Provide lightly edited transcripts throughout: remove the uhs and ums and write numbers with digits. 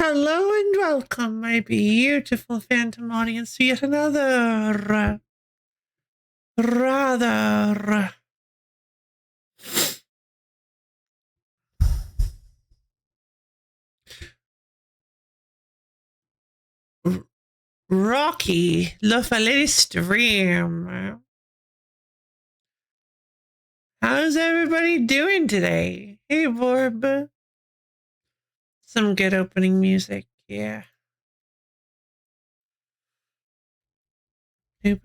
Hello and welcome, my beautiful phantom audience, to yet another rather rocky lovely stream. How's everybody doing today? Hey, Borb. Some good opening music, yeah. Oh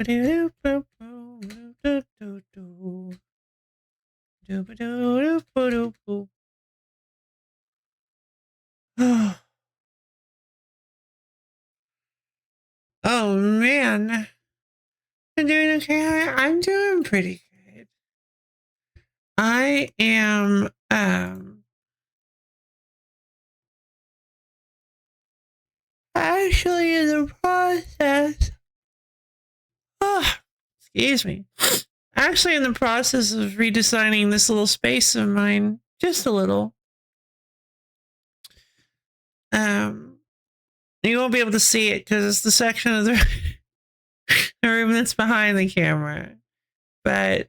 man, I'm doing okay. I'm doing pretty good. I am actually in the process. Oh, excuse me. Actually in the process of redesigning this little space of mine, just a little. You won't be able to see it because it's the section of the room that's behind the camera, but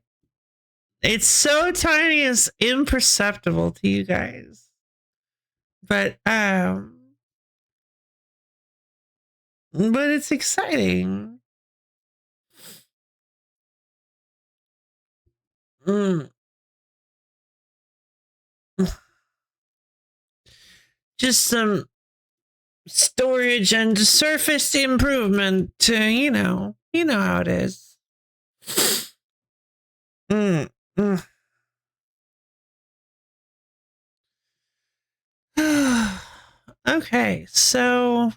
it's so tiny it's imperceptible to you guys. But it's exciting. Just some storage and surface improvement. You know how it is. Okay, so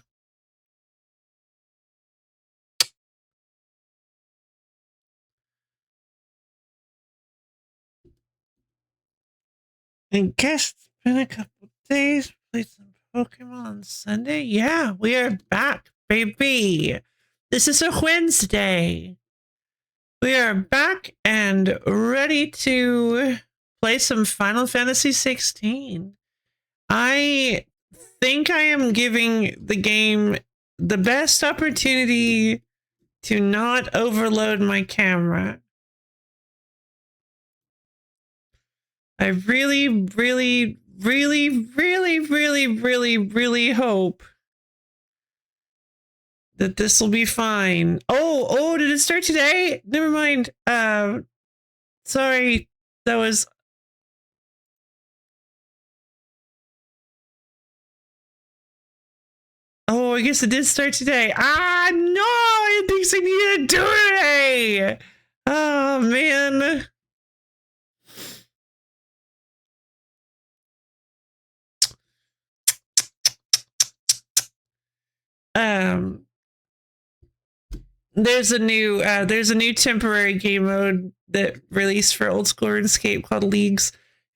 I guess it's been a couple days. Played some Pokemon on Sunday. Yeah, we are back, baby. This is a Wednesday. We are back and ready to play some Final Fantasy XVI. I think I am giving the game the best opportunity to not overload my camera. I really, really, really, really, really, really, really hope that this will be fine. Oh, did it start today? Never mind. Sorry, that was. Oh, I guess it did start today. Ah, no, I think I need to do it today. Oh man. There's a new temporary game mode that released for old school RuneScape called Leagues.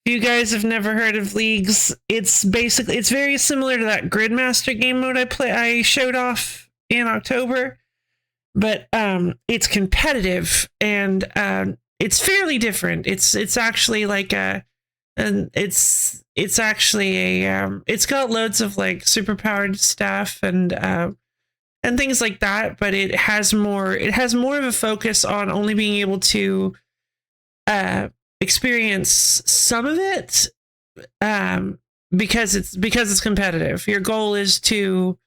If you guys have never heard of Leagues, it's very similar to that Gridmaster game mode I showed off in October, but it's competitive and it's fairly different. It's actually like it's actually a it's got loads of like superpowered stuff and things like that, but it has more of a focus on only being able to experience some of it because it's competitive. Your goal is to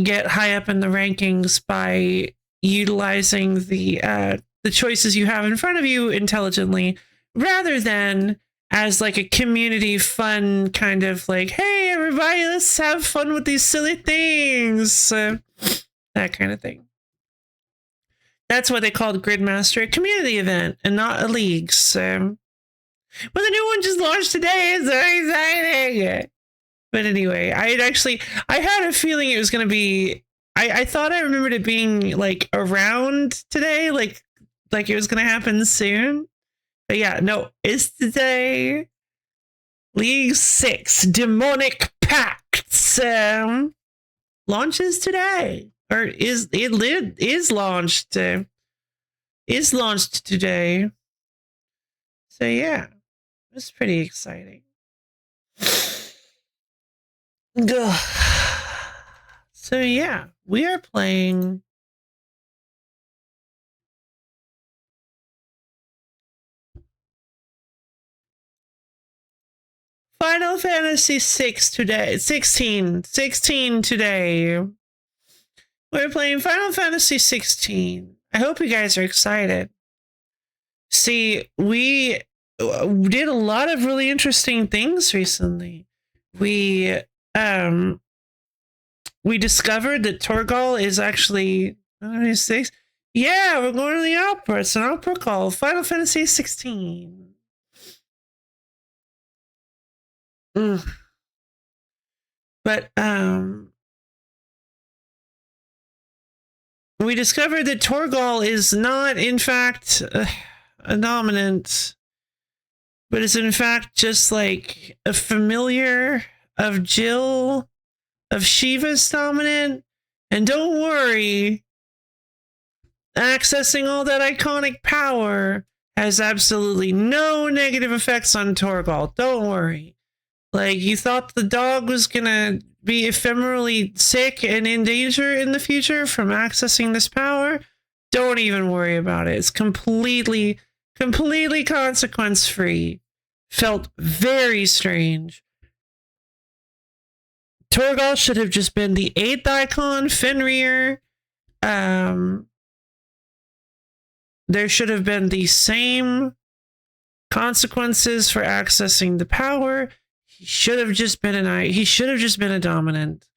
get high up in the rankings by utilizing the choices you have in front of you intelligently, rather than as like a community fun kind of like, hey everybody, let's have fun with these silly things, that kind of thing. That's why they called Gridmaster a community event and not a league. So, but the new one just launched today. It's so exciting. But anyway, I had a feeling it was going to be. I thought I remembered it being like around today, like it was going to happen soon. But yeah, no, it's today. League 6 Demonic Pacts launches today, or is launched today. So yeah, it's pretty exciting. So yeah, we are playing Final Fantasy 6 today. 16 today. We're playing Final Fantasy 16. I hope you guys are excited. See, we did a lot of really interesting things recently. We discovered that Torgal is actually 6. Yeah, we're going to the opera. It's an opera called Final Fantasy 16. But we discovered that Torgal is not, in fact, a dominant, but is in fact just like a familiar of Jill, of Shiva's dominant. And don't worry, accessing all that iconic power has absolutely no negative effects on Torgal. Don't worry. Like, you thought the dog was gonna be ephemerally sick and in danger in the future from accessing this power? Don't even worry about it. It's completely consequence-free. Felt very strange. Torgal should have just been the 8th icon, Fenrir. There should have been the same consequences for accessing the power. He should have just been a dominant.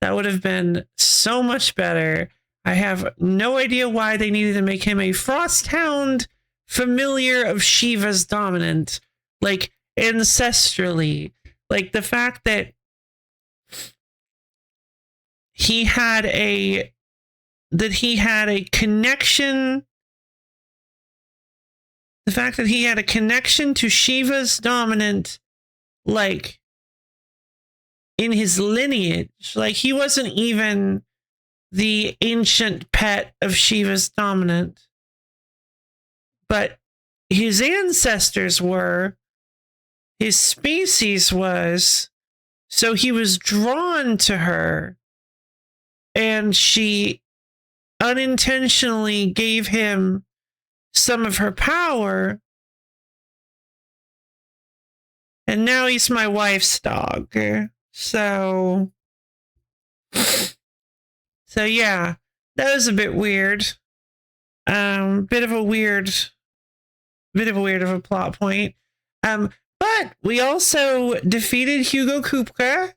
That would have been so much better. I have no idea why they needed to make him a Frosthound, familiar of Shiva's dominant, like ancestrally. Like the fact that he had a connection. The fact that he had a connection to Shiva's dominant, like, in his lineage. Like, he wasn't even the ancient pet of Shiva's dominant. But his ancestors were. His species was. So he was drawn to her. And she unintentionally gave him some of her power. And now he's my wife's dog. So So yeah, that was a bit weird. Bit of a weird of a plot point. But we also defeated Hugo Kupka.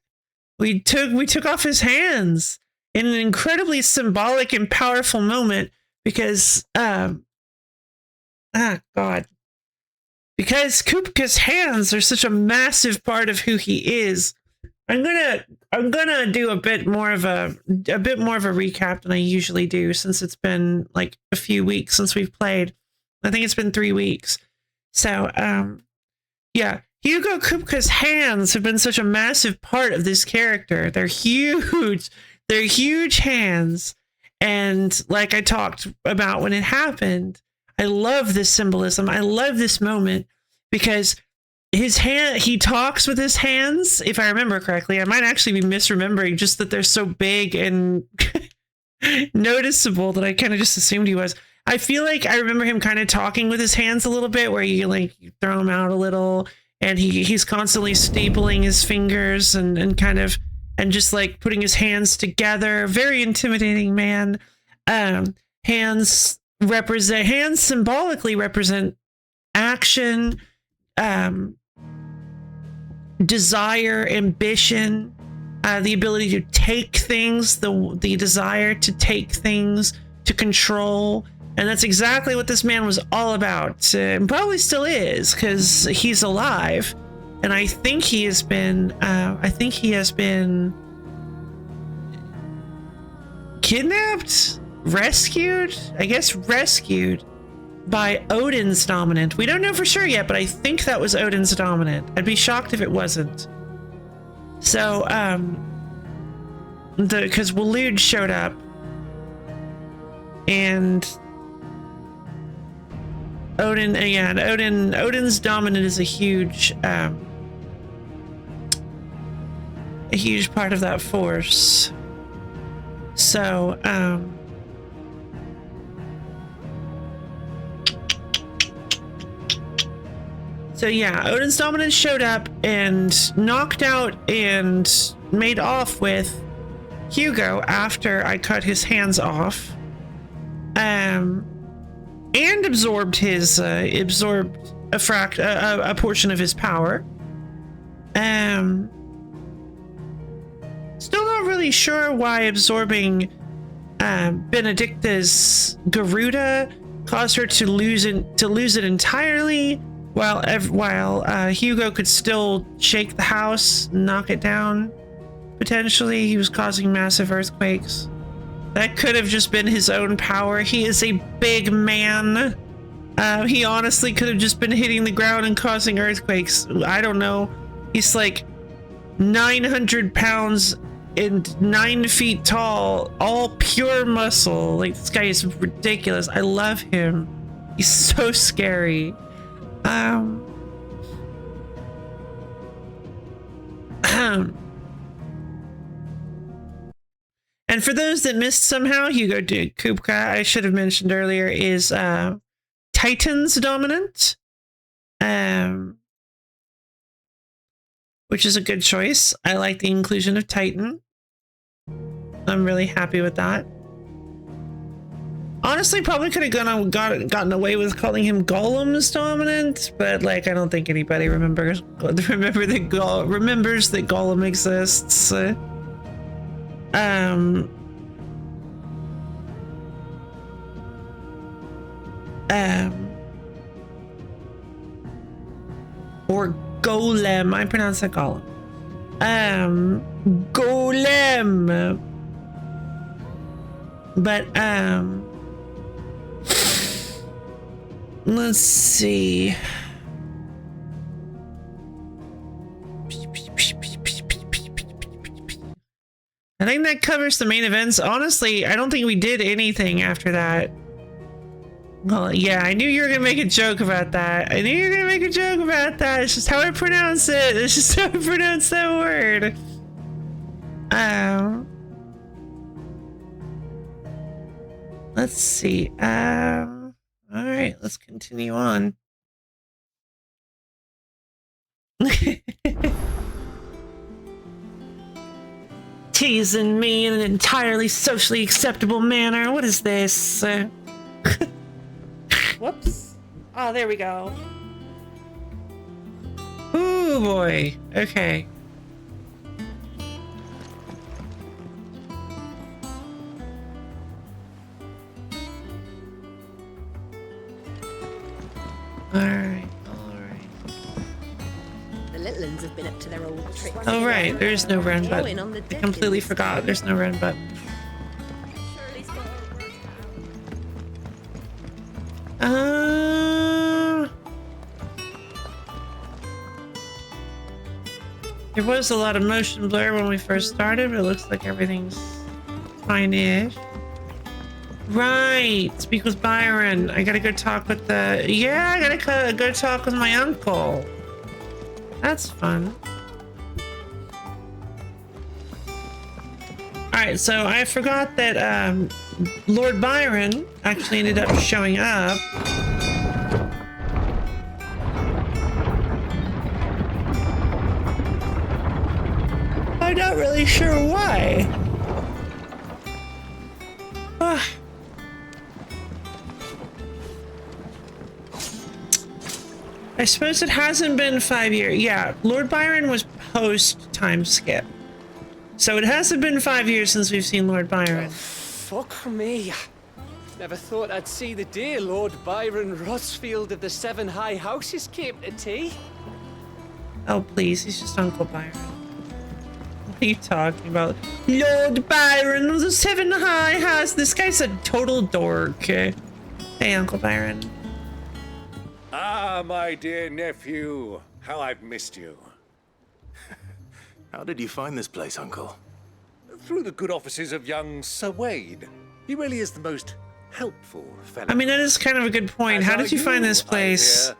We took off his hands in an incredibly symbolic and powerful moment because God. Because Kupka's hands are such a massive part of who he is. I'm gonna do a bit more of a recap than I usually do, since it's been like a few weeks since we've played. I think it's been 3 weeks. So yeah, Hugo Kupka's hands have been such a massive part of this character. They're huge. They're huge hands. And like I talked about when it happened, I love this symbolism. I love this moment because he talks with his hands, if I remember correctly. I might actually be misremembering, just that they're so big and noticeable that I kind of just assumed he was. I feel like I remember him kind of talking with his hands a little bit, where you throw them out a little, and he's constantly stapling his fingers and just like putting his hands together. Very intimidating man. Hands symbolically represent action, desire, ambition, the ability to take things, the desire to take things, to control. And that's exactly what this man was all about, and probably still is, because he's alive. And I think he has been kidnapped, rescued, by Odin's dominant. We don't know for sure yet, but I think that was Odin's dominant. I'd be shocked if it wasn't. So, because Waloed showed up, and Odin's dominant is a huge part of that force. So, yeah, Odin's dominant showed up and knocked out and made off with Hugo after I cut his hands off, and absorbed a portion of his power. Still not really sure why absorbing Benedicta's Garuda caused her to lose it entirely, while Hugo could still shake the house, knock it down. Potentially, he was causing massive earthquakes. That could have just been his own power. He is a big man. He honestly could have just been hitting the ground and causing earthquakes. I don't know. He's like 900 pounds and 9 feet tall, all pure muscle. Like, this guy is ridiculous. I love him. He's so scary. And for those that missed somehow, Hugo Kupka, I should have mentioned earlier, is Titan's dominant, which is a good choice. I like the inclusion of Titan. I'm really happy with that. Honestly, probably could have gotten away with calling him Golem's dominant, but like, I don't think anybody remembers that Golem exists. Or Golem. I pronounce that Golem. Golem. But let's see. I think that covers the main events. Honestly, I don't think we did anything after that. Well, yeah, I knew you were gonna make a joke about that. It's just how I pronounce it. It's just how I pronounce that word. Let's see. All right, let's continue on. teasing me in an entirely socially acceptable manner. What is this? Whoops. Oh, there we go. Ooh, boy. Okay. Alright. The little ones have been up to their old tricks. Oh, right. There's no run button. I completely forgot there's no run button. There was a lot of motion blur when we first started, but it looks like everything's fine-ish. Right, speak with Byron. I gotta go talk with the... Yeah, I gotta go talk with my uncle. That's fun. Alright, so I forgot that Lord Byron actually ended up showing up. I'm not really sure why. I suppose it hasn't been 5 years. Yeah, Lord Byron was post time skip. So it hasn't been 5 years since we've seen Lord Byron. Oh, fuck me. Never thought I'd see the dear Lord Byron Rosfield of the Seven High Houses came to tea. Oh, please, he's just Uncle Byron. What are you talking about? Lord Byron of the Seven High Houses. This guy's a total dork. Hey, Uncle Byron. Ah, my dear nephew. How I've missed you. How did you find this place, Uncle? Through the good offices of young Sir Wade. He really is the most helpful fellow. I mean, that is kind of a good point. How did you find this place?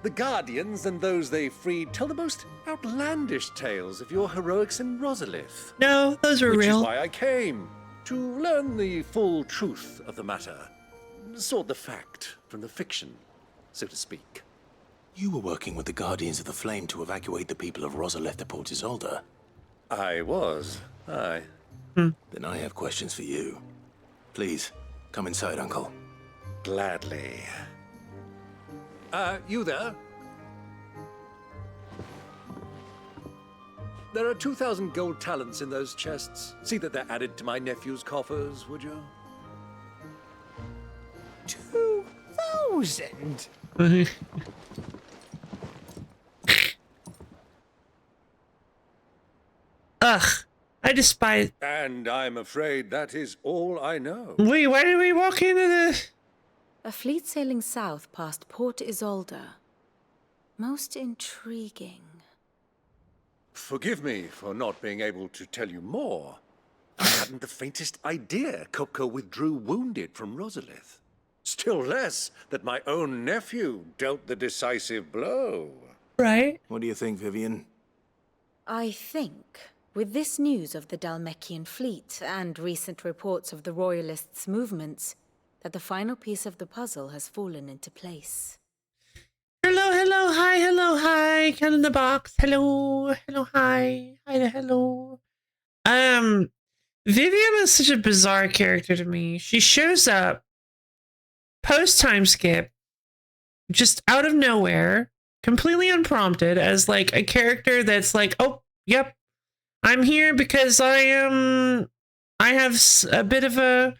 The Guardians and those they freed tell the most outlandish tales of your heroics in Rosalith. No, those were real. Which is why I came, to learn the full truth of the matter. Sort the fact from the fiction, so to speak. You were working with the Guardians of the Flame to evacuate the people of Rosalith to Port Isolde. I was, aye. Then I have questions for you. Please, come inside, Uncle. Gladly. You there? There are 2,000 gold talents in those chests. See that they're added to my nephew's coffers, would you? 2,000? Ugh, I despise... And I'm afraid that is all I know. Wait, why did we walk into this? A fleet sailing south past Port Isolde. Most intriguing. Forgive me for not being able to tell you more. I hadn't the faintest idea Kopko withdrew wounded from Rosalith. Still less that my own nephew dealt the decisive blow. Right? What do you think, Vivian? I think, with this news of the Dhalmekian fleet and recent reports of the Royalists' movements, that the final piece of the puzzle has fallen into place. Hello, hi, count in the box. Hello, hi, hello. Vivian is such a bizarre character to me. She shows up post time skip, just out of nowhere, completely unprompted, as like a character that's like, oh, yep, I'm here because I have a bit of a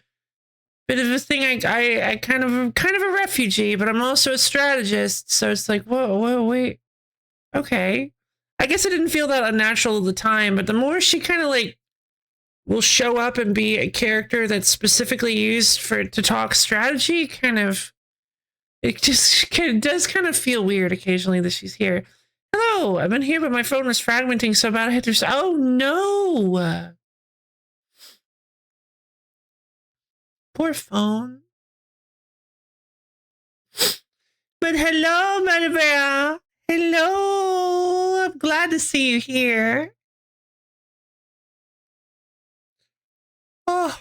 thing. I kind of a refugee, but I'm also a strategist. So it's like, whoa, wait. Okay. I guess I didn't feel that unnatural at the time, but the more she kind of like will show up and be a character that's specifically used to talk strategy, it does kind of feel weird occasionally that she's here. Hello, I've been here, but my phone was fragmenting so bad I had to... Oh, no! Poor phone. But hello, Mother Bear. Hello. I'm glad to see you here. Oh.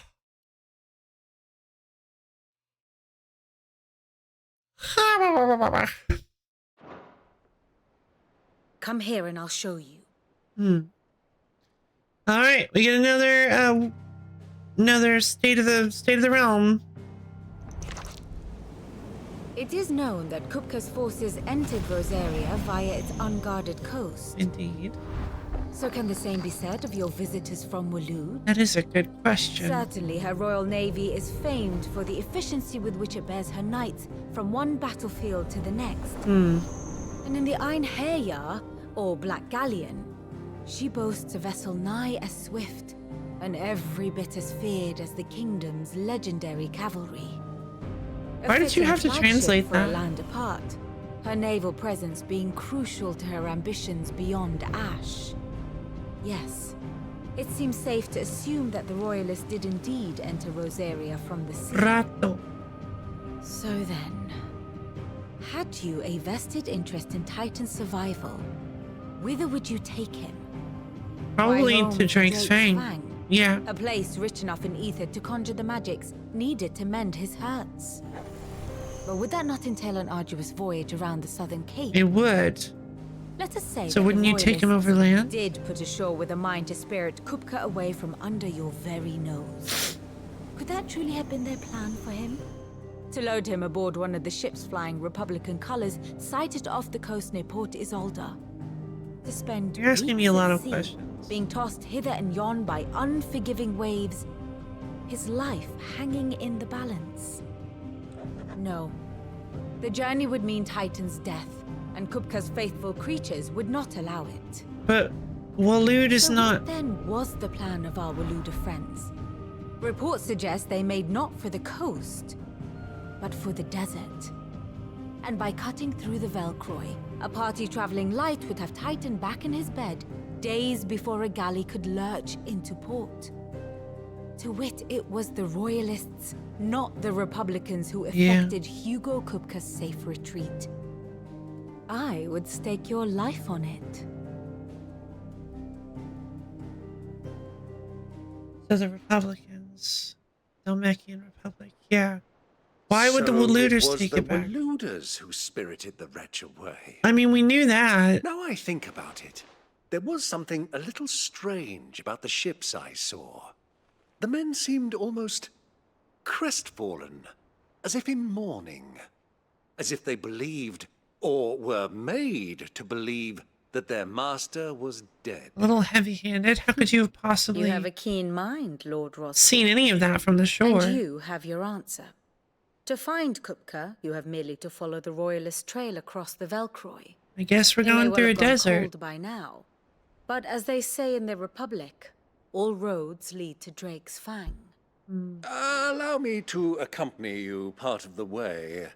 Come here and I'll show you. All right, we get another state of the realm. It is known that Kupka's forces entered Rosaria via its unguarded coast. Indeed. So can the same be said of your visitors from Waloed? That is a good question. Certainly, her royal navy is famed for the efficiency with which it bears her knights from one battlefield to the next. And in the Einherjar, or Black Galleon, she boasts a vessel nigh as swift and every bit as feared as the kingdom's legendary cavalry. Why did you have to translate for that? a land apart, her naval presence being crucial to her ambitions beyond Ash. Yes, it seems safe to assume that the Royalists did indeed enter Rosaria from the sea. Rato. So then, had you a vested interest in Titan's survival, whither would you take him? Probably Why home to Drake's Fang. Yeah. A place rich enough in ether to conjure the magics needed to mend his hurts. But would that not entail an arduous voyage around the southern cape? It would. Let us say So that wouldn't the you take him Royalists over land? did put ashore with a mind to spirit Kupka away from under your very nose. Could that truly have been their plan for him? To load him aboard one of the ships flying Republican colors sighted off the coast near Port Isolde. To spend You're asking me a weeks lot at of sea, questions. being tossed hither and yon by unforgiving waves, his life hanging in the balance. No. The journey would mean Titan's death, and Kupka's faithful creatures would not allow it. But Waloed is So not. what then was the plan of our Waluda friends? Reports suggest they made not for the coast, but for the desert. And by cutting through the Velcroy, a party traveling light would have Titan back in his bed days before a galley could lurch into port. To wit, it was the Royalists, not the Republicans, who effected Hugo Kupka's safe retreat. I would stake your life on it. So the Republicans. Dalmekian Republic. Yeah. Why would the So Waluders take it back? It was the Waluders who spirited the wretch away. I mean, we knew that. Now I think about it, there was something a little strange about the ships I saw. The men seemed almost crestfallen, as if in mourning, as if they believed, or were made to believe, that their master was dead. A little heavy-handed. How could you have possibly You have a keen mind, Lord Ross. seen any of that from the shore? And you have your answer. To find Kupka, you have merely to follow the Royalist trail across the Velcroy. I guess we're He may going well through a have gone desert. cold by now, but as they say in the Republic, all roads lead to Drake's Fang. Allow me to accompany you part of the way.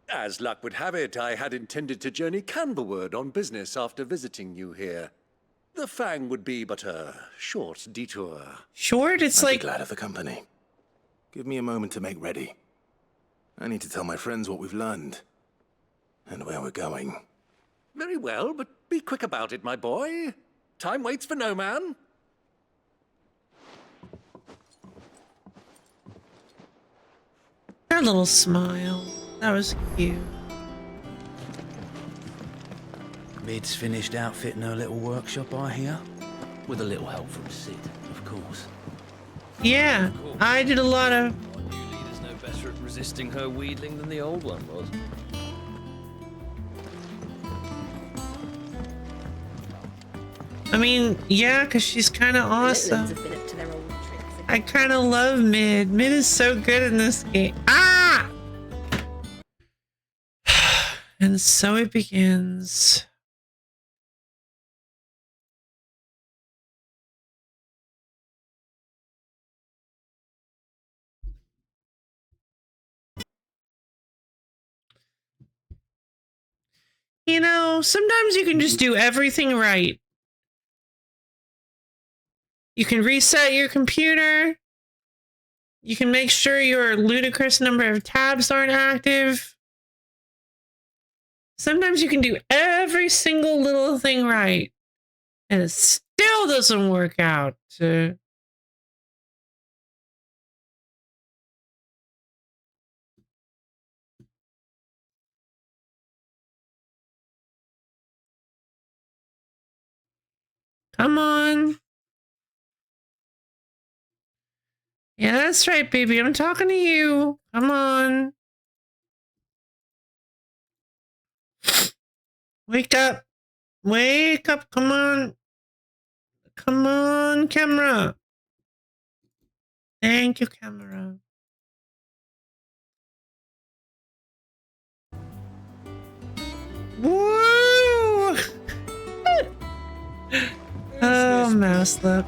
As luck would have it, I had intended to journey Canberward on business after visiting you here. The Fang would be but a short detour. Short? It's I'd like be glad of the company. Give me a moment to make ready. I need to tell my friends what we've learned. And where we're going. Very well, but be quick about it, my boy. Time waits for no man. her little smile. That was cute. Mid's finished outfitting her little workshop, I hear. With a little help from Sid, of course. Yeah, I did a lot of. Our new leader's no better at resisting her wheedling than the old one was. I mean, yeah, because she's kind of awesome. Have been up to their old tricks. I kind of love Mid. Mid is so good in this game. Ah! And so it begins. You know, sometimes you can just do everything right. You can reset your computer. You can make sure your ludicrous number of tabs aren't active. Sometimes you can do every single little thing right, and it still doesn't work out. Come on. Yeah, that's right, baby. I'm talking to you. Come on. Wake up. Wake up. Come on. Come on, camera. Thank you, camera. Woo! Oh, mouse look.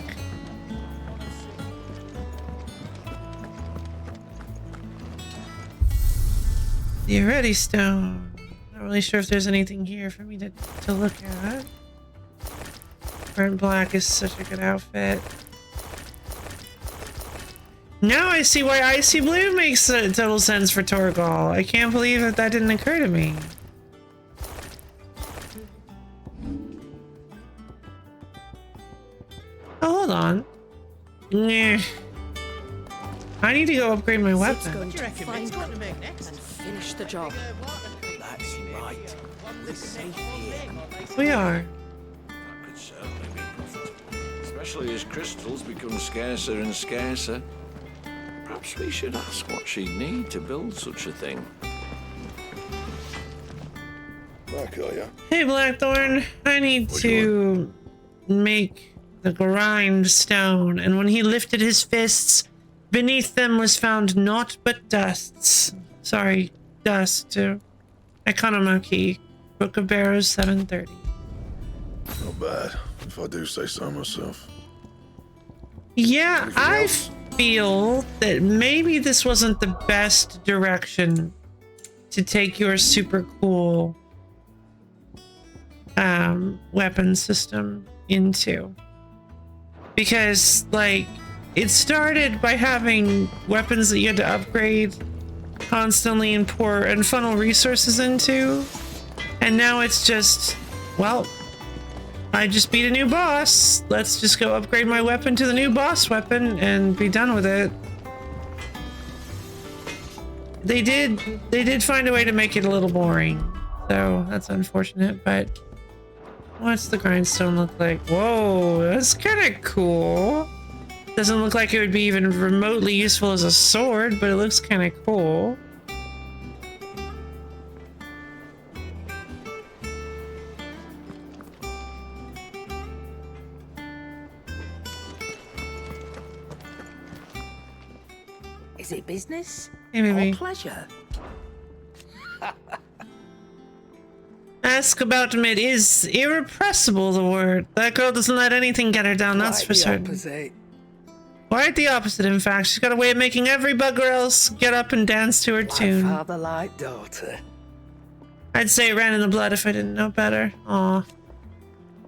The Already Stone. Not really sure if there's anything here for me to look at. Burnt black is such a good outfit. Now I see why icy blue makes total sense for Torgal. I can't believe that didn't occur to me. Oh, hold on. Nah. I need to go upgrade my weapon. Going to find and finish the job. That's right. We're safe here. We are. That could certainly be preferred. Especially as crystals become scarcer and scarcer. Perhaps we should ask what she'd need to build such a thing. Back, are ya? Hey, Blackthorn. I need to make the grindstone. And when he lifted his fists, beneath them was found naught but dusts. Sorry, dust. Economaki. Book of Barrows 730. Not bad, if I do say so myself. Yeah, Anything I else? feel that maybe this wasn't the best direction to take your super cool weapon system into. Because, like, it started by having weapons that you had to upgrade constantly and pour and funnel resources into. And now it's just, well, I just beat a new boss. Let's just go upgrade my weapon to the new boss weapon and be done with it. They did find a way to make it a little boring. So that's unfortunate, but what's the grindstone look like? Whoa, that's kind of cool. Doesn't look like it would be even remotely useful as a sword, but it looks kind of cool. Is it business Hey, baby. or pleasure? Ask about him. It is irrepressible, the word. That girl doesn't let anything get her down, that's for certain. Opposite. Quite the opposite, in fact. She's got a way of making every bugger else get up and dance to her tune. Father like daughter. I'd say it ran in the blood if I didn't know better. Aw.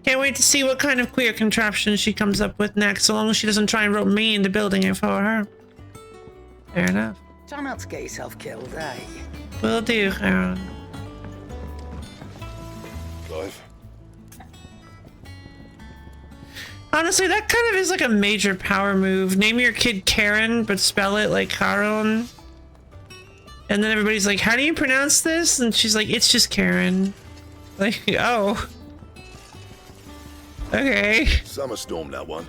Can't wait to see what kind of queer contraption she comes up with next, so long as she doesn't try and rope me into building it for her. Fair enough. Try not to get yourself killed, eh? Will do, Aaron. Clive? Honestly, that kind of is like a major power move. Name your kid Karen, but spell it like Caron. And then everybody's like, how do you pronounce this? And she's like, it's just Karen. Like, oh. Okay. Summer storm, that one.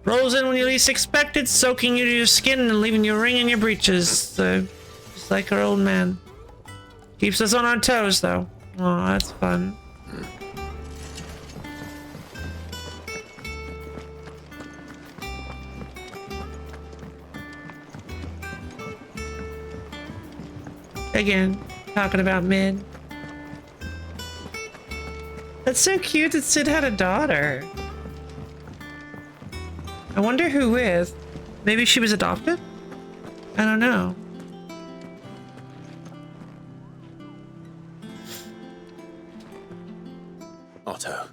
Rolls in when you least expect it, soaking you to your skin and leaving your ring in your breeches. So, just like our old man. Keeps us on our toes, though. Oh, that's fun. Again, talking about mid. That's so cute that Sid had a daughter. I wonder who with. Maybe she was adopted? I don't know. Otto,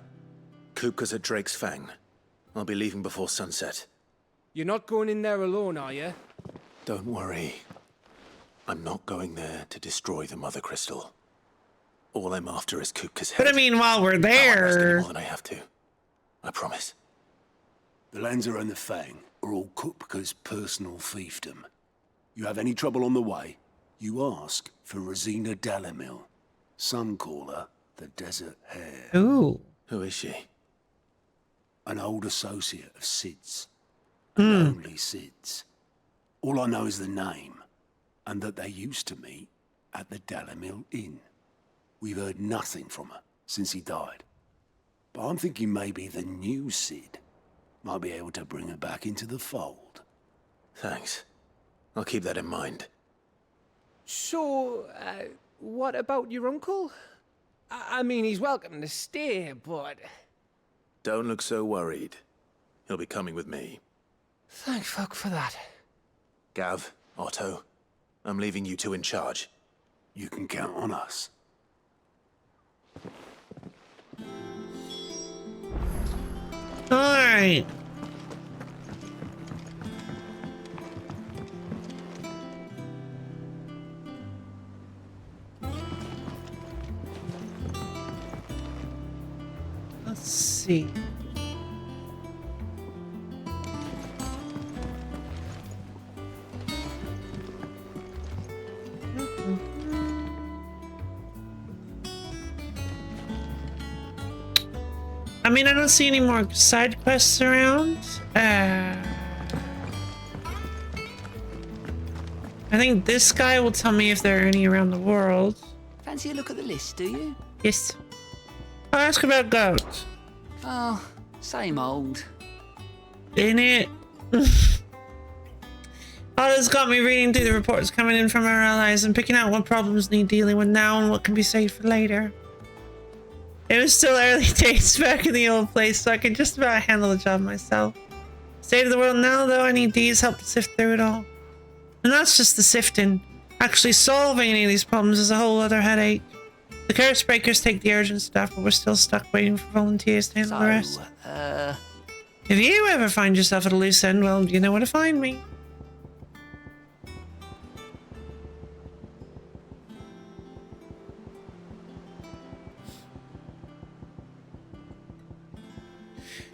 Kupka's at Drake's Fang. I'll be leaving before sunset. You're not going in there alone, are you? Don't worry. I'm not going there to destroy the Mother Crystal. All I'm after is Kupka's head. But I mean, while we're I won't risk any there... more than I have to. I promise. The Lanza and the Fang are all Kupka's personal fiefdom. You have any trouble on the way, you ask for Rosina Dalamil. Some call her the Desert Hare. Ooh. Who is she? An old associate of Sid's. lonely Sids. All I know is the name, and that they used to meet at the Dalamil Inn. We've heard nothing from her since he died. But I'm thinking maybe the new Sid might be able to bring her back into the fold. Thanks. I'll keep that in mind. So, what about your uncle? I mean, he's welcome to stay, but... Don't look so worried. He'll be coming with me. Thank fuck for that. Gav, Otto, I'm leaving you two in charge. You can count on us. All right. Let's see. I mean, I don't see any more side quests around. I think this guy will tell me if there are any around the world. Fancy a look at the list, do you? Yes. I'll ask about goats. Oh, same old. In it. All this got me reading through the reports coming in from our allies and picking out what problems need dealing with now and what can be saved for later. It was still early days back in the old place, so I could just about handle the job myself. State of the world now, though, I need Dee's help to sift through it all. And that's just the sifting. Actually solving any of these problems is a whole other headache. The curse breakers take the urgent stuff, but we're still stuck waiting for volunteers to handle the rest. If you ever find yourself at a loose end, well, you know where to find me.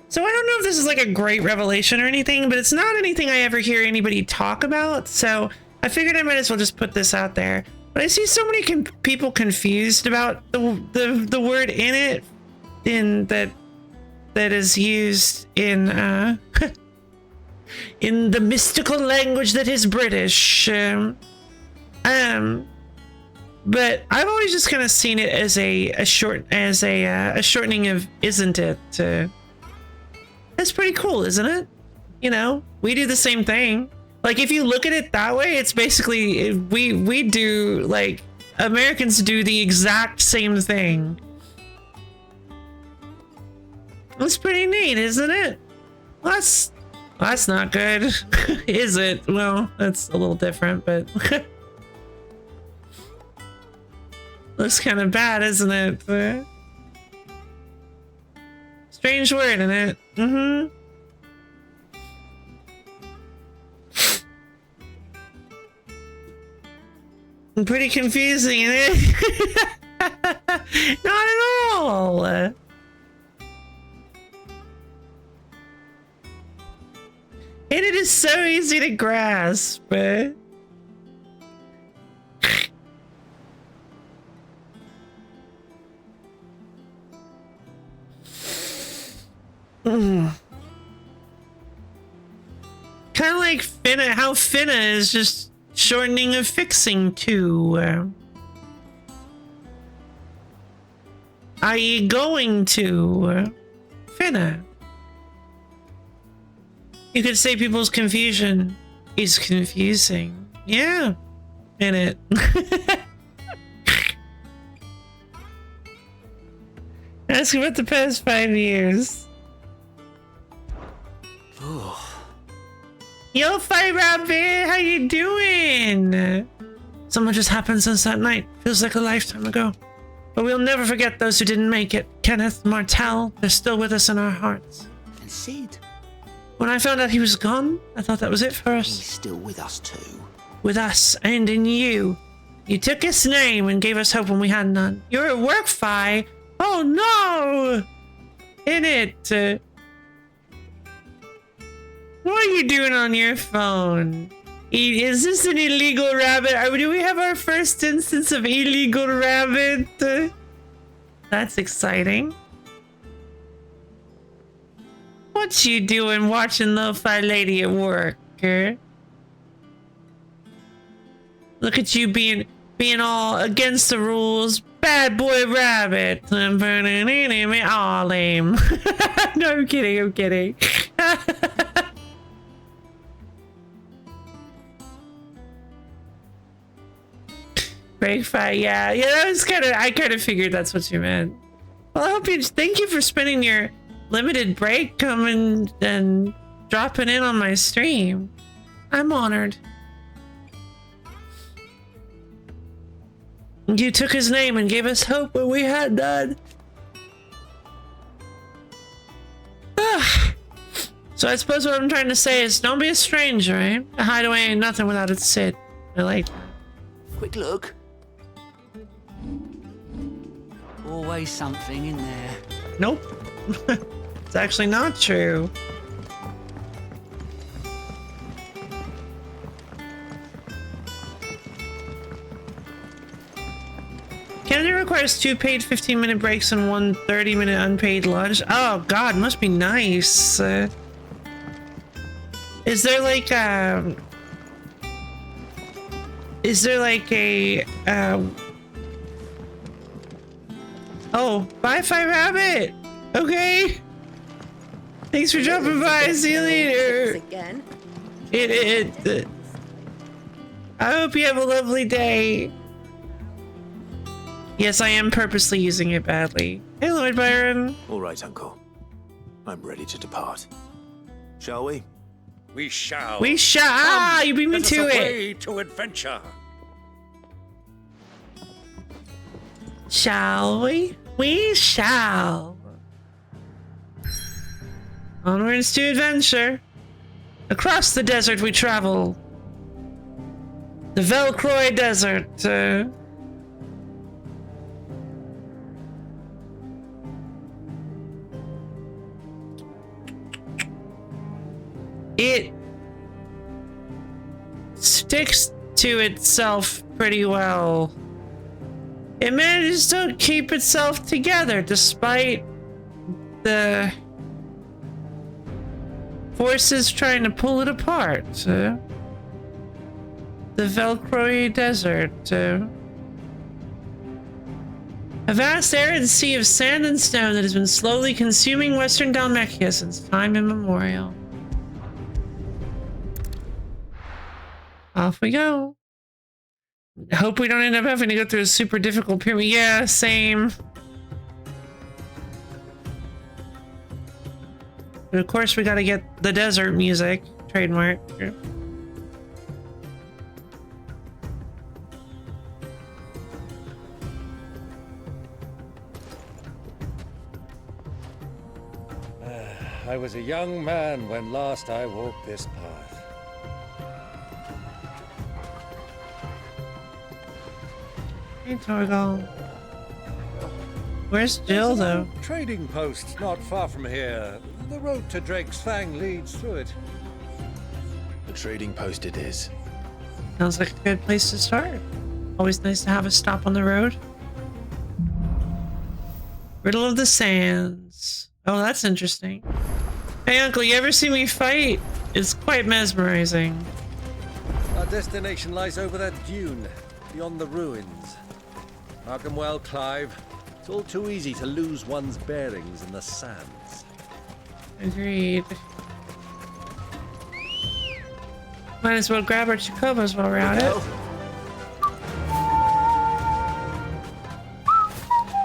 So I don't know if this is like a great revelation or anything, but it's not anything I ever hear anybody talk about. So I figured I might as well just put this out there. But I see so many people confused about the word in it, in that is used in in the mystical language that is British. But I've always just kind of seen it as a shortening of "isn't it." That's pretty cool, isn't it? You know, we do the same thing. Like, if you look at it that way, it's basically we do, like, Americans do the exact same thing. That's pretty neat, isn't it? Well, that's not good. Is it? Well, that's a little different, but looks kind of bad, isn't it? Strange word, isn't it? Mm-hmm. Pretty confusing, isn't it? Not at all. And it is so easy to grasp. Kind of like finna, how finna is just shortening of fixing to, i.e. going to, finna. You could say people's confusion is confusing. Yeah, in it. Ask about the past 5 years. Yo, Fire Rabbit, how you doing? So much has happened since that night. Feels like a lifetime ago. But we'll never forget those who didn't make it. Kenneth, Martel, they're still with us in our hearts. And Sid? When I found out he was gone, I thought that was it for us. He's still with us too. With us, and in you. You took his name and gave us hope when we had none. You're at work, Fi. Oh no! In it. What are you doing on your phone? Is this an illegal rabbit? Do we have our first instance of illegal rabbit? That's exciting. What you doing watching Lo-Fi Lady at work, huh? Look at you being all against the rules. Bad boy rabbit. Aw, lame. No, I'm kidding, I'm kidding. Break fight, yeah. Yeah, that was I kind of figured that's what you meant. Well, thank you for spending your limited break coming and dropping in on my stream. I'm honored. You took his name and gave us hope when we had none. So I suppose what I'm trying to say is don't be a stranger, eh? A hideaway ain't nothing without its Sid. I like that. Quick look. Always something in there. Nope. It's actually not true. Canada requires 2 paid 15-minute breaks and 1 30-minute unpaid lunch. Oh god, must be nice. Is there like a oh, bye Fi Rabbit. Okay. Thanks for dropping by. See you later. Again. I hope you have a lovely day. Yes, I am purposely using it badly. Hey, Lord Byron. All right, Uncle. I'm ready to depart. Shall we? We shall. We shall. Ah, you beat me to it. To adventure. Shall we? We shall. Onwards to adventure. Across the desert we travel. The Velcroy Desert. It sticks to itself pretty well. It manages to keep itself together despite the forces trying to pull it apart. The Velcroy Desert. A vast arid sea of sand and stone that has been slowly consuming western Dalmekia since time immemorial. Off we go. Hope we don't end up having to go through a super difficult period. Yeah, same. And of course, we gotta get the desert music. Trademark. I was a young man when last I walked this path. Hey, Torgal. Where's Jill, though? Trading post not far from here. The road to Drake's Fang leads through it. The trading post it is. Sounds like a good place to start. Always nice to have a stop on the road. Riddle of the Sands. Oh, that's interesting. Hey, Uncle, you ever see me fight? It's quite mesmerizing. Our destination lies over that dune, beyond the ruins. Mark 'em well, Clive. It's all too easy to lose one's bearings in the sands. Agreed. Might as well grab our Chocobos while we're at it.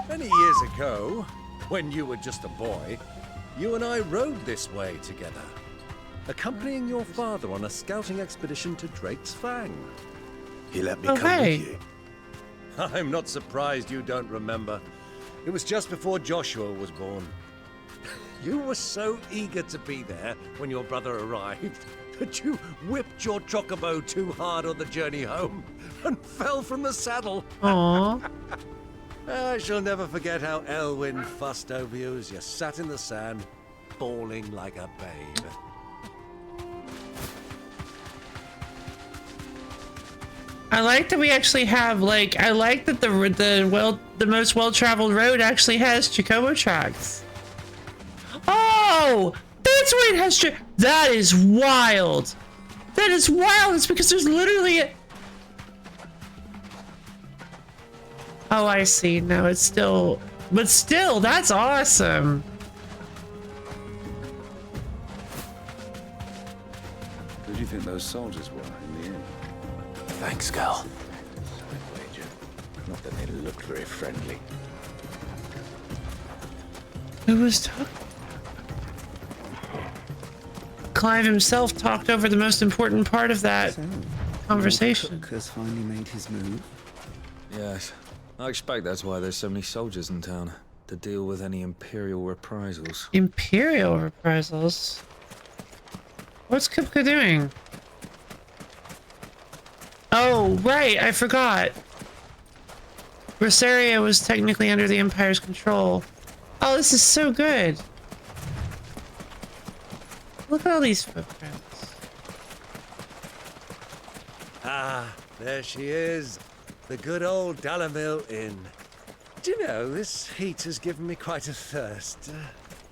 Many years ago, when you were just a boy, you and I rode this way together, accompanying your father on a scouting expedition to Drake's Fang. He let me come with you. I'm not surprised you don't remember. It was just before Joshua was born. You were so eager to be there when your brother arrived that you whipped your chocobo too hard on the journey home and fell from the saddle. Aww. I shall never forget how Elwyn fussed over you as you sat in the sand, bawling like a babe. I like that we actually have, like, I like that the most well-traveled road actually has Chocobo tracks. Oh, that's That's why it has to. That is wild. That is wild. It's because there's literally a... Oh, I see. No, it's still... But still, that's awesome. Who do you think those soldiers were in the inn? Thanks, girl. I'd wager. Not that they looked very friendly. Who was talking? Clive himself talked over the most important part of that conversation. Cook has finally made his move. Yes. I expect that's why there's so many soldiers in town, to deal with any Imperial reprisals. Imperial reprisals? What's Kupka doing? Oh, right, I forgot. Rosaria was technically under the Empire's control. Oh, this is so good. Look at all these footprints. Ah, there she is. The good old Dalamil Inn. Do you know, this heat has given me quite a thirst.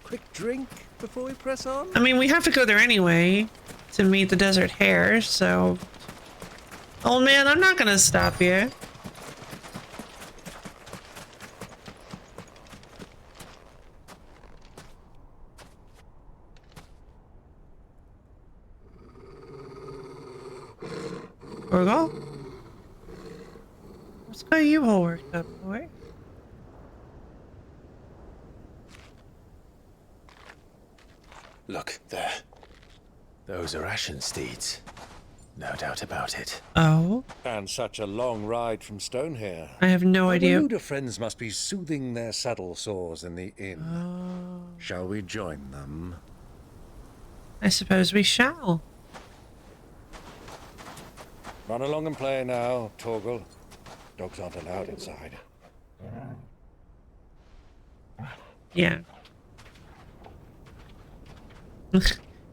Quick drink before we press on? I mean, we have to go there anyway to meet the Desert Hare, so... Old man, I'm not gonna stop you. Urgal? What's got you all worked up, boy? Look, there. Those are Ashen steeds. No doubt about it. Oh? And such a long ride from Stonehere. I have no idea. Our friends must be soothing their saddle sores in the inn. Shall we join them? I suppose we shall. Run along and play now, Torgal. Dogs aren't allowed inside. Yeah.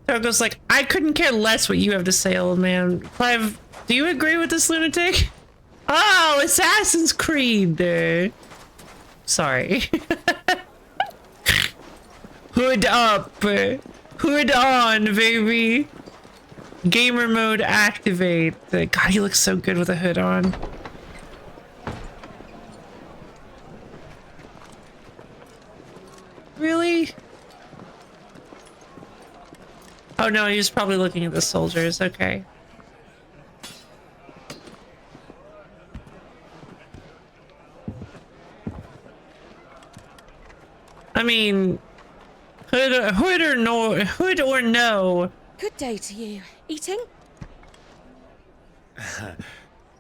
Torgal's like, I couldn't care less what you have to say, old man. Clive, do you agree with this lunatic? Oh, Assassin's Creed. Sorry. Hood up. Hood on, baby. Gamer mode activate. God, he looks so good with a hood on. Really? Oh no, he was probably looking at the soldiers. Okay. I mean, hood or no. Good day to you. Eating?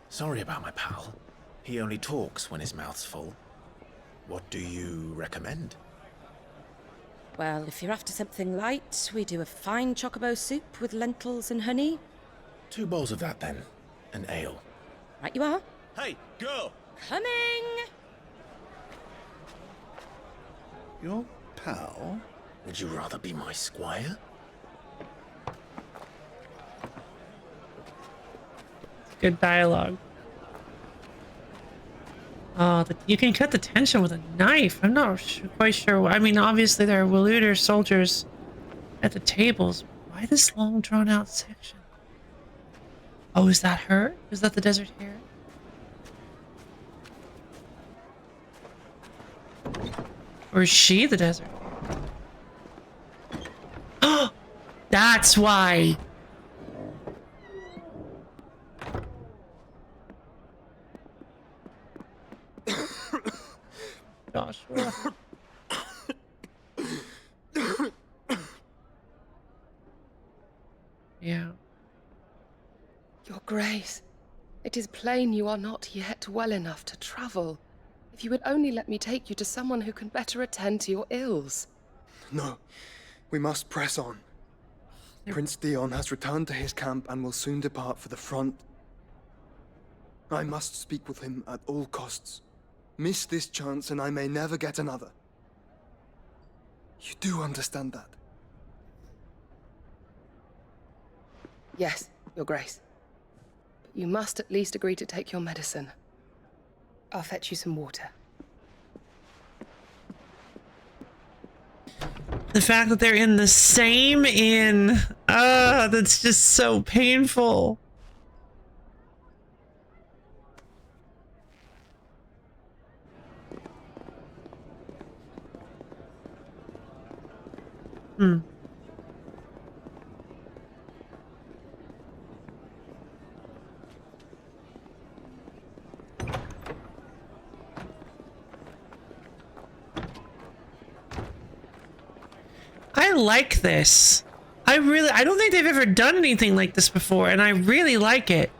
Sorry about my pal. He only talks when his mouth's full. What do you recommend? Well, if you're after something light, we do a fine chocobo soup with lentils and honey. 2 bowls of that, then. An ale. Right you are. Hey, girl! Coming! Your pal? Would you rather be my squire? Good dialogue. Oh, you can cut the tension with a knife. I'm not quite sure. I mean, obviously there are Waluder soldiers at the tables. Why this long drawn out section? Oh, is that her? Is that the Desert Hare? Or is she the Desert Hare? That's why. Joshua. Yeah. Your Grace, it is plain you are not yet well enough to travel. If you would only let me take you to someone who can better attend to your ills. No, we must press on. Prince Dion has returned to his camp and will soon depart for the front. I must speak with him at all costs. Miss this chance and I may never get another. You do understand that? Yes, Your Grace. But you must at least agree to take your medicine. I'll fetch you some water. The fact that they're in the same inn. Ah, that's just so painful. Hmm. I like this. I don't think they've ever done anything like this before, and I really like it.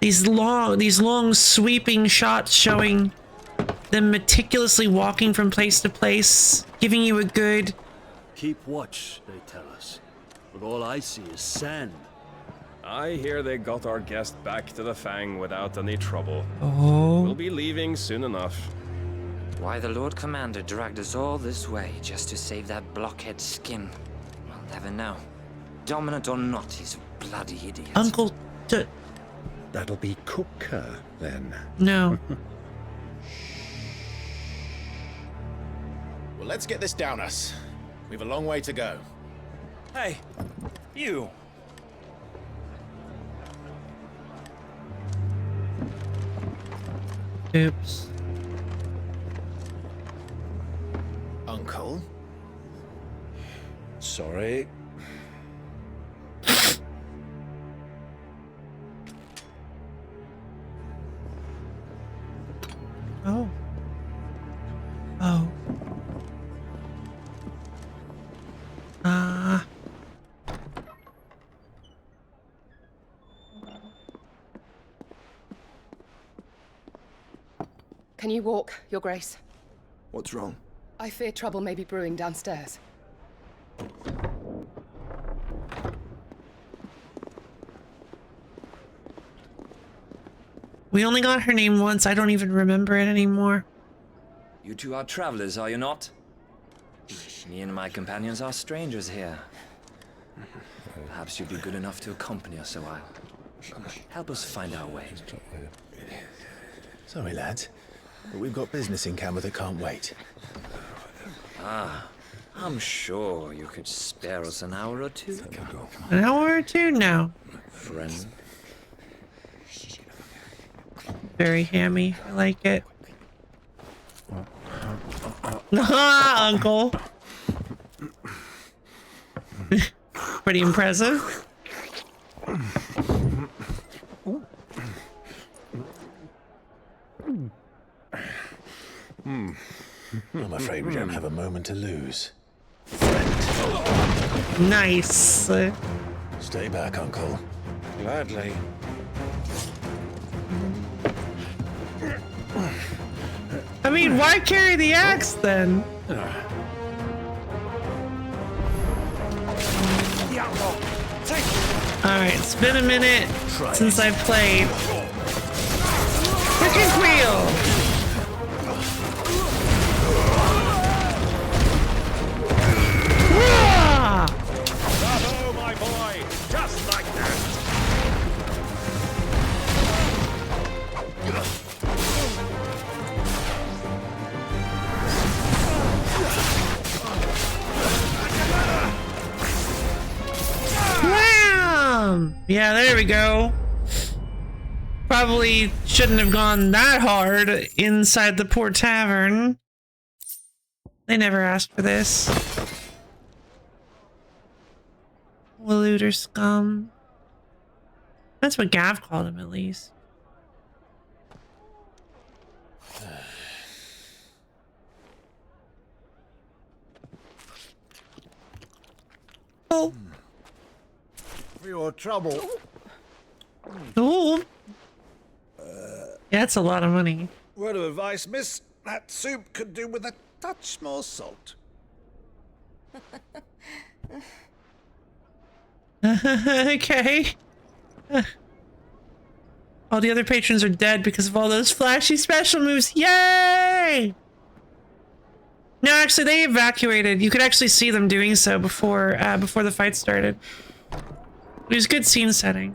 These long sweeping shots showing them meticulously walking from place to place, giving you a good... Keep watch, they tell us. But all I see is sand. I hear they got our guest back to the Fang without any trouble. Oh. We'll be leaving soon enough. Why the Lord Commander dragged us all this way just to save that blockhead skin, we'll never know. Dominant or not, he's a bloody idiot. Uncle... That'll be Cooker, then. No. Well, let's get this down us. We've a long way to go. Hey, you. Oops. Uncle? Sorry. Oh. Oh. Can you walk, Your Grace? What's wrong? I fear trouble may be brewing downstairs. We only got her name once. I don't even remember it anymore. You two are travelers, are you not? Me and my companions are strangers here. Perhaps you'd be good enough to accompany us a while. Help us find our way. Sorry, lads, but we've got business in Camber that can't wait. Ah, I'm sure you could spare us an hour or two. An hour or two now. Friend. Very hammy. I like it. Ah, Uncle. Pretty impressive. I'm afraid we don't have a moment to lose. Nice. Stay back, Uncle. Gladly. I mean, why carry the axe then? Alright, it's been a minute since I played. Frickin' wheel! Bravo, my boy! Just like that! Wham! Yeah, there we go. Probably shouldn't have gone that hard inside the poor tavern. They never asked for this. Walooter scum. That's what Gav called him, at least. Oh. For your trouble. Oh. Yeah, that's a lot of money. Word of advice, miss. That soup could do with a touch more salt. Okay. All the other patrons are dead because of all those flashy special moves. Yay! No, actually, they evacuated. You could actually see them doing so before before the fight started. It was good scene setting.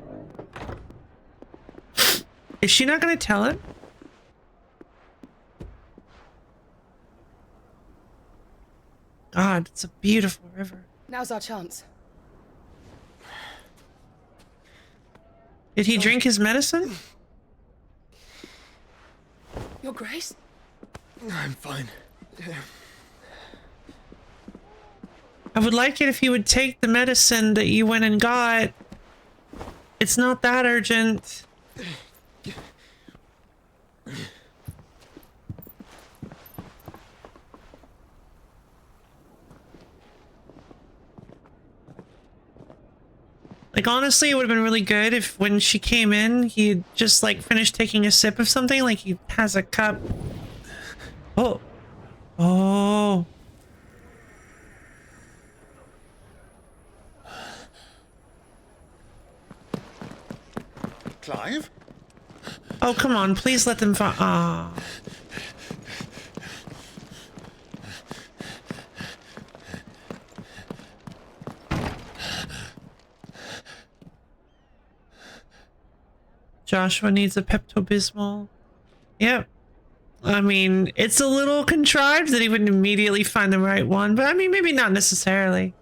Is she not going to tell it? God, it's a beautiful river. Now's our chance. Did he drink his medicine? Your Grace? I'm fine. I would like it if you would take the medicine that you went and got. It's not that urgent. Like, honestly, it would have been really good if when she came in, he'd just, like, finished taking a sip of something. Like, he has a cup. Oh. Oh. Clive? Oh, come on. Please let them find. Ah. Joshua needs a Pepto-Bismol. Yep. I mean, it's a little contrived that he wouldn't immediately find the right one, but I mean, maybe not necessarily.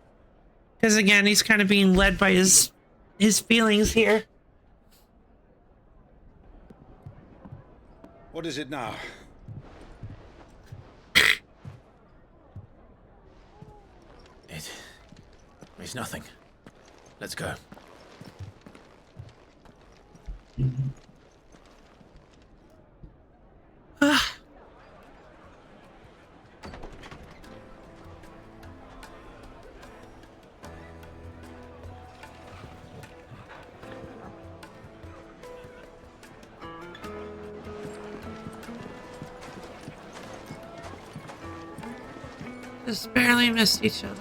Because again, he's kind of being led by his feelings here. What is it now? It's nothing. Let's go. Ah. Just barely missed each other.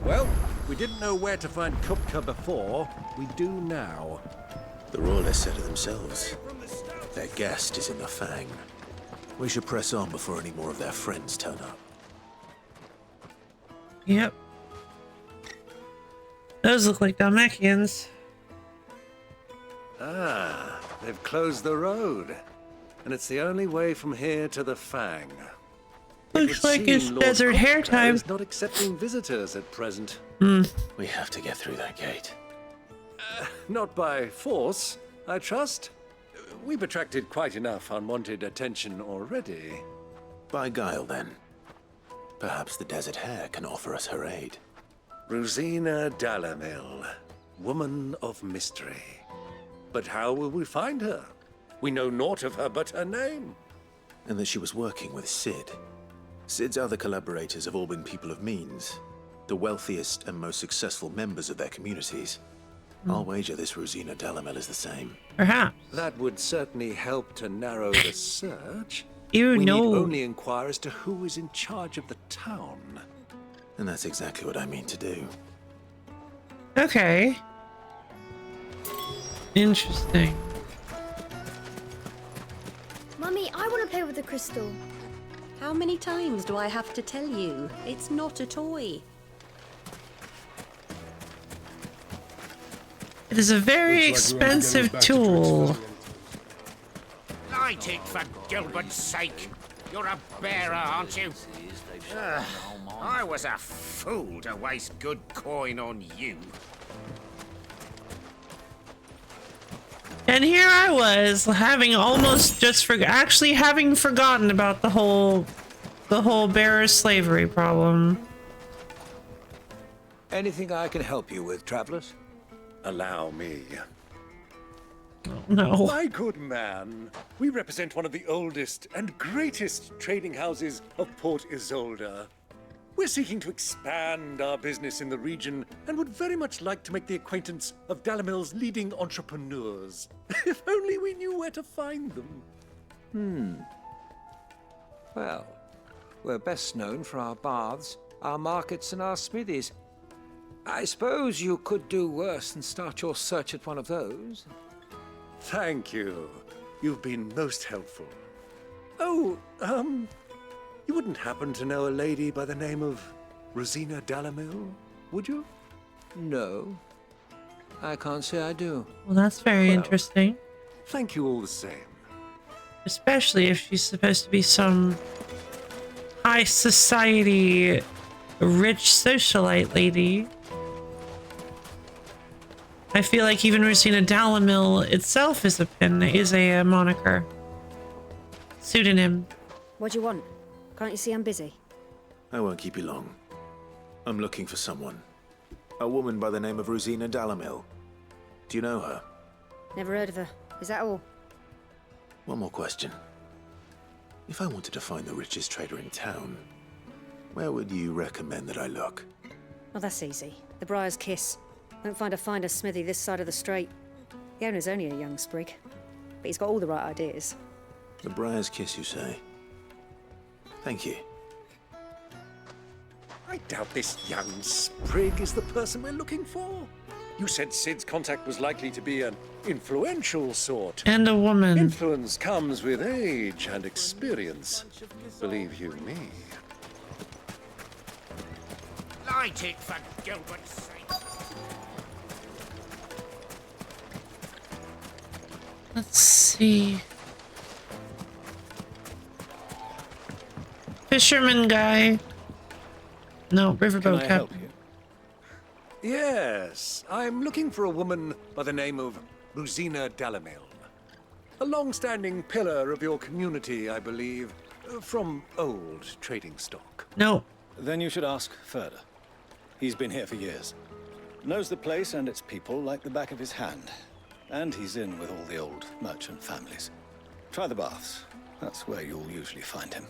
Well, we didn't know where to find Kupka before. We do now. The Royalists said it themselves. Their guest is in the Fang. We should press on before any more of their friends turn up. Yep. Those look like Dalmatians. Ah, they've closed the road. And it's the only way from here to the Fang. Looks like it's desert hair time. Is not accepting visitors at present. We have to get through that gate. Not by force, I trust. We've attracted quite enough unwanted attention already. By guile, then. Perhaps the Desert Hare can offer us her aid. Rosina Dalamil, woman of mystery. But how will we find her? We know naught of her but her name. And that she was working with Sid. Sid's other collaborators have all been people of means, the wealthiest and most successful members of their communities. I'll wager this Rosina Dalamel is the same. Perhaps. That would certainly help to narrow the search. You we know. need only inquire as to who is in charge of the town. And that's exactly what I mean to do. Okay. Interesting. Mummy, I want to play with the crystal. How many times do I have to tell you? It's not a toy. It is a very expensive tool. Light it for Gilbert's sake. You're a bearer, aren't you? I was a fool to waste good coin on you. And here I was, having almost just actually having forgotten about the whole bearer slavery problem. Anything I can help you with, travelers? Allow me. No. My good man, we represent one of the oldest and greatest trading houses of Port Isolde. We're seeking to expand our business in the region and would very much like to make the acquaintance of Dalamil's leading entrepreneurs. If only we knew where to find them. Well, we're best known for our baths, our markets, and our smithies. I suppose you could do worse than start your search at one of those. Thank you. You've been most helpful. Oh, You wouldn't happen to know a lady by the name of Rosina Dalamil, would you? No. I can't say I do. Well, that's very interesting. Thank you all the same. Especially if she's supposed to be some high society, rich socialite lady. I feel like even Rosina Dalamil itself is a moniker. Pseudonym. What do you want? Can't you see I'm busy? I won't keep you long. I'm looking for someone. A woman by the name of Rosina Dalamil. Do you know her? Never heard of her. Is that all? One more question. If I wanted to find the richest trader in town, where would you recommend that I look? Well, that's easy. The Briar's Kiss. Won't find a finer smithy this side of the strait. The owner's only a young sprig, but he's got all the right ideas. The Briar's Kiss, you say? Thank you. I doubt this young sprig is the person we're looking for. You said Sid's contact was likely to be an influential sort. And a woman. Influence comes with age and experience. Believe you me. Light it for Gilbert's sake. Let's see. Fisherman guy. No, riverboat captain. Yes, I'm looking for a woman by the name of Rosina Dalamil. A long-standing pillar of your community, I believe, from old trading stock. No. Then you should ask Further. He's been here for years. Knows the place and its people like the back of his hand. And he's in with all the old merchant families. Try the baths. That's where you'll usually find him.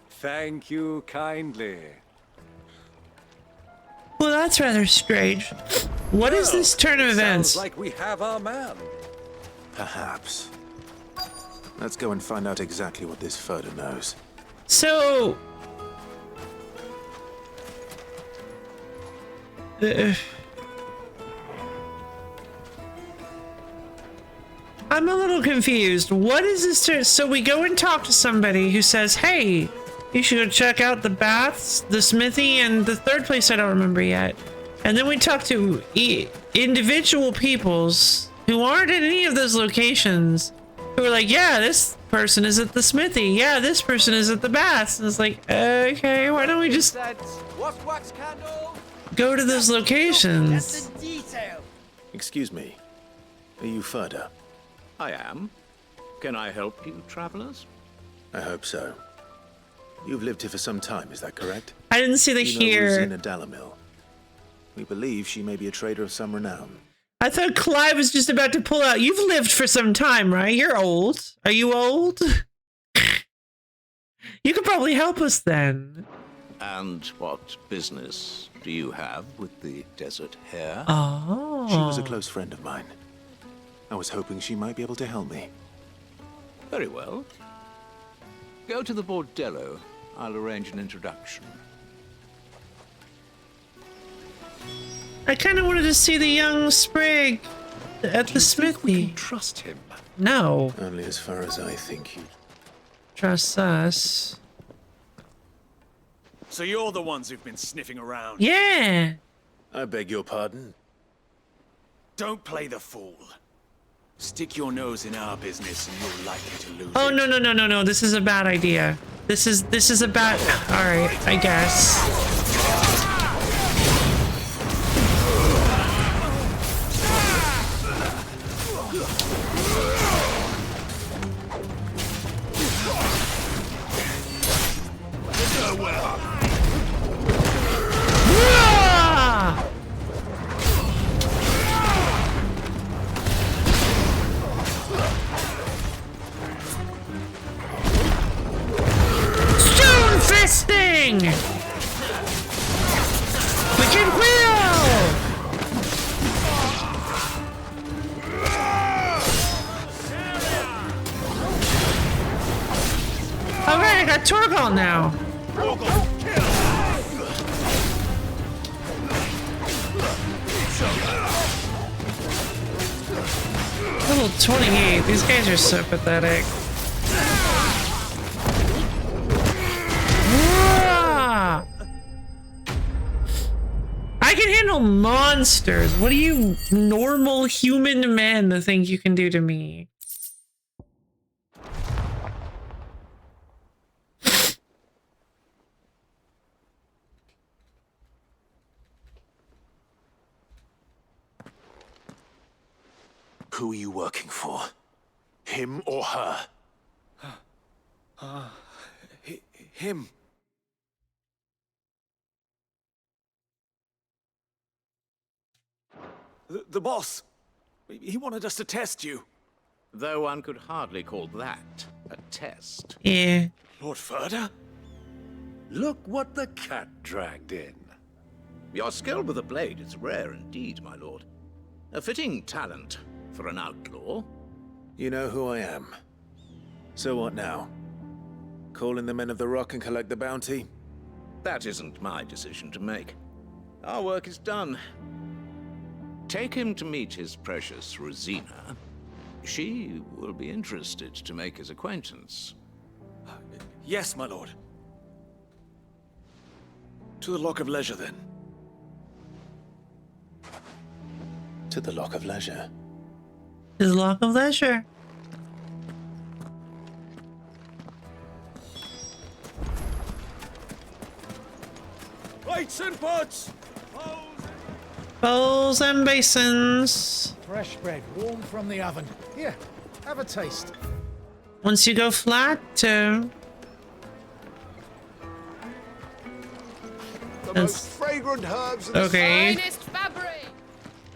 Thank you kindly. Well, that's rather strange. What is this turn of events? Sounds like we have our man. Perhaps. Let's go and find out exactly what this Further knows. So... I'm a little confused. What is this turn? So we go and talk to somebody who says, hey, you should go check out the baths, the smithy, and the third place I don't remember yet. And then we talk to individual peoples who aren't in any of those locations who are like, yeah, this person is at the smithy. Yeah, this person is at the baths. And it's like, okay, why don't we just go to those locations? Excuse me. Are you Further? I am. Can I help you, travelers? I hope so. You've lived here for some time, is that correct? I didn't see the here. Rosina Dalamil. We believe she may be a trader of some renown. I thought Clive was just about to pull out. You've lived for some time, right? You're old. Are you old? You could probably help us then. And what business do you have with the desert hare? Oh. She was a close friend of mine. I was hoping she might be able to help me. Very well. Go to the bordello. I'll arrange an introduction. I kind of wanted to see the young sprig at the smithy. Trust him? No. Only as far as I think you trust us. So you're the ones who've been sniffing around? Yeah. I beg your pardon? Don't play the fool. Stick your nose in our business and you're likely to lose Oh, it. no. This is a bad idea. This is a bad... All right, I guess. Stone fisting! Wicked wheel! Alright, I got Torgal now. Level 28. These guys are so pathetic. can handle monsters. What do you normal human men think you can do to me? Who are you working for? Him or her? Him. The boss. He wanted us to test you. Though one could hardly call that a test. Yeah. Lord Furder? Look what the cat dragged in. Your skill with the blade is rare indeed, my lord. A fitting talent for an outlaw. You know who I am. So what now? Call in the Men of the Rock and collect the bounty? That isn't my decision to make. Our work is done. Take him to meet his precious Rosina. She will be interested to make his acquaintance. Yes, my lord. To the Lock of Leisure, then. To the Lock of Leisure. To the Lock of Leisure. Plates and pots! Bowls and basins. Fresh bread, warm from the oven. Here, have a taste. Once you go flat, The most fragrant herbs in okay. the finest fabric.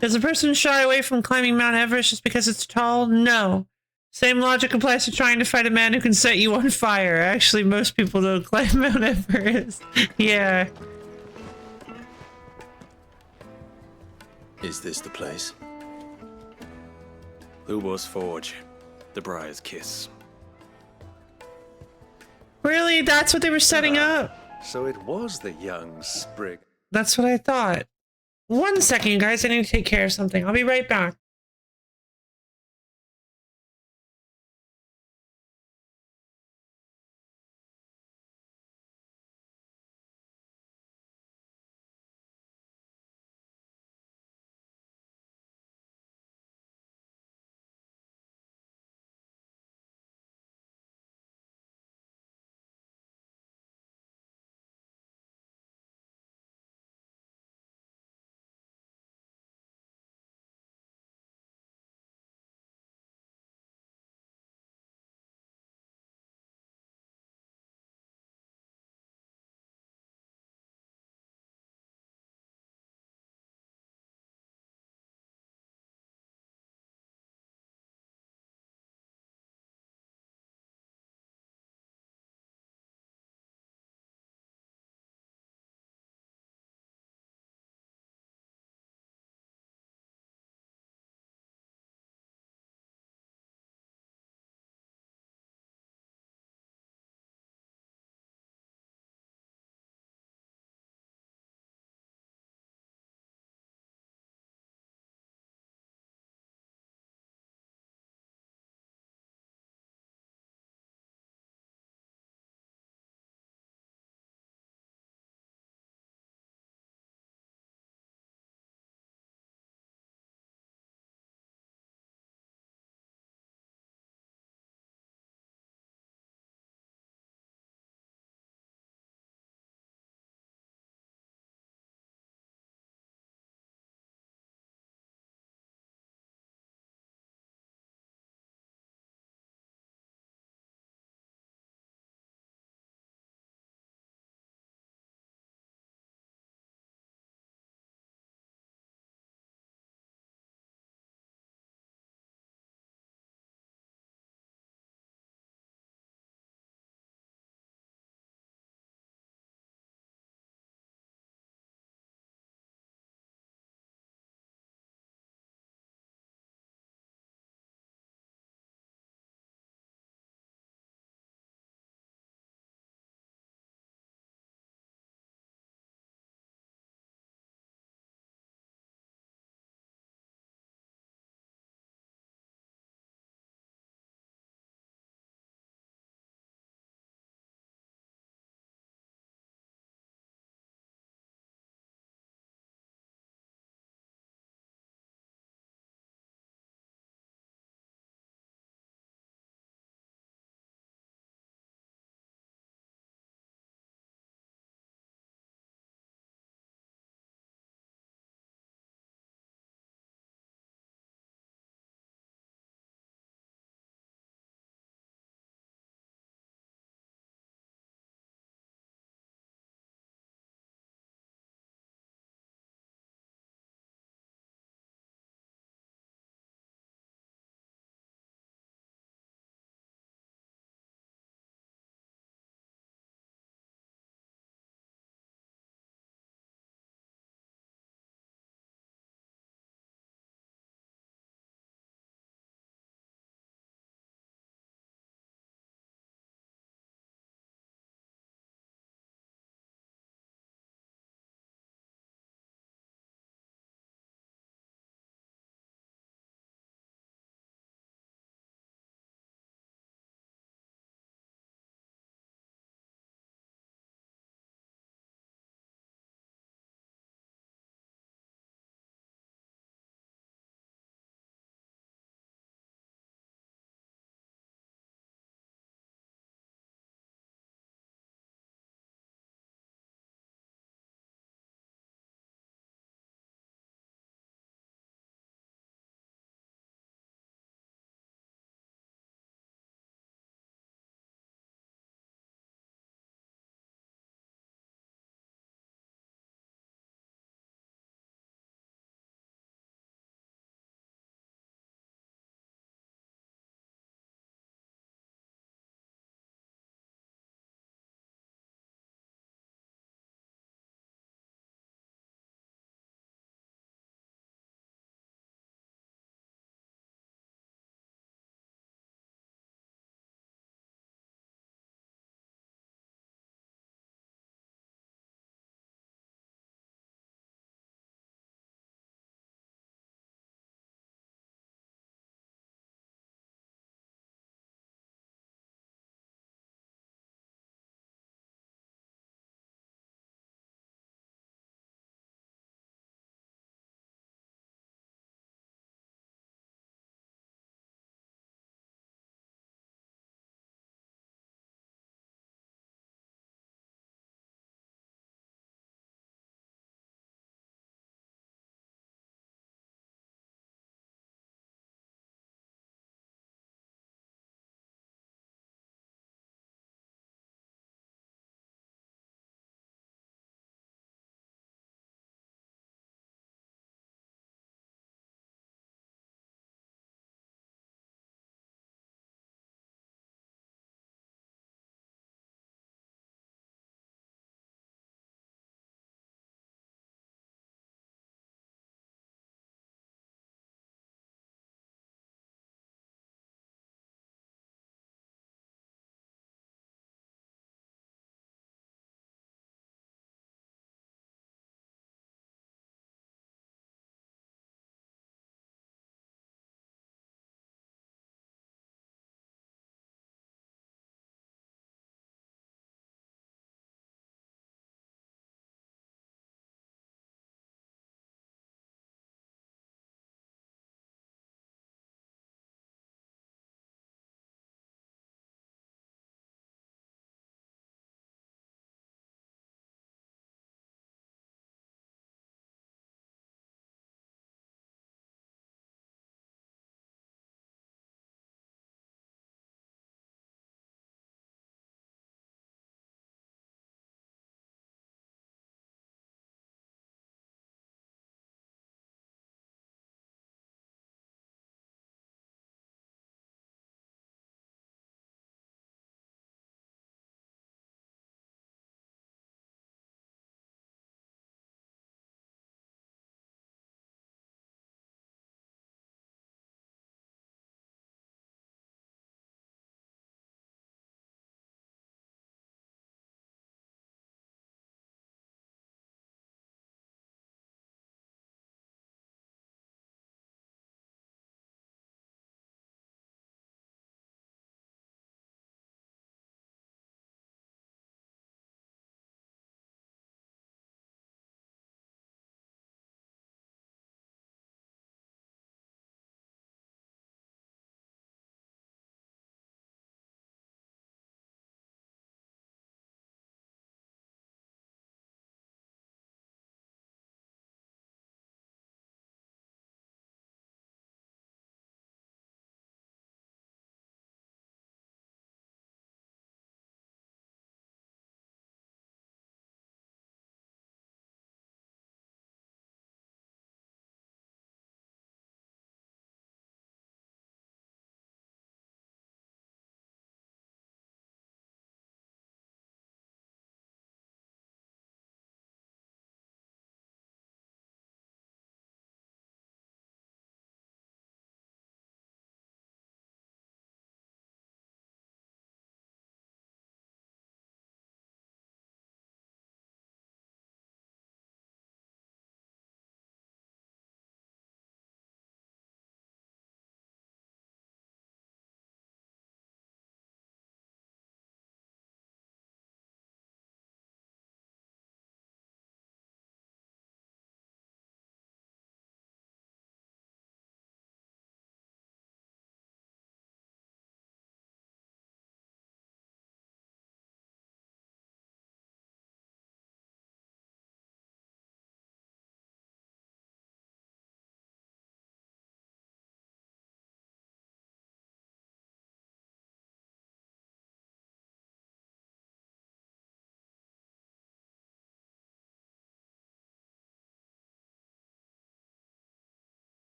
Does a person shy away from climbing Mount Everest just because it's tall? No. Same logic applies to trying to fight a man who can set you on fire. Actually, most people don't climb Mount Everest. Yeah. Is this the place? Ubor's Forge. The Briar's Kiss. Really? That's what they were setting up? So it was the young sprig. That's what I thought. 1 second, guys. I need to take care of something. I'll be right back.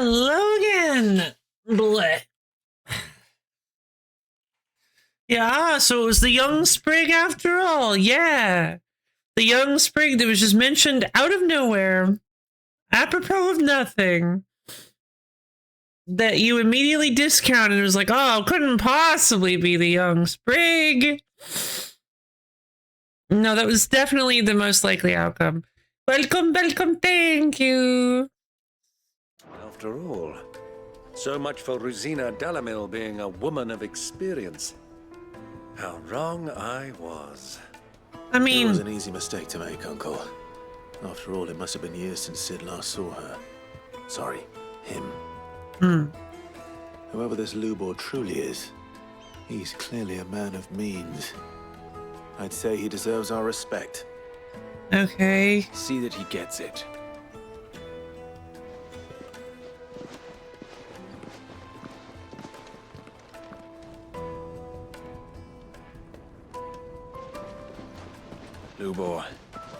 Logan! Blech. Yeah, so it was the young sprig after all. Yeah. The young sprig that was just mentioned out of nowhere, apropos of nothing, that you immediately discounted. It was like, oh, couldn't possibly be the young sprig. No, that was definitely the most likely outcome. Welcome, welcome, thank you. After all, so much for Rosina Delamil being a woman of experience. How wrong I was. I mean, it was an easy mistake to make, Uncle. After all, it must have been years since Sid last saw her. Sorry, him. Whoever this Lubor truly is, he's clearly a man of means. I'd say he deserves our respect. Okay. See that he gets it. Lubor,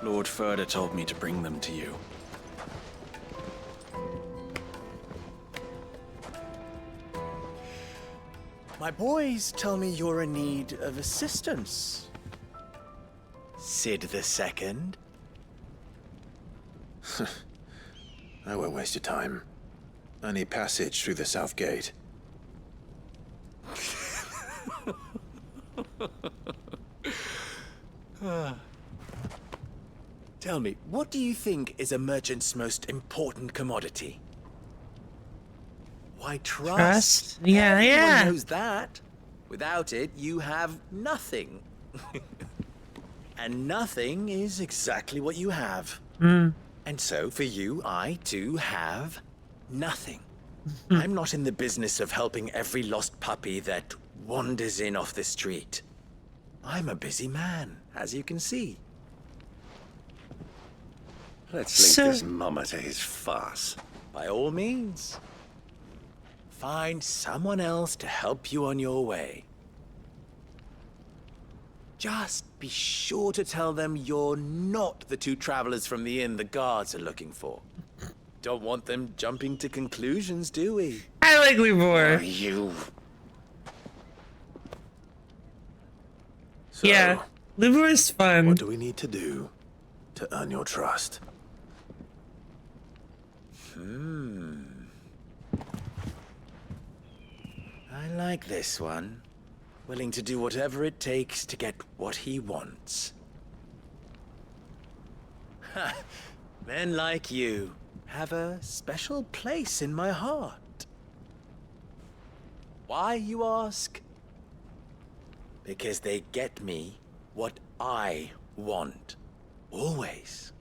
Lord Furder told me to bring them to you. My boys tell me you're in need of assistance. Sid the Second? I won't waste your time. I need passage through the south gate. Tell me, what do you think is a merchant's most important commodity? Why, trust. Trust? Yeah, Everyone knows that. Without it, you have nothing. And nothing is exactly what you have. And so, for you, I, too, have nothing. I'm not in the business of helping every lost puppy that wanders in off the street. I'm a busy man, as you can see. Let's leave this mummer to his farce. By all means. Find someone else to help you on your way. Just be sure to tell them you're not the two travelers from the inn the guards are looking for. Don't want them jumping to conclusions, do we? I like Lubor. You. So, yeah, Lubor is fun. What do we need to do to earn your trust? I like this one. Willing to do whatever it takes to get what he wants. Ha! Men like you have a special place in my heart. Why, you ask? Because they get me what I want. Always.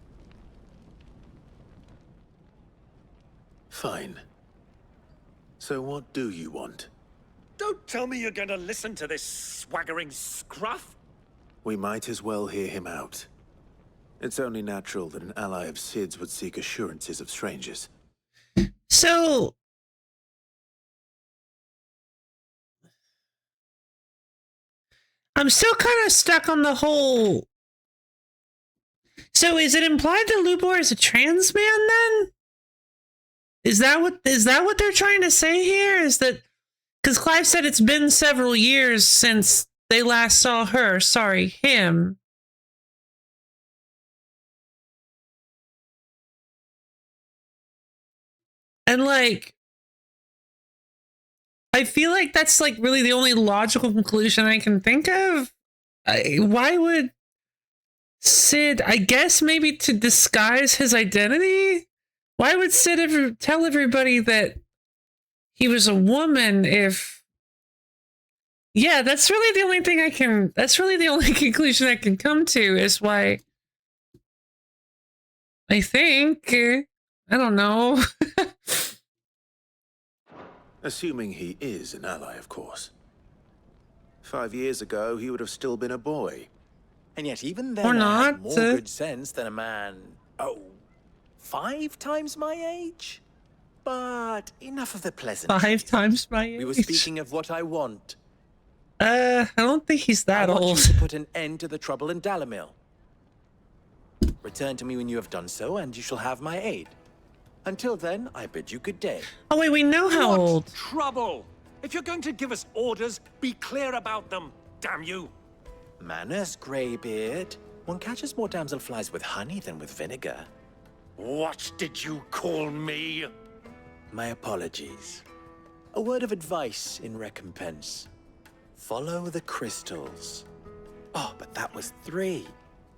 Fine. So what do you want? Don't tell me you're going to listen to this swaggering scruff. We might as well hear him out. It's only natural that an ally of Sid's would seek assurances of strangers. So, I'm still kind of stuck on the whole. So, is it implied that Lubor is a trans man then? Is that what they're trying to say here? Is that because Clive said it's been several years since they last saw her? Sorry, him. And like, I feel like that's like really the only logical conclusion I can think of. Why would Sid, I guess maybe to disguise his identity? Why would Sid ever tell everybody that he was a woman if... Yeah, that's really the only thing I can... That's really the only conclusion I can come to is why... I think... I don't know. Assuming he is an ally, of course. 5 years ago, he would have still been a boy. And yet even then, or I not. had more good sense than a man... 5 times my age? But enough of the pleasant. 5 times my age? We were speaking of what I want. I don't think he's that old. I want you to put an end to the trouble in Dalamil. Return to me when you have done so, and you shall have my aid. Until then, I bid you good day. Oh wait, we know how What old. trouble? If you're going to give us orders, be clear about them, damn you. Manners, Greybeard. One catches more damselflies with honey than with vinegar. What did you call me? My apologies. A word of advice in recompense. Follow the crystals. Oh, but that was 3.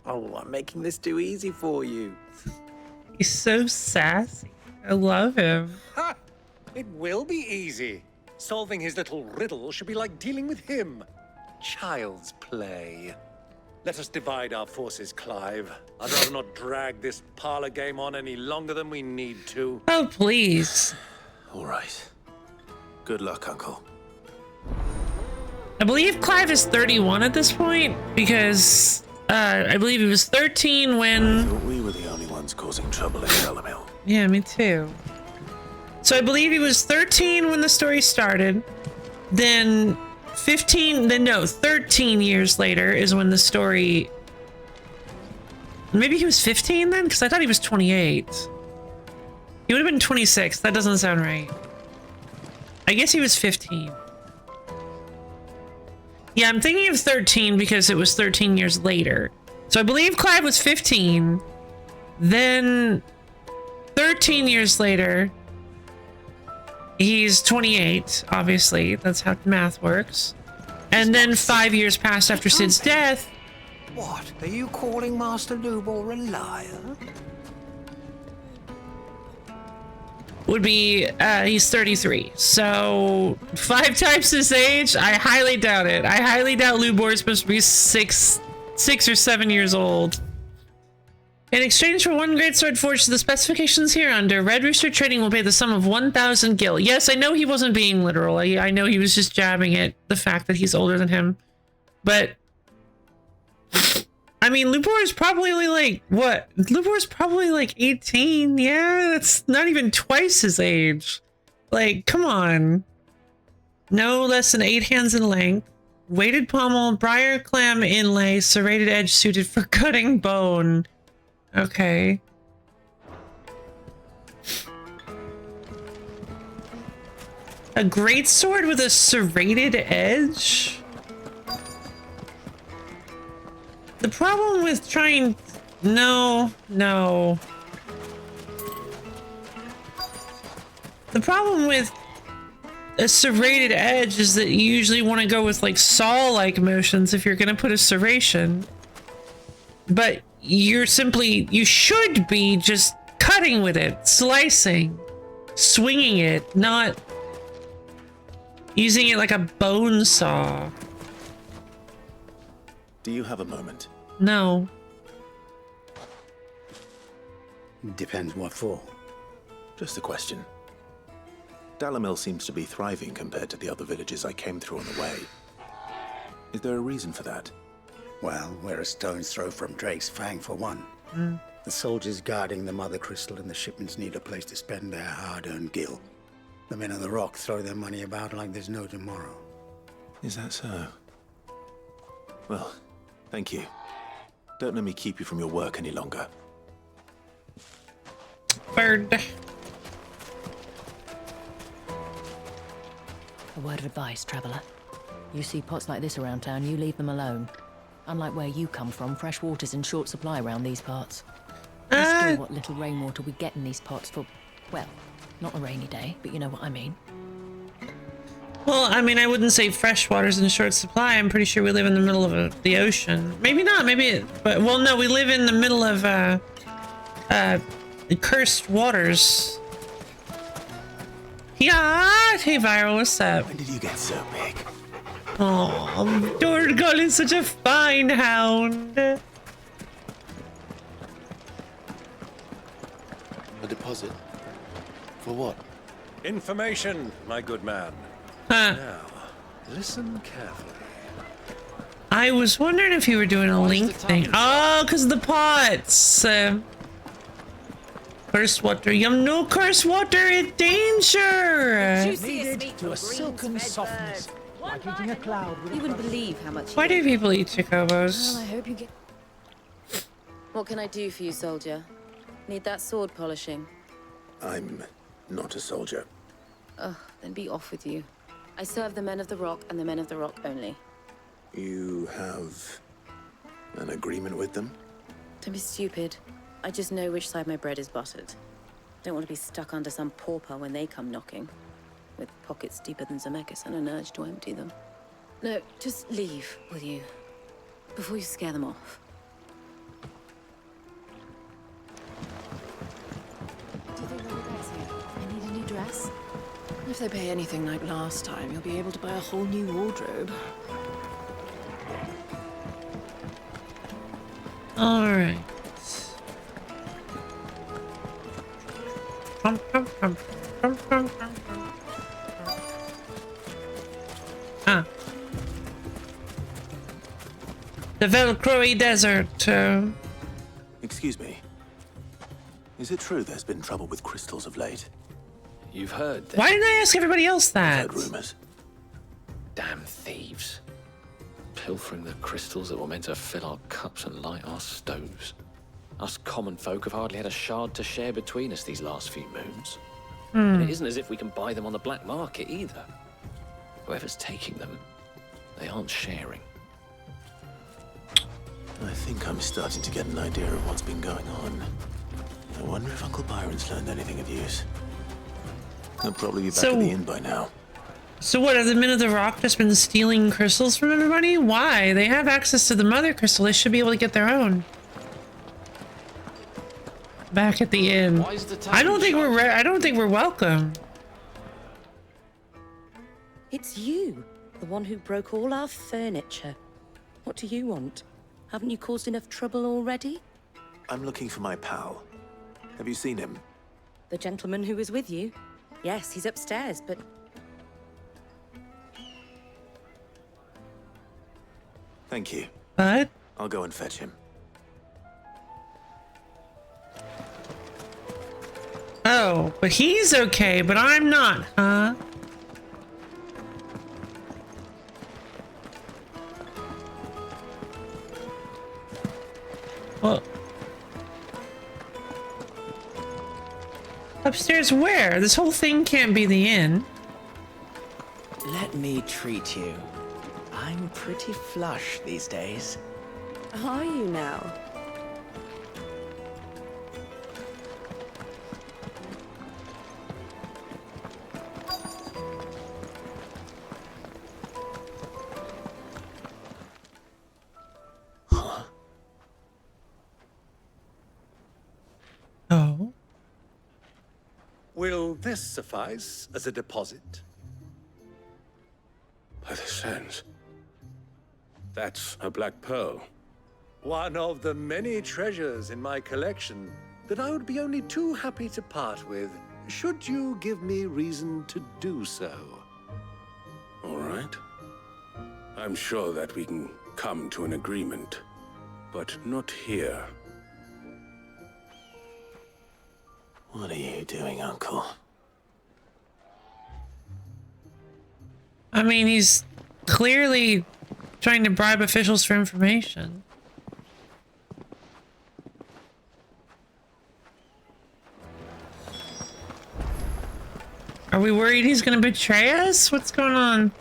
Oh, I'm making this too easy for you. He's so sassy. I love him. Ha! It will be easy. Solving his little riddle should be like dealing with him. Child's play. Let us divide our forces, Clive. I'd rather not drag this parlor game on any longer than we need to. Oh, please. All right. Good luck, Uncle. I believe Clive is 31 at this point because I believe he was 13 when. I thought we were the only ones causing trouble in Delamil. Yeah, me too. So I believe he was 13 when the story started. Then 13 years later is when the story. Maybe he was 15 then, because I thought he was 28. He would have been 26. That doesn't sound right. I guess he was 15. Yeah, I'm thinking of 13 because it was 13 years later. So I believe Clive was 15. Then 13 years later, he's 28, obviously. That's how math works. And then 5 years passed after Sid's death. What? Are you calling Master Lubor a liar? Would be, he's 33. So 5 times his age? I highly doubt it. I highly doubt Lubor is supposed to be 6 or 7 years old. In exchange for 1 great sword forged to the specifications here under, Red Rooster Trading will pay the sum of 1,000 gil. Yes, I know he wasn't being literal. I know he was just jabbing at the fact that he's older than him. But I mean, Lubor is probably only like, what? Lubor's probably like 18. Yeah, that's not even twice his age. Like, come on. No less than 8 hands in length. Weighted pommel, briar clam inlay, serrated edge suited for cutting bone. Okay. A great sword with a serrated edge? The problem with trying... No. The problem with a serrated edge is that you usually want to go with like saw-like motions if you're going to put a serration. But you should be just cutting with it, slicing, swinging it, not using it like a bone saw. Do you have a moment? No. Depends what for. Just a question. Delamil seems to be thriving compared to the other villages I came through on the way. Is there a reason for that? Well, we're a stone's throw from Drake's Fang for one. The soldiers guarding the Mother Crystal and the shipments need a place to spend their hard-earned gil. The men of the Rock throw their money about like there's no tomorrow. Is that so? Well, thank you. Don't let me keep you from your work any longer. Bird. A word of advice, traveler. You see pots like this around town, you leave them alone. Unlike where you come from, fresh water's in short supply around these parts. We store what little rainwater we get in these pots for, well, not a rainy day, but you know what I mean. Well, I mean, I wouldn't say fresh water's in short supply. I'm pretty sure we live in the middle of the ocean. Maybe not, but, well, no, we live in the middle of, cursed waters. Yeah, hey, Viral, what's up? When did you get so big? Oh, Dorgal is such a fine hound. A deposit? For what? Information, my good man. Huh. Now, listen carefully. I was wondering if you were doing a link thing. Oh, because of the pots. Cursed water. You have no cursed water in danger. Needed to a silken softness. Like eating a cloud. You wouldn't believe how much. Why do people eat chocobos? Well, I hope you get. What can I do for you, soldier? Need that sword polishing? I'm not a soldier. Ugh, then be off with you. I serve the Men of the Rock and the Men of the Rock only. You have an agreement with them? Don't be stupid. I just know which side my bread is buttered. Don't want to be stuck under some pauper when they come knocking. With pockets deeper than Zemeckis and an urge to empty them. No, just leave, will you? Before you scare them off. Do you think they'll regret you? I need a new dress? If they pay anything like last time, you'll be able to buy a whole new wardrobe. All right. Ah. The Velcro Desert. Excuse me. Is it true there's been trouble with crystals of late? You've heard that. Why didn't I ask everybody else that? I've heard rumors. Damn thieves. Pilfering the crystals that were meant to fill our cups and light our stoves. Us common folk have hardly had a shard to share between us these last few moons. And it isn't as if we can buy them on the black market either. Whoever's taking them, they aren't sharing. I think I'm starting to get an idea of what's been going on. I wonder if Uncle Byron's learned anything of use. He'll probably be back at the inn by now. So what, have the Men of the Rock just been stealing crystals from everybody? Why? They have access to the mother crystal. They should be able to get their own. Back at the inn. I don't think we're welcome. It's you, the one who broke all our furniture. What do you want? Haven't you caused enough trouble already? I'm looking for my pal. Have you seen him? The gentleman who was with you? Yes, he's upstairs, but... Thank you. What? I'll go and fetch him. Oh, but he's okay, but I'm not, huh? Well, upstairs where? This whole thing can't be the inn. Let me treat you. I'm pretty flush these days. Are you now? Oh. Will this suffice as a deposit? By the sands. That's a black pearl. One of the many treasures in my collection that I would be only too happy to part with, should you give me reason to do so. All right. I'm sure that we can come to an agreement, but not here. What are you doing, Uncle? I mean, he's clearly trying to bribe officials for information. Are we worried he's going to betray us? What's going on?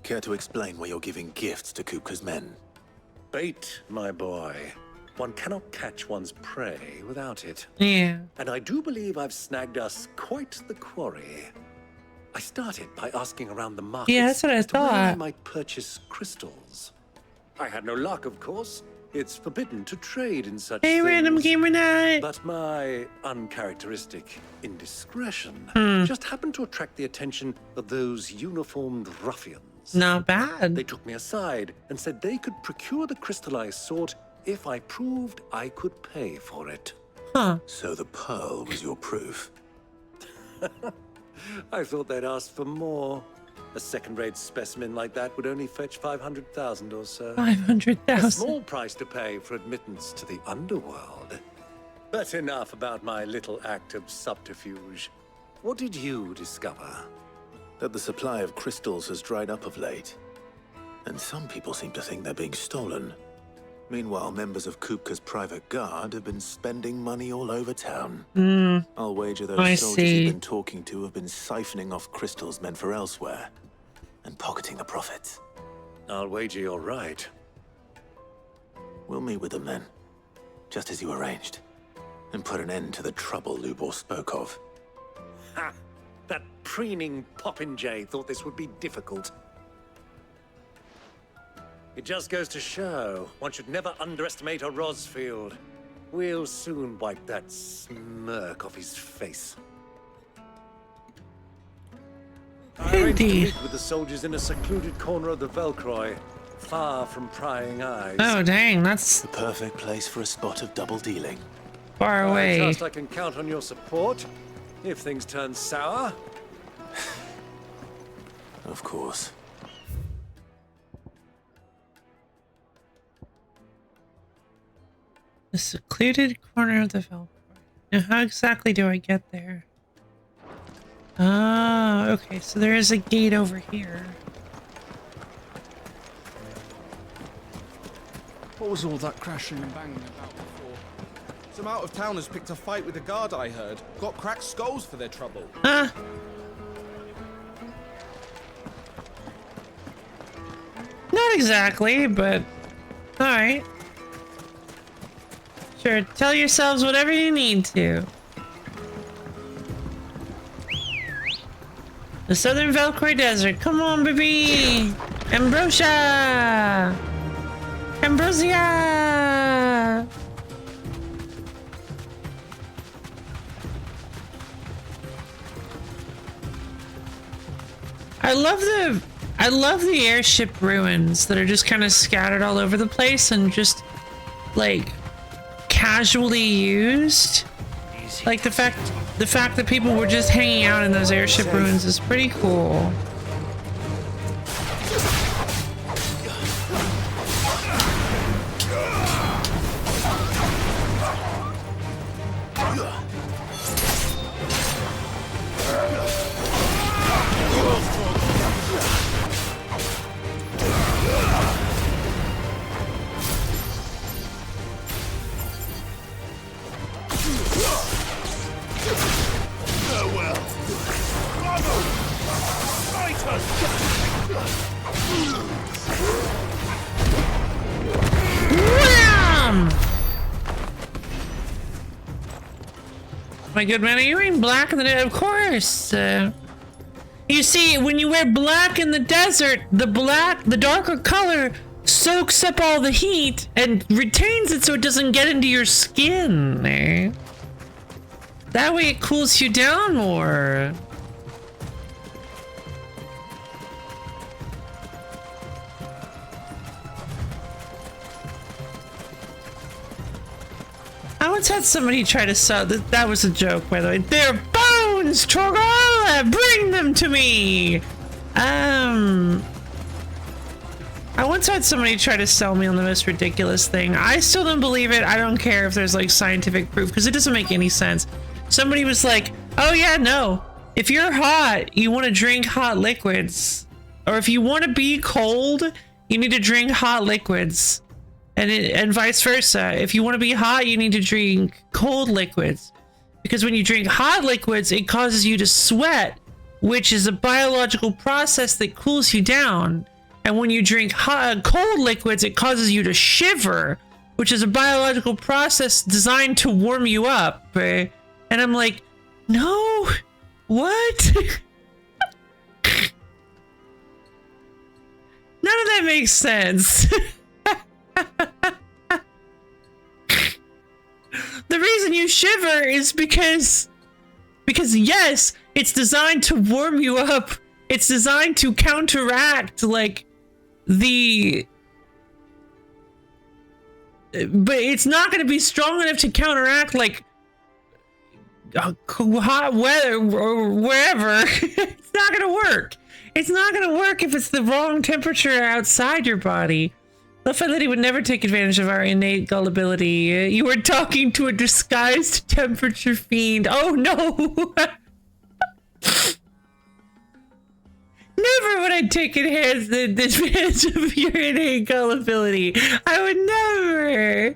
Care to explain why you're giving gifts to Kupka's men? Bait, my boy. One cannot catch one's prey without it. Yeah. And I do believe I've snagged us quite the quarry. I started by asking around the market. Yeah, that's what I Where I thought. might purchase crystals. I had no luck, of course. It's forbidden to trade in such Hey, things. random gamer night. But my uncharacteristic indiscretion Hmm. just happened to attract the attention of those uniformed ruffians. Not bad. They took me aside and said they could procure the crystal I sought if I proved I could pay for it. Huh. So the pearl was your proof? I thought they'd asked for more. A second-rate specimen like that would only fetch 500,000 or so. 500,000. A small price to pay for admittance to the underworld. But enough about my little act of subterfuge. What did you discover? That the supply of crystals has dried up of late. And some people seem to think they're being stolen. Meanwhile, members of Kupka's private guard have been spending money all over town. I'll wager those soldiers you've been talking to have been siphoning off crystals meant for elsewhere and pocketing the profits. I'll wager you're right. We'll meet with them then, just as you arranged, and put an end to the trouble Lubor spoke of. Ha! That preening popinjay thought this would be difficult. It just goes to show, one should never underestimate a Rosfield. We'll soon wipe that smirk off his face. I arranged to meet with the soldiers in a secluded corner of the Velcroy, far from prying eyes. Oh, dang, that's the perfect place for a spot of double dealing. Far away. I trust I can count on your support if things turn sour. Of course. The secluded corner of the Velcroy. Now, how exactly do I get there? Ah, okay, so there is a gate over here. What was all that crashing and banging about before? Some out-of-towners picked a fight with a guard, I heard. Got cracked skulls for their trouble. Huh? Not exactly, but alright. Sure, tell yourselves whatever you need to. The Southern Velcroy Desert. Come on, baby! Ambrosia! Ambrosia! I love the airship ruins that are just kind of scattered all over the place and just like casually used. Like the fact that people were just hanging out in those airship ruins is pretty cool. My good man, are you wearing black in the desert? Of course. You see, when you wear black in the desert, the darker color soaks up all the heat and retains it so it doesn't get into your skin. Eh? That way it cools you down more. I once had somebody try to sell that was a joke, by the way. They're bones, Torgal! Bring them to me! I once had somebody try to sell me on the most ridiculous thing. I still don't believe it. I don't care if there's like scientific proof because it doesn't make any sense. Somebody was like, oh yeah, no. If you're hot, you want to drink hot liquids. Or if you want to be cold, you need to drink hot liquids. And vice versa. If you want to be hot, you need to drink cold liquids. Because when you drink hot liquids, it causes you to sweat, which is a biological process that cools you down. And when you drink cold liquids, it causes you to shiver, which is a biological process designed to warm you up. And I'm like, no, what? None of that makes sense. The reason you shiver is because yes, it's designed to warm you up. It's designed to counteract like but it's not going to be strong enough to counteract like hot weather or wherever. It's not going to work. It's not going to work if it's the wrong temperature outside your body. Lafayette would never take advantage of our innate gullibility. You were talking to a disguised temperature fiend. Oh no! Never would I can't take advantage of your innate gullibility. I would never.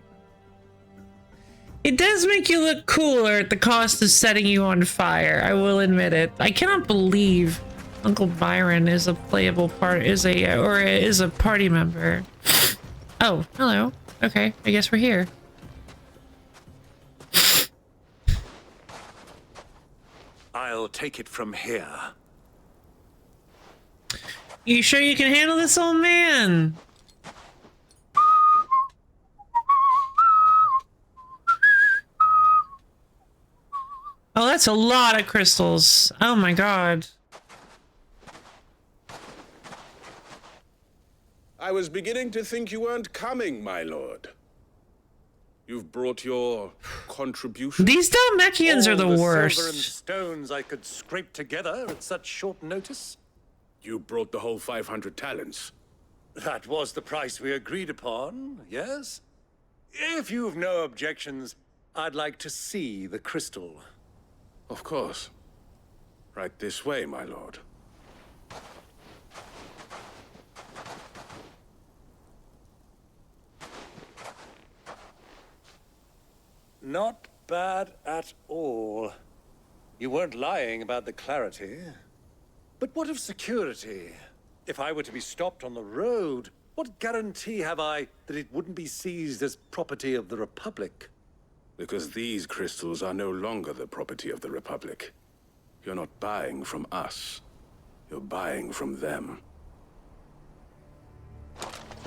It does make you look cooler at the cost of setting you on fire. I will admit it. I cannot believe Uncle Byron is a playable part, is a party member. Oh, hello. Okay, I guess we're here. I'll take it from here. You sure you can handle this, old man? Oh, that's a lot of crystals. Oh my god. I was beginning to think you weren't coming, my lord. You've brought your contribution. These Dalmatians are the worst. Silver and stones I could scrape together at such short notice. You brought the whole 500 talents. That was the price we agreed upon, yes? If you've no objections, I'd like to see the crystal. Of course. Right this way, my lord. Not bad at all. You weren't lying about the clarity. But what of security? If I were to be stopped on the road, what guarantee have I that it wouldn't be seized as property of the Republic? Because these crystals are no longer the property of the Republic. You're not buying from us. You're buying from them.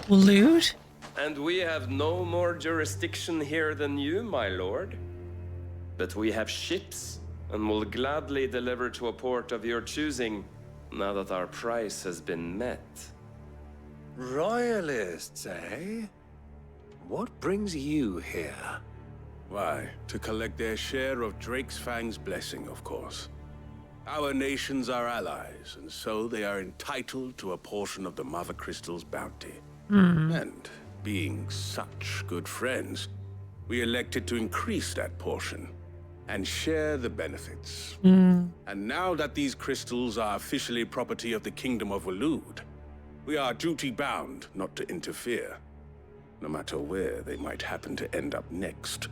Loot? And we have no more jurisdiction here than you, my lord. But we have ships, and will gladly deliver to a port of your choosing, now that our price has been met. Royalists, eh? What brings you here? Why, to collect their share of Drake's Fang's blessing, of course. Our nations are allies, and so they are entitled to a portion of the Mother Crystal's bounty. And being such good friends, we elected to increase that portion and share the benefits. And now that these crystals are officially property of the Kingdom of Waloed, we are duty-bound not to interfere, no matter where they might happen to end up next.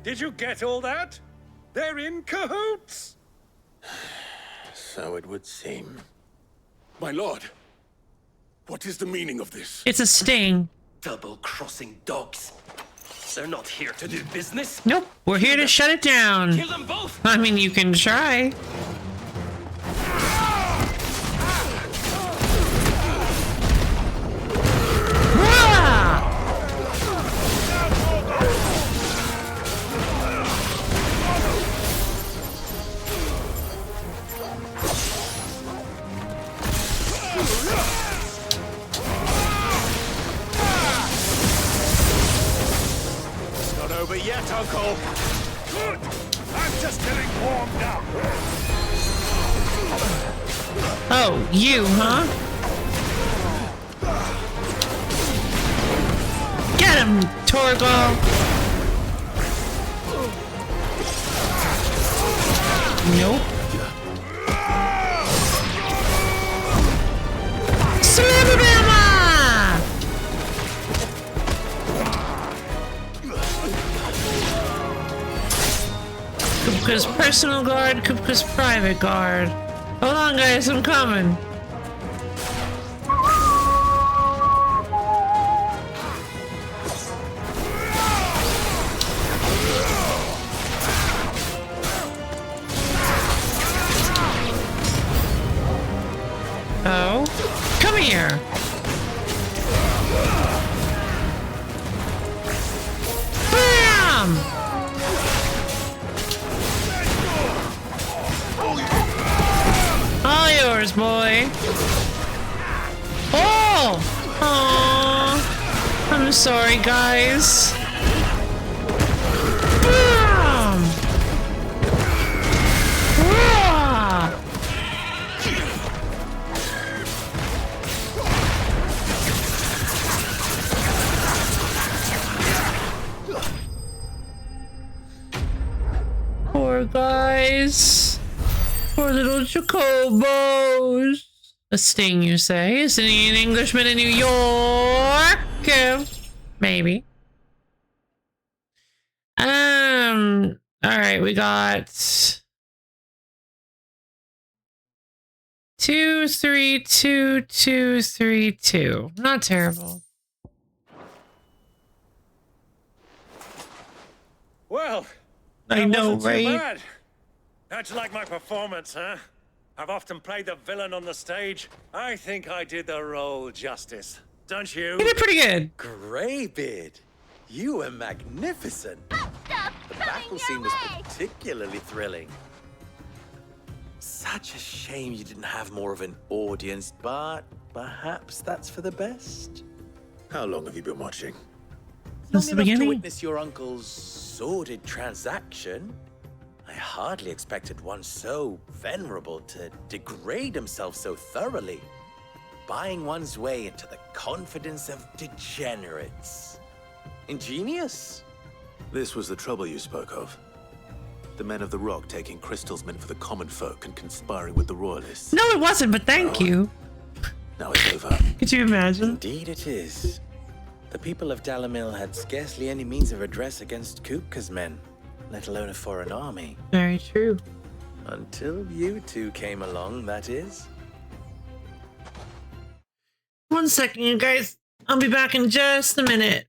Did you get all that? They're in cahoots! So it would seem. My lord, what is the meaning of this? It's a sting. Double-crossing dogs. They're not here to do business. Nope, we're here to shut it down. Kill them both! I mean, you can try. Not over yet, Uncle. Good. I'm just getting warmed up. Oh, you, huh? Get him, Torgal. Nope. Slamabama! Kupka's personal guard, Kupka's private guard. Hold on, guys, I'm coming. Oh, come here. Bam! All yours, boy. Oh! Aww. I'm sorry, guys. Bam! Wah! Poor guys. Poor little Chocobos. A sting, you say? Isn't he an Englishman in New York? Maybe. Alright, we got 2, 3, 2, 2, 3, 2. Not terrible. Well, I that know, wasn't too right? bad. How'd you like my performance, huh? I've often played the villain on the stage. I think I did the role justice. Don't you? You did pretty good. Greybeard, you were magnificent. The battle scene was particularly thrilling. Such a shame you didn't have more of an audience, but perhaps that's for the best. How long have you been watching? Since the Long enough to beginning? witness your uncle's sordid transaction. I hardly expected one so venerable to degrade himself so thoroughly, buying one's way into the confidence of degenerates. Ingenious. This was the trouble you spoke of. The men of the Rock taking crystals meant for the common folk and conspiring with the royalists. No, it wasn't, but thank you. Now it's over. Could you imagine? Indeed it is. The people of Dalamil had scarcely any means of redress against Kupka's men, let alone a foreign army. Very true. Until you two came along, that is. 1 second, you guys. I'll be back in just a minute.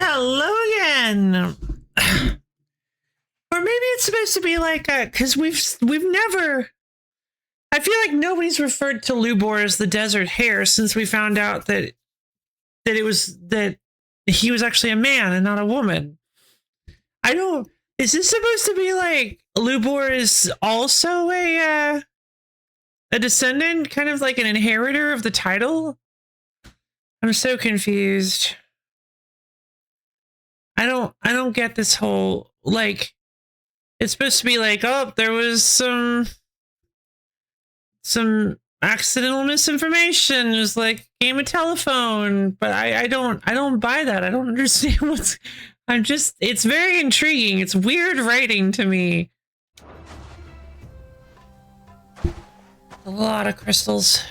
Hello again. Or maybe it's supposed to be like because we've never. I feel like nobody's referred to Lubor as the Desert Hare since we found out that he was actually a man and not a woman. I don't. Is this supposed to be like Lubor is also a descendant, kind of like an inheritor of the title? I'm so confused. I don't get this whole, like, it's supposed to be like, oh, there was some accidental misinformation. It was like game of telephone, but I don't buy that. I don't understand it's very intriguing. It's weird writing to me. A lot of crystals.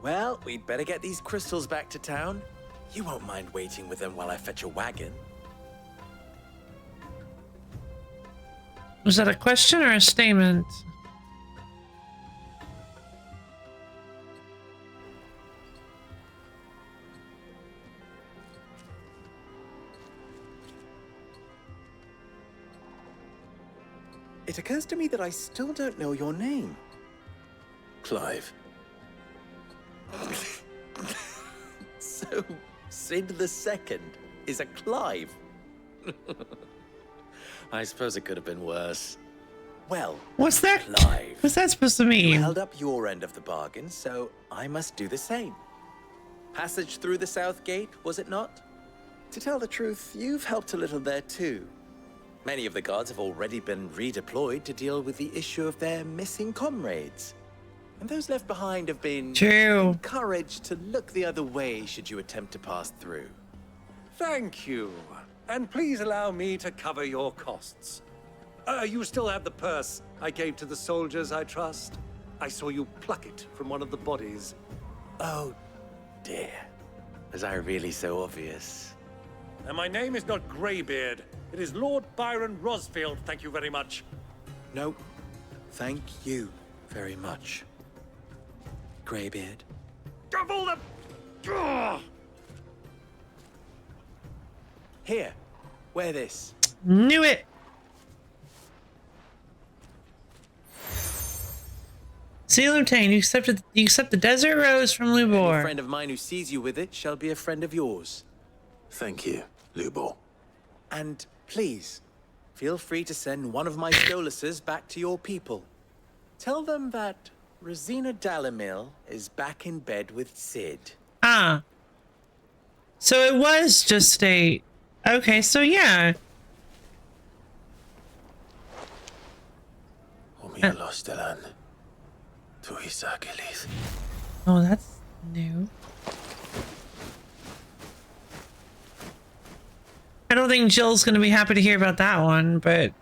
Well, we'd better get these crystals back to town. You won't mind waiting with them while I fetch a wagon. Was that a question or a statement? It occurs to me that I still don't know your name. Clive. So, Sid the Second is a Clive. I suppose it could have been worse. Well, what's that? Clive. What's that supposed to mean? You held up your end of the bargain, so I must do the same. Passage through the South Gate, was it not? To tell the truth, you've helped a little there too. Many of the guards have already been redeployed to deal with the issue of their missing comrades. And those left behind have been encouraged to look the other way should you attempt to pass through. Thank you. And please allow me to cover your costs. You still have the purse I gave to the soldiers, I trust? I saw you pluck it from one of the bodies. Oh, dear. Was I really so obvious? And my name is not Greybeard. It is Lord Byron Rosfield, thank you very much. No, thank you very much, Greybeard. Double the... Here, wear this. Knew it. Seal obtained. You accept the Desert Rose from Lubor. Any friend of mine who sees you with it shall be a friend of yours. Thank you, Lubor. And please, feel free to send one of my Stoluses back to your people. Tell them that Rosina Dalamil is back in bed with Sid. Ah. So it was just a... Okay, so yeah. Oh, that's new. I don't think Jill's going to be happy to hear about that one, but...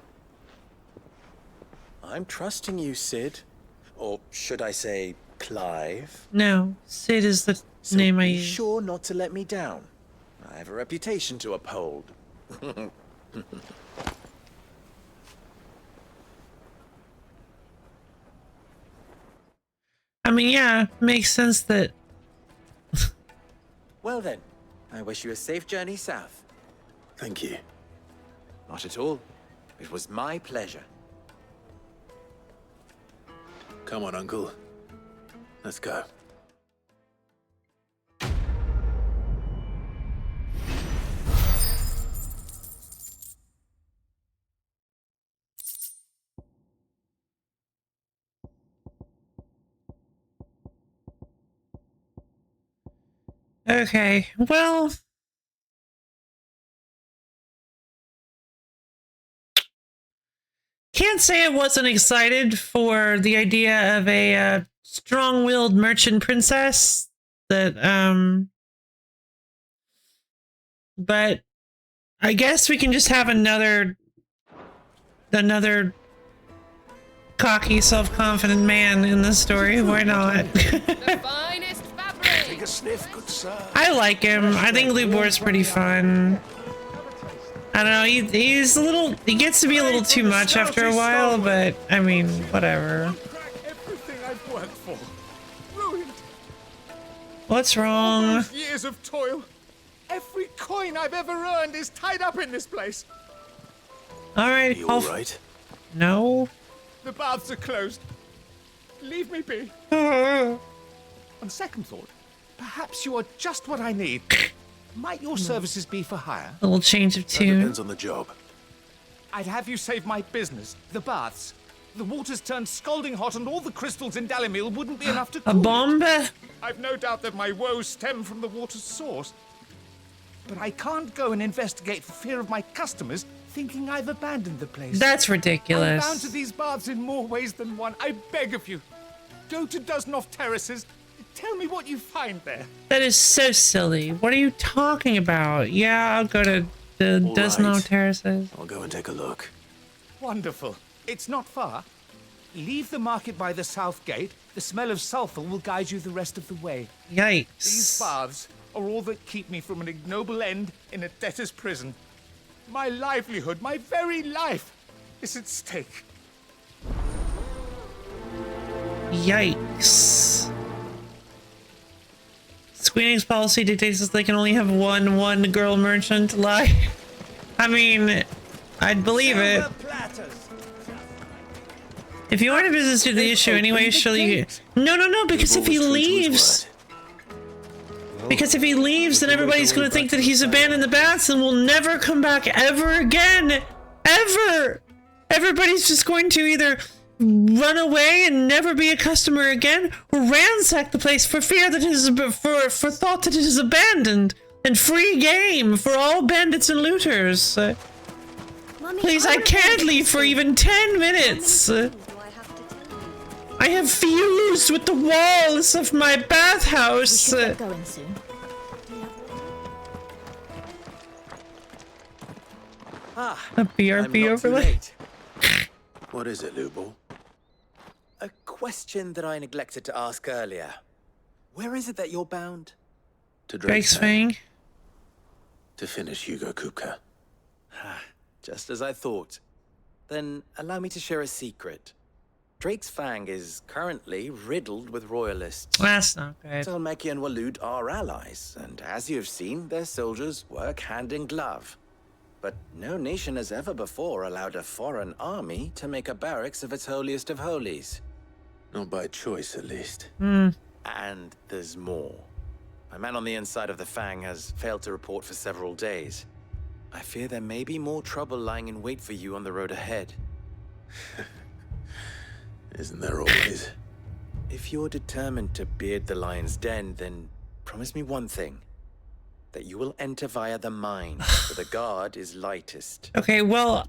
I'm trusting you, Sid. Or should I say, Clive? No, Sid is the name I use. Be sure not to let me down. I have a reputation to uphold. I mean, yeah, makes sense that... Well then, I wish you a safe journey south. Thank you. Not at all. It was my pleasure. Come on, Uncle. Let's go. Okay, well... Can't say I wasn't excited for the idea of a strong-willed merchant princess that, but I guess we can just have another cocky, self-confident man in the story. Why not? Take a sniff, good sir. I like him. I think Lubor's pretty fun. I don't know, he's a little, he gets to be a little too much after a while, but I mean, whatever. Everything I've worked for. Ruined. What's wrong? Those years of toil. Every coin I've ever earned is tied up in this place. All right. You all right? No. The baths are closed. Leave me be. On second thought, perhaps you are just what I need. Might your services be for hire? A little change of tune. Depends on the job. I'd have you save my business, the baths. The water's turned scalding hot and all the crystals in Dalimil wouldn't be enough to cool A bomb? I've no doubt that my woes stem from the water's source. But I can't go and investigate for fear of my customers thinking I've abandoned the place. That's ridiculous. I'm bound to these baths in more ways than one. I beg of you. Go to Dusnoff Terraces. Tell me what you find there. That is so silly. What are you talking about? Yeah, I'll go to the Dusnoff Terraces. I'll go and take a look. Wonderful. It's not far. Leave the market by the south gate. The smell of sulfur will guide you the rest of the way. Yikes. These baths are all that keep me from an ignoble end in a debtor's prison. My livelihood, my very life, is at stake. Yikes. Squeenix policy dictates that they can only have one girl merchant. Lie. I mean, I'd believe it. If you aren't a business to the issue anyway, surely. No, because if he leaves. Because if he leaves, then everybody's gonna think that he's abandoned the baths and will never come back ever again. Ever! Everybody's just going to either run away and never be a customer again, or ransack the place for fear that it is for thought that it is abandoned and free game for all bandits and looters. Please, I can't leave for even 10 minutes. I have fused with the walls of my bathhouse. We should get going soon. A BRB overlay. What is it, Lubo? A question that I neglected to ask earlier. Where is it that you're bound? To Drake's Fang. To finish Hugo Kupka. Just as I thought. Then allow me to share a secret. Drake's Fang is currently riddled with royalists. That's not good. Tolmeki and Walud are allies, and as you have seen, their soldiers work hand in glove. But no nation has ever before allowed a foreign army to make a barracks of its holiest of holies. Not by choice, at least. And there's more. My man on the inside of the Fang has failed to report for several days. I fear there may be more trouble lying in wait for you on the road ahead. Isn't there always? If you're determined to beard the lion's den, then promise me one thing. That you will enter via the mine, where the guard is lightest. Okay, well,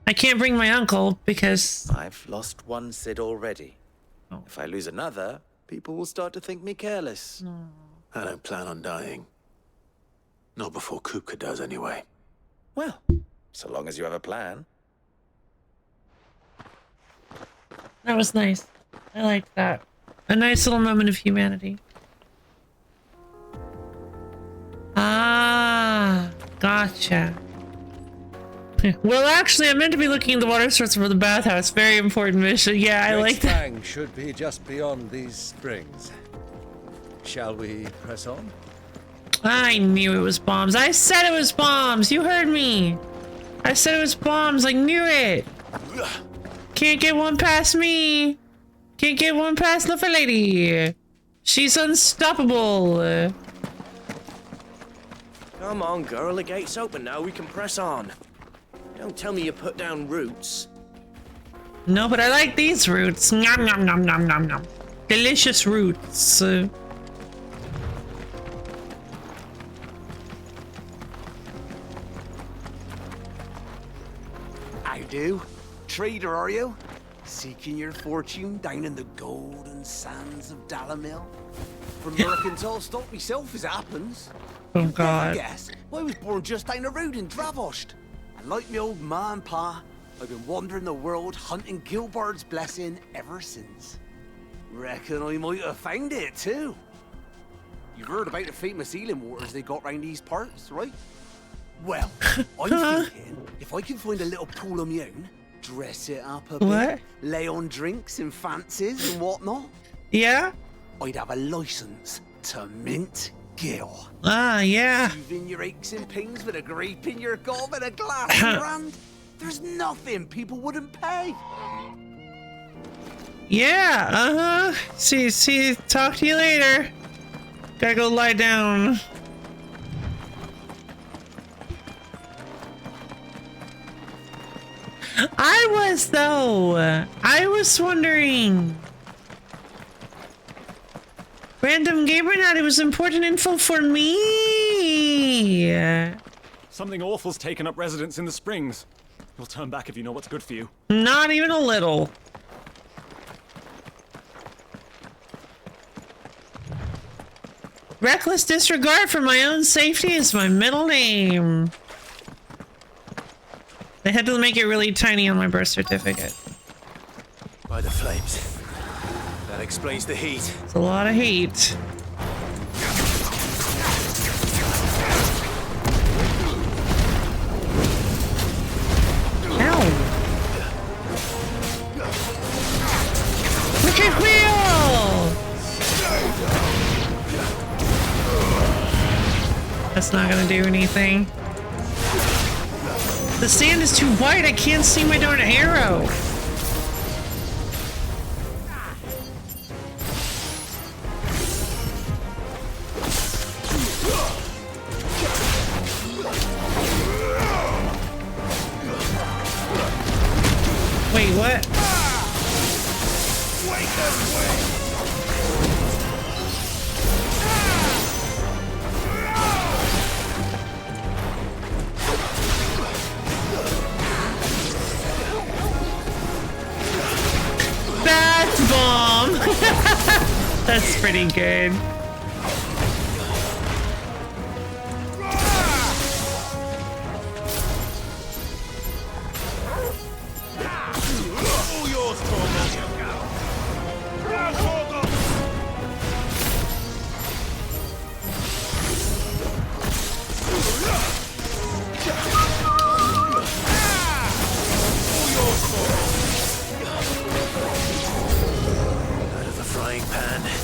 I can't bring my uncle because I've lost one Cid already. If I lose another, people will start to think me careless. I don't plan on dying. Not before Kupka does, anyway. Well, so long as you have a plan. That was nice. I liked that. A nice little moment of humanity. Ah, gotcha. Well, actually, I meant to be looking at the water source for the bathhouse. Very important mission. Yeah, I like that. Fang should be just beyond these springs. Shall we press on? I knew it was bombs. I said it was bombs. You heard me. I said it was bombs. I knew it. Can't get one past me. Can't get one past the lady. She's unstoppable. Come on, girl. The gate's open now. We can press on. Don't tell me you put down roots. No, but I like these roots. Nom nom nom nom nom nom. Delicious roots. I do. Trader, are you? Seeking your fortune down in the golden sands of Dalimil? From mercantile stock myself, as it happens. Oh, God. Yes, I was born just down the road in Dravost. And like me old ma and pa, I've been wandering the world hunting Gilbard's blessing ever since. Reckon I might have found it, too. You've heard about the famous healing waters they got round these parts, right? Well, I'm thinking, if I can find a little pool of my own, dress it up a bit, lay on drinks and fancies and whatnot. Yeah? I'd have a license to mint gill. Ah, yeah. Soothing your aches and pains with a grape in your gob and a glass in your hand. There's nothing people wouldn't pay. Yeah, uh-huh. See, talk to you later. Gotta go lie down. I was wondering. Random game or not, it was important info for me. Something awful's taken up residence in the Springs. You'll turn back if you know what's good for you. Not even a little. Reckless disregard for my own safety is my middle name. They had to make it really tiny on my birth certificate. By the flames. That explains the heat. It's a lot of heat. Ow! Wicked wheel! That's not gonna do anything. The sand is too white, I can't see my darn arrow. Wait, what? Bath bomb! That's pretty good.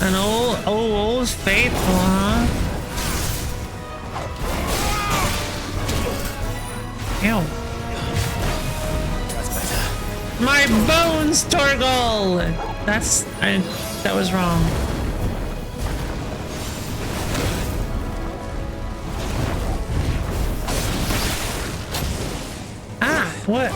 An old faithful, huh? Ew. That's better. My bones, Torgal! That was wrong. Ah, what?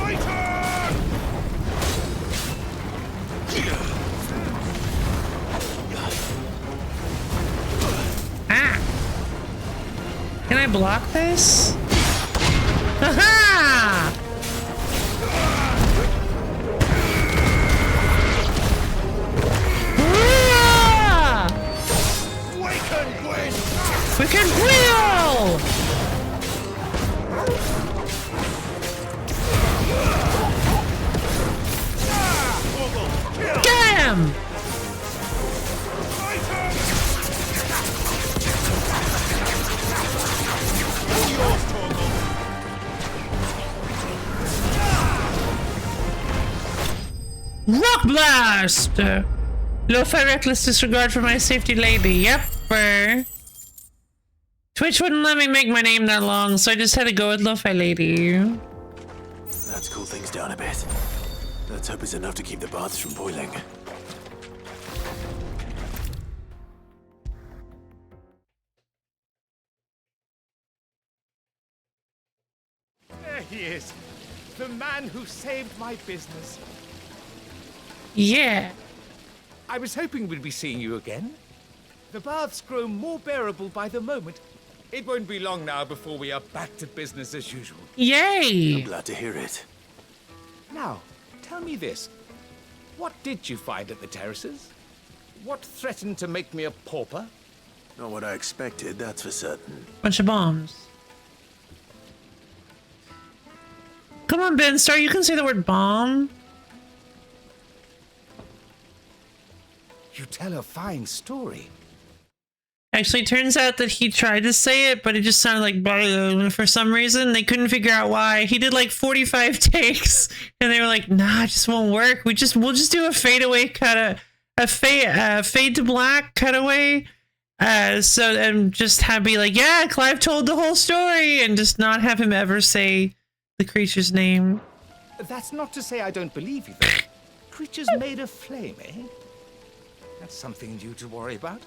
Ah! Can I block this? Ha-ha! Wicked wheel! Get him! Rock blast! Lo-fi reckless disregard for my safety lady. Yep. Twitch wouldn't let me make my name that long, so I just had to go with Lo-fi lady. Let's cool things down a bit. Let's hope it's enough to keep the baths from boiling. There he is. The man who saved my business. Yeah. I was hoping we'd be seeing you again. The baths grow more bearable by the moment. It won't be long now before we are back to business as usual. Yay! I'm glad to hear it. Now, tell me this. What did you find at the terraces? What threatened to make me a pauper? Not what I expected, that's for certain. Bunch of bombs. Come on, Ben Star, you can say the word bomb. You tell a fine story. Actually, turns out that he tried to say it, but it just sounded like blah, for some reason. They couldn't figure out why. He did like 45 takes, and they were like, "Nah, it just won't work. We'll just do a fadeaway cut a fade to black cutaway. So and just have be like, yeah, Clive told the whole story, and just not have him ever say the creature's name. That's not to say I don't believe you, though. Creatures made of flame, eh? That's something you to worry about.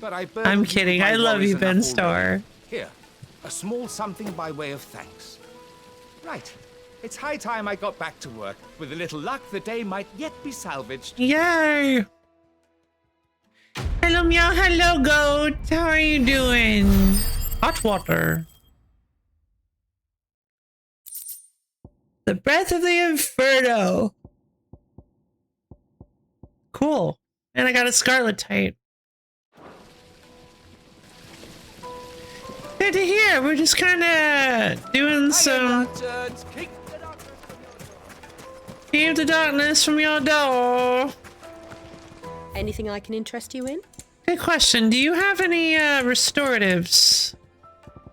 But I'm kidding. I love you, Ben Starr. Here, a small something by way of thanks. Right. It's high time I got back to work. With a little luck, the day might yet be salvaged. Yay! Hello, meow. Hello, goat. How are you doing? Hot water. The breath of the inferno. Cool. And I got a scarlet type. Good to hear. We're just kind of doing some... Keep the darkness from your door. Anything I can interest you in? Good question. Do you have any restoratives?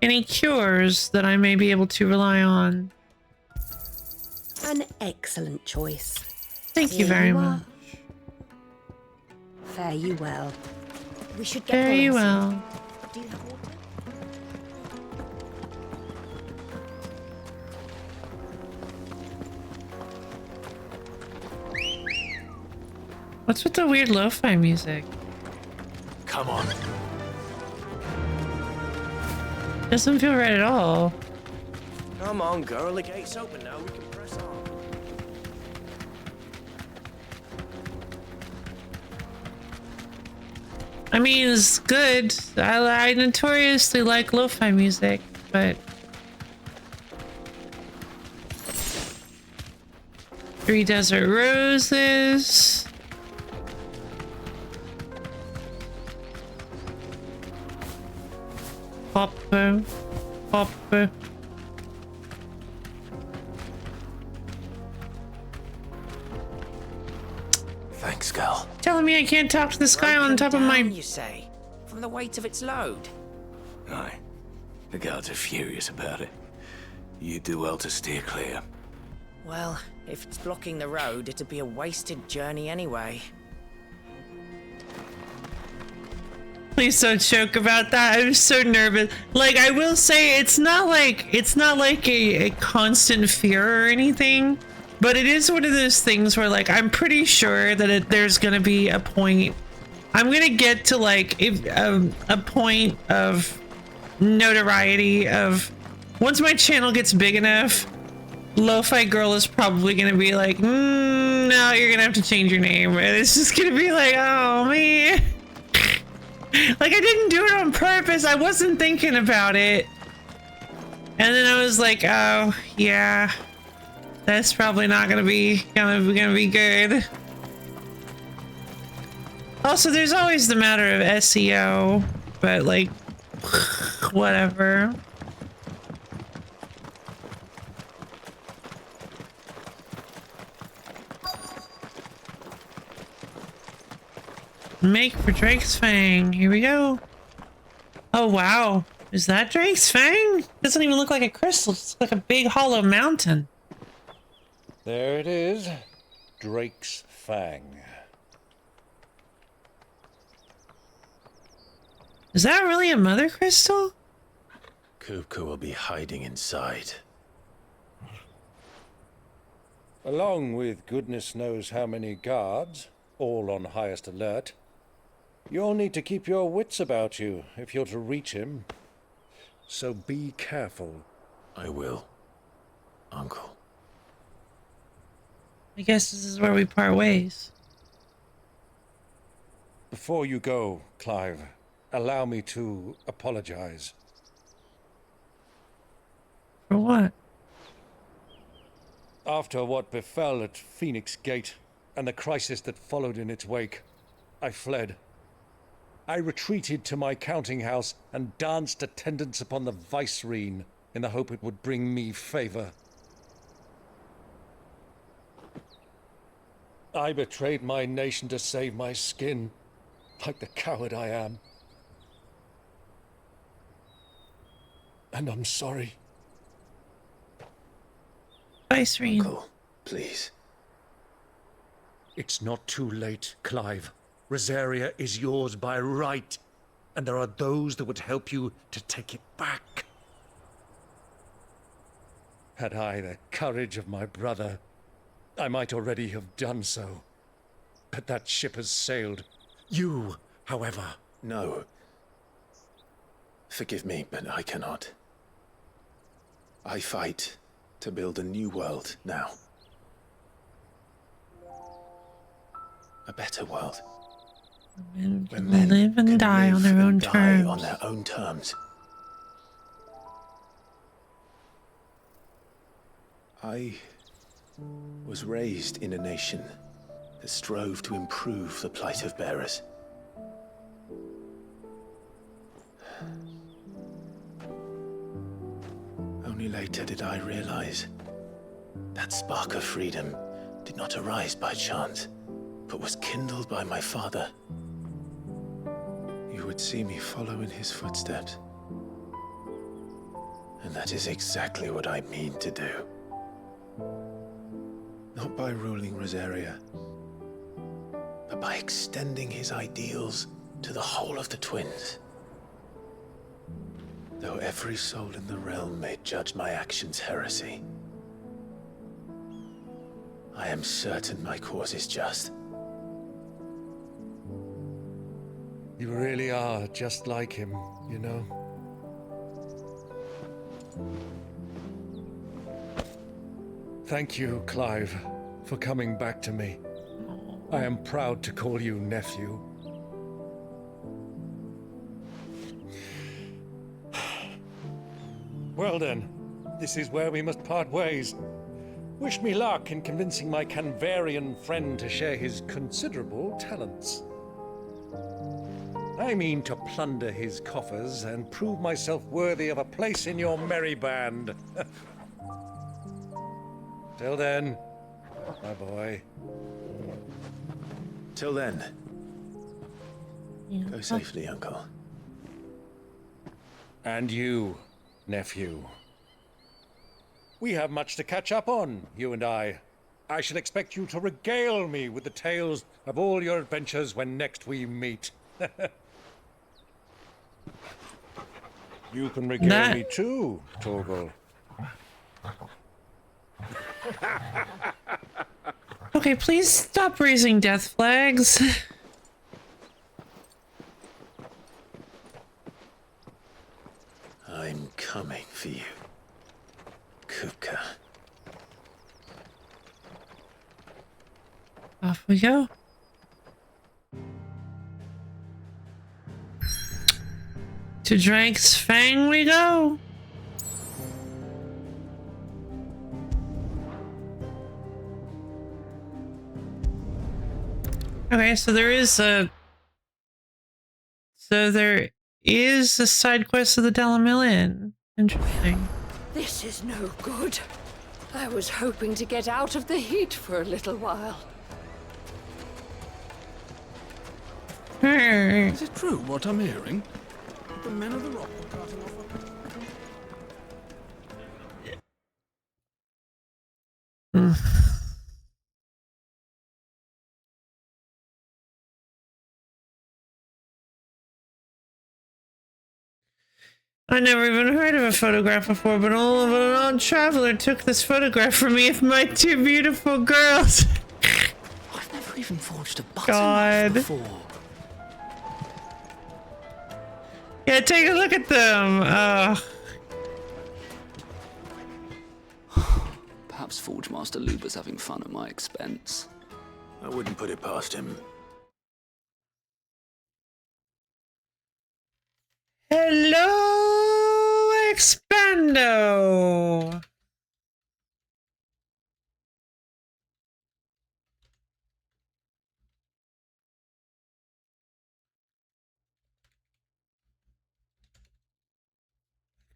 Any cures that I may be able to rely on? An excellent choice. Thank you very much. Fare you well. We should get Fare you going soon. well. Do you have water? What's with the weird lo-fi music? Come on. Doesn't feel right at all. Come on, girl. The gate's open now. We can press on. I mean, it's good. I notoriously like lo-fi music, but... 3 desert roses. Hopper. Hopper. Thanks, girl. Telling me I can't talk to this guy on top of my... You say? From the weight of its load? Aye. The guards are furious about it. You do well to steer clear. Well, if it's blocking the road, it'd be a wasted journey anyway. Please don't joke about that. I'm so nervous. Like, I will say it's not like a constant fear or anything, but it is one of those things where, like, I'm pretty sure that there's gonna be a point. I'm gonna get to like a point of notoriety of once my channel gets big enough. Lo-Fi Girl is probably gonna be like, no, you're gonna have to change your name, and it's just gonna be like, oh man. Like, I didn't do it on purpose. I wasn't thinking about it. And then I was like, oh, yeah. That's probably not gonna be good. Also, there's always the matter of SEO, but like, whatever. Make for Drake's Fang. Here we go. Oh, wow. Is that Drake's Fang? Doesn't even look like a crystal. It's like a big hollow mountain. There it is. Drake's Fang. Is that really a mother crystal? Kupka will be hiding inside. Along with goodness knows how many guards, all on highest alert. You'll need to keep your wits about you if you're to reach him. So be careful. I will, Uncle. I guess this is where we part ways. Before you go, Clive, allow me to apologize. For what? After what befell at Phoenix Gate and the crisis that followed in its wake, I fled. I retreated to my counting house and danced attendance upon the vicereine in the hope it would bring me favor. I betrayed my nation to save my skin, like the coward I am. And I'm sorry. Vicereine. Uncle, please. It's not too late, Clive. Rosaria is yours by right, and there are those that would help you to take it back. Had I the courage of my brother, I might already have done so. But that ship has sailed. You, however... No. Forgive me, but I cannot. I fight to build a new world now. A better world. Men Where can men live and can die live on their and own die terms. on their own terms. I was raised in a nation that strove to improve the plight of bearers. Only later did I realize that spark of freedom did not arise by chance, but was kindled by my father. You would see me follow in his footsteps. And that is exactly what I mean to do. Not by ruling Rosaria, but by extending his ideals to the whole of the twins. Though every soul in the realm may judge my actions heresy, I am certain my cause is just. You really are just like him, you know? Thank you, Clive, for coming back to me. I am proud to call you nephew. Well then, this is where we must part ways. Wish me luck in convincing my Canvarian friend to share his considerable talents. I mean to plunder his coffers and prove myself worthy of a place in your merry band. Till then, my boy. Till then, go safely, Uncle. And you, nephew. We have much to catch up on, you and I. I shall expect you to regale me with the tales of all your adventures when next we meet. You can regale me too, Torgal. Okay, please stop raising death flags. I'm coming for you, Kupka. Off we go. To Drake's Fang we go. Okay, so there is a side quest of the Delamillion. Interesting. This is no good. I was hoping to get out of the heat for a little while. Is it true what I'm hearing? The men of the rock were cutting off I never even heard of a photograph before, but an old traveler took this photograph for me of my two beautiful girls. I've never even forged a button knife before. Yeah, take a look at them. Perhaps Forge Master Luba's having fun at my expense. I wouldn't put it past him. Hello, Expando.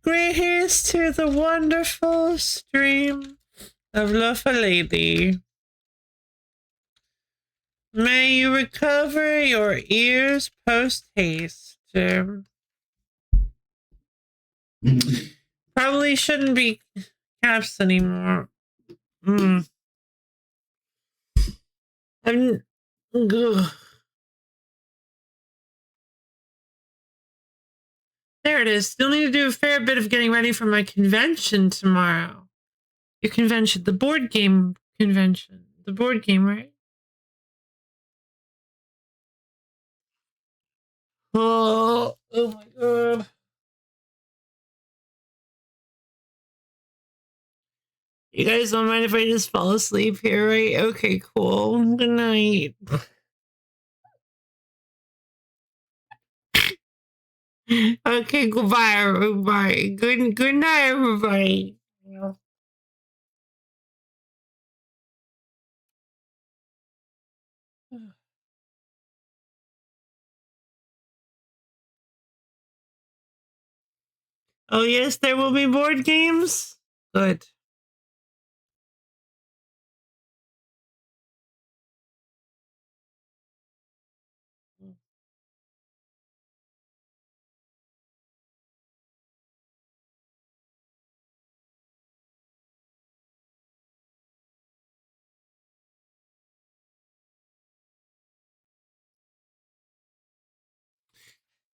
Greetings to the wonderful stream of Lufa Lady. May you recover your ears post haste. Probably shouldn't be caps anymore. I'm. Ugh. There it is. Still need to do a fair bit of getting ready for my convention tomorrow. Your convention, the board game convention. The board game, right? Oh my god. You guys don't mind if I just fall asleep here, right? Okay, cool. Good night. Okay, goodbye, everybody. Good night, everybody. Oh yes, there will be board games. Good.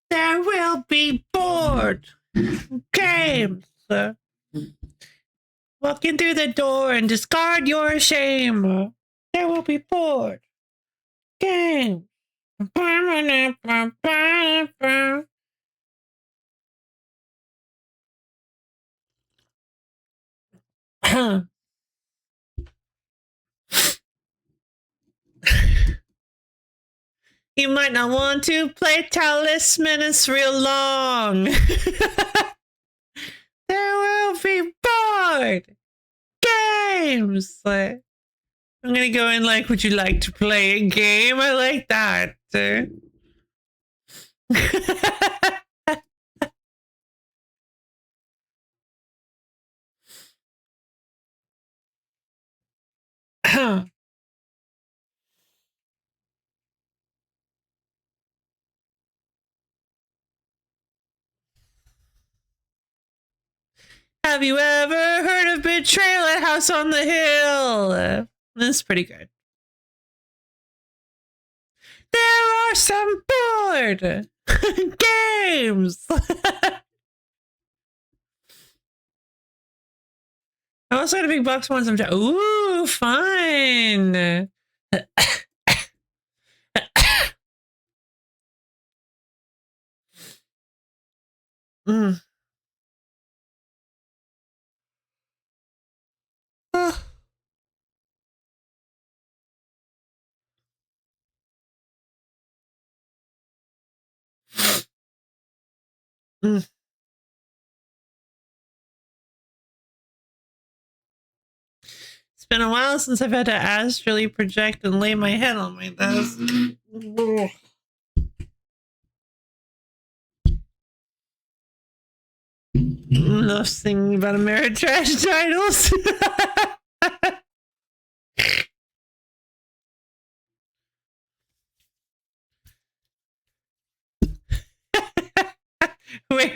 There will be board games. Walk in through the door and discard your shame. There will be board games. You might not want to play Talisman, it's real long. There will be board games. I'm gonna go in like, would you like to play a game? I like that. Have you ever heard of Betrayal at House on the Hill? That's pretty good. There are some board games. I also got a big box one sometime. Ooh, fun. Mm. Mm. It's been a while since I've had to astrally project and lay my head on my desk. Love singing about Ameritrash titles. Wait.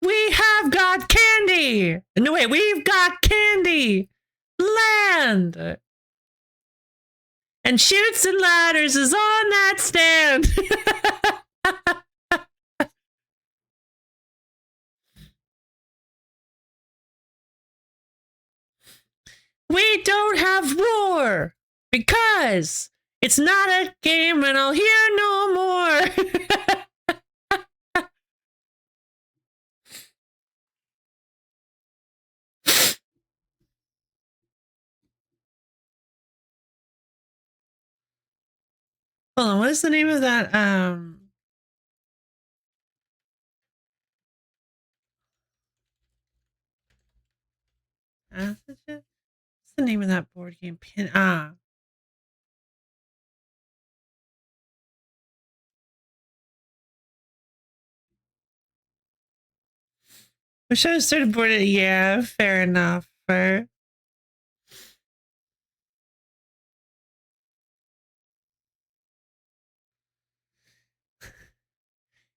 We have got candy. No, wait, we've got candy land. And Shoots and Ladders is on that stand. We don't have war because it's not a game and I'll hear no more. Hold on, what is the name of that? What's the name of that board game? Wish I was started board it. Yeah, fair enough. Fair.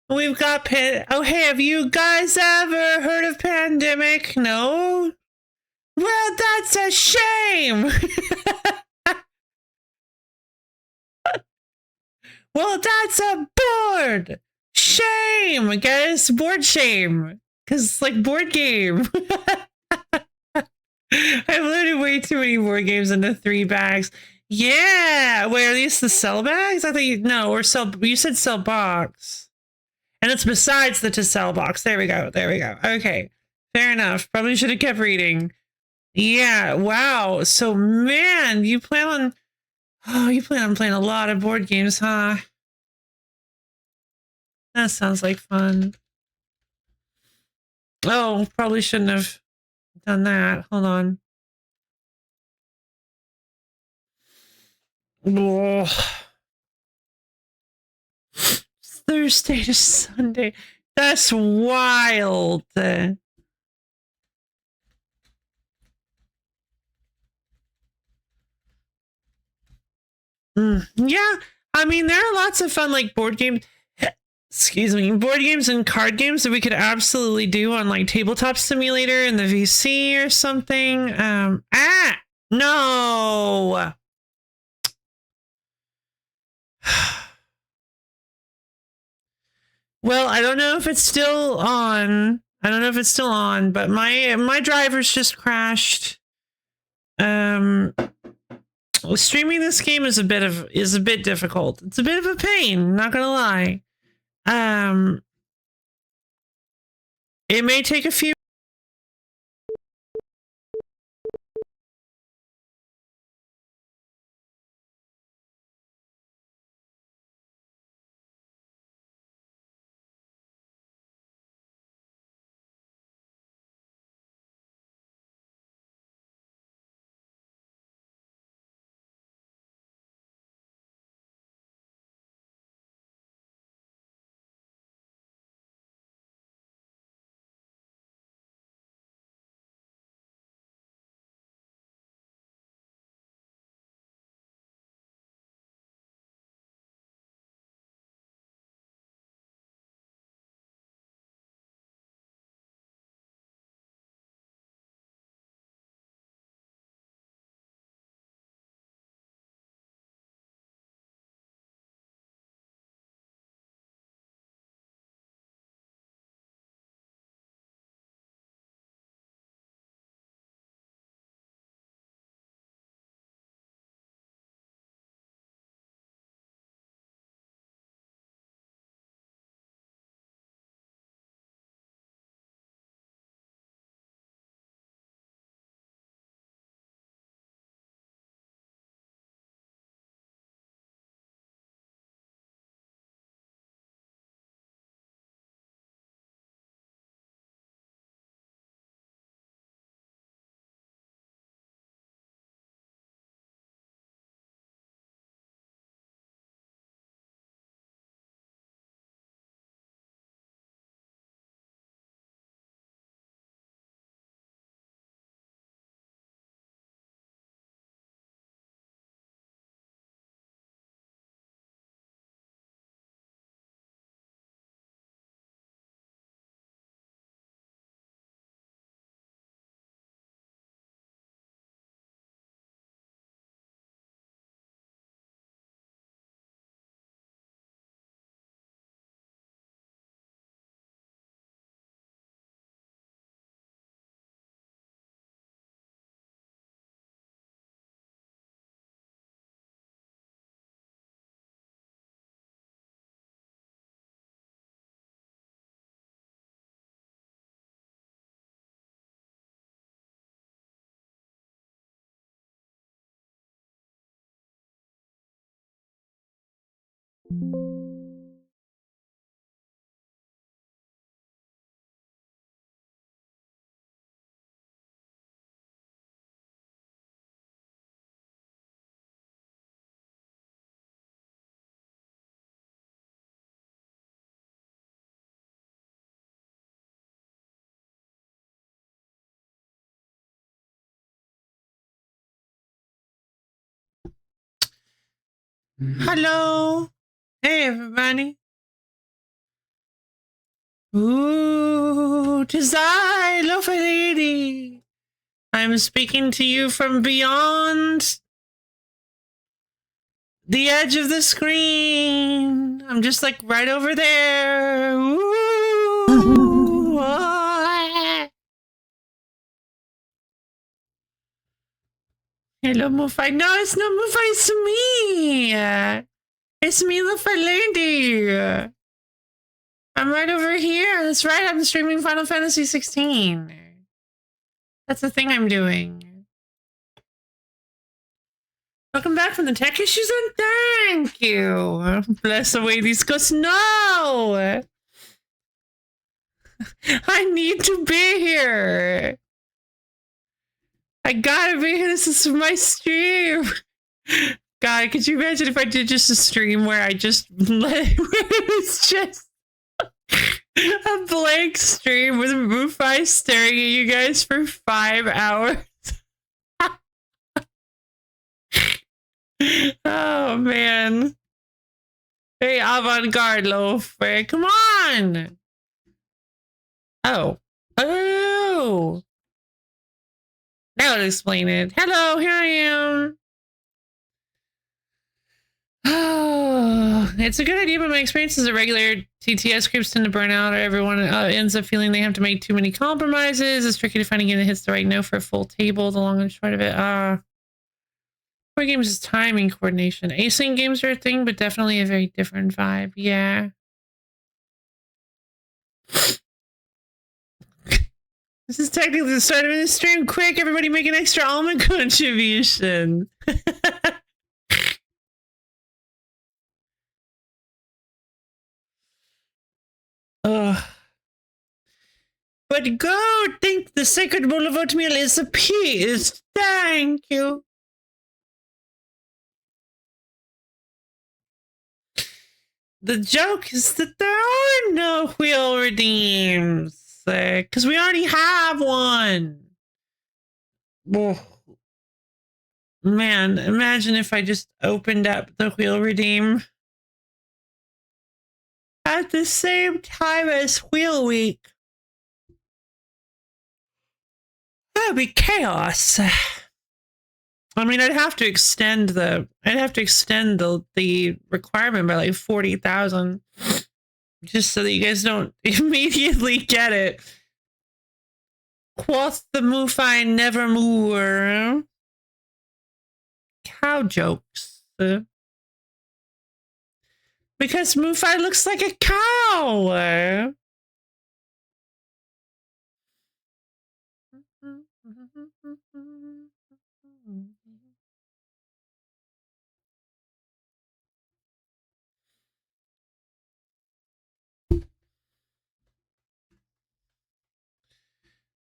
We've got oh, hey, have you guys ever heard of pandemic? No? Well, that's a shame. Well, that's a board. Shame, guys. Board shame. Because, like, board game. I've loaded way too many board games into 3 bags. Yeah. Wait, are these the cell bags? I think, no, or cell, you said cell box. And it's besides the to sell box. There we go. There we go. Okay. Fair enough. Probably should have kept reading. Yeah. Wow. So, man, you plan on, oh, you plan on playing a lot of board games, huh? That sounds like fun. Oh, probably shouldn't have done that. Hold on. Oh. Thursday to Sunday. That's wild. Yeah, I mean, there are lots of fun, like, board games. Excuse me, board games and card games that we could absolutely do on, like, Tabletop Simulator in the VC or something. No. Well, I don't know if it's still on. I don't know if it's still on, but my drivers just crashed. Streaming this game is a bit difficult. It's a bit of a pain, not gonna lie. It may take a few. Hello. Hey, everybody. Ooh, 'tis I, lovely lady. I'm speaking to you from beyond the edge of the screen. I'm just like right over there. Ooh, ah. Hello, Mufai. No, it's not Mufai, it's me. It's me, lovely lady. I'm right over here. That's right, I'm streaming Final Fantasy 16. That's the thing I'm doing. Welcome back from the tech issues and thank you. Bless away these ghosts. No! I need to be here. I gotta be here. This is my stream. God, could you imagine if I did just a stream where I just let it was just a blank stream with Mufai staring at you guys for 5 hours? Oh man. Hey, avant-garde loaf. Come on. Oh. Oh. That would explain it. Hello, here I am. Oh, it's a good idea, but my experience as a regular TTS groups tend to burn out, or everyone ends up feeling they have to make too many compromises. It's tricky to find a game that hits the right note for a full table. The long and short of it. Board games is timing coordination. Async games are a thing, but definitely a very different vibe. Yeah. This is technically the start of the stream. Quick, everybody make an extra almond contribution. Ugh. But go think the sacred bowl of oatmeal is appeased. Thank you. The joke is that there are no wheel redeems. Because we already have one. Oh. Man, imagine if I just opened up the wheel redeem at the same time as Wheel Week. That would be chaos. I mean, I'd have to extend the requirement by like 40,000. Just so that you guys don't immediately get it. Quoth the Mufai nevermore. Cow jokes. Because Mufai looks like a cow.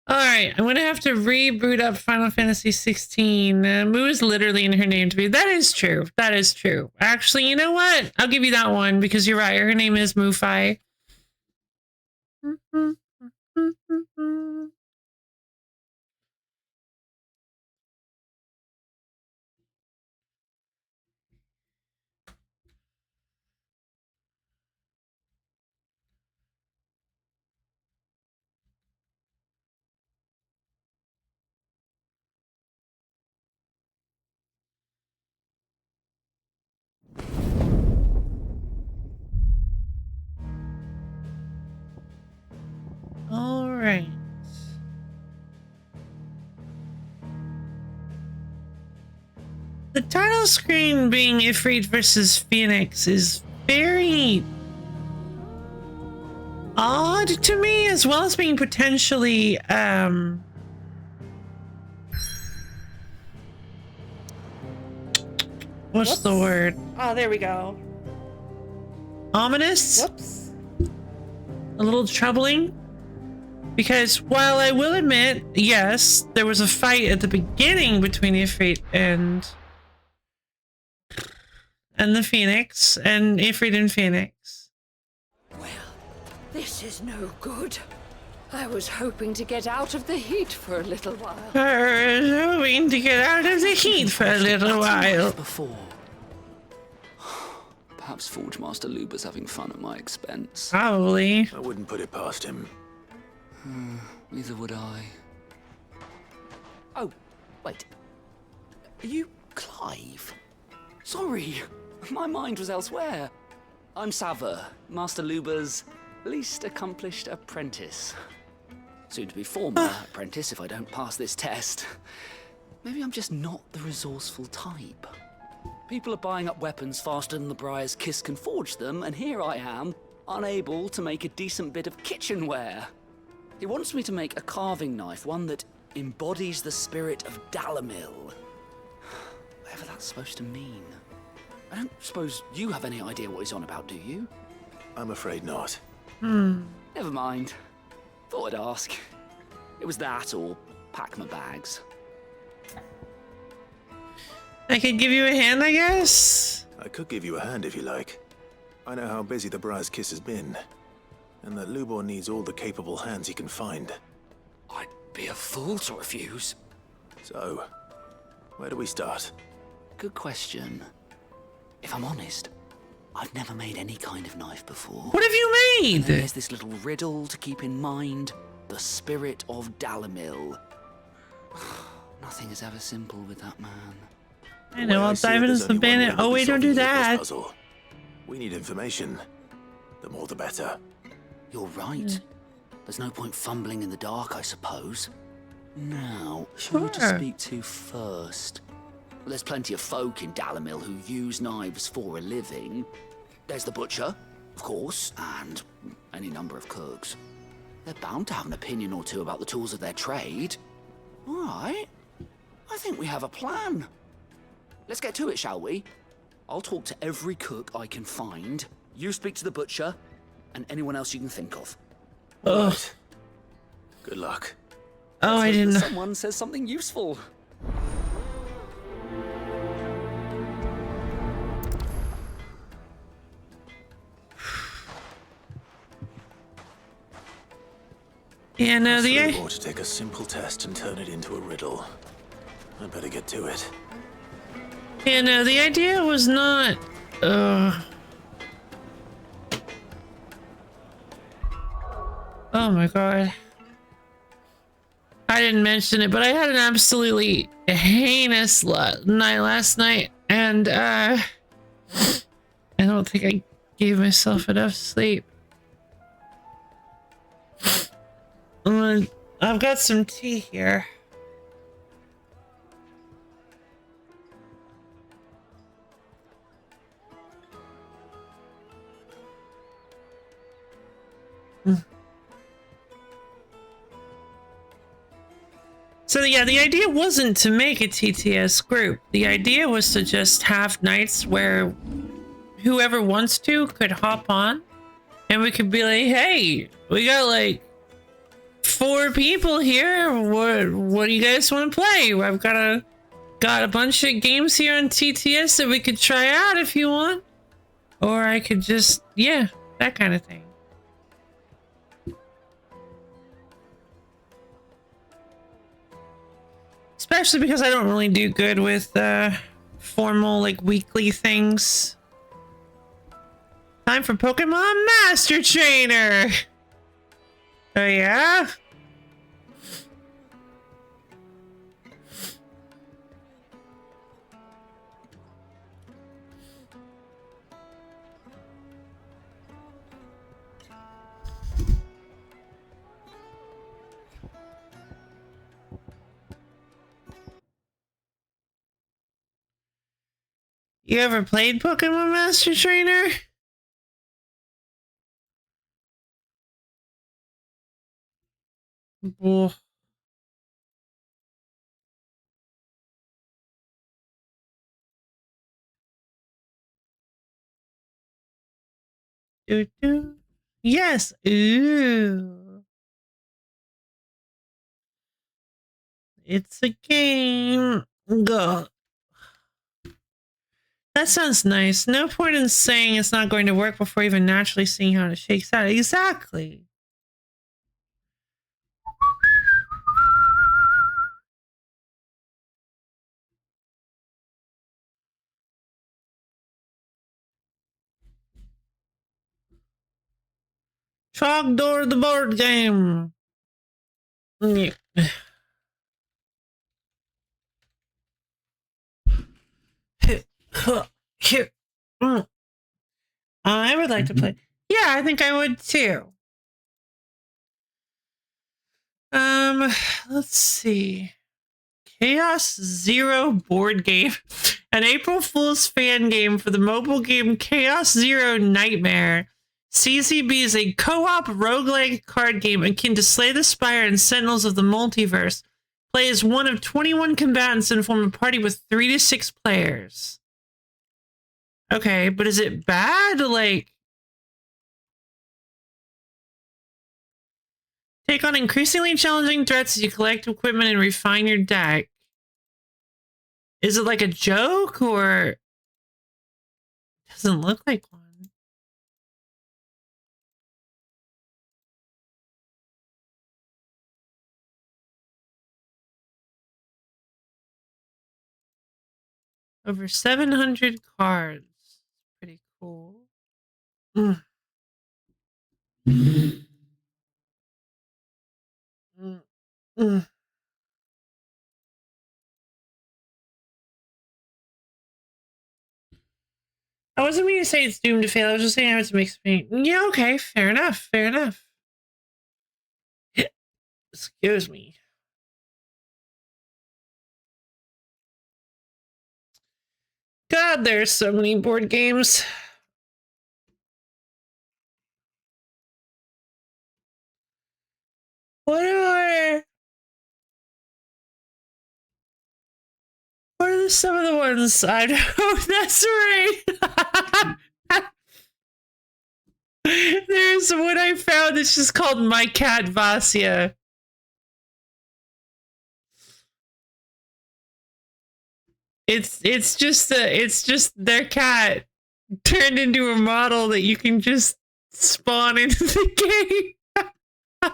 Alright, I'm gonna have to reboot up Final Fantasy 16. Moo is literally in her name to be. That is true. That is true. Actually, you know what? I'll give you that one because you're right. Her name is Mufai. All right. The title screen being Ifrit versus Phoenix is very odd to me, as well as being potentially what's the word? Oh, there we go. Ominous? Whoops. A little troubling. Because while I will admit, yes, there was a fight at the beginning between Ifrit and the Phoenix, and Ifrit and Phoenix. This is no good. I was hoping to get out of the heat for a little while. I was hoping to get out of the heat for a little while. Before. Perhaps Forge Master Luba's having fun at my expense. Probably. I wouldn't put it past him. Neither would I. Oh, wait. Are you Clive? Sorry, my mind was elsewhere. I'm Sava, Master Luba's least accomplished apprentice. Soon to be former apprentice if I don't pass this test. Maybe I'm just not the resourceful type. People are buying up weapons faster than the Briar's Kiss can forge them, and here I am, unable to make a decent bit of kitchenware. He wants me to make a carving knife, one that embodies the spirit of Dalamil. Whatever that's supposed to mean. I don't suppose you have any idea what he's on about, do you? I'm afraid not. Never mind. Thought I'd ask. It was that or pack my bags. I could give you a hand, I guess? I could give you a hand if you like. I know how busy the Briar's Kiss has been, and that Lubor needs all the capable hands he can find. I'd be a fool to refuse. So, where do we start? Good question. If I'm honest, I've never made any kind of knife before. What have you made? And then there's this little riddle to keep in mind. The spirit of Dalamil. Nothing is ever simple with that man. I know, I'll dive into the bandit. Oh, wait, don't do that. Puzzle. We need information. The more the better. You're right. There's no point fumbling in the dark, I suppose. Now, who to speak to first? Well, there's plenty of folk in Dalamil who use knives for a living. There's the butcher, of course, and any number of cooks. They're bound to have an opinion or two about the tools of their trade. All right. I think we have a plan. Let's get to it, shall we? I'll talk to every cook I can find. You speak to the butcher, and anyone else you can think of. Ugh. Good luck. Oh, I didn't know. Someone says something useful. Yeah, no, the Or to take a simple test and turn it into a riddle. I better get to it. Yeah, no, the idea was not. Oh my god. I didn't mention it, but I had an absolutely heinous night last night, and I don't think I gave myself enough sleep. I've got some tea here. So yeah, the idea wasn't to make a TTS group. The idea was to just have nights where whoever wants to could hop on and we could be like, hey, we got like 4 people here. What do you guys want to play? I've got a bunch of games here on TTS that we could try out if you want. Or I could just, yeah, that kind of thing. Especially because I don't really do good with formal, like, weekly things. Time for Pokemon Master Trainer! Oh, yeah? You ever played Pokemon Master Trainer? Oh. Yes. Ooh. It's a game. Go. That sounds nice. No point in saying it's not going to work before even naturally seeing how it shakes out. Exactly. Trogdor the board game. Yeah. Here. I would like to play. Yeah, I think I would too. Let's see. Chaos Zero board game. An April Fool's fan game for the mobile game Chaos Zero Nightmare. CZB is a co-op roguelike card game akin to Slay the Spire and Sentinels of the Multiverse. Play as one of 21 combatants and form a party with 3 to 6 players. Okay, but is it bad? Like, take on increasingly challenging threats as you collect equipment and refine your deck. Is it like a joke or doesn't look like one? Over 700 cards. Pretty cool. Mm. Mm. I wasn't meaning to say it's doomed to fail. I was just saying how it's mixed me. Yeah, okay, fair enough. Fair enough. Excuse me. God, there's so many board games. What are some of the ones I know? That's right. There's one I found that's just called My Cat Vasya. It's just their cat turned into a model that you can just spawn into the game.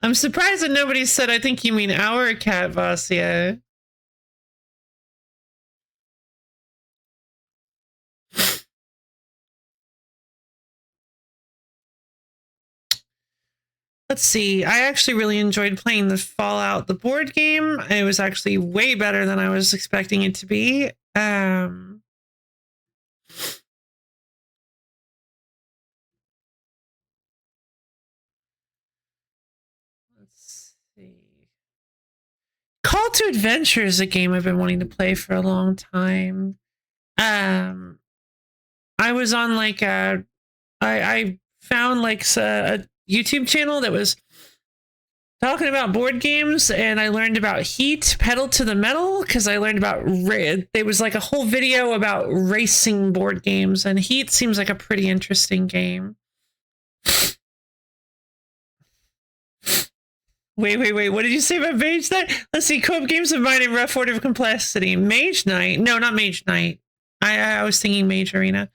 I'm surprised that nobody said, I think you mean our cat, Vasya. Let's see. I actually really enjoyed playing the Fallout, the board game. It was actually way better than I was expecting it to be. Let's see. Call to Adventure is a game I've been wanting to play for a long time. I was on like I found like a YouTube channel that was talking about board games, and I learned about Heat, Pedal to the Metal, because I learned about there was like a whole video about racing board games, and Heat seems like a pretty interesting game. Wait, what did you say about Mage Knight? Let's see, co-op games of mine in rough order of complexity. Mage Knight? No, not Mage Knight. I was thinking Mage Arena.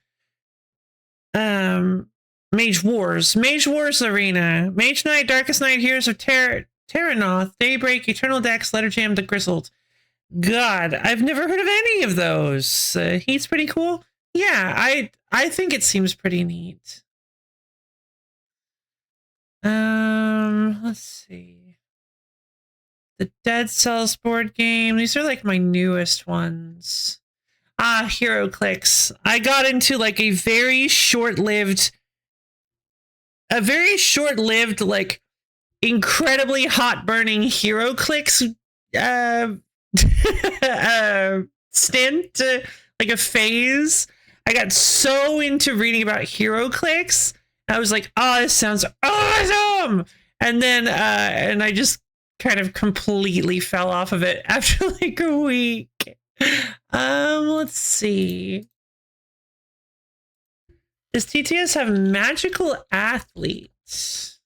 Mage Wars Arena, Mage Knight, Darkest Night, Heroes of Terranoth, Daybreak, Eternal Dex, Letter Jam, The Grizzled. God, I've never heard of any of those. He's pretty cool. Yeah, I think it seems pretty neat. Let's see. The Dead Cells board game. These are like my newest ones. HeroClix. I got into like a very short-lived, like incredibly hot-burning HeroClix stint, like a phase. I got so into reading about HeroClix. I was like, oh, this sounds awesome. And then, and I just kind of completely fell off of it after like a week. Let's see. Does TTS have magical athletes?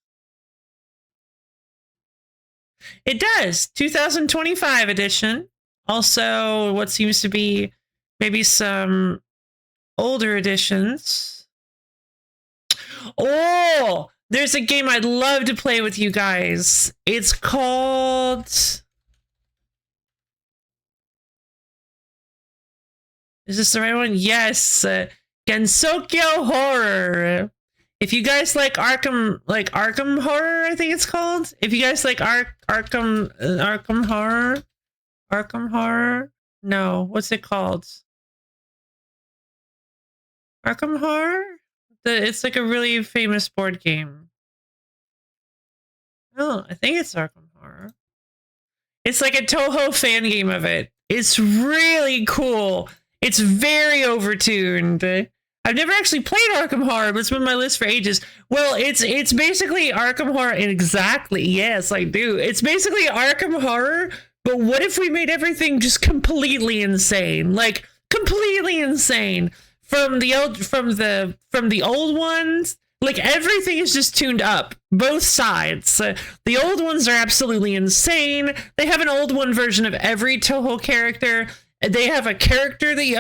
It does. 2025 edition. Also, what seems to be maybe some older editions. Oh, there's a game I'd love to play with you guys. It's called... Is this the right one? Yes. Gensokyo Horror. If you guys like Arkham Horror, I think it's called. If you guys like Arkham Horror. No, what's it called? Arkham Horror? It's like a really famous board game. Oh, I think it's Arkham Horror. It's like a Toho fan game of it. It's really cool. It's very overtuned. I've never actually played Arkham Horror, but it's been on my list for ages. Well, it's basically Arkham Horror. Exactly. Yes, I do. It's basically Arkham Horror, but what if we made everything just completely insane? Like completely insane. From the old ones, like everything is just tuned up. Both sides. The old ones are absolutely insane. They have an old one version of every Toho character. They have a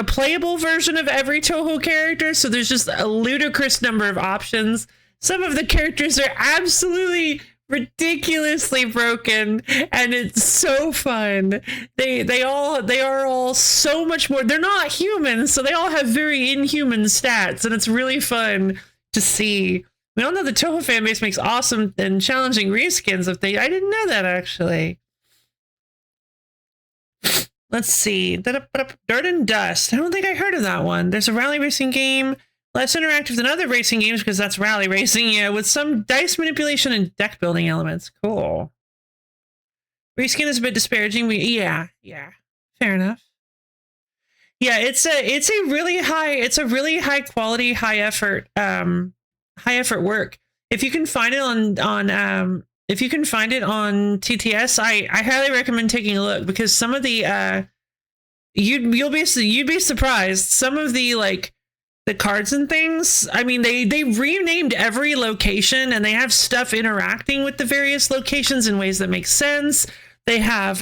playable version of every Toho character, so there's just a ludicrous number of options. Some of the characters are absolutely ridiculously broken, and it's so fun. They are all so much more. They're not human, so they all have very inhuman stats, and it's really fun to see. We all know the Toho fan base makes awesome and challenging reskins of things. I didn't know that, actually. Let's see. Dirt and Dust. I don't think I heard of that one. There's a rally racing game. Less interactive than other racing games because that's rally racing, yeah, with some dice manipulation and deck building elements. Cool. Reskin is a bit disparaging. Yeah. Fair enough. Yeah, it's a really high quality, high effort work. If you can find it on TTS, I highly recommend taking a look, because some of the you'd be surprised. Some of the the cards and things, I mean, they renamed every location, and they have stuff interacting with the various locations in ways that make sense. They have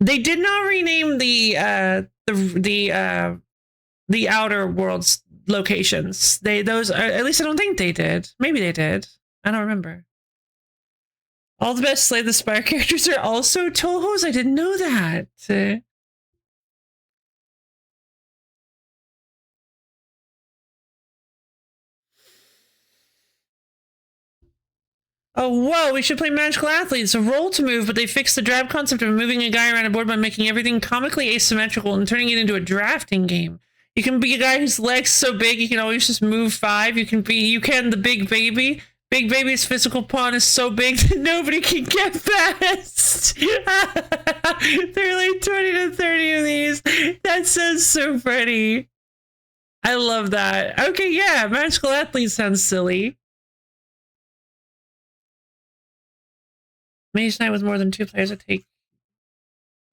they did not rename the Outer Worlds locations. Those at least I don't think they did. Maybe they did. I don't remember. All the best Slay the Spire characters are also Tohos? I didn't know that. Oh, whoa, we should play Magical Athletes. A roll to move, but they fixed the drab concept of moving a guy around a board by making everything comically asymmetrical and turning it into a drafting game. You can be a guy whose leg's so big you can always just move 5. You can the big baby. Big Baby's physical pawn is so big that nobody can get past. There are like 20 to 30 of these. That sounds so funny. I love that. Okay, yeah, Magical Athlete sounds silly. Mage Knight with more than 2 players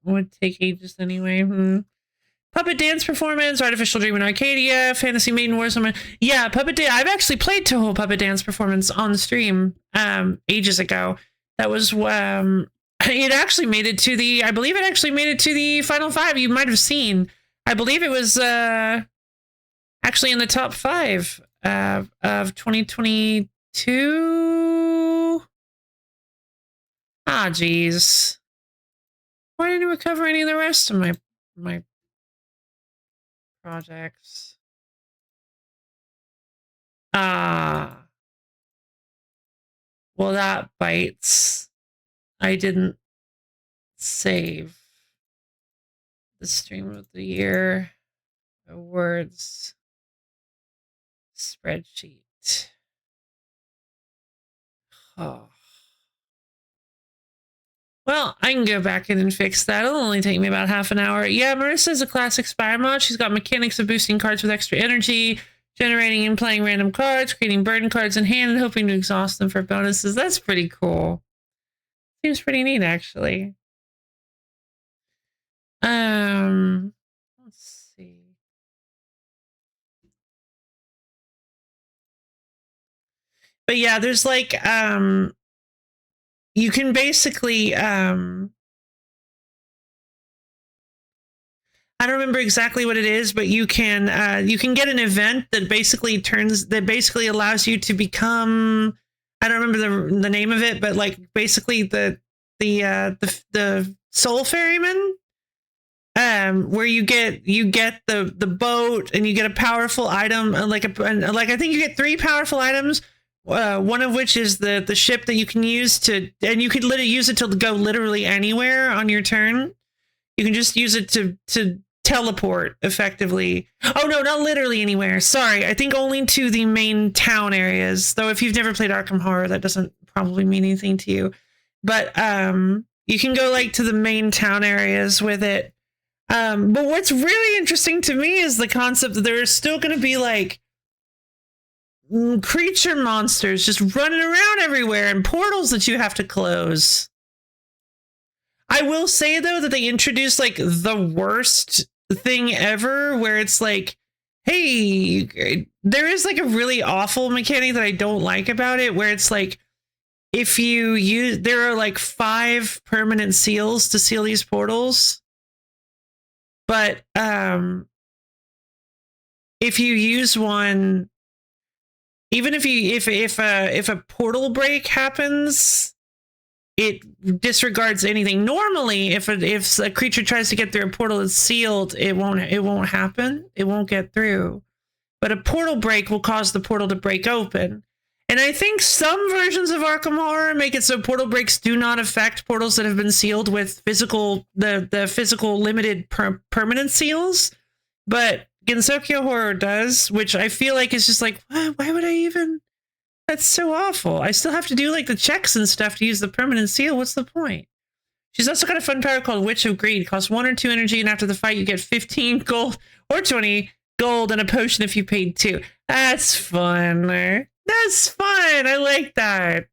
would take ages anyway. Puppet Dance Performance, Artificial Dream in Arcadia, Fantasy Maiden Wars. Yeah, Puppet Dance. I've actually played Toho Puppet Dance Performance on the stream ages ago. That was it actually made it to the. I believe it actually made it to the final 5. You might have seen. I believe it was actually in the top 5 of 2022. Ah, geez. Why didn't we cover any of the rest of my projects? Ah. Well, that bites. I didn't save the Stream of the Year awards spreadsheet. Oh. Well, I can go back in and fix that. It'll only take me about half an hour. Yeah, Marissa's a classic Spire mod. She's got mechanics of boosting cards with extra energy, generating and playing random cards, creating burden cards in hand, and hoping to exhaust them for bonuses. That's pretty cool. Seems pretty neat, actually. Let's see. But yeah, there's like you can basically I don't remember exactly what it is, but you can get an event that basically allows you to become, I don't remember the name of it, but like basically the soul ferryman, where you get the boat and you get a powerful item, like I think you get 3 powerful items. One of which is the ship that you can use and you could literally use it to go literally anywhere on your turn. You can just use it to teleport effectively. Oh no, not literally anywhere. Sorry, I think only to the main town areas. Though if you've never played Arkham Horror, that doesn't probably mean anything to you. But you can go like to the main town areas with it. But what's really interesting to me is the concept that there is still going to be like creature monsters just running around everywhere and portals that you have to close. I will say though that they introduced like the worst thing ever, where it's like, hey, there is like a really awful mechanic that I don't like about it, where it's like, if you use, there are like 5 permanent seals to seal these portals, but if you use one, even if a portal break happens, it disregards anything. Normally, if a creature tries to get through a portal that's sealed, it won't happen. It won't get through. But a portal break will cause the portal to break open. And I think some versions of Arkham Horror make it so portal breaks do not affect portals that have been sealed with the physical limited permanent seals. But Gensokyo Horror does, which I feel like is just like, why would I even? That's so awful. I still have to do like the checks and stuff to use the permanent seal. What's the point? She's also got a fun power called Witch of Greed. It costs 1 or 2 energy, and after the fight, you get 15 gold or 20 gold and a potion if you paid 2. That's fun. That's fun. I like that.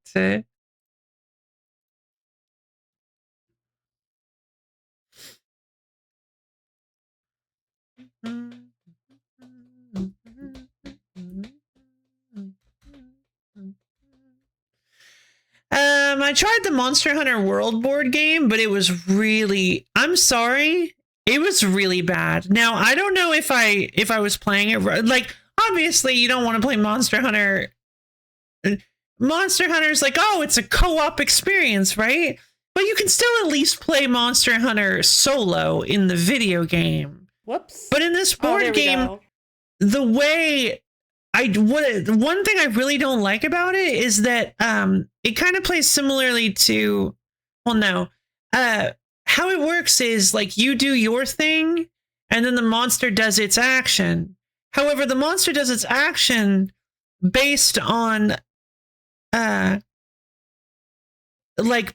I tried the Monster Hunter World board game, but it was really, I'm sorry, it was really bad. Now, I don't know if I was playing it, like, obviously you don't want to play Monster Hunter. Monster Hunter's like, oh, it's a co-op experience, right? But you can still at least play Monster Hunter solo in the video game. Whoops. But in this board game, the way one thing I really don't like about it is that it kind of plays similarly to, well, no, how it works is like you do your thing and then the monster does its action. However, the monster does its action based on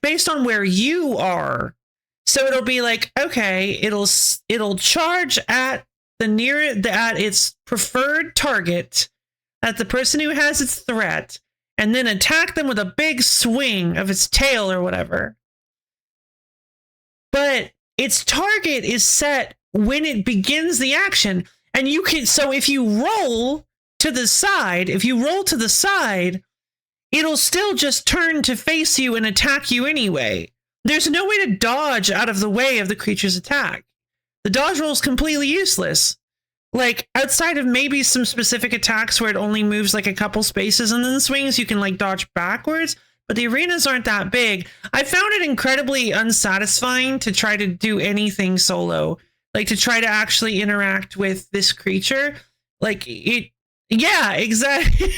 based on where you are. So it'll be like, okay, it'll charge at at its preferred target, at the person who has its threat, and then attack them with a big swing of its tail or whatever. But its target is set when it begins the action. And you can, so if you roll to the side, it'll still just turn to face you and attack you anyway. There's no way to dodge out of the way of the creature's attack. The dodge roll is completely useless. Like, outside of maybe some specific attacks where it only moves like a couple spaces and then swings, you can like dodge backwards, but the arenas aren't that big. I found it incredibly unsatisfying to try to do anything solo, like to try to actually interact with this creature. Like it, yeah, exactly.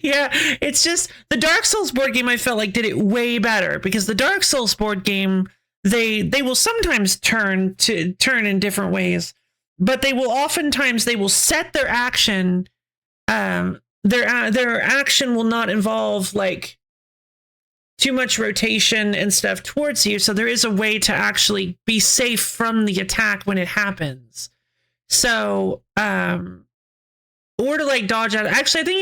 Yeah, it's just the Dark Souls board game I felt like did it way better, because the Dark Souls board game, they will sometimes turn in different ways. But they will oftentimes set their action. Their action will not involve like too much rotation and stuff towards you. So there is a way to actually be safe from the attack when it happens. So, or to like dodge out. Actually, I think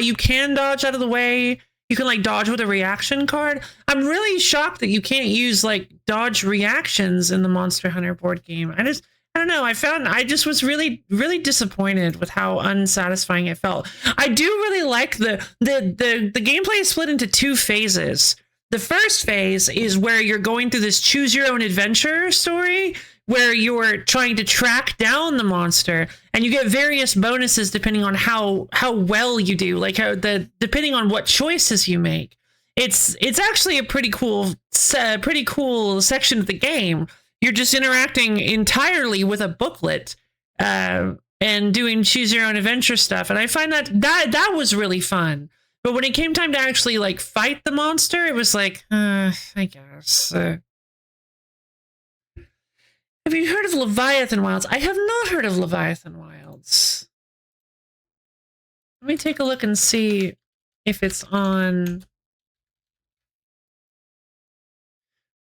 you can dodge out of the way. You can like dodge with a reaction card. I'm really shocked that you can't use like dodge reactions in the Monster Hunter board game. I don't know. I just was really, really disappointed with how unsatisfying it felt. I do really like the gameplay is split into 2 phases. The first phase is where you're going through this choose your own adventure story where you're trying to track down the monster, and you get various bonuses depending on how well you do, like depending on what choices you make. It's actually a pretty cool section of the game. you're just interacting entirely with a booklet and doing choose your own adventure stuff. And I find that was really fun. But when it came time to actually like fight the monster, it was like, I guess. Have you heard of Leviathan Wilds? I have not heard of Leviathan Wilds. Let me take a look and see if it's on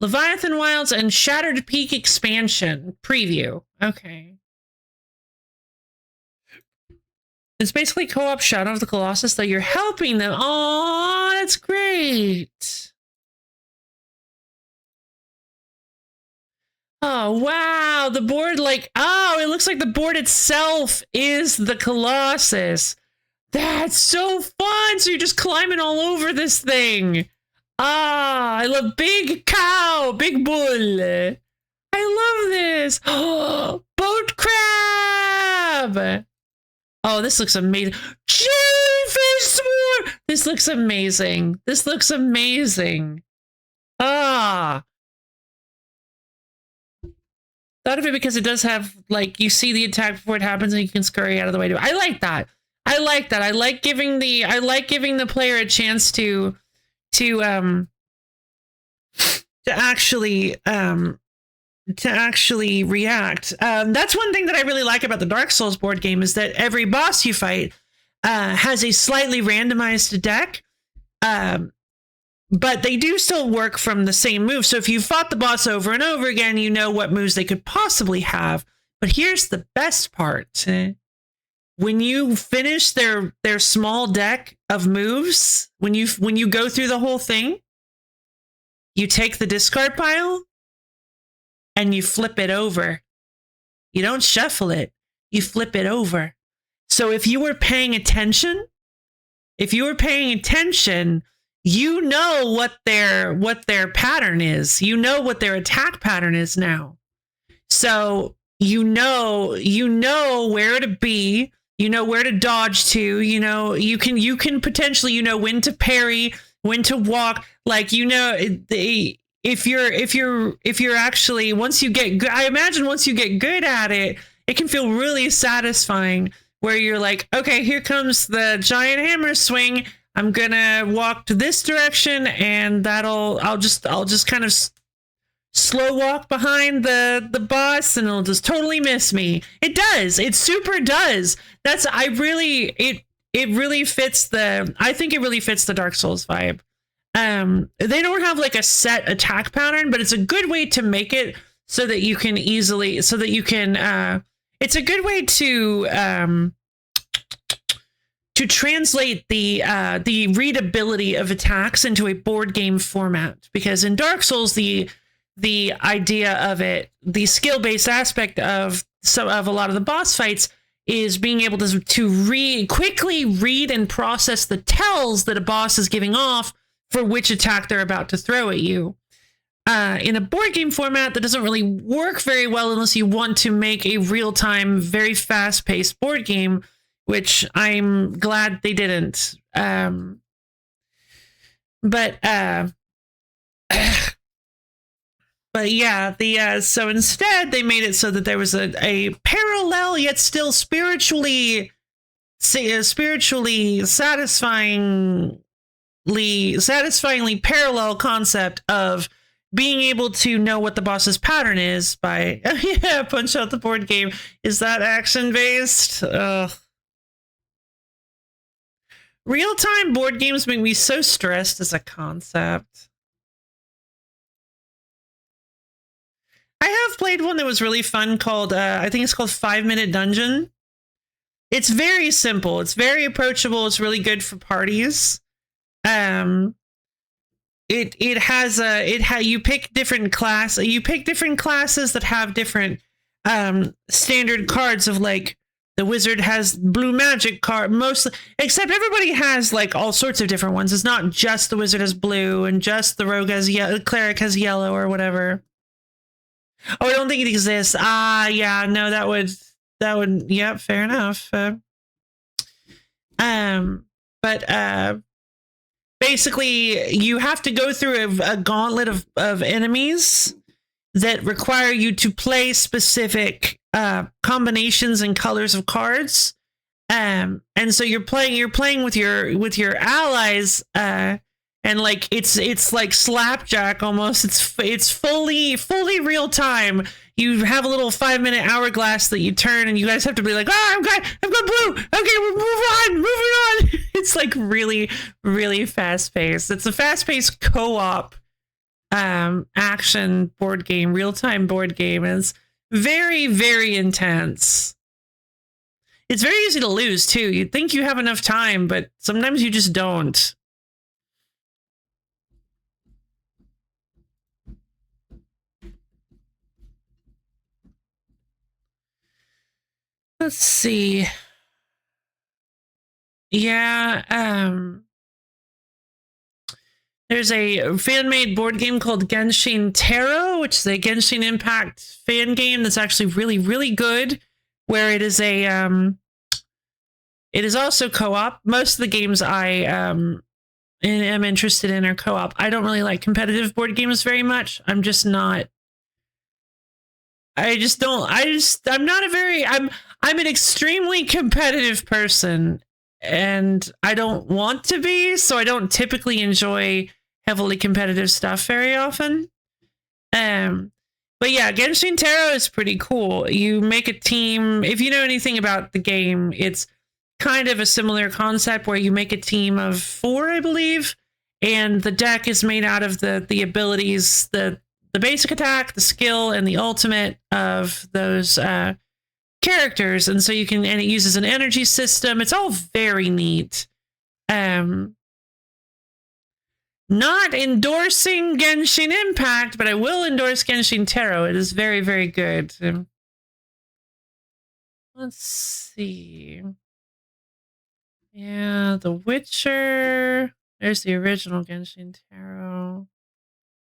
Leviathan Wilds and Shattered Peak expansion preview. Okay. It's basically co-op Shadow of the Colossus, though you're helping them. Oh, that's great. Oh, wow. The board, like, oh, it looks like the board itself is the Colossus. That's so fun. So you're just climbing all over this thing. Ah, I love big cow, big bull. I love this. Oh, boat crab. Oh, this looks amazing. Jellyfish swarm. This looks amazing. This looks amazing. Ah. Thought of it because it does have, like, you see the attack before it happens and you can scurry out of the way. I like that. I like that. I like giving the player a chance to actually react. That's one thing that I really like about the Dark Souls board game is that every boss you fight has a slightly randomized deck, but they do still work from the same move. So if you fought the boss over and over again, you know what moves they could possibly have. But here's the best part. When you finish their small deck of moves, when you go through the whole thing, you take the discard pile and you flip it over. You don't shuffle it. You flip it over. So if you were paying attention, you know what their pattern is. You know what their attack pattern is now. So you know where to be. You know where to dodge to. You know you can potentially when to parry, when to walk. Like if you're actually once you get good, I imagine once you get good at it, it can feel really satisfying. Where you're like, okay, here comes the giant hammer swing. I'm gonna walk to this direction, and I'll just kind of slow walk behind the boss, and it'll just totally miss me. It does. It super does. It really fits I think it really fits the Dark Souls vibe. They don't have like a set attack pattern, but it's a good way to make it so that you can it's a good way to translate the readability of attacks into a board game format, because in Dark Souls the idea of it, the skill-based aspect of a lot of the boss fights is being able to quickly read and process the tells that a boss is giving off for which attack they're about to throw at you. In a board game format, that doesn't really work very well unless you want to make a real-time, very fast-paced board game, which I'm glad they didn't. But yeah, so instead they made it so that there was a parallel yet still spiritually satisfyingly parallel concept of being able to know what the boss's pattern is by Punch Out the board game. Is that action based? Real-time board games make me so stressed as a concept. I have played one that was really fun called, I think it's called 5 Minute Dungeon. It's very simple. It's very approachable. It's really good for parties. You pick different classes that have different standard cards of like, the wizard has blue magic card, except everybody has like all sorts of different ones. It's not just the wizard has blue and just the rogue has yellow, cleric has yellow or whatever. Oh, I don't think it exists. Yeah, no, that would, yeah, fair enough. Basically you have to go through a gauntlet of enemies that require you to play specific combinations and colors of cards. And so you're playing with your allies, and like it's like slapjack almost. It's fully real time. You have a little 5-minute hourglass that you turn, and you guys have to be like, I've got blue. Okay, moving on. It's like really, really fast paced. It's a fast paced co-op action board game, real time board game. And it's very, very intense. It's very easy to lose too. You'd think you have enough time, but sometimes you just don't. Let's see. Yeah, there's a fan-made board game called Genshin Tarot, which is a Genshin Impact fan game that's actually really, really good, where it is a it is also co-op. Most of the games I am interested in are co-op. I don't really like competitive board games very much. I'm just not. I'm an extremely competitive person, and I don't want to be, so I don't typically enjoy heavily competitive stuff very often. But yeah, Genshin Tarot is pretty cool. You make a team. If you know anything about the game, it's kind of a similar concept where you make a team of 4, I believe, and the deck is made out of the abilities, the basic attack, the skill, and the ultimate of those characters. And so you can, and it uses an energy system. It's all very neat. Not endorsing Genshin Impact, but I will endorse Genshin Tarot. It is very, very good. Let's see. Yeah, The Witcher. There's the original Genshin Tarot.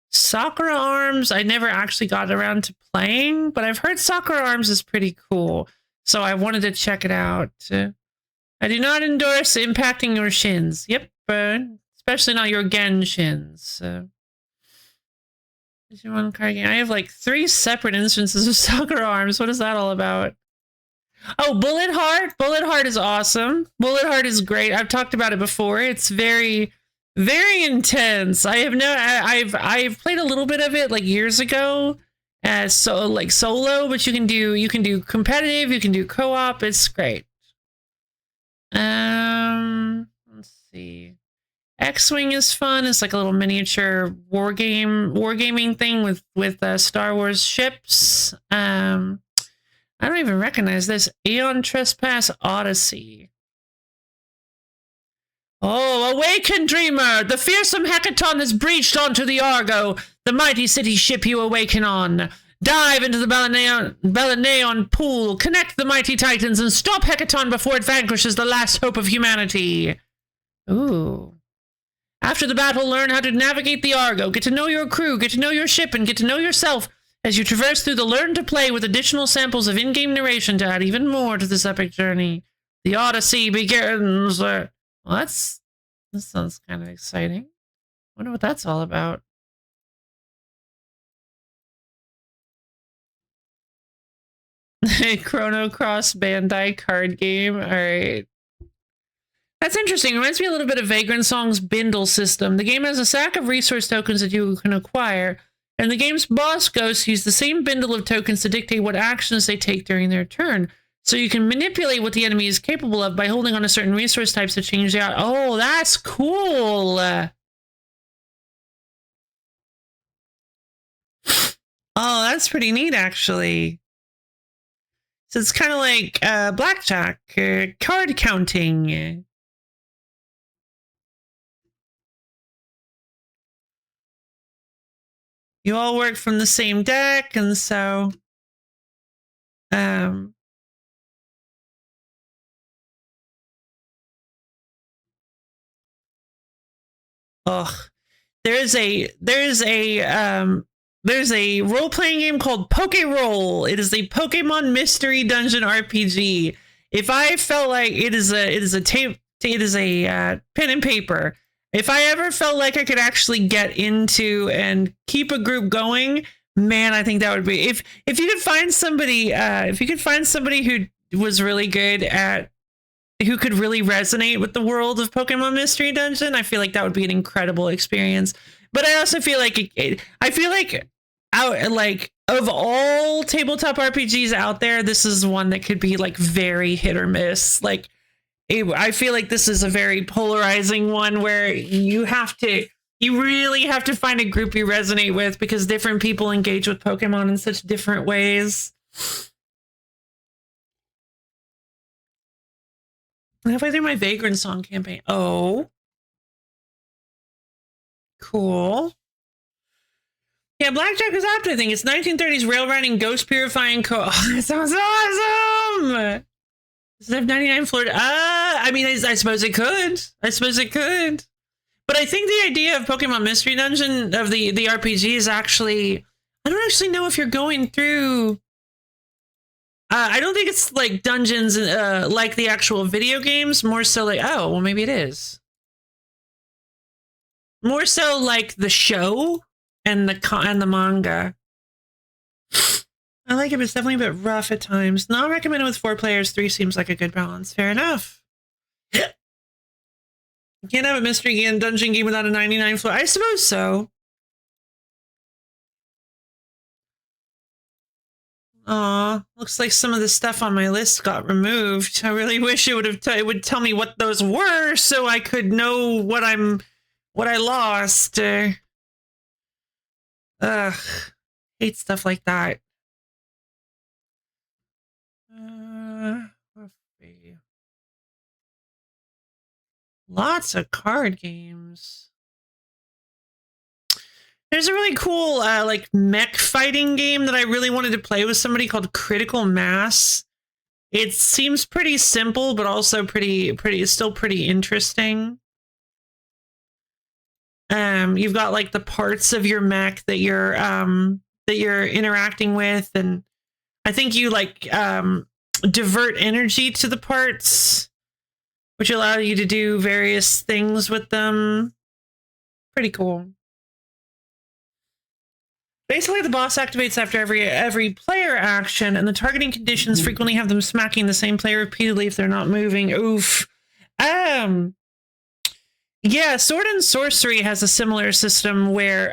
Sakura Arms, I never actually got around to playing, but I've heard Sakura Arms is pretty cool, so I wanted to check it out. I do not endorse impacting your shins. Yep, especially not your Genshins. One card game. I have like 3 separate instances of Sakura Arms. What is that all about? Oh, Bullet Heart. Bullet Heart is awesome. Bullet Heart is great. I've talked about it before. It's very, very intense. I've played a little bit of it like years ago as solo, but you can do competitive, you can do co-op. It's great. Let's see. X-Wing is fun. It's like a little miniature wargaming thing with Star Wars ships. I don't even recognize this. Aeon Trespass Odyssey. Oh, awaken, dreamer! The fearsome Hecaton has breached onto the Argo, the mighty city ship you awaken on. Dive into the Balaneon pool, connect the mighty titans, and stop Hecaton before it vanquishes the last hope of humanity. Ooh. After the battle, learn how to navigate the Argo, get to know your crew, get to know your ship, and get to know yourself as you traverse through the Learn to Play with additional samples of in-game narration to add even more to this epic journey. The Odyssey begins. Well, this sounds kind of exciting. Wonder what that's all about. Chrono Cross Bandai card game. All right. That's interesting. It reminds me a little bit of Vagrant Song's Bindle system. The game has a stack of resource tokens that you can acquire, and the game's boss ghosts use the same bindle of tokens to dictate what actions they take during their turn. So you can manipulate what the enemy is capable of by holding on to certain resource types to change out. Oh, that's cool. Oh, that's pretty neat, actually. So it's kind of like blackjack, card counting. You all work from the same deck, and so there's a role-playing game called Poké-Roll. It is a Pokemon Mystery Dungeon RPG. If I felt like it is a pen and paper. If I ever felt like I could actually get into and keep a group going Man, I think that would be if you could find somebody who was really good at who could really resonate with the world of Pokemon Mystery Dungeon. I feel like that would be an incredible experience. But I also feel like of all tabletop RPGs out there, this is one that could be like very hit or miss. Like I feel like this is a very polarizing one where you really have to find a group you resonate with because different people engage with Pokemon in such different ways. Halfway through my Vagrant Song campaign. Oh. Cool. Yeah, Blackjack is after the thing. It's 1930s rail riding, ghost purifying Oh, that sounds awesome! Does it have 99 Florida? I mean, I suppose it could. But I think the idea of Pokemon Mystery Dungeon, of the RPG, is actually... I don't actually know if you're going through... I don't think it's like dungeons like the actual video games. More so like... Oh, well, maybe it is. More so like the show and the manga. I like it, but it's definitely a bit rough at times. Not recommended with 4 players. 3 seems like a good balance. Fair enough. You can't have a mystery game, dungeon game without a 99 floor. I suppose so. Aw, looks like some of the stuff on my list got removed. I really wish it would tell me what those were so I could know what I lost. Ugh, hate stuff like that. Lots of card games. There's a really cool like mech fighting game that I really wanted to play with somebody called Critical Mass. It seems pretty simple, but also still pretty interesting. You've got like the parts of your mech that you're interacting with, and I think you like divert energy to the parts, which allow you to do various things with them. Pretty cool. Basically, the boss activates after every player action, and the targeting conditions frequently have them smacking the same player repeatedly if they're not moving. Oof. Yeah, Sword and Sorcery has a similar system where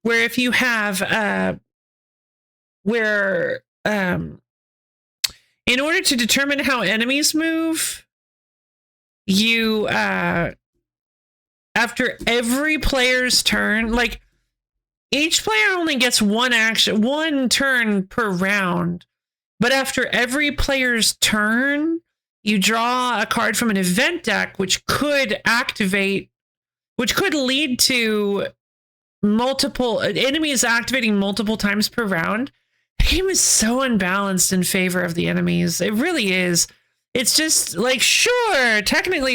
if you have in order to determine how enemies move, you after every player's turn, like each player only gets one turn per round, but after every player's turn, you draw a card from an event deck, which could lead to multiple enemies activating multiple times per round. The game is so unbalanced in favor of the enemies. It really is. It's just like, sure, technically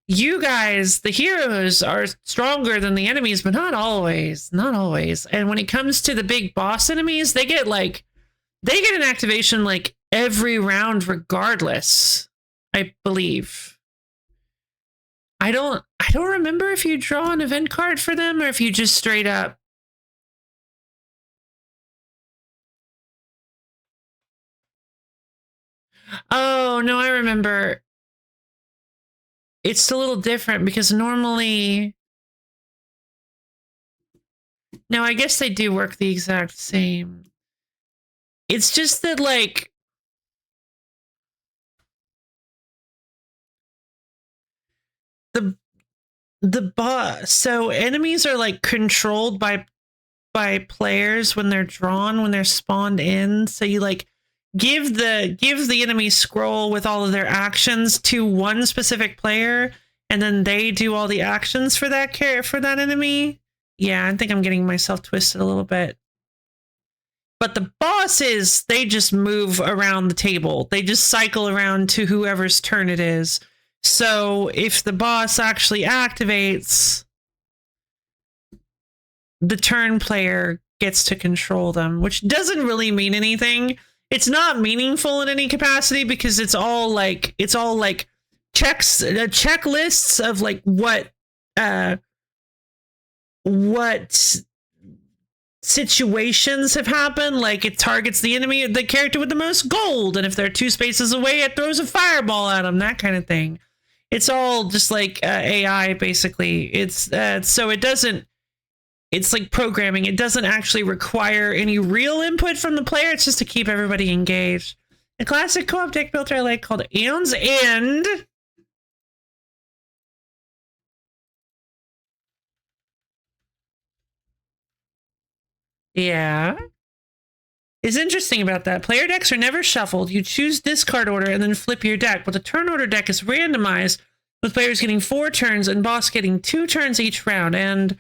you guys, the heroes, are stronger than the enemies, but not always. Not always. And when it comes to the big boss enemies, they get an activation like every round regardless, I believe. I don't remember if you draw an event card for them or if you just straight up. Oh, no, I remember. It's a little different because normally... No, I guess they do work the exact same. It's just that, like... The boss... So enemies are, like, controlled by players when they're drawn, when they're spawned in. So you, like... Give the enemy scroll with all of their actions to one specific player, and then they do all the actions for that enemy. Yeah, I think I'm getting myself twisted a little bit. But the bosses, they just move around the table. They just cycle around to whoever's turn it is. So if the boss actually activates, the turn player gets to control them, which doesn't really mean anything. It's not meaningful in any capacity because it's all like checklists of like what what situations have happened. Like it targets the character with the most gold, and if they're 2 spaces away, it throws a fireball at them. That kind of thing. It's all just like AI, basically. It's so it doesn't. It's like programming. It doesn't actually require any real input from the player. It's just to keep everybody engaged. A classic co-op deck builder I like called Aeon's End. Yeah. Is interesting about that. Player decks are never shuffled. You choose discard order and then flip your deck. But the turn order deck is randomized, with players getting 4 turns and boss getting 2 turns each round. And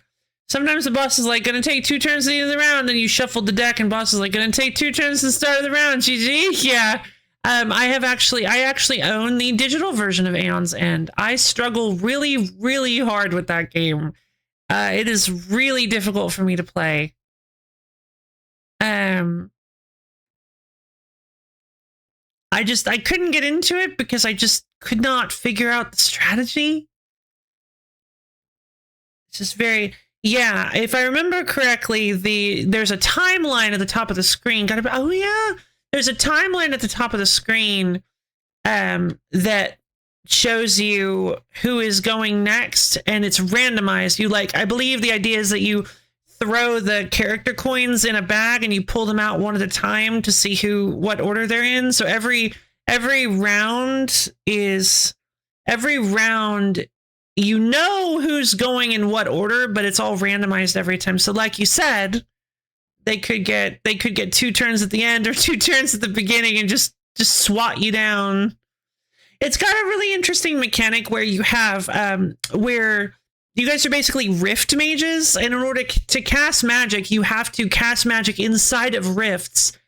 sometimes the boss is like, gonna take 2 turns at the end of the round, then you shuffled the deck, and boss is like, gonna take 2 turns at the start of the round. GG. Yeah. I actually own the digital version of Aeon's End. I struggle really, really hard with that game. It is really difficult for me to play. I couldn't get into it because I just could not figure out the strategy. It's just very, yeah, if I remember correctly, there's a timeline at the top of the screen. Oh yeah, there's a timeline at the top of the screen that shows you who is going next, and it's randomized. I believe the idea is that you throw the character coins in a bag and you pull them out one at a time to see what order they're in. So every round, you know who's going in what order, but it's all randomized every time. So like you said, they could get 2 turns at the end or 2 turns at the beginning and just swat you down. It's got a really interesting mechanic where you have where you guys are basically rift mages, and in order to cast magic, you have to cast magic inside of rifts.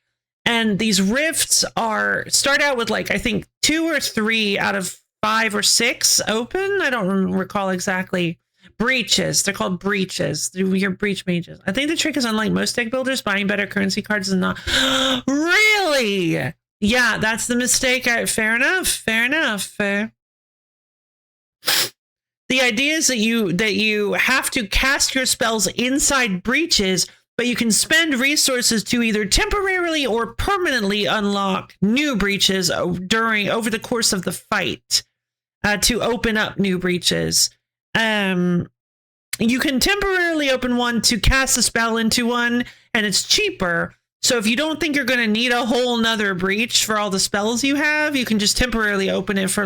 And these rifts start out with I think 2 or 3 out of 5 or 6 open. I don't recall exactly. Breaches. They're called breaches. You're breach mages. I think the trick is, unlike most deck builders, buying better currency cards is not. Really? Yeah, that's the mistake. Fair enough. Fair enough. The idea is that you have to cast your spells inside breaches, but you can spend resources to either temporarily or permanently unlock new breaches over the course of the fight to open up new breaches. You can temporarily open one to cast a spell into one, and it's cheaper. So if you don't think you're going to need a whole nother breach for all the spells you have, you can just temporarily open it for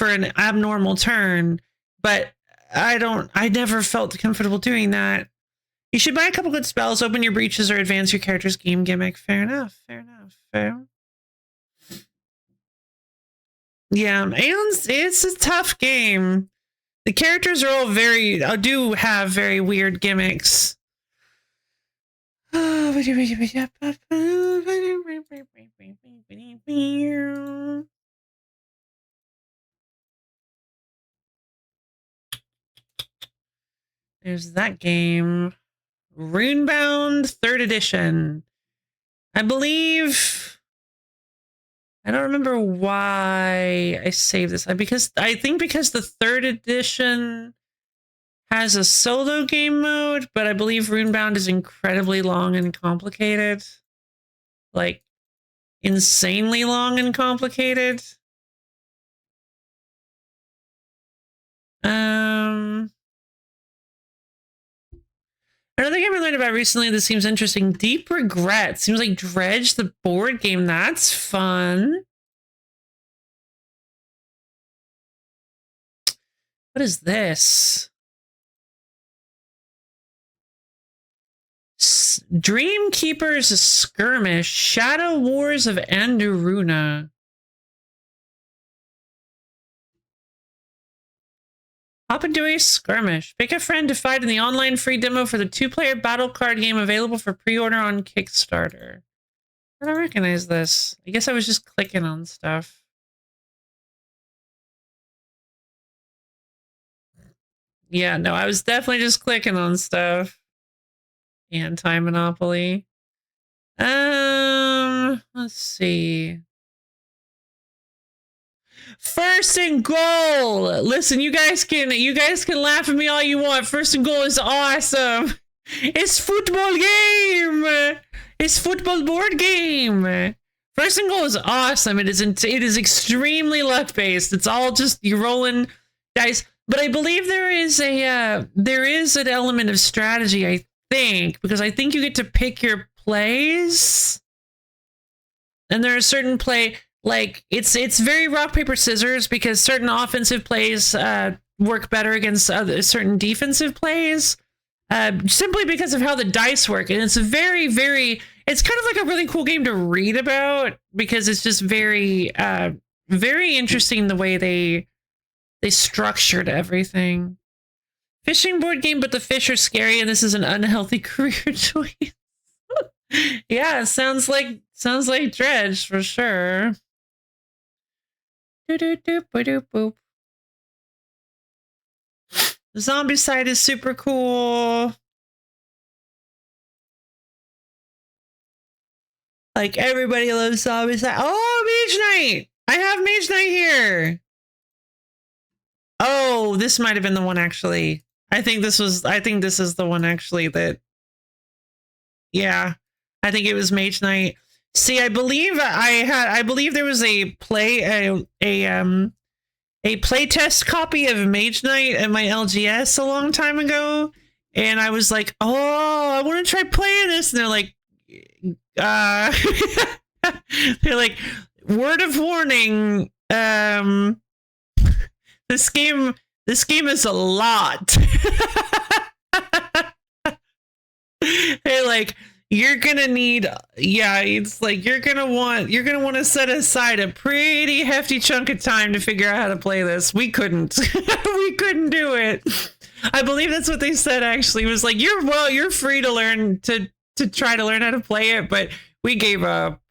an abnormal turn. But I never felt comfortable doing that. You should buy a couple good spells, open your breaches, or advance your character's game gimmick. Fair enough. Fair enough. Fair. Yeah, it's a tough game. The characters are all do have very weird gimmicks. There's that game. Runebound 3rd edition. I believe. I don't remember why I saved this. I think because the 3rd edition has a solo game mode, but I believe Runebound is incredibly long and complicated. Like, insanely long and complicated. Another game I learned about recently that seems interesting, Deep Regret. Seems like Dredge, the board game. That's fun. What is this? Dreamkeeper's Skirmish, Shadow Wars of Andoruna. Hop into a skirmish. Pick a friend to fight in the online free demo for the 2-player battle card game available for pre-order on Kickstarter. I don't recognize this. I guess I was just clicking on stuff. Yeah, no, I was definitely just clicking on stuff. Anti-Monopoly. Let's see. First and goal. Listen, you guys can laugh at me all you want. First and goal is awesome. It's football game. It's football board game. First and goal is awesome. It is extremely luck based. It's all just you're rolling dice. But I believe there is an element of strategy, I think, because I think you get to pick your plays. And there are certain play, like it's very rock, paper, scissors, because certain offensive plays work better against certain defensive plays, simply because of how the dice work. And it's very, very, it's kind of like a really cool game to read about, because it's just very, very interesting the way they structured everything. Fishing board game, but the fish are scary, and this is an unhealthy career choice. Yeah, it sounds like Dredge for sure. Boop. The zombie side is super cool. Like everybody loves zombie side. Oh, Mage Knight! I have Mage Knight here. Oh, this might have been the one actually. I think this is the one actually that. Yeah, I think it was Mage Knight. See, I believe there was a playtest copy of Mage Knight at my LGS a long time ago, and I was like, "Oh, I want to try playing this." And they're like, they're like, "Word of warning, this game is a lot." They're like, you're gonna need, it's like you're gonna want to set aside a pretty hefty chunk of time to figure out how to play this. We couldn't we couldn't do it. I believe that's what they said actually. It was like, you're free to learn to try to learn how to play it, but we gave up.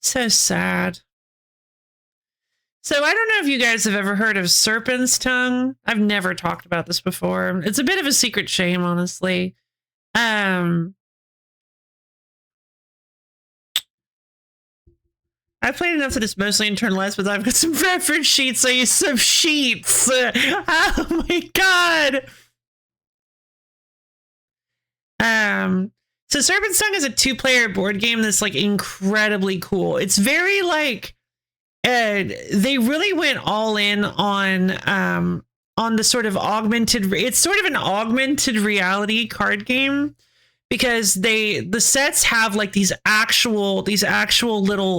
So sad. So I don't know if you guys have ever heard of Serpent's Tongue. I've never talked about this before. It's a bit of a secret shame, honestly. I played enough that it's mostly internalized, but I've got some reference sheets. I use some sheets. Oh my god. So Serpent's Tongue is a 2-player board game that's like incredibly cool. It's very like, they really went all in on the sort of it's sort of an augmented reality card game, because the sets have like these actual little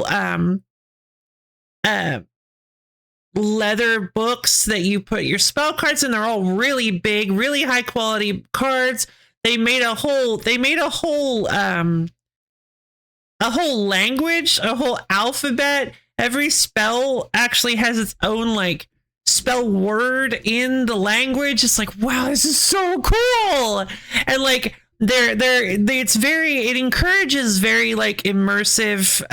leather books that you put your spell cards in. They're all really big, really high quality cards. They made a whole language, a whole alphabet. Every spell actually has its own like spell word in the language. It's like, wow, this is so cool. And like it encourages very like immersive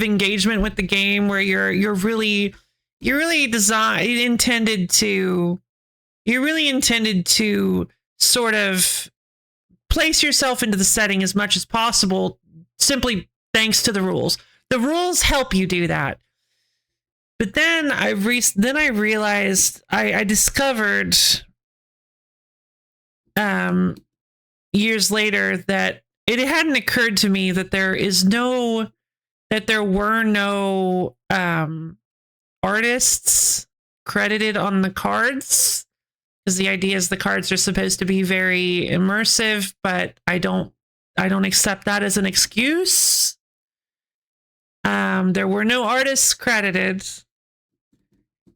engagement with the game, where you're really intended to sort of place yourself into the setting as much as possible, simply thanks to the rules. The rules help you do that. But then I realized, I discovered years later that it hadn't occurred to me that there were no artists credited on the cards. Because the idea is the cards are supposed to be very immersive, but I don't accept that as an excuse. There were no artists credited,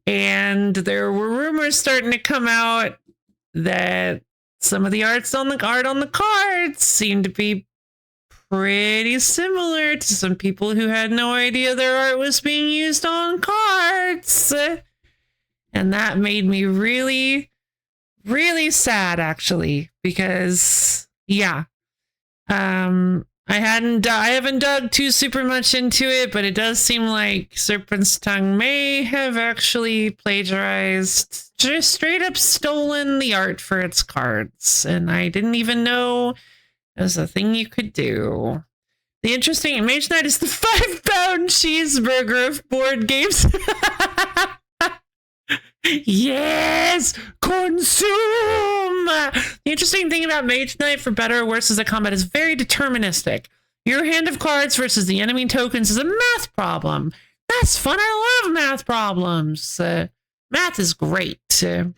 and there were rumors starting to come out that some of the art on the cards seemed to be pretty similar to some people who had no idea their art was being used on cards. And that made me really, really sad, actually, because yeah, I haven't dug too super much into it, but it does seem like Serpent's Tongue may have actually plagiarized, just straight up stolen the art for its cards. And I didn't even know it was a thing you could do. The interesting Mage Knight is the 5-pound cheeseburger of board games. Yes! Consume! The interesting thing about Mage Knight, for better or worse, is that combat is very deterministic. Your hand of cards versus the enemy tokens is a math problem. That's fun. I love math problems. Math is great. That's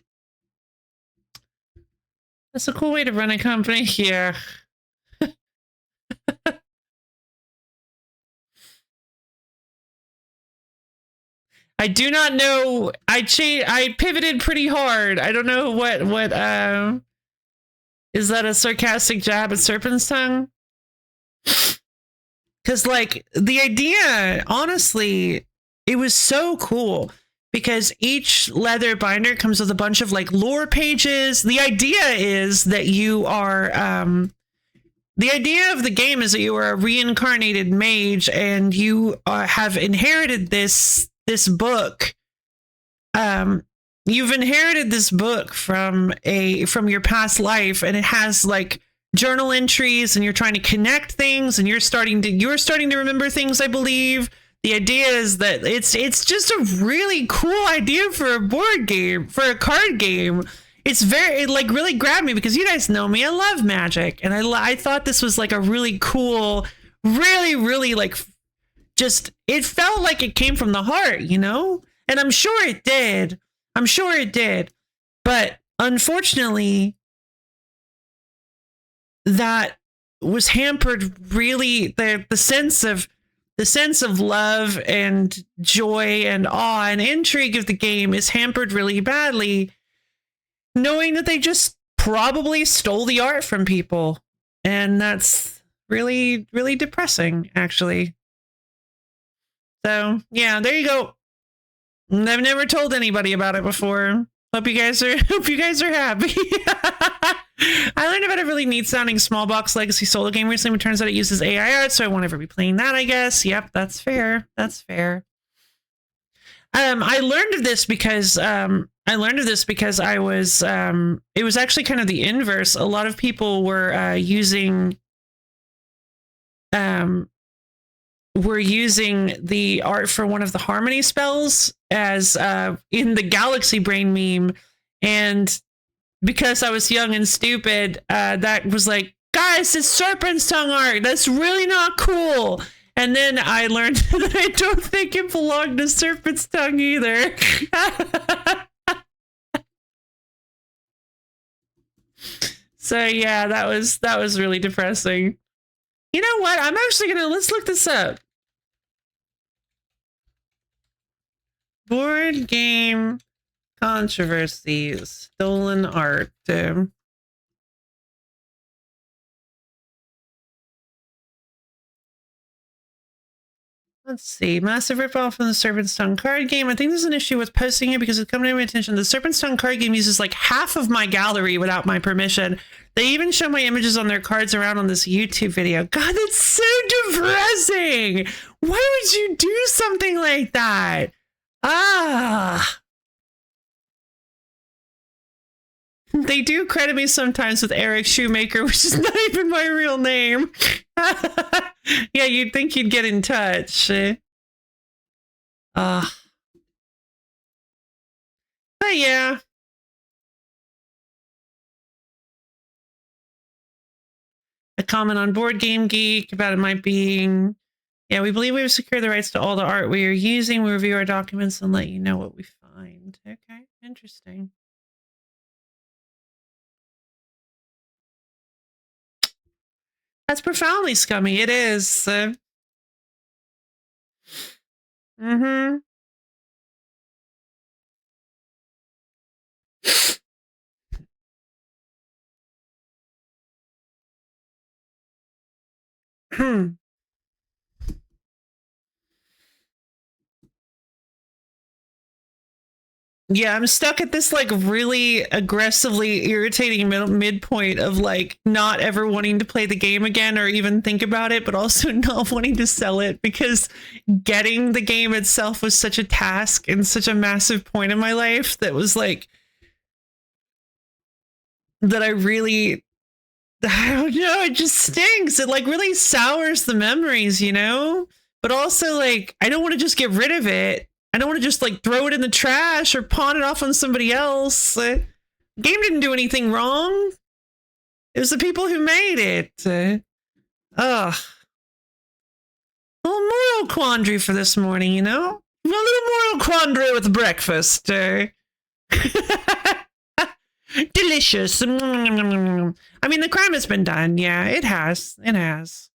a cool way to run a company here. I do not know. I pivoted pretty hard. I don't know what is that a sarcastic jab at Serpent's Tongue? Because like the idea, honestly, it was so cool because each leather binder comes with a bunch of like lore pages. The idea is that you are the idea of the game is that you are a reincarnated mage and you have inherited this book. You've inherited this book from your past life, and it has like journal entries, and you're trying to connect things, and you're starting to remember things, I believe. The idea is that it's just a really cool idea for a board game, for a card game. It like really grabbed me because you guys know me. I love magic, and I thought this was like a really cool, really like just, it felt like it came from the heart, you know? And I'm sure it did. But unfortunately, that was hampered really, the sense of love and joy and awe and intrigue of the game is hampered really badly, knowing that they just probably stole the art from people. And that's really, really depressing, actually. So yeah, there you go. I've never told anybody about it before. Hope you guys are happy. I learned about a really neat sounding small box legacy solo game recently. It turns out it uses AI art, so I won't ever be playing that, I guess. Yep, that's fair. I learned of this because I was it was actually kind of the inverse. A lot of people were using the art for one of the harmony spells as in the Galaxy Brain meme, and because I was young and stupid, that was like, guys, it's Serpent's Tongue art. That's really not cool. And then I learned that I don't think it belonged to Serpent's Tongue either. So yeah, that was really depressing. You know what? I'm actually let's look this up. Board game controversies, stolen art. Let's see. Massive ripoff from the Serpent's Tongue card game. I think there's an issue with posting it because it's coming to my attention. The Serpent's Tongue card game uses like half of my gallery without my permission. They even show my images on their cards around on this YouTube video. God, that's so depressing. Why would you do something like that? They do credit me sometimes with Eric Shoemaker, which is not even my real name. Yeah, you'd think you'd get in touch. But yeah. A comment on Board Game Geek about it might being, yeah, we believe we've secured the rights to all the art we are using. We review our documents and let you know what we find. Okay, interesting. That's profoundly scummy. It is. Mm-hmm. Yeah, I'm stuck at this like really aggressively irritating midpoint of like not ever wanting to play the game again or even think about it, but also not wanting to sell it because getting the game itself was such a task and such a massive point in my life that was like that I don't know, it just stinks. It like really sours the memories, you know? But also like I don't want to just get rid of it. I don't want to just like throw it in the trash or pawn it off on somebody else. Game didn't do anything wrong. It was the people who made it. A little moral quandary for this morning, you know? A little moral quandary with breakfast. Delicious. I mean, the crime has been done. Yeah, it has. It has.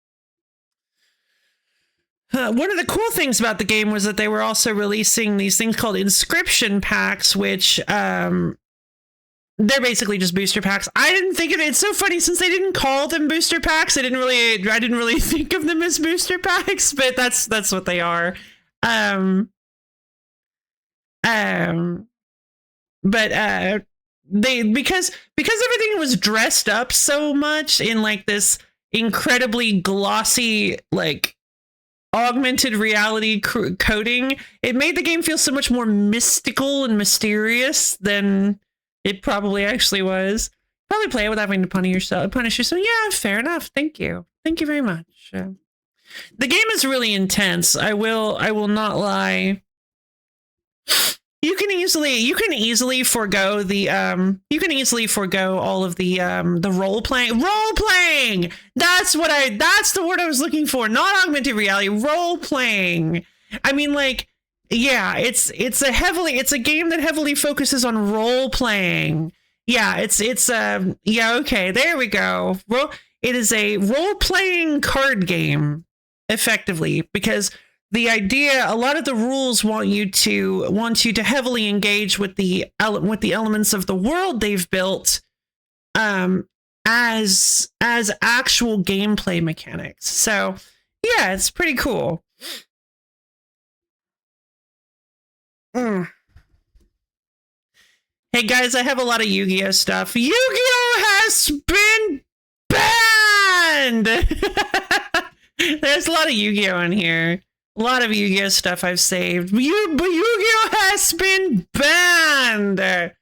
One of the cool things about the game was that they were also releasing these things called inscription packs, which they're basically just booster packs. I didn't think of it. It's so funny since they didn't call them booster packs. I didn't really think of them as booster packs, but that's what they are. But because everything was dressed up so much in like this incredibly glossy like augmented reality coding, it made the game feel so much more mystical and mysterious than it probably actually was. Probably play it without having to punish yourself. Yeah, fair enough. Thank you very much. The game is really intense. I will not lie. You can easily forego the all of the role playing. That's the word I was looking for. Not augmented reality, role playing. I mean, like, yeah, it's a game that heavily focuses on role playing. Yeah, okay, there we go. It is a role playing card game, effectively, because the idea, a lot of the rules want you to heavily engage with the elements of the world they've built as actual gameplay mechanics. So yeah, it's pretty cool. Hey guys, I have a lot of Yu-Gi-Oh stuff. Yu-Gi-Oh has been banned. There's a lot of Yu-Gi-Oh in here. A lot of Yu-Gi-Oh stuff I've saved. Yu-Gi-Oh has been banned.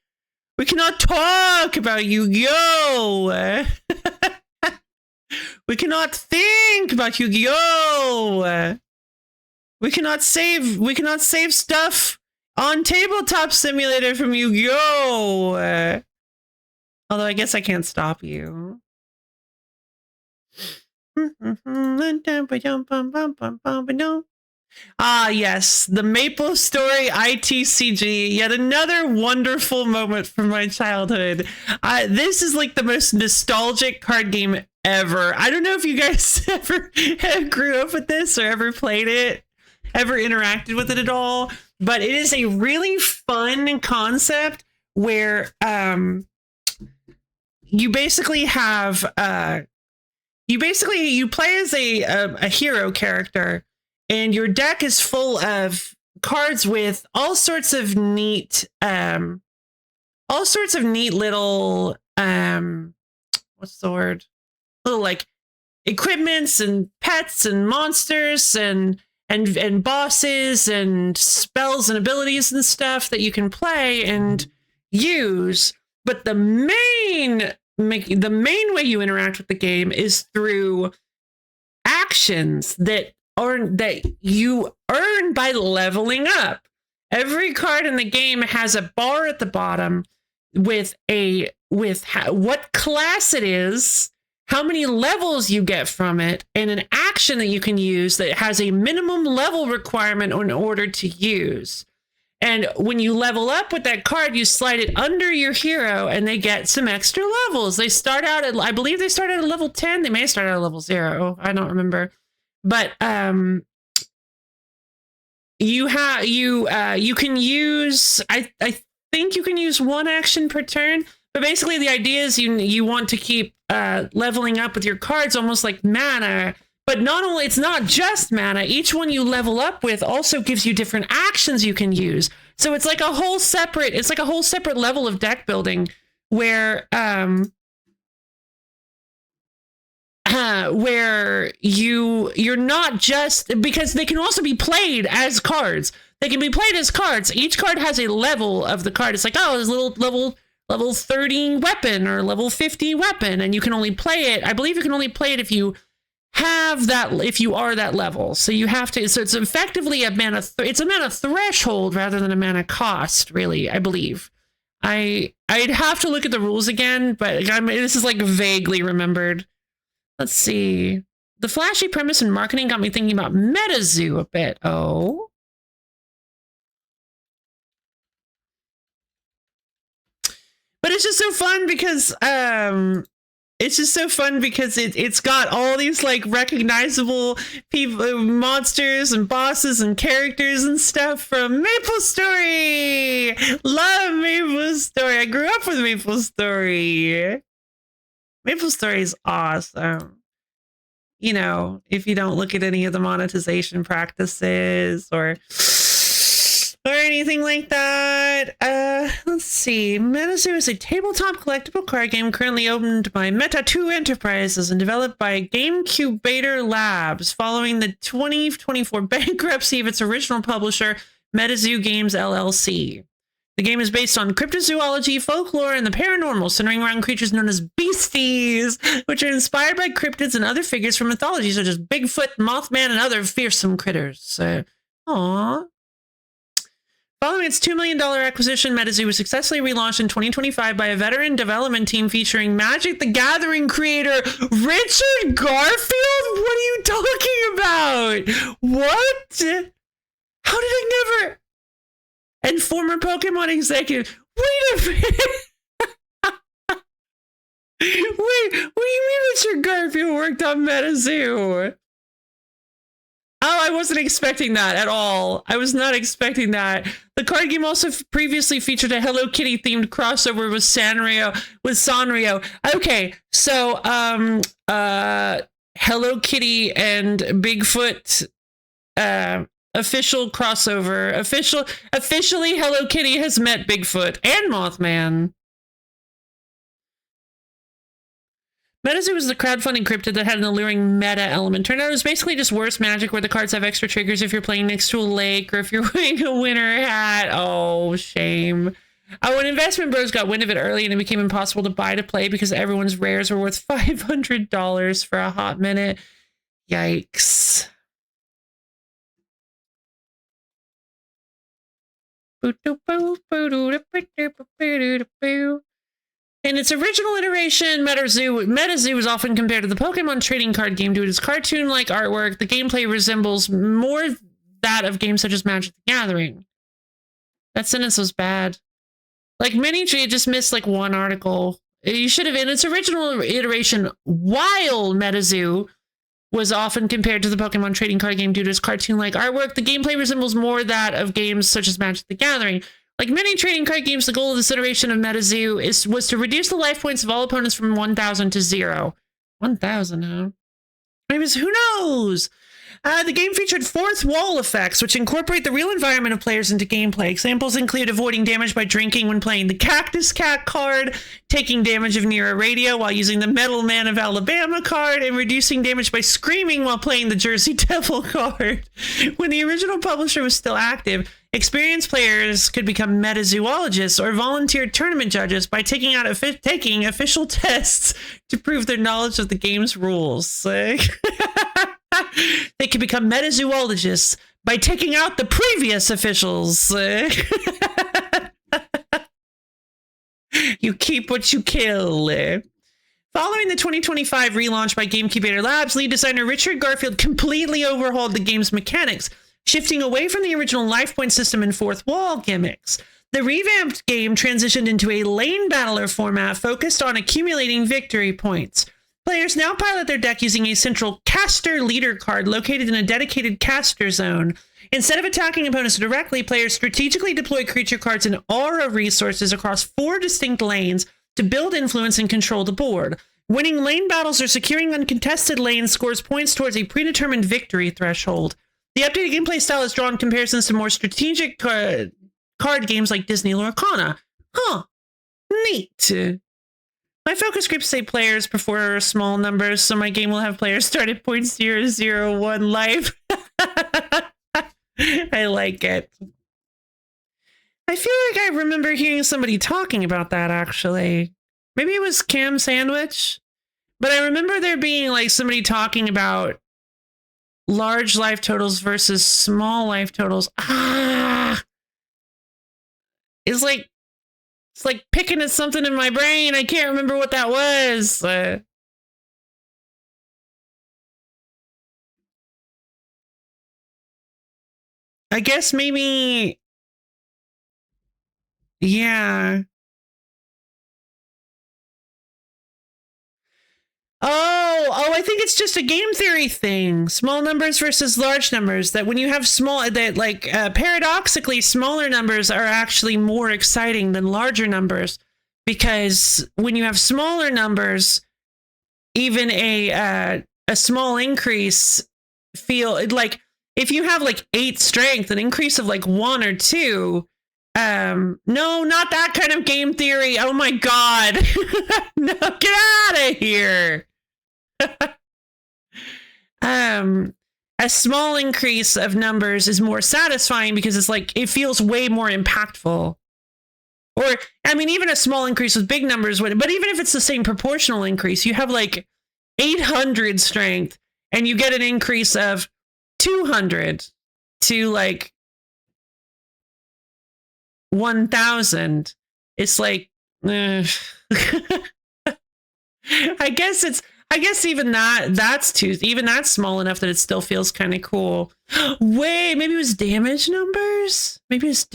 We cannot talk about Yu-Gi-Oh. We cannot think about Yu-Gi-Oh. We cannot save stuff on Tabletop Simulator from Yu-Gi-Oh. Although I guess I can't stop you. Ah, yes, the Maple Story ITCG, yet another wonderful moment from my childhood. This is like the most nostalgic card game ever. I don't know if you guys ever grew up with this or ever played it, ever interacted with it at all, but it is a really fun concept where you basically have you play as a hero character, and your deck is full of cards with all sorts of neat little what's the word? Little like equipments and pets and monsters and bosses and spells and abilities and stuff that you can play and use. But the main way you interact with the game is through actions that you earn by leveling up. Every card in the game has a bar at the bottom with what class it is, how many levels you get from it, and an action that you can use that has a minimum level requirement in order to use. And when you level up with that card, you slide it under your hero and they get some extra levels. They start out at, I believe they start at a level 10. They may start at a level 0. I don't remember. But you can use, I think you can use one action per turn. But basically the idea is you want to keep leveling up with your cards almost like mana. But it's not just mana. Each one you level up with also gives you different actions you can use. So it's like a whole separate level of deck building where you're not just, because they can also be played as cards. They can be played as cards. Each card has a level of the card. It's like, oh, there's a little level 30 weapon or level 50 weapon, and you can only play it. I believe you can only play it if you have that, if you are that level. So you have to, so it's effectively a mana, it's a mana threshold rather than a mana cost, really, I believe. I'd have to look at the rules again, but this is like vaguely remembered. Let's see. The flashy premise and marketing got me thinking about MetaZoo a bit. Oh. But it's just so fun because it's got all these like recognizable people, monsters and bosses and characters and stuff from MapleStory. Love MapleStory. I grew up with MapleStory. MapleStory is awesome. You know, if you don't look at any of the monetization practices or anything like that. Let's see. MetaZoo is a tabletop collectible card game currently owned by Meta2 Enterprises and developed by GameCubator Labs following the 2024 bankruptcy of its original publisher, MetaZoo Games LLC. The game is based on cryptozoology, folklore, and the paranormal, centering around creatures known as beasties, which are inspired by cryptids and other figures from mythology, such as Bigfoot, Mothman, and other fearsome critters. Aww. Following its $2 million acquisition, MetaZoo was successfully relaunched in 2025 by a veteran development team featuring Magic the Gathering creator Richard Garfield? What are you talking about? What? How did I never... And former Pokemon executive. Wait a minute. Wait, what do you mean Richard Garfield worked on MetaZoo? Oh, I wasn't expecting that at all. I was not expecting that. The card game also previously featured a Hello Kitty themed crossover with Sanrio. Okay, so Hello Kitty and Bigfoot official crossover. Officially Hello Kitty has met Bigfoot and Mothman. MetaZoo was the crowdfunding cryptid that had an alluring meta element. Turned out it was basically just worse Magic, where the cards have extra triggers if you're playing next to a lake or if you're wearing a winter hat. Oh, shame. When Investment Bros got wind of it early and it became impossible to buy to play because everyone's rares were worth $500 for a hot minute. Yikes. In its original iteration, MetaZoo was often compared to the Pokemon trading card game due to its cartoon-like artwork. The gameplay resembles more that of games such as Magic the Gathering. That sentence was bad. Like it just missed like one article. You should have, in its original iteration, while MetaZoo was often compared to the Pokemon trading card game due to its cartoon-like artwork, the gameplay resembles more that of games such as Magic the Gathering. Like many trading card games, the goal of this iteration of MetaZoo was to reduce the life points of all opponents from 1,000 to 0. 1,000, huh? Maybe who knows? The game featured fourth wall effects, which incorporate the real environment of players into gameplay. Examples include avoiding damage by drinking when playing the Cactus Cat card, taking damage if near a radio while using the Metal Man of Alabama card, and reducing damage by screaming while playing the Jersey Devil card. When the original publisher was still active, experienced players could become metazoologists or volunteer tournament judges by taking official tests to prove their knowledge of the game's rules. They could become metazoologists by taking out the previous officials. You keep what you kill. Following the 2025 relaunch by GameCubator Labs, lead designer Richard Garfield completely overhauled the game's mechanics, shifting away from the original life point system and fourth wall gimmicks. The revamped game transitioned into a lane battler format focused on accumulating victory points. Players now pilot their deck using a central caster leader card located in a dedicated caster zone. Instead of attacking opponents directly, players strategically deploy creature cards and aura resources across 4 distinct lanes to build influence and control the board. Winning lane battles or securing uncontested lanes scores points towards a predetermined victory threshold. The updated gameplay style has drawn comparisons to more strategic card games like Disney Lorcana. Huh. Neat. My focus groups say players prefer small numbers, so my game will have players start at 0.001 life. I like it. I feel like I remember hearing somebody talking about that, actually. Maybe it was Cam Sandwich, but I remember there being like somebody talking about large life totals versus small life totals. It's like picking at something in my brain. I can't remember what that was. I guess maybe, yeah. Oh, I think it's just a game theory thing. Small numbers versus large numbers. That when you have paradoxically, smaller numbers are actually more exciting than larger numbers, because when you have smaller numbers, even a small increase like if you have like 8 strength, an increase of like 1 or 2. No, not that kind of game theory. Oh my God. No, get out of here. A small increase of numbers is more satisfying because it's like, it feels way more impactful. Or, I mean, even a small increase with big numbers, but even if it's the same proportional increase, you have like 800 strength and you get an increase of 200 to like 1,000. It's like, I guess even that's small enough that it still feels kind of cool. Wait, maybe it was damage numbers? Maybe it's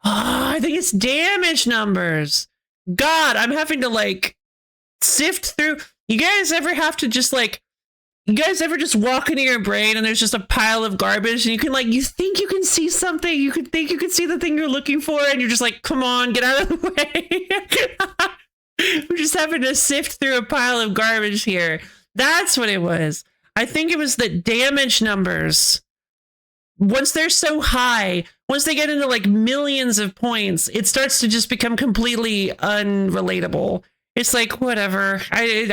I think it's damage numbers. God, I'm having to like sift through. You guys ever just walk into your brain and there's just a pile of garbage and you think you can see something, you could think you can see the thing you're looking for, and you're just like, come on, get out of the way. We're just having to sift through a pile of garbage here. That's what it was. I think it was the damage numbers. Once they're so high, once they get into like millions of points, it starts to just become completely unrelatable. It's like, whatever. I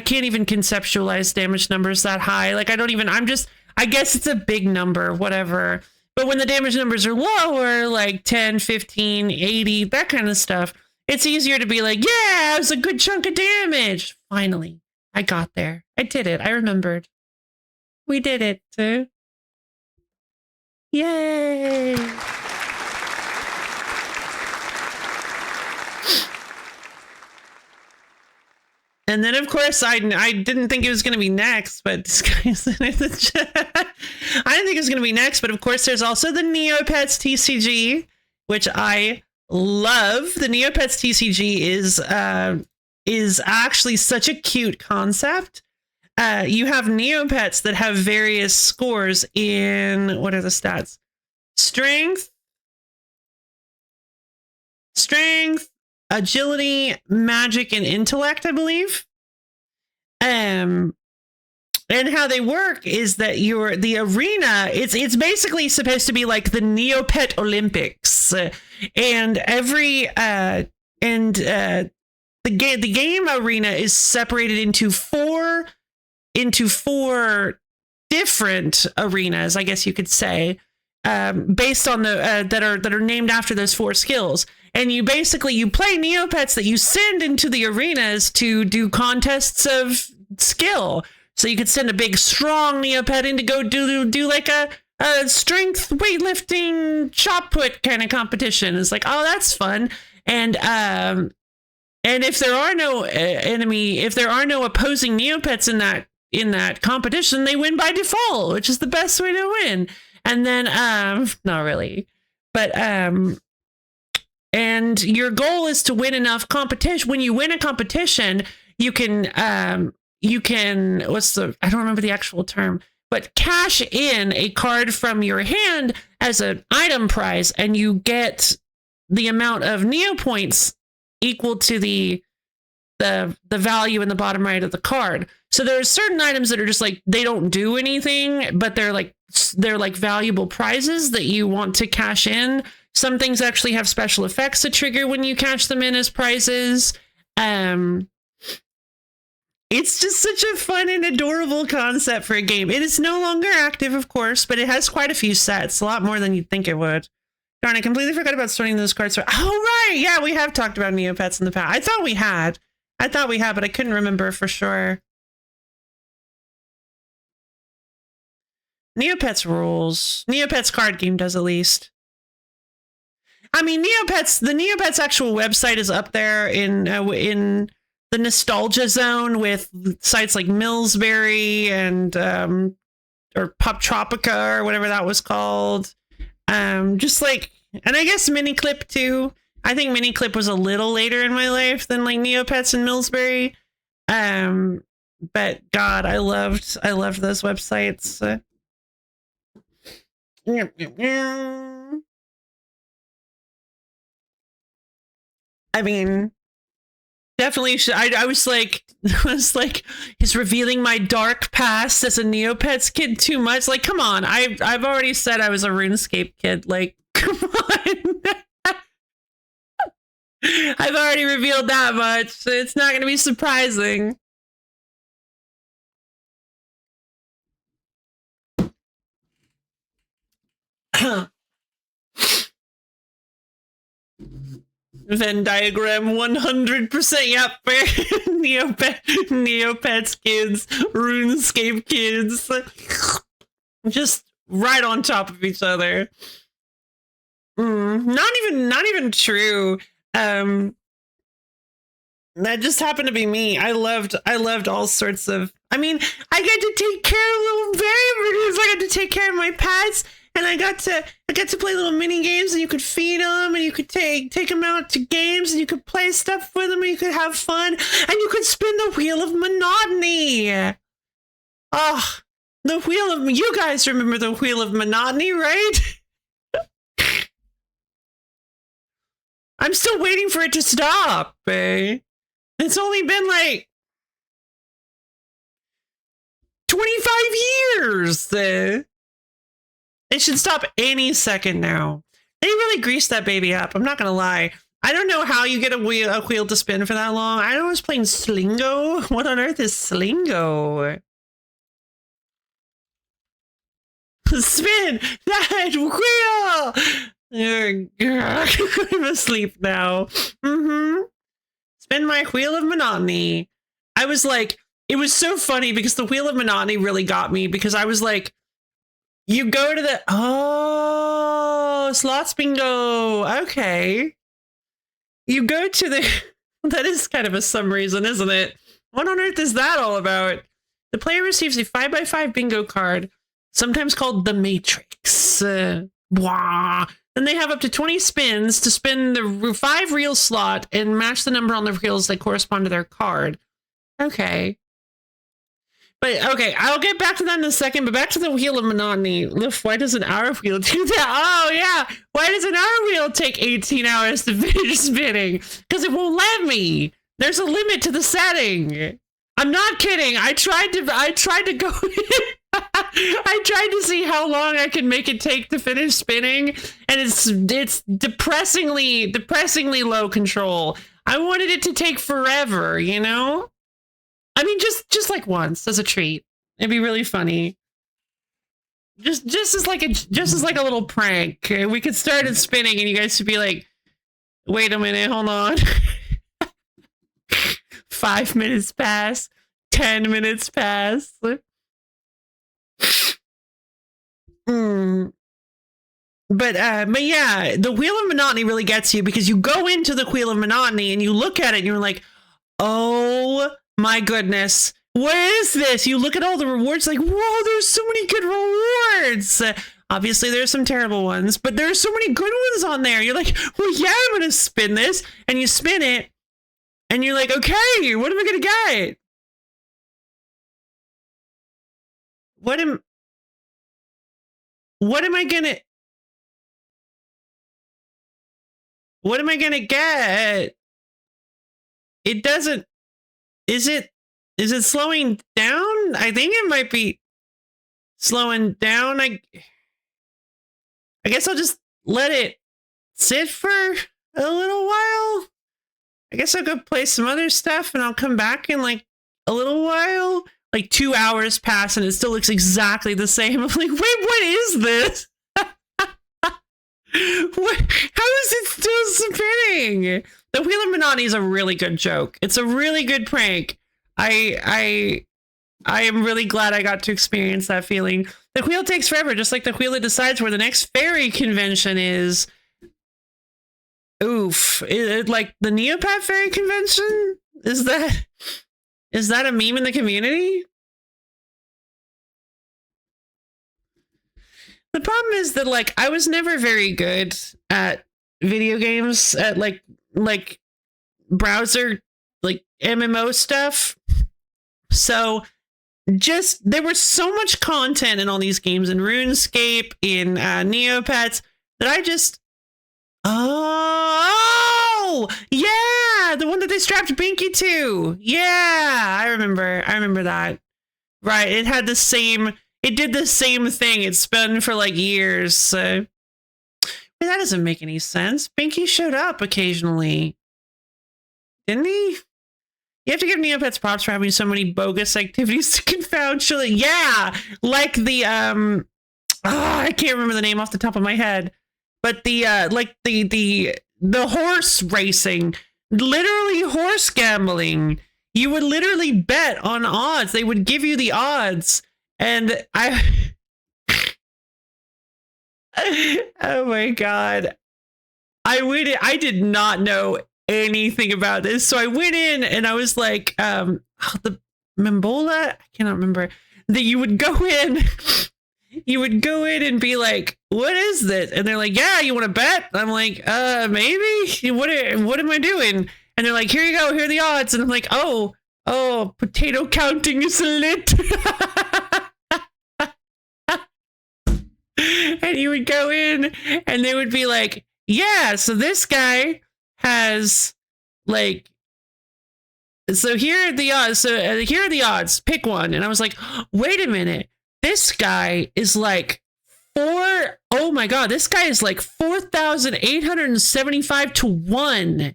can't even conceptualize damage numbers that high. Like, I guess it's a big number, whatever. But when the damage numbers are lower, like 10, 15, 80, that kind of stuff, it's easier to be like, yeah, it was a good chunk of damage. Finally, I got there. I did it. I remembered. We did it, too. Yay! And then, of course, I didn't think it was going to be next, but this guy's in the chat. I didn't think it was going to be next, but of course, there's also the Neopets TCG, which I love. The Neopets TCG is actually such a cute concept. You have Neopets that have various scores in, what are the stats? Strength, agility, magic, and intellect, I believe. And how they work is that the arena, it's basically supposed to be like the Neopet Olympics, and the game arena is separated into four different arenas, I guess you could say, based on the that are named after those 4 skills. And you play Neopets that you send into the arenas to do contests of skill. So you could send a big, strong Neopet in to go do like a strength weightlifting shot put kind of competition. It's like, oh, that's fun. And if there are no opposing Neopets in that competition, they win by default, which is the best way to win. And then, not really, but and your goal is to win enough competition. When you win a competition, you can I don't remember the actual term, but cash in a card from your hand as an item prize, and you get the amount of Neopoints equal to the value in the bottom right of the card. So there are certain items that are just like, they don't do anything, but they're like valuable prizes that you want to cash in. Some things actually have special effects that trigger when you cash them in as prizes. It's just such a fun and adorable concept for a game. It is no longer active, of course, but it has quite a few sets, a lot more than you'd think it would. Darn, I completely forgot about sorting those cards. Oh, right. Yeah, we have talked about Neopets in the past. I thought we had, but I couldn't remember for sure. Neopets rules. Neopets card game does, at least. I mean, Neopets, the Neopets actual website is up there in the nostalgia zone with sites like Millsbury and or Pop Tropica or whatever that was called. Just like, and I guess Miniclip too. I think Miniclip was a little later in my life than like Neopets and Millsbury. But God, I loved those websites. I mean, definitely. I was like, is revealing my dark past as a Neopets kid too much? Like, come on. I've already said I was a RuneScape kid. Like, come on. I've already revealed that much. So it's not going to be surprising. Venn diagram 100%. Yep. Neopets kids, RuneScape kids, just right on top of each other. Not even true. That just happened to be me. I loved all sorts of. I mean, I got to take care of little babies. I got to take care of my pets. And I got to play little mini games, and you could feed them, and you could take them out to games, and you could play stuff with them, and you could have fun, and you could spin the wheel of monotony. Oh, the wheel of, you guys remember the wheel of monotony, right? I'm still waiting for it to stop. It's only been like 25 years. It should stop any second now. They really greased that baby up. I'm not gonna lie. I don't know how you get a wheel to spin for that long. I was playing Slingo. What on earth is Slingo? Spin that wheel! I'm asleep now. Spin my wheel of monotony. I was like, it was so funny because the wheel of monotony really got me, because I was like, you go to the, slots bingo. Okay. You go to the, that is kind of a some reason, isn't it? What on earth is that all about? The player receives a 5x5 bingo card, sometimes called the Matrix. Then they have up to 20 spins to spin the 5 reel slot and match the number on the reels that correspond to their card. Okay. But, okay, I'll get back to that in a second, but back to the wheel of monotony. Why does our wheel do that? Oh, yeah. Why doesn't our wheel take 18 hours to finish spinning? Because it won't let me. There's a limit to the setting. I'm not kidding. I tried to go... I tried to see how long I can make it take to finish spinning, and it's depressingly low control. I wanted it to take forever, you know? I mean, just like once as a treat. It'd be really funny. Just as like a little prank. We could start it spinning, and you guys would be like, "Wait a minute, hold on." 5 minutes pass. 10 minutes pass. But yeah, the wheel of monotony really gets you, because you go into the wheel of monotony and you look at it and you're like, oh my goodness, what is this? You look at all the rewards like, whoa, there's so many good rewards. Obviously, there's some terrible ones, but there's so many good ones on there. You're like, well, yeah, I'm going to spin this. And you spin it, and you're like, okay, what am I going to get? What am I gonna get? It doesn't. Is it slowing down? I think it might be slowing down. I guess I'll just let it it for a little while. I guess I'll go play some other stuff and I'll come back in like a little while. Like 2 hours pass and it still looks exactly the same. I'm like, wait, what is this? How is it still spinning? The Wheel of Manani is a really good joke. It's a really good prank. I am really glad I got to experience that feeling. The wheel takes forever, just like the wheel that decides where the next fairy convention is. Oof. Like the Neopath Fairy Convention? Is that a meme in the community? The problem is that, like, I was never very good at video games, at like browser, like MMO stuff. So just, there was so much content in all these games, in RuneScape, in Neopets, that I just, oh, yeah, the one that they strapped Binky to. Yeah, I remember that. Right, it had the same, it did the same thing. It spun for like years. So that doesn't make any sense. Binky showed up occasionally. Didn't he? You have to give Neopets props for having so many bogus activities to confound children. Yeah, like the I can't remember the name off the top of my head, but the like the horse racing, literally horse gambling. You would literally bet on odds. They would give you the odds, and oh my god, I did not know anything about this, so I went in and I was like, the Membola, I cannot remember, that you would go in and be like, what is this? And they're like, yeah, you want to bet? I'm like, maybe. What am I doing? And they're like, here you go, here are the odds. And I'm like, oh, potato counting is lit. And you would go in and they would be like, yeah, so this guy has like, so here are the odds. So here are the odds. Pick one. And I was like, wait a minute. This guy is like oh my god, this guy is like 4,875 to 1.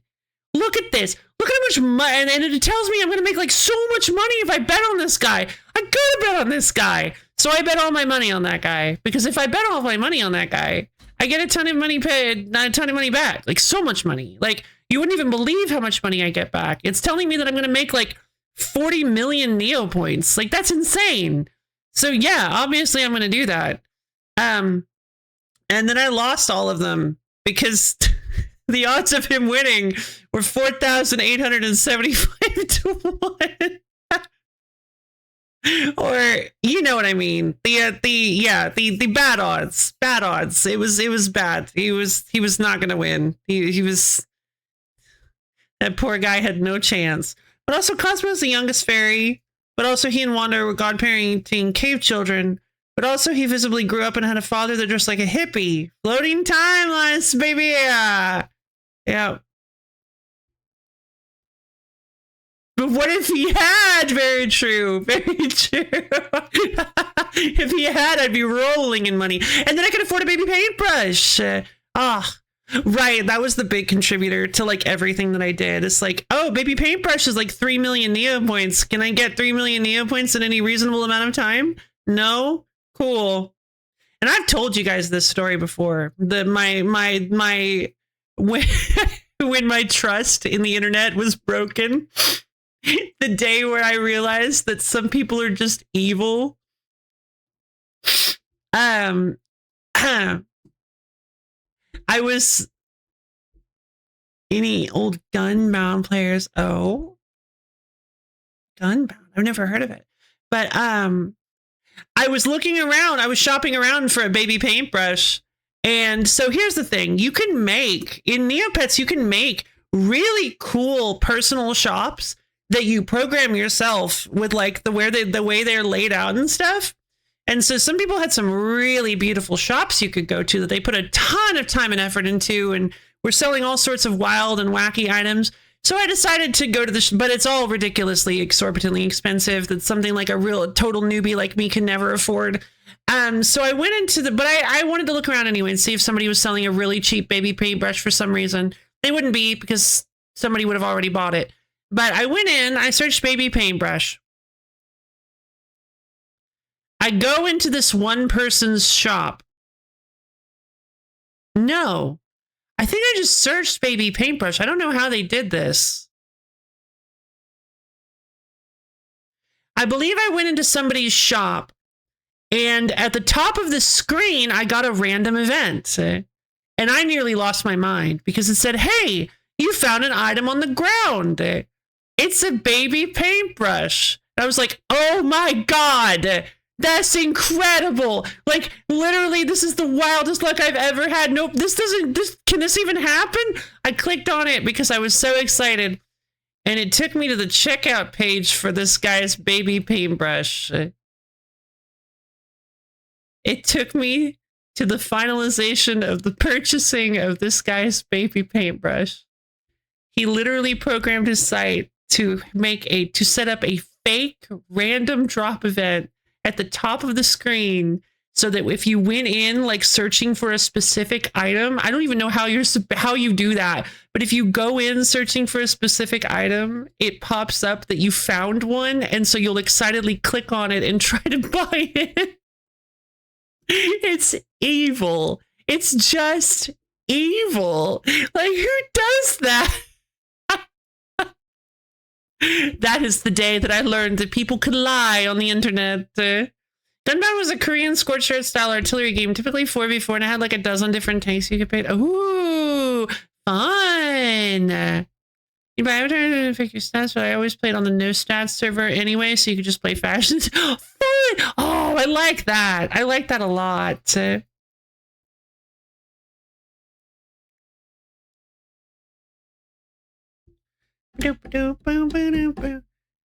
Look at this. Look at how much money. And it tells me I'm going to make like so much money if I bet on this guy. I gotta bet on this guy. So I bet all my money on that guy. Because if I bet all my money on that guy, I get a ton of money paid, not a ton of money back. Like so much money. Like you wouldn't even believe how much money I get back. It's telling me that I'm going to make like 40 million Neo points. Like that's insane. So yeah, obviously I'm going to do that. And then I lost all of them because the odds of him winning were 4,875 to 1. Or you know what I mean? The bad odds. Bad odds. It was bad. He was not gonna win. He was, that poor guy had no chance. But also Cosmo's the youngest fairy, but also he and Wanda were godparenting cave children. But also he visibly grew up and had a father that dressed like a hippie. Floating timelines, baby. Yeah. But what if he had? Very true. Very true. If he had, I'd be rolling in money. And then I could afford a baby paintbrush. Right. That was the big contributor to like everything that I did. It's like, oh, baby paintbrush is like 3 million Neo points. Can I get 3 million Neo points in any reasonable amount of time? No? Cool. And I've told you guys this story before. When my trust in the internet was broken. The day where I realized that some people are just evil. I was any old Gunbound players. Oh, Gunbound. I've never heard of it. But I was looking around. I was shopping around for a baby paintbrush. And so here's the thing. You can make, in Neopets, you can make really cool personal shops that you program yourself with like the way they're laid out and stuff. And so some people had some really beautiful shops you could go to that they put a ton of time and effort into, and were selling all sorts of wild and wacky items. So I decided to go to the, but it's all ridiculously exorbitantly expensive. That's something like a real total newbie like me can never afford. So I went into the, but I wanted to look around anyway and see if somebody was selling a really cheap baby paintbrush for some reason. They wouldn't be because somebody would have already bought it. But I went in, I searched baby paintbrush. I go into this one person's shop. No, I think I just searched baby paintbrush. I don't know how they did this. I believe I went into somebody's shop, and at the top of the screen, I got a random event. And I nearly lost my mind because it said, hey, you found an item on the ground. It's a baby paintbrush. And I was like, oh my God, that's incredible. Like, literally, this is the wildest luck I've ever had. Nope, can this even happen? I clicked on it because I was so excited. And it took me to the checkout page for this guy's baby paintbrush. It took me to the finalization of the purchasing of this guy's baby paintbrush. He literally programmed his site to set up a fake random drop event at the top of the screen so that if you went in like searching for a specific item, I don't even know how you do that, but if you go in searching for a specific item, it pops up that you found one, and so you'll excitedly click on it and try to buy it. It's evil. It's just evil. Like, who does that? That is the day that I learned that people could lie on the internet. Gunbound was a Korean scorched earth style artillery game, typically 4v4, and it had like a dozen different tanks you could pick. Ooh, fun. You buy every time to pick your stats, but I always played on the no stats server anyway, so you could just play fashions. Fun! Oh, I like that. I like that a lot.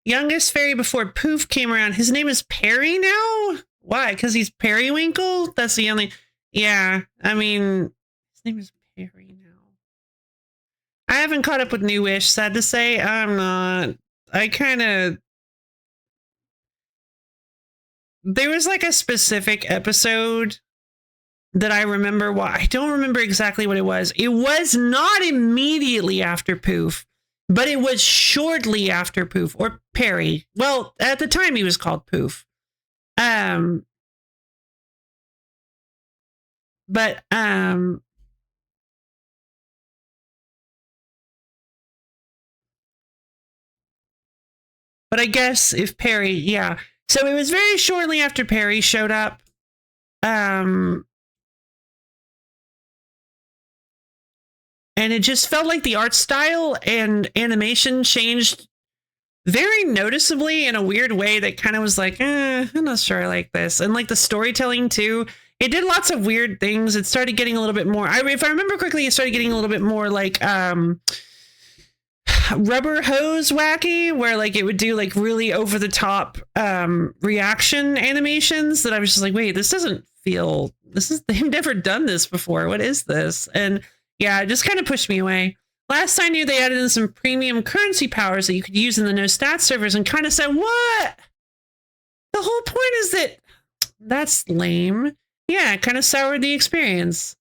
Youngest fairy before Poof came around. His name is Perry now? Why? Because he's Periwinkle? That's the only... Yeah, I mean, his name is Perry now. I haven't caught up with New Wish, sad to say. I'm not. I kind of... There was like a specific episode that I remember. I don't remember exactly what it was. It was not immediately after Poof, but it was shortly after Poof, or Perry. Well, at the time he was called Poof. But I guess if Perry, yeah. So it was very shortly after Perry showed up. And it just felt like the art style and animation changed very noticeably in a weird way that kind of was like, I'm not sure I like this. And like the storytelling too, it did lots of weird things. It started getting a little bit more, if I remember correctly, it started getting a little bit more like rubber hose wacky, where like it would do like really over the top reaction animations that I was just like, wait, this doesn't feel, they've never done this before. What is this? And yeah, it just kind of pushed me away. Last I knew, they added in some premium currency powers that you could use in the no stats servers, and kind of said, what? The whole point is that that's lame. Yeah, it kind of soured the experience.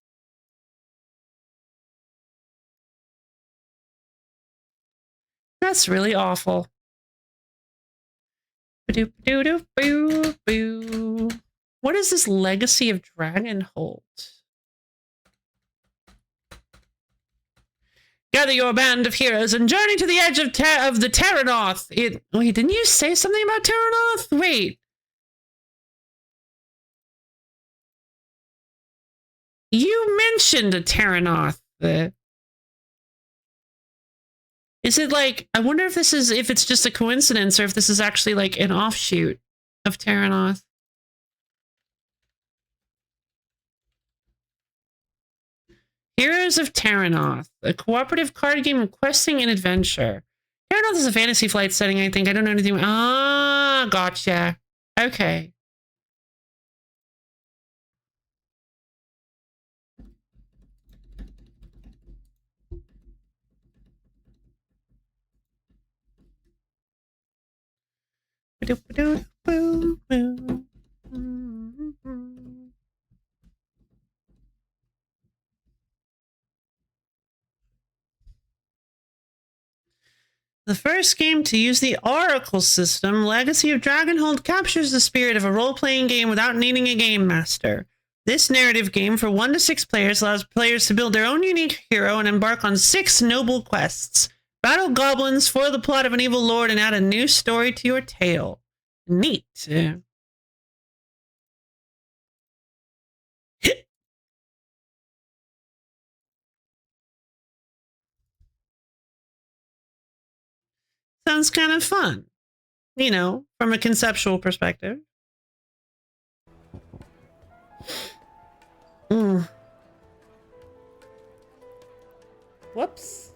That's really awful. What is this Legacy of Dragonholt? Gather your band of heroes and journey to the edge of the Terranoth. Wait, didn't you say something about Terranoth? Wait. You mentioned a Terranoth. Is it like, I wonder if it's just a coincidence or if this is actually like an offshoot of Terranoth. Heroes of Terranoth, a cooperative card game of questing and adventure. Terranoth is a fantasy flight setting, I think. I don't know anything. Ah, gotcha. Okay. The first game to use the Oracle system, Legacy of Dragonhold captures the spirit of a role-playing game without needing a game master. This narrative game for 1 to 6 players allows players to build their own unique hero and embark on 6 noble quests. Battle goblins, foil the plot of an evil lord, and add a new story to your tale. Neat. Sounds kind of fun, you know, from a conceptual perspective. Whoops.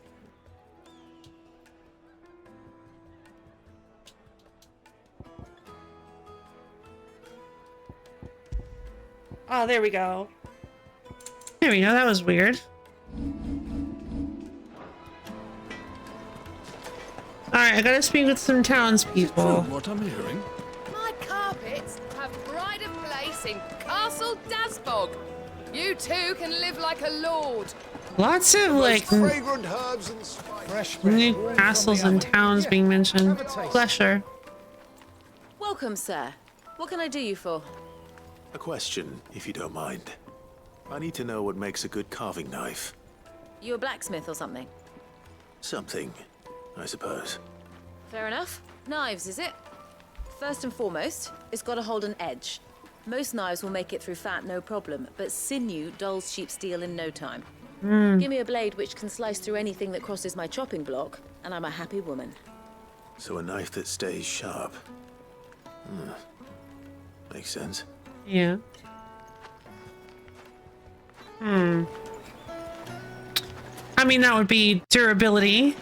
Oh, there we go. There we go. That was weird. Alright, I gotta speak with some townspeople. What I'm hearing? My carpets have pride of place in Castle Dasbog. You too can live like a lord. Lots of like fragrant herbs and spices. new castles and towns being mentioned. Pleasure. Welcome, sir. What can I do you for? A question, if you don't mind. I need to know what makes a good carving knife. You a blacksmith or something? Something, I suppose. Fair enough. Knives, is it? First and foremost, it's got to hold an edge. Most knives will make it through fat, no problem, but sinew dulls cheap steel in no time. Give me a blade which can slice through anything that crosses my chopping block, and I'm a happy woman. So a knife that stays sharp. Makes sense. Yeah. I mean, that would be durability.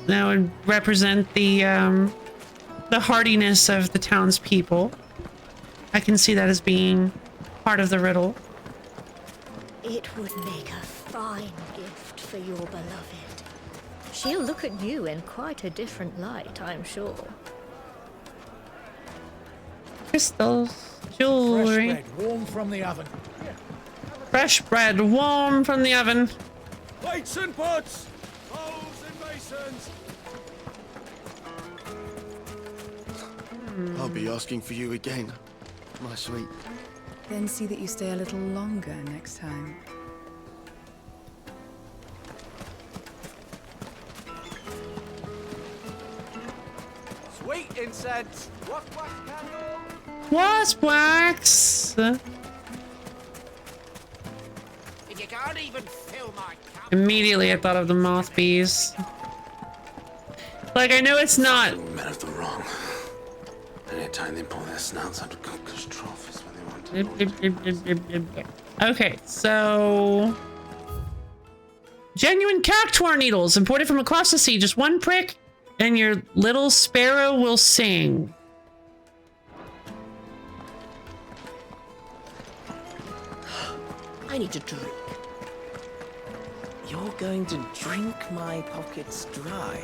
That would represent the hardiness of the townspeople. I can see that as being part of the riddle. It would make a fine gift for your beloved. She'll look at you in quite a different light, I'm sure. Crystals, jewelry. Fresh bread, warm from the oven. Fresh bread, warm from the oven. Plates and pots! Bowls and basins! I'll be asking for you again, my sweet. Then see that you stay a little longer next time. Sweet incense! Wasp wax candle! Wasp wax! If you can't even fill my cup. Immediately I thought of the moth bees. Like, I know it's not... Men of the wrong. Anytime they pull their snouts out of cookers' trough is when they want to... Okay, so... Genuine cactuar needles imported from across the sea. Just one prick and your little sparrow will sing. I need a drink. You're going to drink my pockets dry,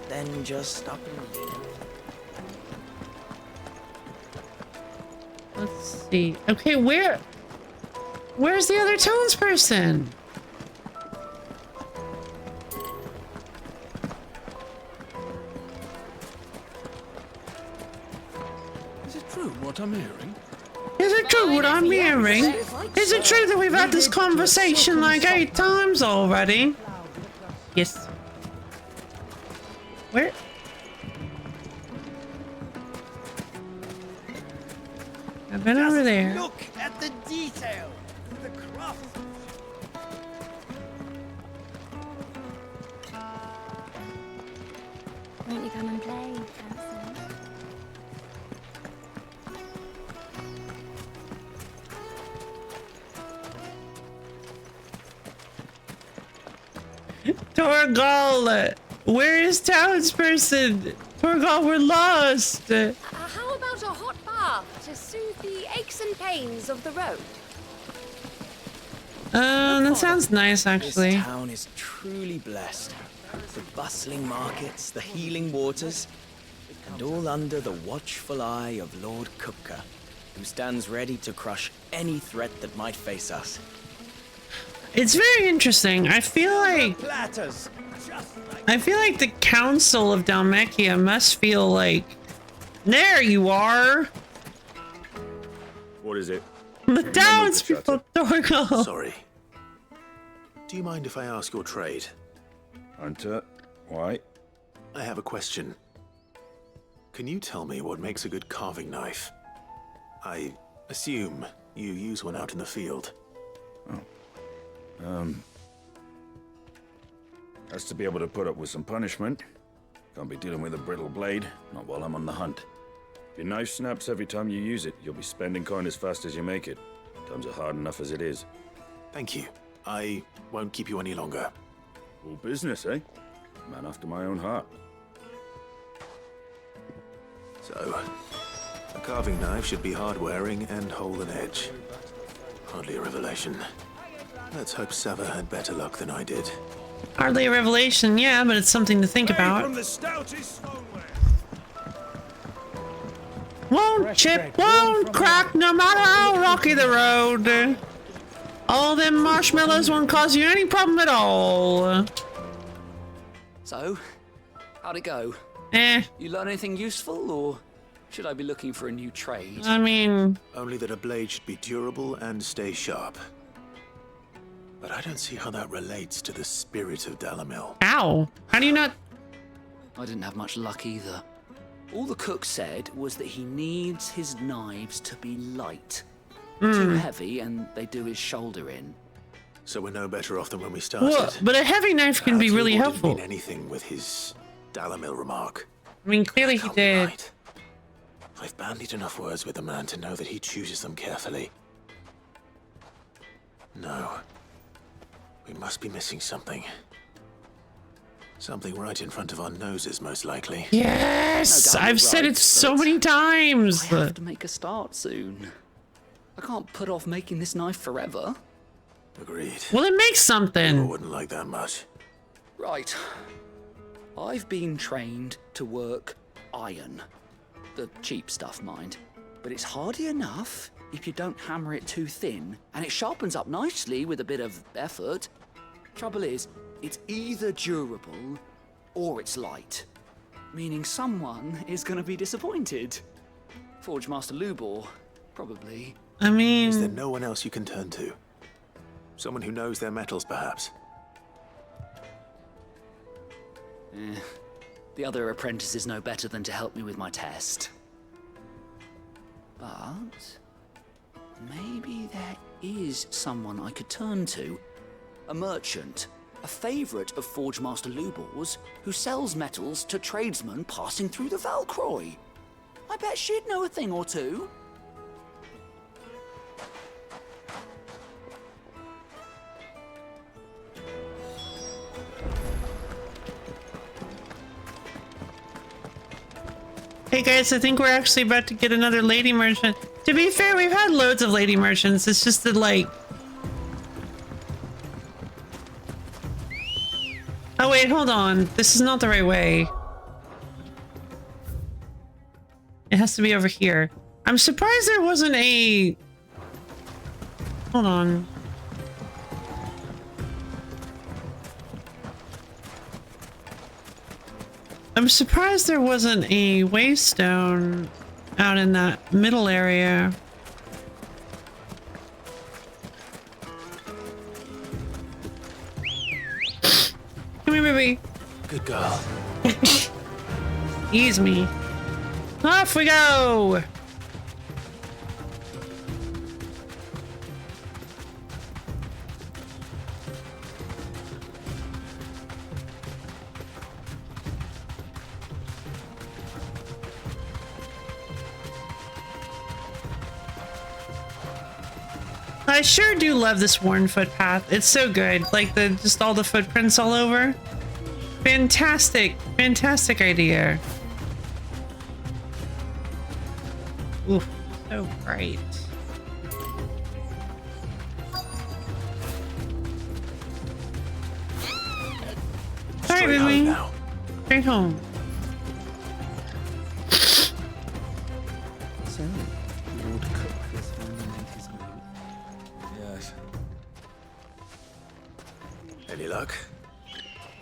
then just stop and leave. Let's see. Okay, where's the other townsperson? Is it true what I'm hearing? Is it true what I'm hearing? Is it true that we've had this conversation like 8 times already? Yes. Where? I've been over there. Look at the detail. The craft. Won't you come and play, Hanson? Torgal! Where is townsperson? Torgal, we're lost! How about a hot bath to soothe the aches and pains of the road? That sounds nice, actually. This town is truly blessed. The bustling markets, the healing waters. And all under the watchful eye of Lord Kupka, who stands ready to crush any threat that might face us. It's very interesting. I feel like the Council of Dalmekia must feel like, there you are. What is it? The townspeople, Torgal. Sorry. Do you mind if I ask your trade? Hunter, why? I have a question. Can you tell me what makes a good carving knife? I assume you use one out in the field. Has to be able to put up with some punishment. Can't be dealing with a brittle blade, not while I'm on the hunt. If your knife snaps every time you use it, you'll be spending coin as fast as you make it. Times are hard enough as it is. Thank you. I won't keep you any longer. All business, eh? Man after my own heart. So, a carving knife should be hard-wearing and hold an edge. Hardly a revelation. Let's hope Sava had better luck than I did. Hardly a revelation, yeah, but it's something to think about. Won't chip, won't crack, no matter how rocky the road. All them marshmallows won't cause you any problem at all. So, how'd it go? You learn anything useful, or should I be looking for a new trade? I mean... Only that a blade should be durable and stay sharp. But I don't see how that relates to the spirit of Dalamil. Ow! How do you not... I didn't have much luck either. All the cook said was that he needs his knives to be light. Too heavy and they do his shoulder in. So we're no better off than when we started. Well, but a heavy knife can be really helpful. Didn't mean anything with his Dalamil remark. I mean, clearly he did. Right. I've bandied enough words with the man to know that he chooses them carefully. No. We must be missing something. Something right in front of our noses, most likely. Yes! No, I've said it so many times! I have to make a start soon. I can't put off making this knife forever. Agreed. Well, it makes something. I wouldn't like that much. Right. I've been trained to work iron. The cheap stuff, mind. But it's hardy enough if you don't hammer it too thin, and it sharpens up nicely with a bit of effort. Trouble is, it's either durable or it's light, meaning someone is going to be disappointed. Forge Master Lubor, probably. I mean... Is there no one else you can turn to? Someone who knows their metals, perhaps? The other apprentice is no better than to help me with my test. But maybe there is someone I could turn to. A merchant, a favorite of Forge Master Lubor's, who sells metals to tradesmen passing through the Valcroy. I bet she'd know a thing or two. Hey guys, I think we're actually about to get another lady merchant. To be fair, we've had loads of lady merchants. It's just that, like... Oh wait, hold on. This is not the right way. It has to be over here. I'm surprised there wasn't a... Hold on. I'm surprised there wasn't a waystone out in that middle area. Come here, baby. Good girl. Ease me. Off we go! I sure do love this worn footpath. It's so good. Like just all the footprints all over. Fantastic, fantastic idea. Ooh, so bright. Sorry, baby. Straight home. So, Lord Cook has finally made his move. Yes. Any luck?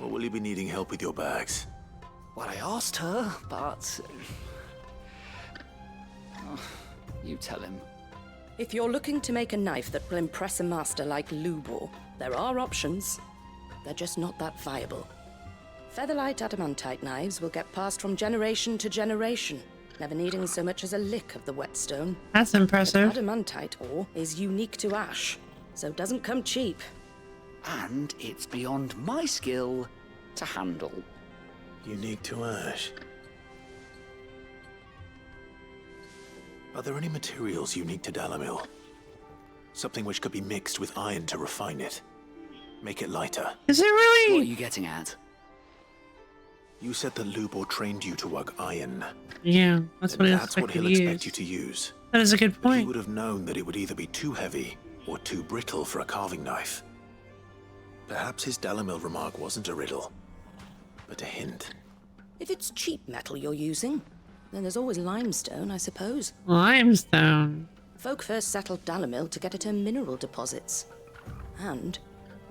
Or will you be needing help with your bags? Well, I asked her, but... Oh, you tell him. If you're looking to make a knife that will impress a master like Lubor, there are options. They're just not that viable. Featherlight adamantite knives will get passed from generation to generation, never needing so much as a lick of the whetstone. That's impressive. But adamantite ore is unique to ash, so it doesn't come cheap. And it's beyond my skill to handle. Unique to ash. Are there any materials unique to Dalamil? Something which could be mixed with iron to refine it. Make it lighter. Is it really? What are you getting at? You said that Lubor trained you to work iron. Yeah, that's what That's what he'll expect you to use. That is a good But he point. would have known that it would either be too heavy or too brittle for a carving knife. Perhaps his Dalamil remark wasn't a riddle, but a hint. If it's cheap metal you're using, then there's always limestone, I suppose. Limestone. Folk first settled Dalamil to get at her mineral deposits. And,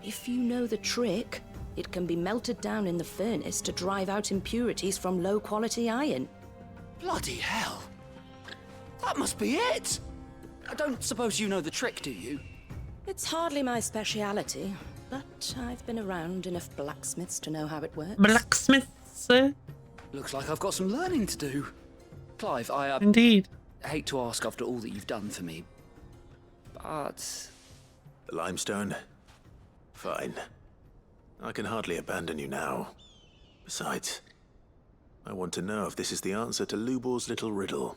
if you know the trick, it can be melted down in the furnace to drive out impurities from low-quality iron. Bloody hell! That must be it! I don't suppose you know the trick, do you? It's hardly my speciality, but I've been around enough blacksmiths to know how it works. Blacksmiths? Looks like I've got some learning to do. Clive, I Indeed. hate to ask after all that you've done for me, but... The limestone? Fine. I can hardly abandon you now. Besides, I want to know if this is the answer to Lubor's little riddle.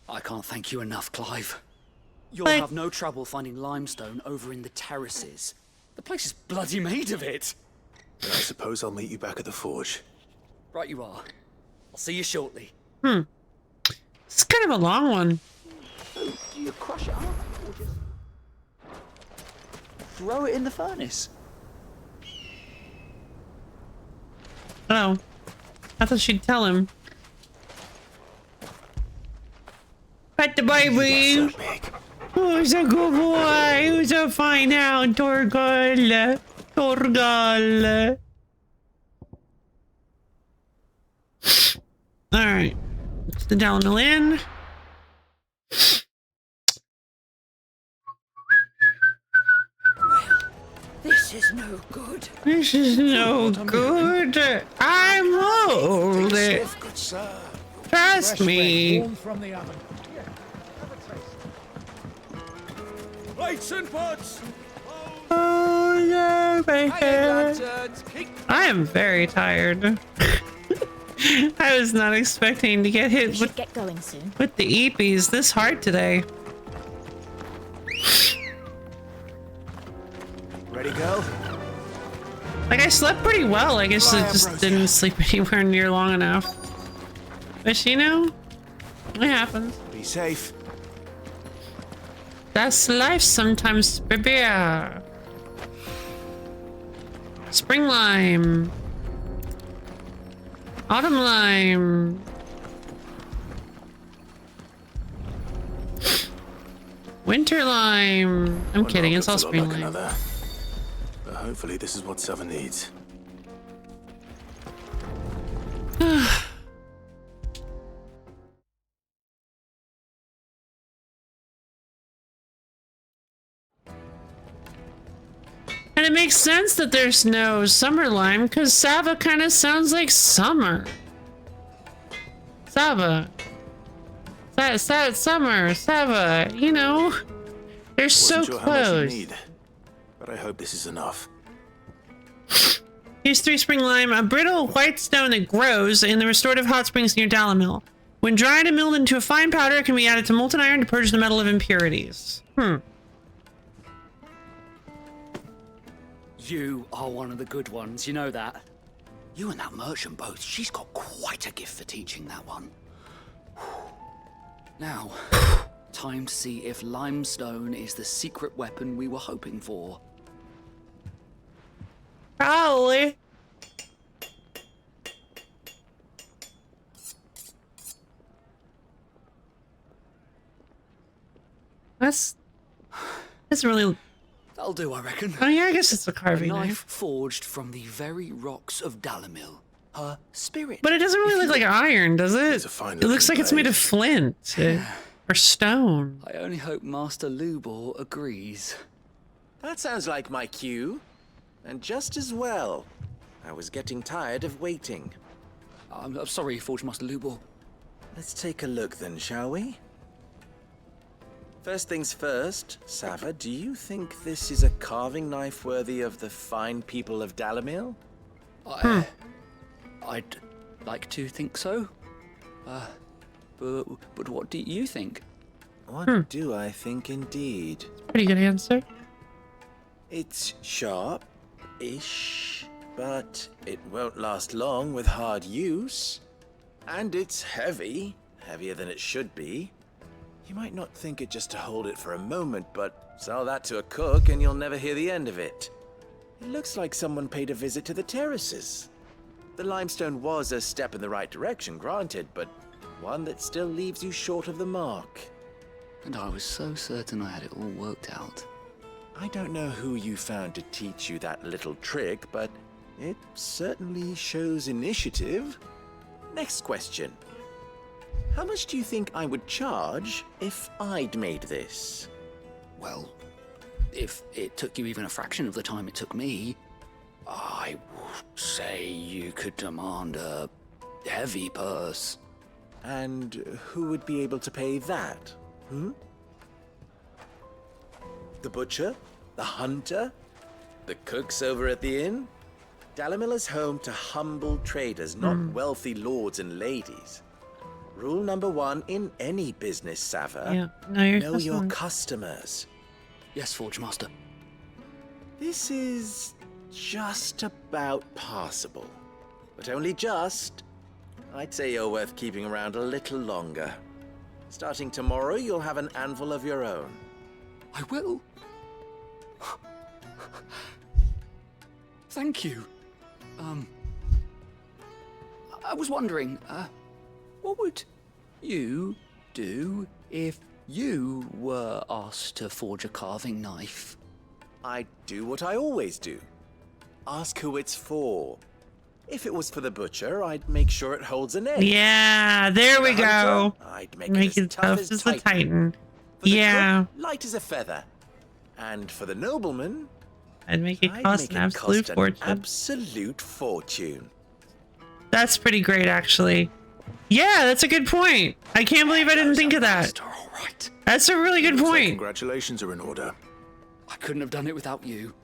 I can't thank you enough, Clive. You'll But- have no trouble finding limestone over in the terraces. The place is bloody made of it. Then I suppose I'll meet you back at the forge. Right you are. I'll see you shortly. It's kind of a long one. So, do you crush it up, or just... throw it in the furnace? Oh. I thought she'd tell him. Pet the baby! Who's a good boy? Who's a fine hound? Torgal. Torgal. Alright. It's the Dalamil in. This is no good. This is no good. I'm old. Good sir. Trust Fresh me. bread warm from the oven. Here, have a taste. Lights and pots! Oh, no, baby. I am very tired. I was not expecting to get hit with, Get going soon. with the eepies this hard today. Ready, go? Like, I slept pretty well. I guess I just didn't sleep anywhere near long enough. But you know, it happens. Be safe. That's life sometimes, baby. Spring lime. Autumn lime. Winter lime. I'm kidding, it's all Looks a lot spring like lime. another. But hopefully this is what Seven needs. And it makes sense that there's no summer lime, because Sava kind of sounds like summer. Sava. Summer, Sava, you know? They're so Wasn't sure how much you'd close. need, but I hope this is enough. Here's 3 spring lime, a brittle white stone that grows in the restorative hot springs near Dalamil. When dried and milled into a fine powder, it can be added to molten iron to purge the metal of impurities. You are one of the good ones, you know that. You and that merchant both, she's got quite a gift for teaching that one. Now, time to see if limestone is the secret weapon we were hoping for. Probably. That's really. That'll do, I reckon. Oh yeah, I guess it's a carving A knife knife. forged from the very rocks of Dalamil. Her spirit. But it doesn't really look like iron, does it? It's a fine It looks like it's made of flint or stone. I only hope Master Lubor agrees. That sounds like my cue. And just as well. I was getting tired of waiting. I'm sorry, Forge Master Lubor. Let's take a look then, shall we? First things first, Sava, do you think this is a carving knife worthy of the fine people of Dalamil? I'd like to think so. But what do you think? What do I think indeed? Pretty good answer. It's sharp-ish, but it won't last long with hard use. And it's heavy, heavier than it should be. You might not think it just to hold it for a moment, but sell that to a cook and you'll never hear the end of it. It looks like someone paid a visit to the terraces. The limestone was a step in the right direction, granted, but one that still leaves you short of the mark. And I was so certain I had it all worked out. I don't know who you found to teach you that little trick, but it certainly shows initiative. Next question. How much do you think I would charge if I'd made this? Well, if it took you even a fraction of the time it took me, I would say you could demand a heavy purse. And who would be able to pay that? The butcher? The hunter? The cooks over at the inn? Dalamil is home to humble traders, not wealthy lords and ladies. Rule number 1 in any business, Sava. Yeah, know your customers. Yes, Forge Master. This is just about passable. But only just. I'd say you're worth keeping around a little longer. Starting tomorrow, you'll have an anvil of your own. I will. Thank you. I was wondering, what would you do if you were asked to forge a carving knife? I'd do what I always do. Ask who it's for. If it was for the butcher, I'd make sure it holds an edge. Yeah, there we go. I'd make it tough as a titan. For the Yeah. cook, light as a feather. And for the nobleman, I'd make it cost an absolute fortune. Absolute fortune. That's pretty great, actually. Yeah, that's a good point. I can't believe I didn't think of that. All right. That's a really good point. Congratulations are in order. I couldn't have done it without you.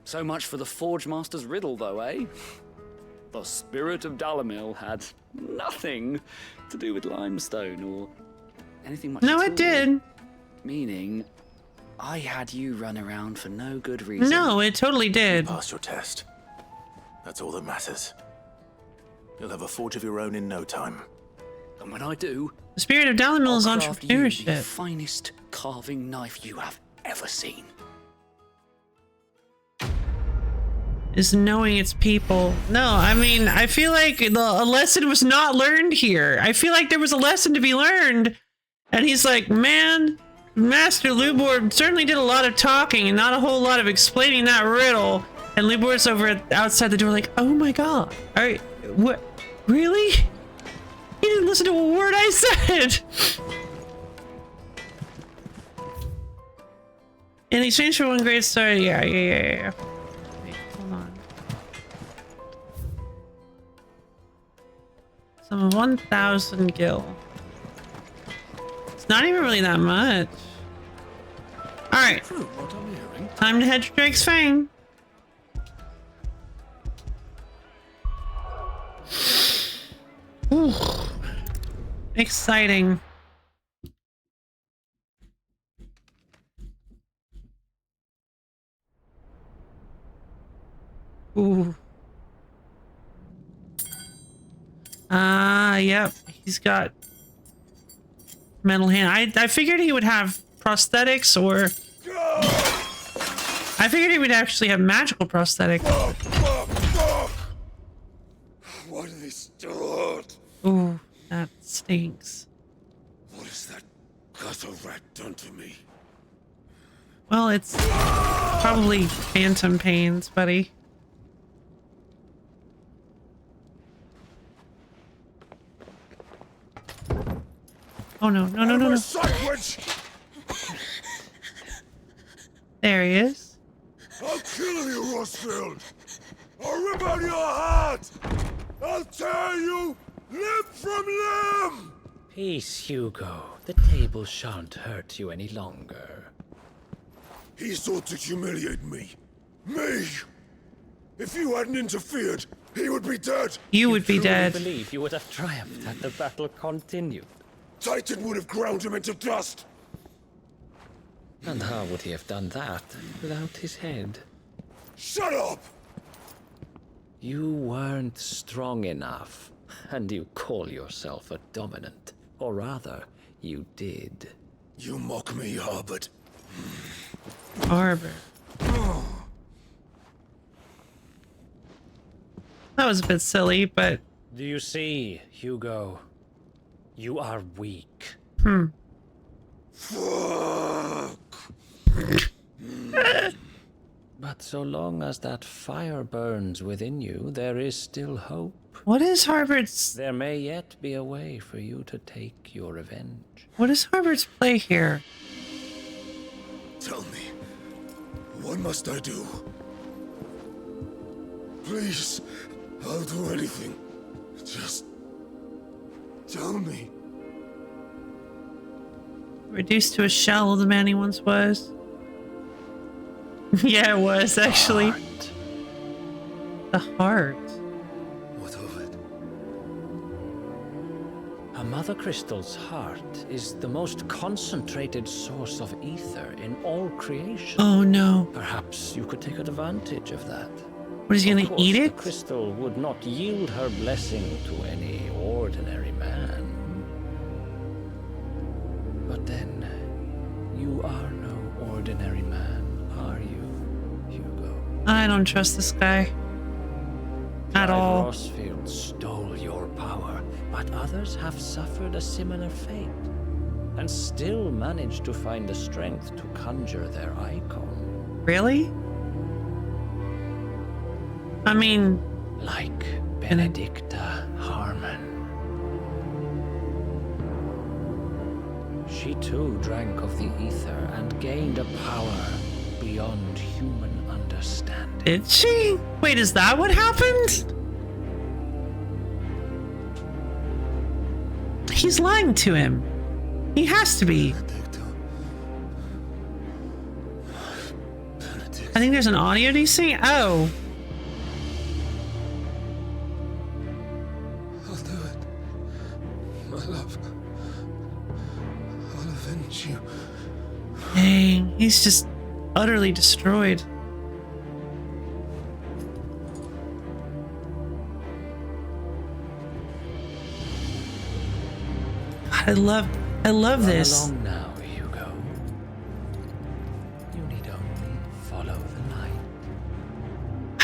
So much for the Forge Master's riddle, though, eh? The spirit of Dalamil had nothing to do with limestone or anything much. No, at it all. did. Meaning, I had you run around for no good reason. No, it totally did. Pass your test. That's all that matters. You'll have a forge of your own in no time. And when I do, The spirit of Dalamil is I'll craft you the entrepreneurship. finest carving knife you have ever seen. Is knowing its people. No, I mean, I feel like a lesson was not learned here. I feel like there was a lesson to be learned. And he's like, man, Master Lubor certainly did a lot of talking and not a whole lot of explaining that riddle. And Lubor's over outside the door like, oh my god. Alright, what? Really? He didn't listen to a word I said. In exchange for one great story, yeah. Wait, hold on. Some 1,000 gil. It's not even really that much. Alright. Time to head to Drake's Fang. Ooh. Exciting. Ooh. Yep. He's got metal hand. I figured he would have prosthetics or... I figured he would actually have magical prosthetics. What are they still out? Ooh, that stinks. What has that gutter rat done to me? Well, it's probably phantom pains, buddy. Oh no, no, no, no, no. There he is. I'll kill you, Rosfield! I'll rip out your heart! I'll tear you limb from limb! Peace, Hugo. The table shan't hurt you any longer. He sought to humiliate me. Me! If you hadn't interfered, he would be dead! You would be dead. I believe you would have triumphed had the battle continued. Titan would have ground him into dust! And how would he have done that without his head? Shut up! You weren't strong enough, and you call yourself a dominant. Or rather, you did. You mock me, Harbert. Harbor. That was a bit silly, but... Do you see, Hugo? You are weak. Hmm. Fuck! But so long as that fire burns within you, there is still hope. What is Harvard's... There may yet be a way for you to take your revenge. What is Harvard's play here? Tell me, what must I do? Please, I'll do anything. Just tell me. Reduced to a shell of the man he once was. Yeah, it was, actually. The heart. What of it? A Mother Crystal's heart is the most concentrated source of ether in all creation. Oh no. Perhaps you could take advantage of that. What, is he gonna eat it? The crystal would not yield her blessing to any ordinary man. But then, you are no ordinary man, are you, Hugo? I don't trust this guy. At all. Rosfield stole your power, but others have suffered a similar fate, and still managed to find the strength to conjure their icon. Really? I mean... Like Benedicta Harmon. She too drank of the ether and gained a power beyond human understanding. Did she? Wait, is that what happened? He's lying to him. He has to be. I think there's an audio DC. Oh. I'll do it. My love. I'll avenge you. Dang, he's just utterly destroyed. God, I love this. Run along now, Hugo. You need only follow the light.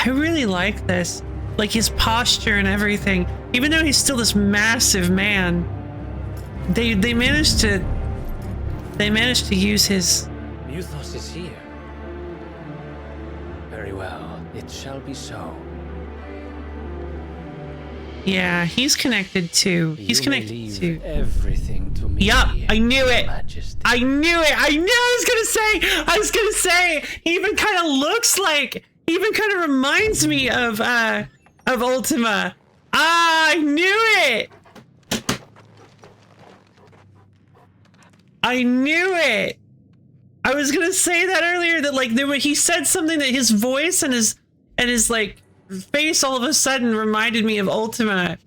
I really like this. Like his posture and everything. Even though he's still this massive man, they managed to use his... Muthos is here. Very well, it shall be so. Yeah, he's connected to... He's connected to... everything to me. Yup, I knew it! Majesty. I knew it! I knew I was gonna say! He even kind of looks like... He even kind of reminds me of Ultima. I knew it! I knew it! I was gonna say that earlier, that like he said something that his voice and his like face all of a sudden reminded me of Ultima.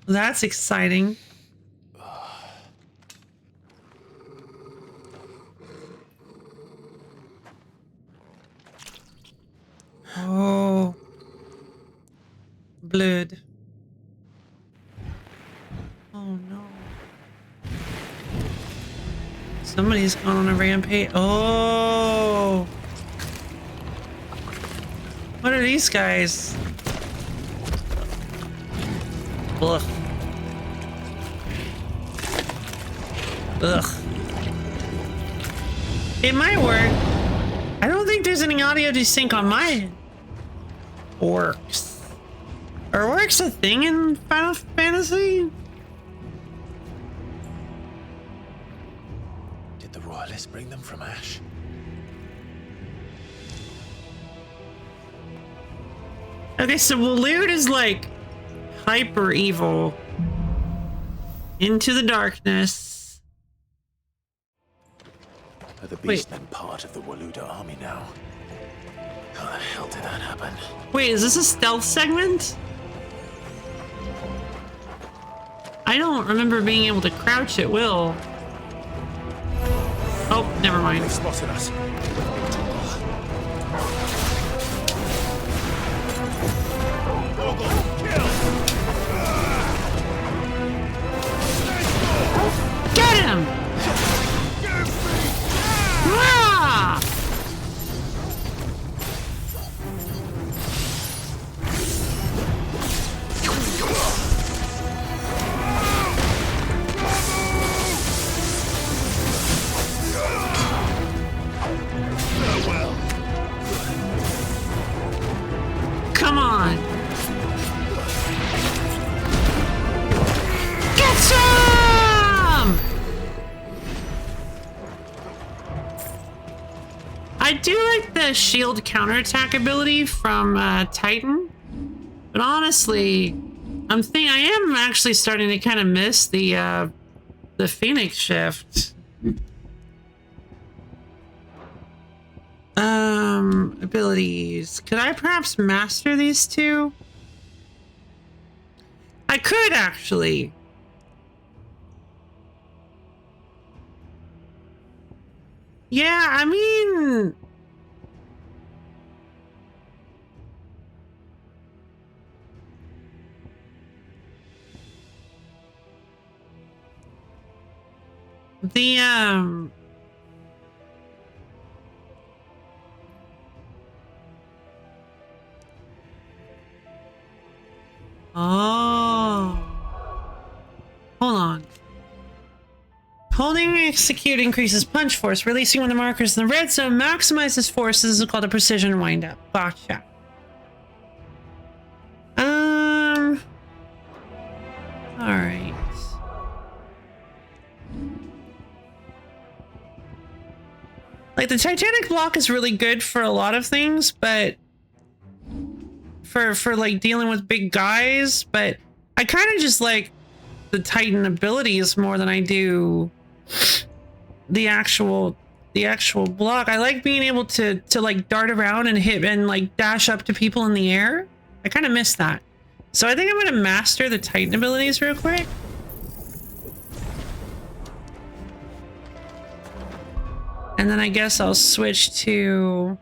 That's exciting. Oh. Blood. Oh no. Somebody's gone on a rampage. Oh. What are these guys? Ugh. Ugh. It might work. I don't think there's any audio desync on my orcs. Are orcs a thing in Final Fantasy? Did the royalists bring them from Ash? Okay, so Waloed is like hyper evil. Into the darkness. Are the beastmen part of the Waluda army now? How the hell did that happen? Wait, is this a stealth segment? I don't remember being able to crouch at will. Oh, never mind. They spotted us. Get him! Ah! Come on! Get some! I do like the shield counterattack ability from Titan, but honestly, I am actually starting to kind of miss the Phoenix shift. Abilities. Could I perhaps master these two? I could actually. Yeah, I mean... The, Oh. Hold on. Holding execute increases punch force. Releasing when the markers in the red zone maximizes force. This is called a precision windup. Gotcha. Alright. Like, the Titanic block is really good for a lot of things, but for like dealing with big guys, but I kind of just like the Titan abilities more than I do the actual block. I like being able to like dart around and hit and like dash up to people in the air. I kind of miss that. So I think I'm gonna master the Titan abilities real quick. And then I guess I'll switch to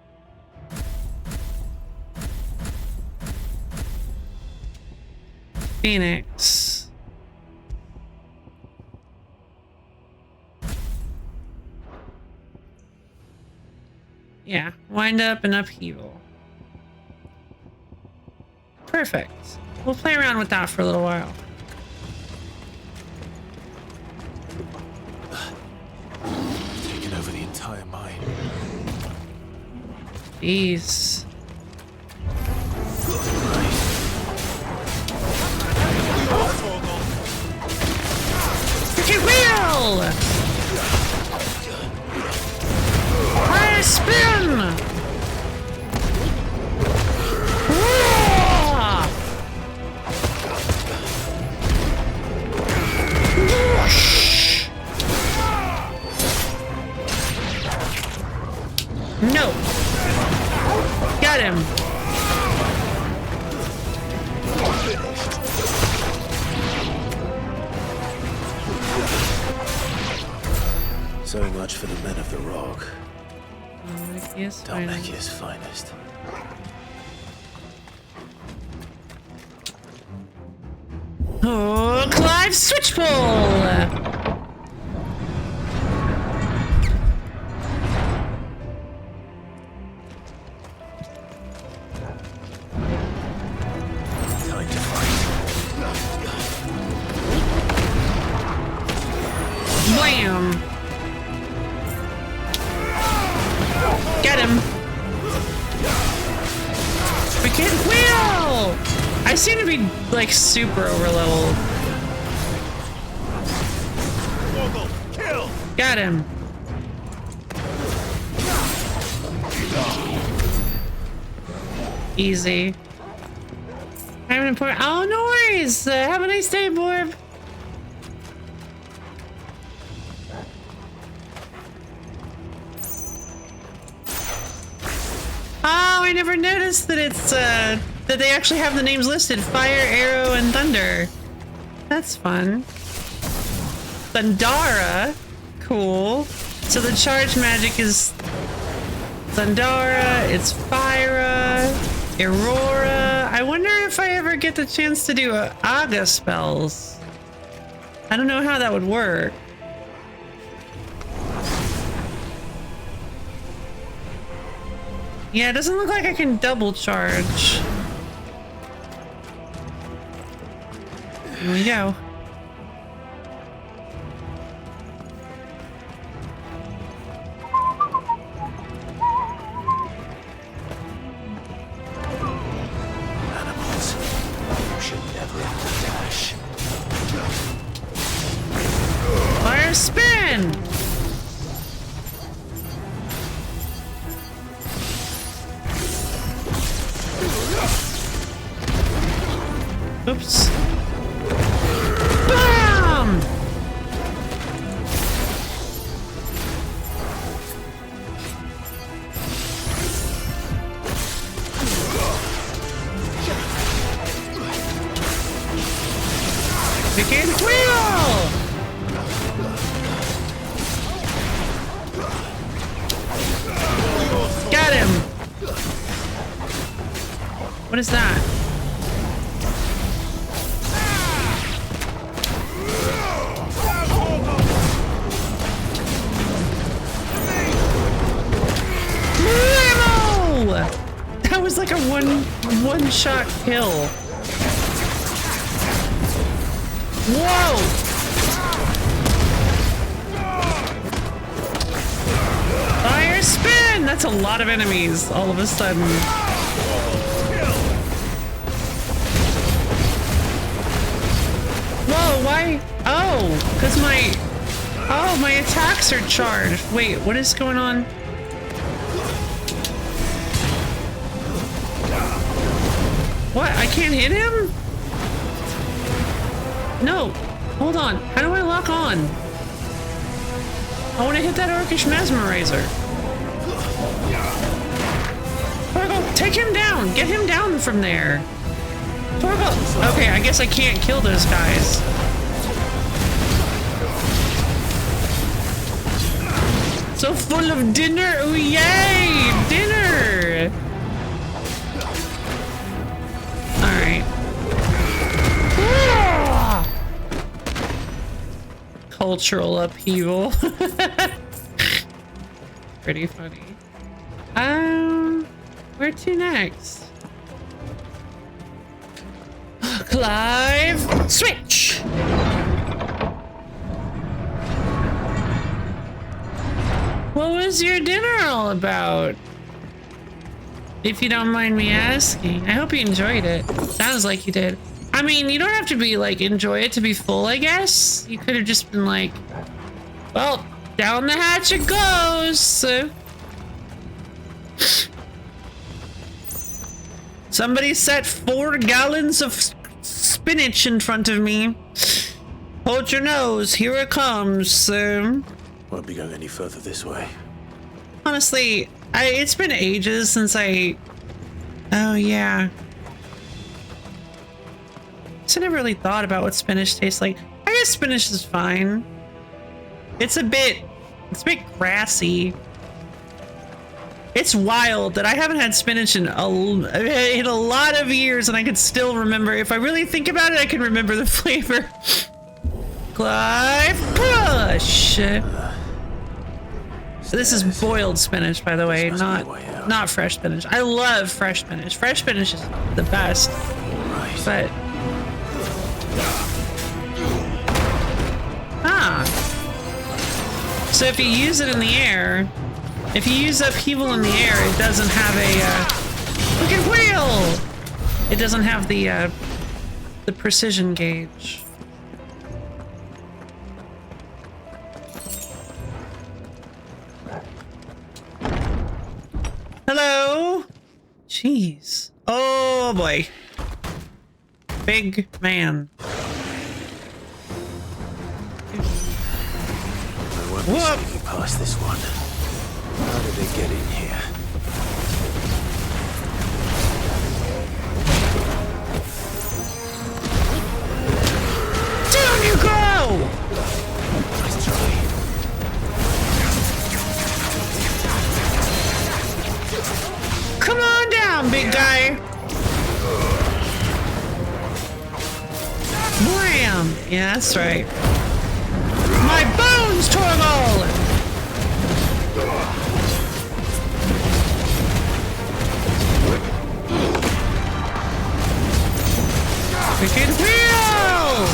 Phoenix. Yeah, wind up and upheaval. Perfect. We'll play around with that for a little while. Taken over the entire mine. Jeez. Freaking wheel! Fire spin! No! Got him! So much for the men of the rock. Yes, Dalmekia's finest. Oh, Clive switch pull! Freaking wheel! I seem to be like super over leveled. Got him. Easy. I'm important. Oh, no worries. Have a nice day, Borb. Oh, I never noticed that it's that they actually have the names listed: Fire, Arrow, and Thunder. That's fun. Thundara, cool. So the charge magic is Thundara. It's Fyra, Aurora. I wonder if I ever get the chance to do Aga spells. I don't know how that would work. Yeah, it doesn't look like I can double charge. Here we go. Animals, you should never have to dash. Fire spin! Oops. Bam! Chicken wheel! Got him! What is that? That was like a one-shot kill. Whoa! Fire spin! That's a lot of enemies all of a sudden. Whoa, why? Oh, because my attacks are charged. Wait, what is going on? What? I can't hit him? No. Hold on. How do I lock on? I want to hit that Orcish Mesmerizer. Torgal, take him down. Get him down from there. Torgal. Okay, I guess I can't kill those guys. So full of dinner. Oh, yay! Dinner! Alright. Cultural upheaval. Pretty funny. Where to next? Clive! Switch! What was your dinner all about? If you don't mind me asking. I hope you enjoyed it. Sounds like you did. I mean, you don't have to be like, enjoy it to be full, I guess. You could have just been like, well, down the hatch it goes. Somebody set 4 gallons of spinach in front of me. Hold your nose, here it comes. Won't be going any further this way. Honestly, it's been ages since oh yeah. So I never really thought about what spinach tastes like. I guess spinach is fine. It's a bit grassy. It's wild that I haven't had spinach in a lot of years, and I could still remember. If I really think about it, I can remember the flavor. Clive, push. This is boiled spinach, by the way, not fresh spinach. I love fresh spinach. Fresh spinach is the best. But so if you use it in the air, if you use upheaval in the air, it doesn't have We can wheel! It doesn't have the precision gauge. Hello? Jeez. Oh boy. Big man. I won't be sneaking past this one. How did they get in here? Down you go! Nice try. Come on down, big guy. Wham! Yeah, that's right. My bones, Torvald! Wicked wheel!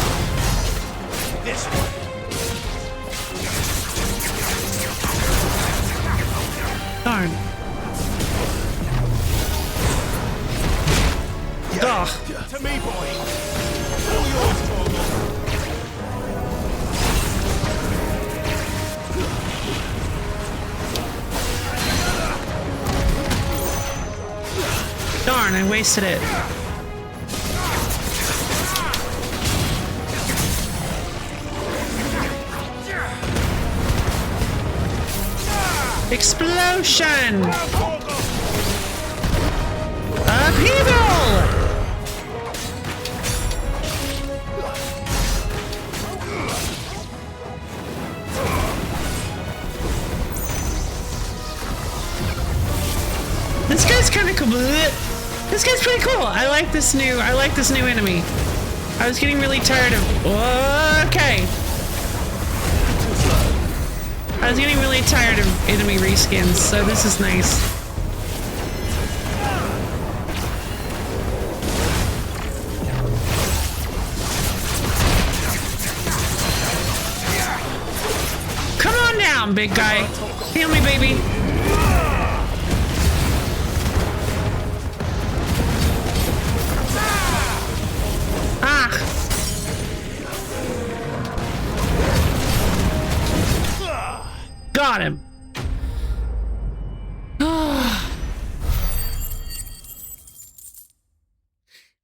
This one. Darn. Ugh. To me, boy. All yours, Torvald. Darn, I wasted it. Explosion! Upheaval! This guy's kind of cool. This guy's pretty cool. I like this new enemy. I was getting really tired of. Okay. I was getting really tired of enemy reskins, so this is nice. Come on down, big guy. Heal me, baby. Got him.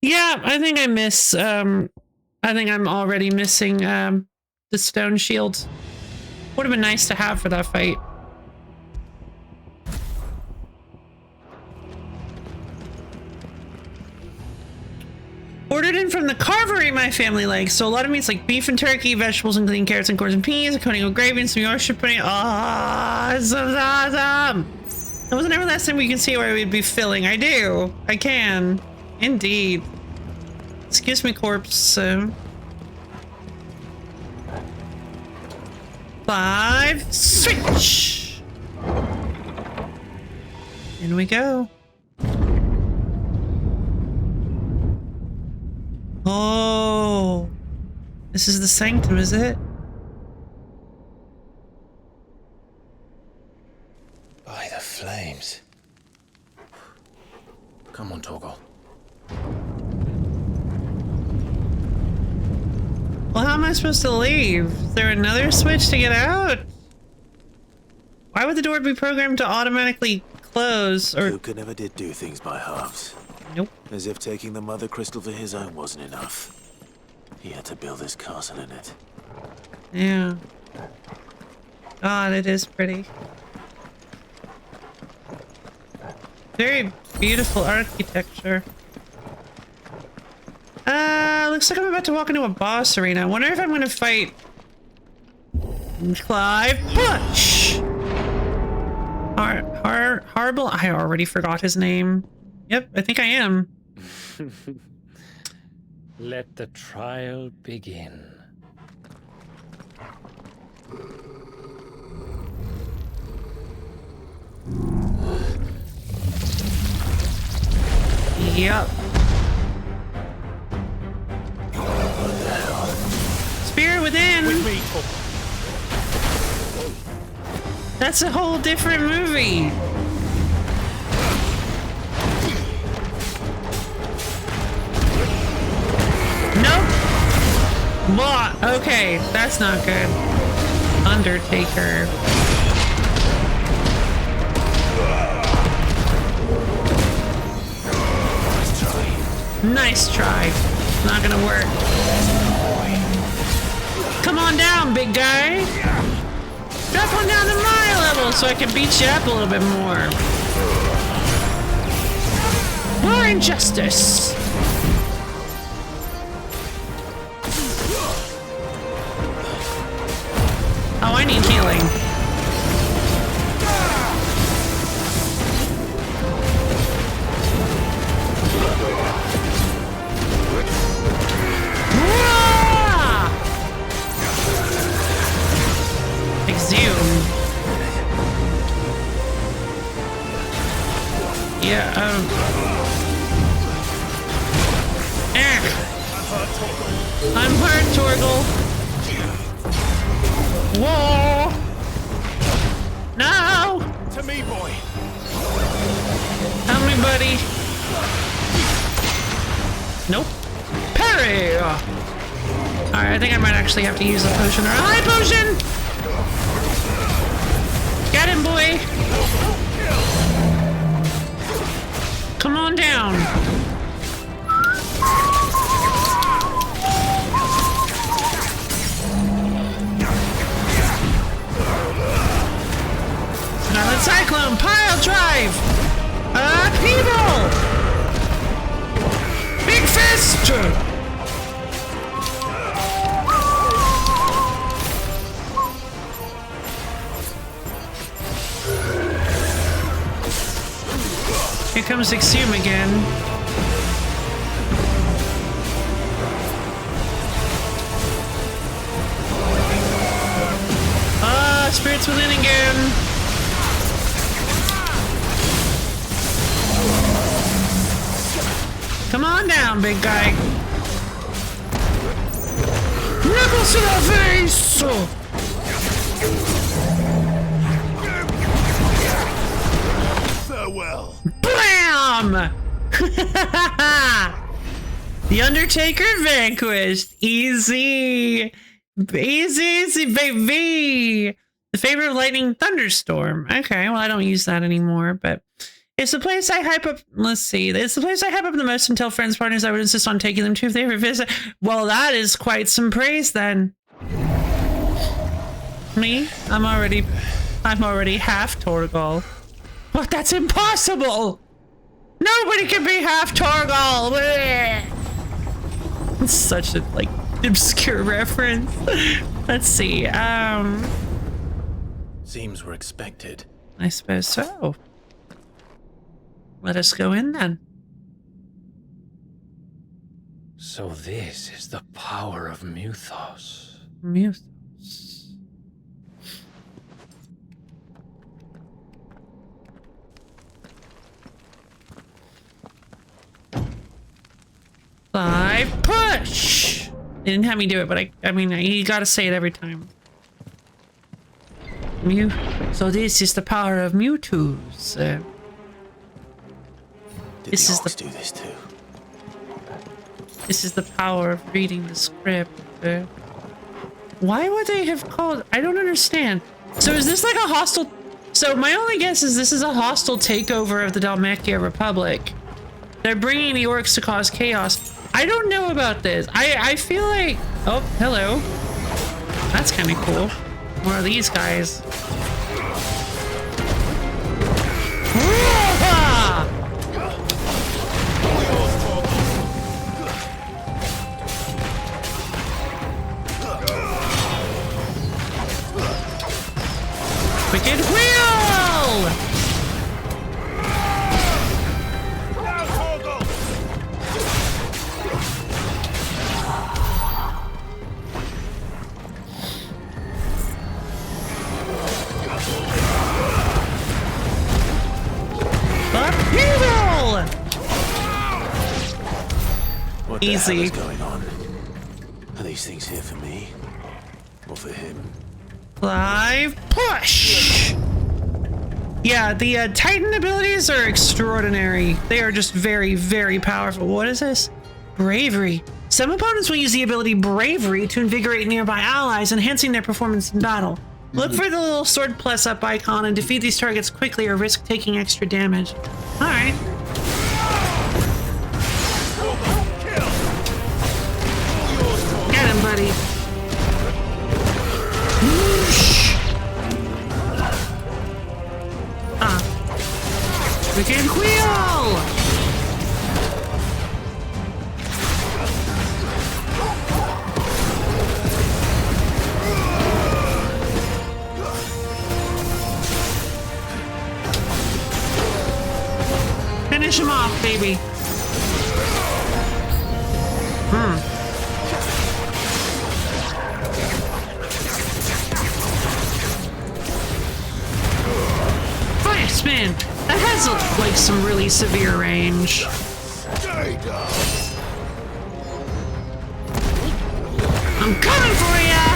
Yeah, I think I miss, I think I'm already missing, the stone shield. Would have been nice to have for that fight. Ordered in from the carvery my family likes, so a lot of meats like beef and turkey, vegetables including carrots and corns and peas, a coating of gravy and some Yorkshire pudding. Oh, this is awesome! That wasn't ever last time we can see where we'd be filling. I do. I can. Indeed. Excuse me, corpse. 5, switch! In we go. Oh, this is the sanctum, is it? By the flames. Come on, Torgal. Well, how am I supposed to leave? Is there another switch to get out? Why would the door be programmed to automatically close? Or Luca never did do things by halves. Nope. As if taking the mother crystal for his own wasn't enough. He had to build his castle in it. Yeah. God, it is pretty. Very beautiful architecture. Looks like I'm about to walk into a boss arena. I wonder if I'm gonna fight Clive Push. Harble? I already forgot his name. Yep, I think I am. Let the trial begin. Yep. Spirit within. With me. That's a whole different movie. What? Okay, that's not good. Undertaker. Nice try. Not gonna work. Come on down, big guy. Drop one down to my level so I can beat you up a little bit more. More injustice. Oh, I need healing. Exhume. Yeah, I'm hurt, Torgal. Whoa! No! To me, boy. Help me, buddy. Nope. Parry! Alright, I think I might actually have to use a potion or a high potion! Got him, boy! Come on down. Another cyclone pile drive. Upheaval. Big fist. Here comes Exhume again. Ah, Spirits Within again. Come on down, big guy. Knuckles to the face! Farewell. Blam! The Undertaker vanquished. Easy. Easy, easy, baby. The Favor of Lightning Thunderstorm. Okay, well, I don't use that anymore, but it's the place I hype up. Let's see. It's the place I hype up the most and tell friends, partners I would insist on taking them to if they ever visit. Well, that is quite some praise then. Me? I'm already half Torgal. What? That's impossible! Nobody can be half Torgal! It's such a, like, obscure reference. Let's see, Seems we're expected. I suppose so. Let us go in then. So this is the power of Muthos. Muthos. Five push. They didn't have me do it, but I mean, you gotta say it every time. So this is the power of Mewtwo's. This is the. Do this too. This is the power of reading the script. Why would they have called? I don't understand. So is this like a hostile? So my only guess is this is a hostile takeover of the Dhalmekia Republic. They're bringing the orcs to cause chaos. I don't know about this. I feel like... Oh, hello. That's kind of cool. More of these guys. Wicked Wheel! Upheaval! What Easy. the hell is going on? Are these things here for me? Or for him? Live push! Yeah, the Titan abilities are extraordinary. They are just very, very powerful. What is this? Bravery. Some opponents will use the ability Bravery to invigorate nearby allies, enhancing their performance in battle. Look for the little sword plus up icon and defeat these targets quickly or risk taking extra damage. Alright. Get him, buddy. Whoosh. Wicked wheel! Finish him off, baby. Fire spin! That has like some really severe range. I'm coming for ya!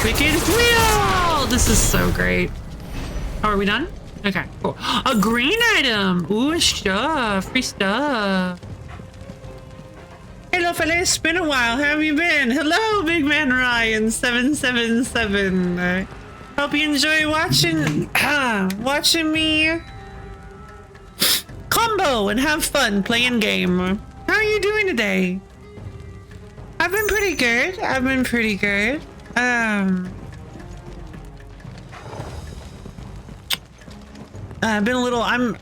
Wicked wheel! This is so great. Oh, are we done? Okay, cool. A green item! Ooh, stuff. Free stuff. Hello, fellas. It's been a while. How have you been? Hello, Big Man Ryan 777. Hope you enjoy watching me combo and have fun playing game. How are you doing today? I've been pretty good. I've been a little. I'm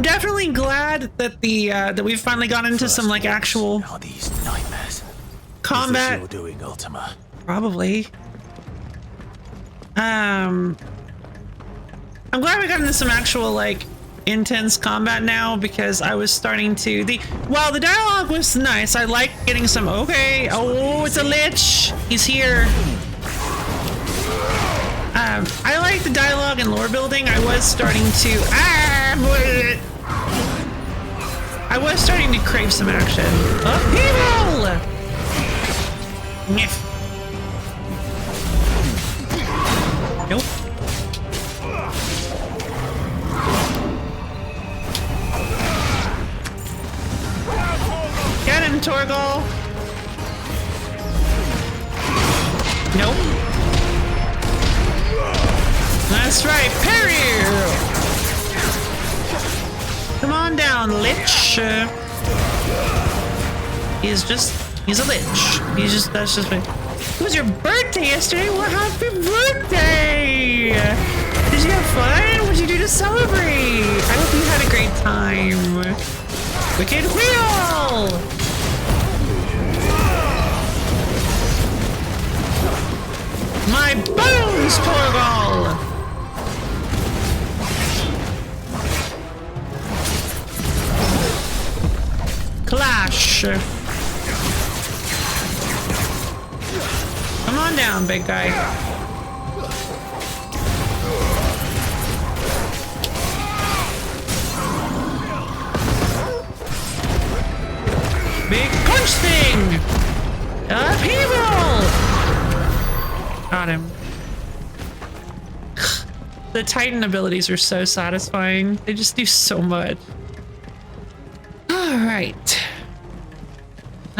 definitely glad that that we've finally got into some like actual combat. Is this you're doing, Ultima? Probably. I'm glad we got into some actual like intense combat now, because I was starting to while the dialogue was nice, I like getting some oh, it's a lich. He's here. I like the dialogue and lore building. I was starting to crave some action. Upheaval! Niff. Nope. Get him, Torgal. Nope. That's right, parry! Come on down, lich. He's a lich. That's just it was your birthday yesterday. Well, happy birthday! Did you have fun? What did you do to celebrate? I hope you had a great time. Wicked wheel! My bones, Torgal! Clash! Come on down, big guy. Big punch thing! Upheaval! Got him. The Titan abilities are so satisfying. They just do so much. Alright.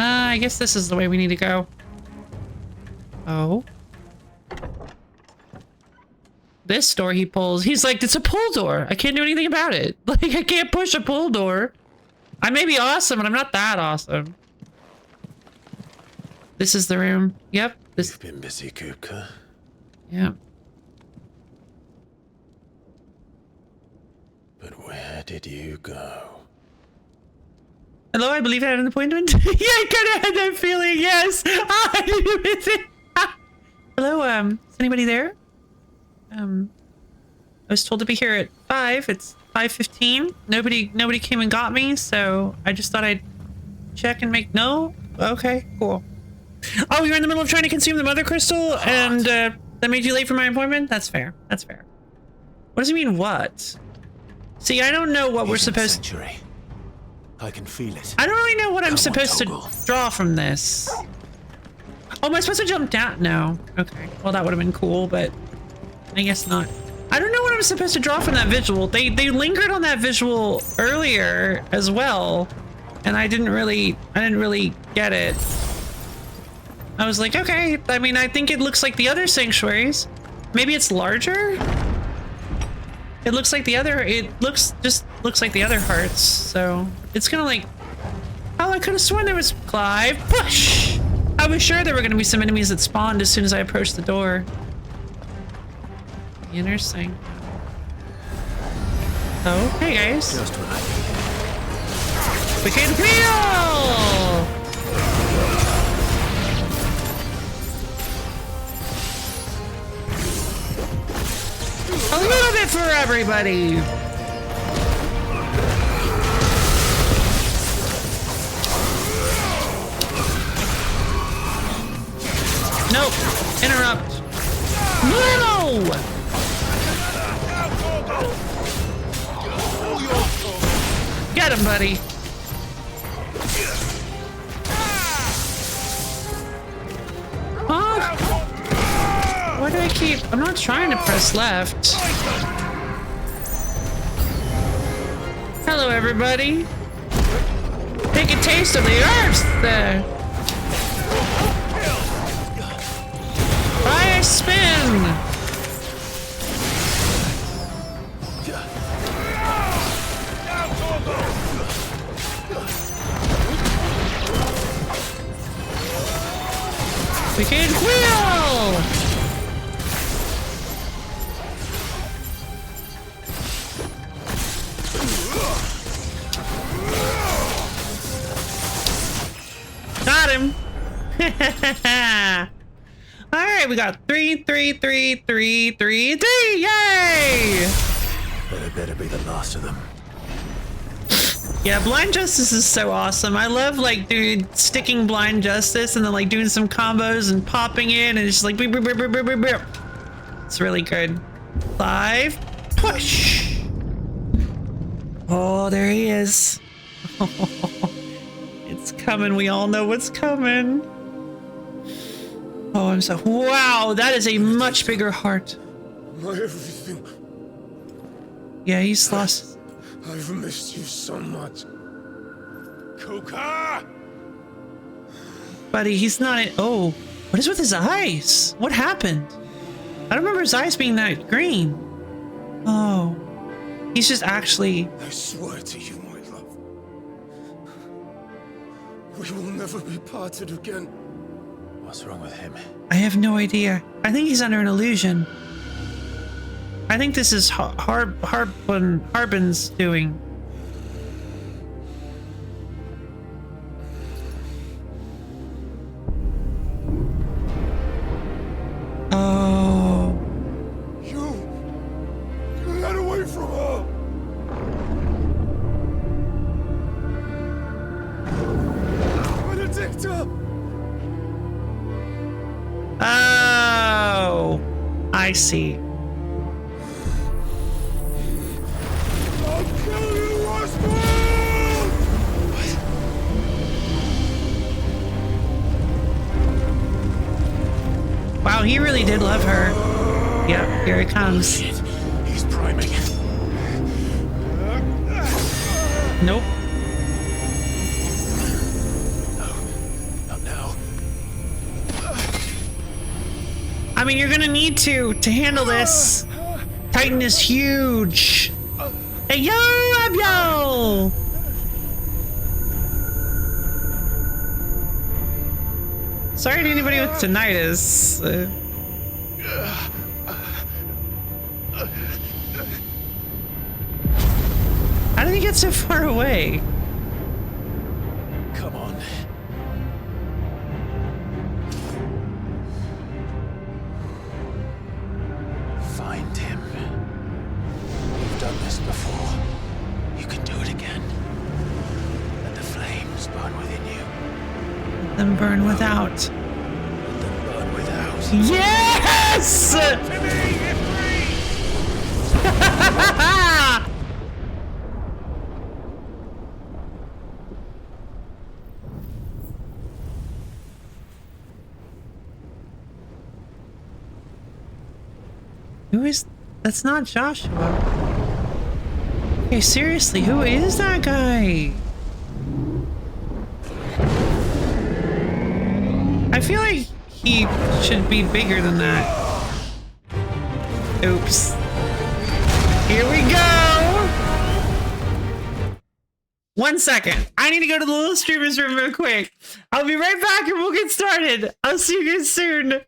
I guess this is the way we need to go. Oh. This door he pulls. He's like, it's a pull door. I can't do anything about it. Like, I can't push a pull door. I may be awesome, but I'm not that awesome. This is the room. Yep. You've been busy, Kupka. Yep. But where did you go? Hello, I believe I had an appointment. Yeah, I kind of had that feeling, yes. I didn't miss it. Hello, is anybody there? I was told to be here at 5. It's 5:15. Nobody came and got me, so I just thought I'd check and make no? Okay, cool. Oh, you're in the middle of trying to consume the mother crystal and that made you late for my appointment? That's fair. That's fair. What does it mean, what? See, I don't know what we're supposed to... I can feel it. I don't really know what I'm supposed to draw from this. Oh, am I supposed to jump down? No. Okay. Well, that would have been cool, but I guess not. I don't know what I'm supposed to draw from that visual. They lingered on that visual earlier as well, and I didn't really get it. I was like, okay. I mean, I think it looks like the other sanctuaries. Maybe it's larger. It looks like the other. It just looks like the other hearts. So it's kind of like. Oh, I could have sworn there was Clive. Push! I was sure there were going to be some enemies that spawned as soon as I approached the door. The inner sanctum. Oh, hey guys. Just what I We can heal! A little bit for everybody. Nope. Interrupt. No! Get him, buddy. Huh? Why do I keep... I'm not trying to press left. Hello, everybody. Take a taste of the herbs there. Try a spin. We can wheel! Got him! Alright, we got 3, 3, 3, 3, 3, 3! Yay! better be the last of them. Yeah, Blind Justice is so awesome. I love like sticking Blind Justice and then like doing some combos and popping in and it's just like beep, beep, beep, beep, beep, beep, beep. It's really good. 5, push. Oh, there he is. It's coming. We all know what's coming. Oh, I'm so... Wow, that is a much bigger heart. My everything. Yeah, he's lost. I've missed you so much. Kuka! Buddy, he's not... Oh, what is with his eyes? What happened? I don't remember his eyes being that green. Oh. He's just actually... I swear to you, my love. We will never be parted again. What's wrong with him? I have no idea. I think he's under an illusion. I think this is Harbin's doing. Oh. You get away from her. Benedicta! Oh. I see. I'll kill you, Roswell! Wow, he really did love her. Yep, here it comes. He's priming. Nope. Not now. I mean, you're gonna need to handle this. Titan is huge. Hey, yo, yo! Sorry to anybody with tinnitus. How did he get so far away? Come on. Find him. You've done this before. You can do it again. Let the flames burn within you. Let them burn without. Let them burn without. Yes! Who is... That's not Joshua. Okay, seriously, who is that guy? I feel like he should be bigger than that. Oops. Here we go! 1 second. I need to go to the little streamer's room real quick. I'll be right back and we'll get started. I'll see you guys soon.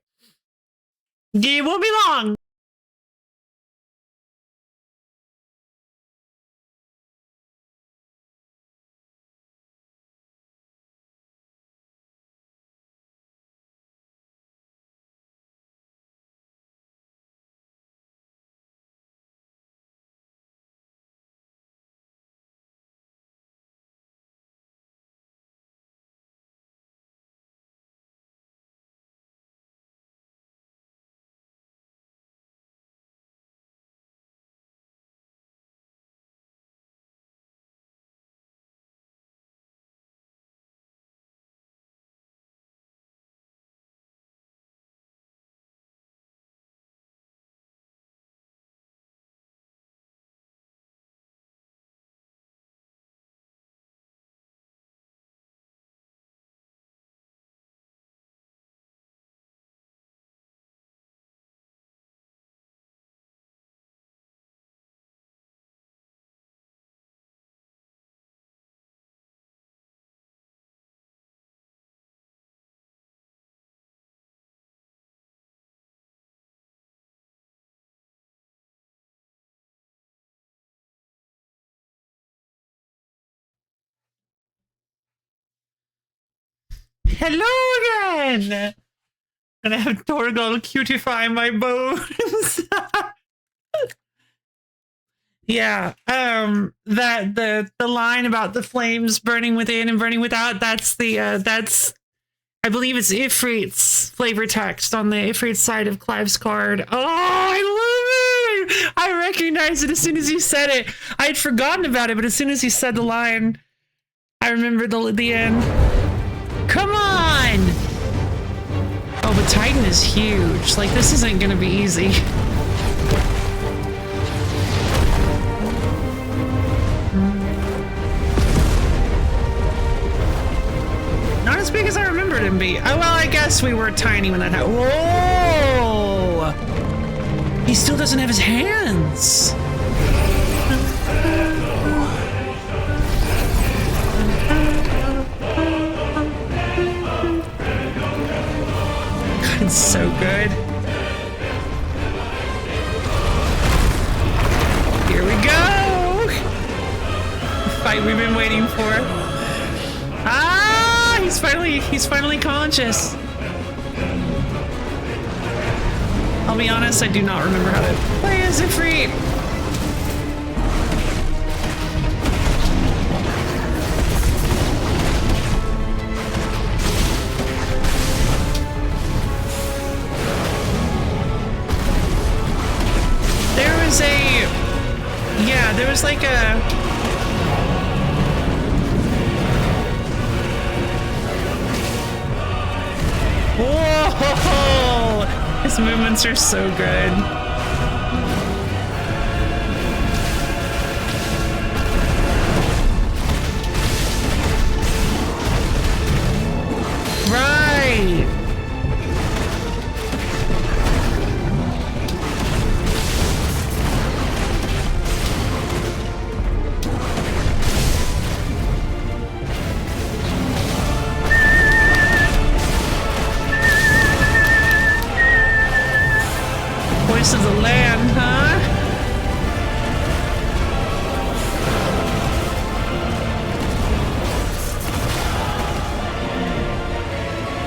It won't be long. Hello again! Gonna have Torgal cutify my bones. Yeah, that the line about the flames burning within and burning without, that's the that's, I believe it's Ifrit's flavor text on the Ifrit side of Clive's card. Oh, I love it! I recognized it as soon as he said it. I had forgotten about it, but as soon as he said the line, I remembered the end. Come on! Oh, but Titan is huge. Like, this isn't gonna be easy. Not as big as I remembered him be. Oh, well, I guess we were tiny when that happened. Whoa! He still doesn't have his hands. God, it's so good. Here we go! The fight we've been waiting for. Ah! He's finally conscious. I'll be honest, I do not remember how to play as Ifrit. There was a... Yeah, there was like a... Whoa! His movements are so good. Right! Voice of the land, huh?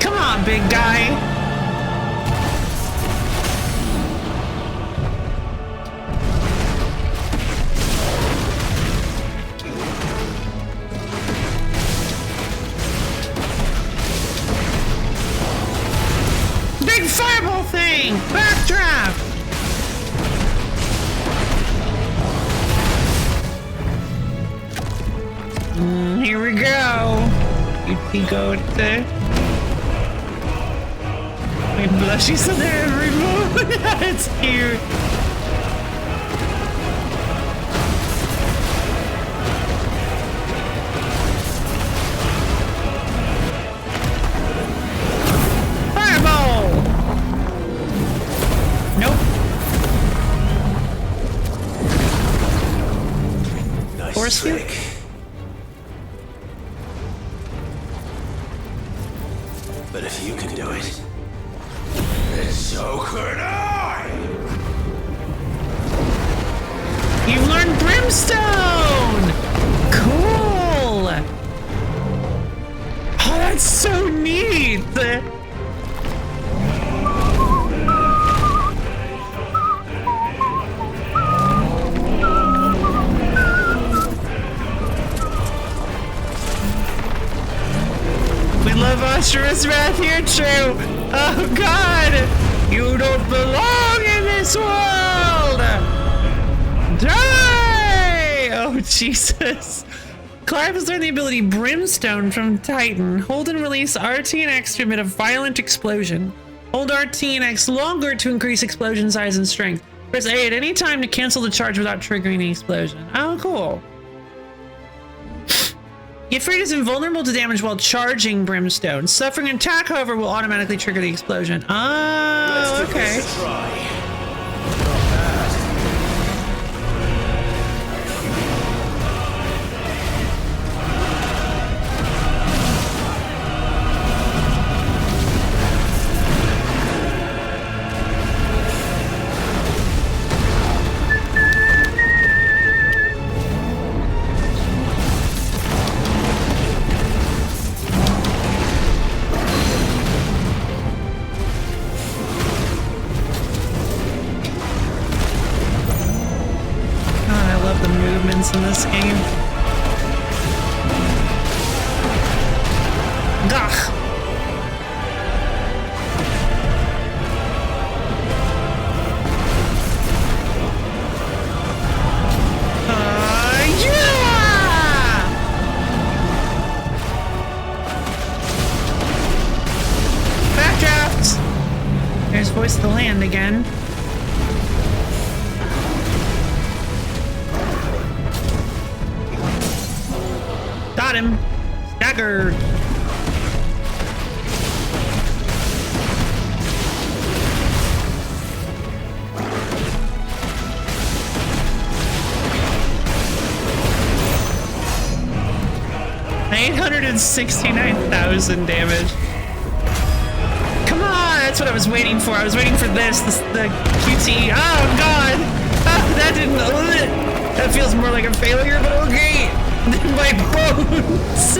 Come on, big guy. Big fireball thing! Backdraft! Here we go. You go there. My blushies on there every move. It's cute. trick. But if you can do it, then so could I! You've learned Brimstone! Cool! Oh, that's so neat! We love Oshira's Wrath here, true! Oh god! You don't belong in this world! Die! Oh, Jesus. Clive has learned the ability Brimstone from Titan. Hold and release RT and X to emit a violent explosion. Hold RT and X longer to increase explosion size and strength. Press A at any time to cancel the charge without triggering the explosion. Oh, cool. Ifrit is invulnerable to damage while charging Brimstone. Suffering an attack, however, will automatically trigger the explosion. Oh, okay. Let's give this a try. In this game. Gah! Yeah! Backdraft! There's Voice of the Land again. Got him. Staggered. $869,000 damage. Come on, that's what I was waiting for. I was waiting for this, the QT. Oh god. Oh, that didn't. That feels more like a failure, but okay. My bones!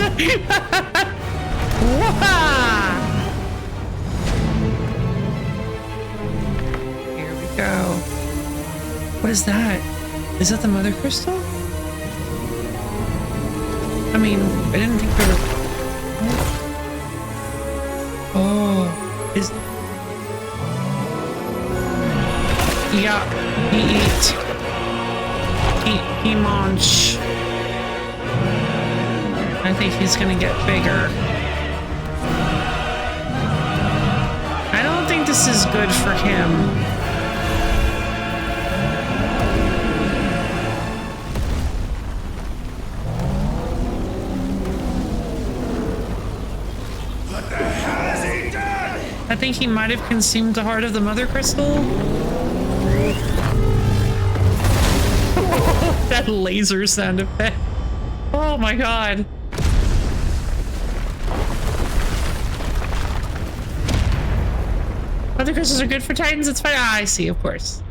Here we go. What is that? Is that the mother crystal? I mean, I didn't think there were... Oh, is... Yeah, he eat. He munch. I think he's gonna get bigger. I don't think this is good for him. What the hell has he done? I think he might have consumed the heart of the mother crystal. That laser sound effect. Oh my god. Other crystals are good for Titans, it's fine. Ah, I see, of course.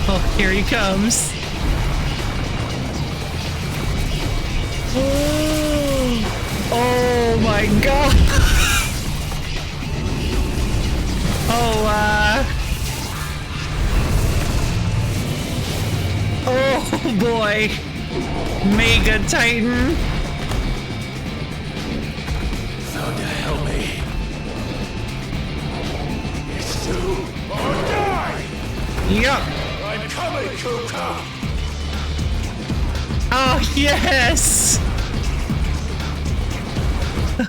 Oh, here he comes. Oh my god. Oh boy. Mega Titan. So to help me. It's do or die. Yup. I'm coming, Kuka. Oh yes.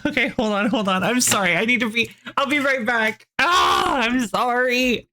Okay, hold on. I'm sorry. I'll be right back. Ah, I'm sorry.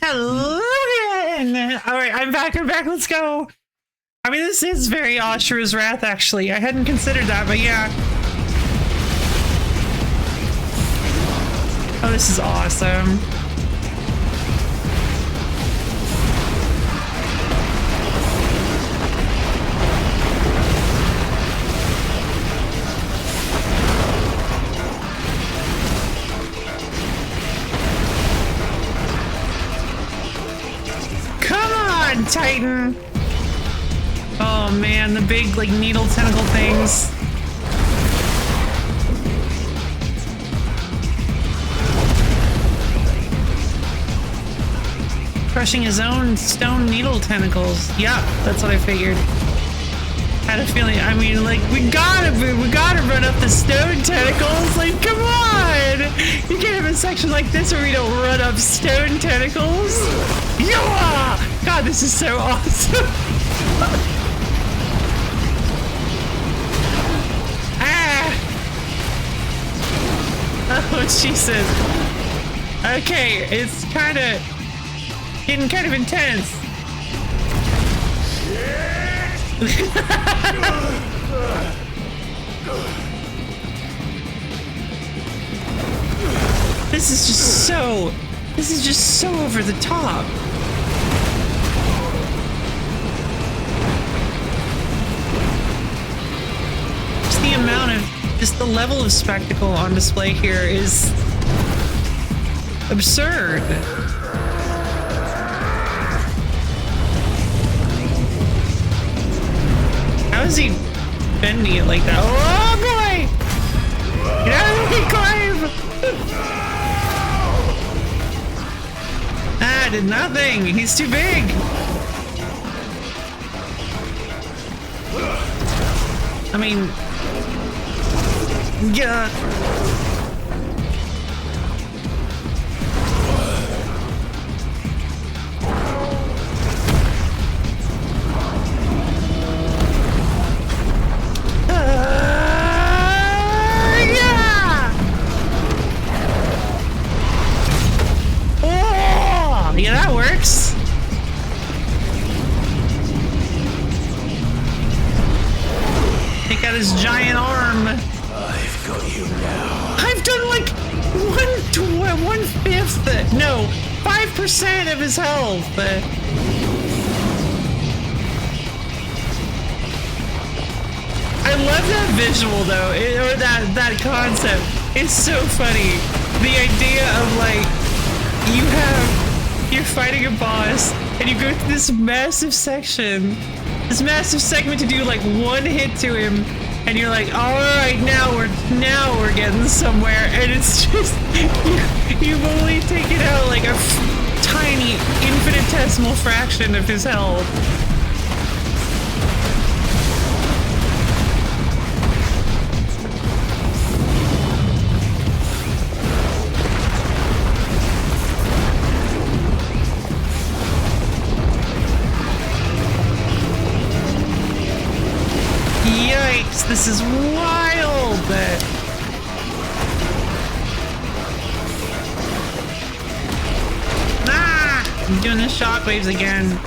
Hello again. All right, I'm back. Let's go. I mean, this is very Ashura's Wrath, actually. I hadn't considered that, but yeah. Oh, this is awesome. Come on, Titan! Oh man, the big, like, needle tentacle things. Crushing his own stone needle tentacles. Yep, that's what I figured. Had a feeling, I mean, like, we gotta run up the stone tentacles. Like, come on! You can't have a section like this where we don't run up stone tentacles. Yeah! God, this is so awesome. Oh, Jesus. Okay, it's getting kind of intense. This is just so over the top. Just the amount of just the level of spectacle on display here is absurd. How is he bending it like that? Oh boy! Get out of the cave! Ah, did nothing. He's too big. I mean, yeah. Oh, yeah, that works. Take out his giant arm. I've got you now. I've done like 1/5, no, 5% of his health. I love that visual though, or that concept. It's so funny. The idea of like, you're fighting a boss and you go through this massive section, this massive segment to do like one hit to him, and you're like, all right, now we're getting somewhere, and it's just you've only taken out like a tiny infinitesimal fraction of his health. Yikes, this is wild! Ah! I'm doing the shockwaves again.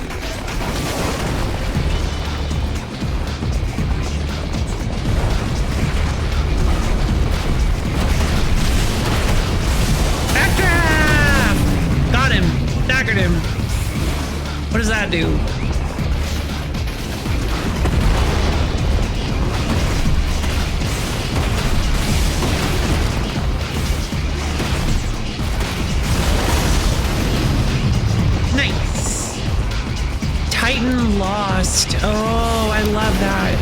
Backdraft! Got him. Staggered him. What does that do? Nice. Titan lost. Oh, I love that.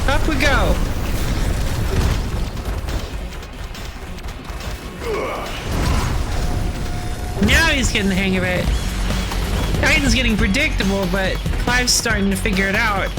Up we go. Now he's getting the hang of it. Titan's getting predictable, but Clive's starting to figure it out.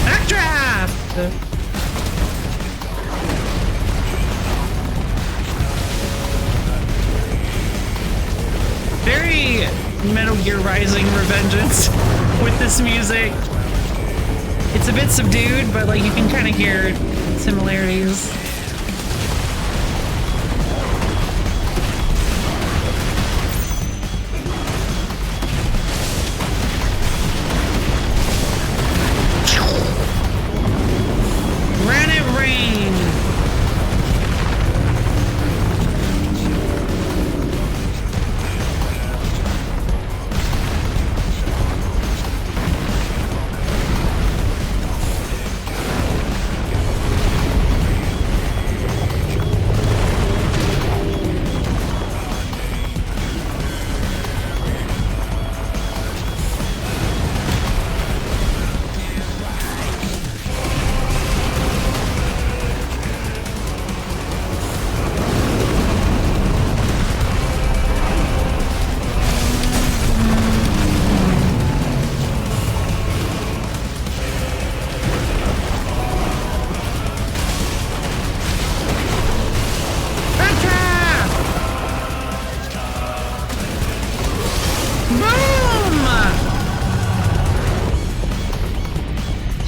Backdraft! Metal Gear Rising Revengeance with this music. It's a bit subdued, but like you can kind of hear similarities. Granite Rain.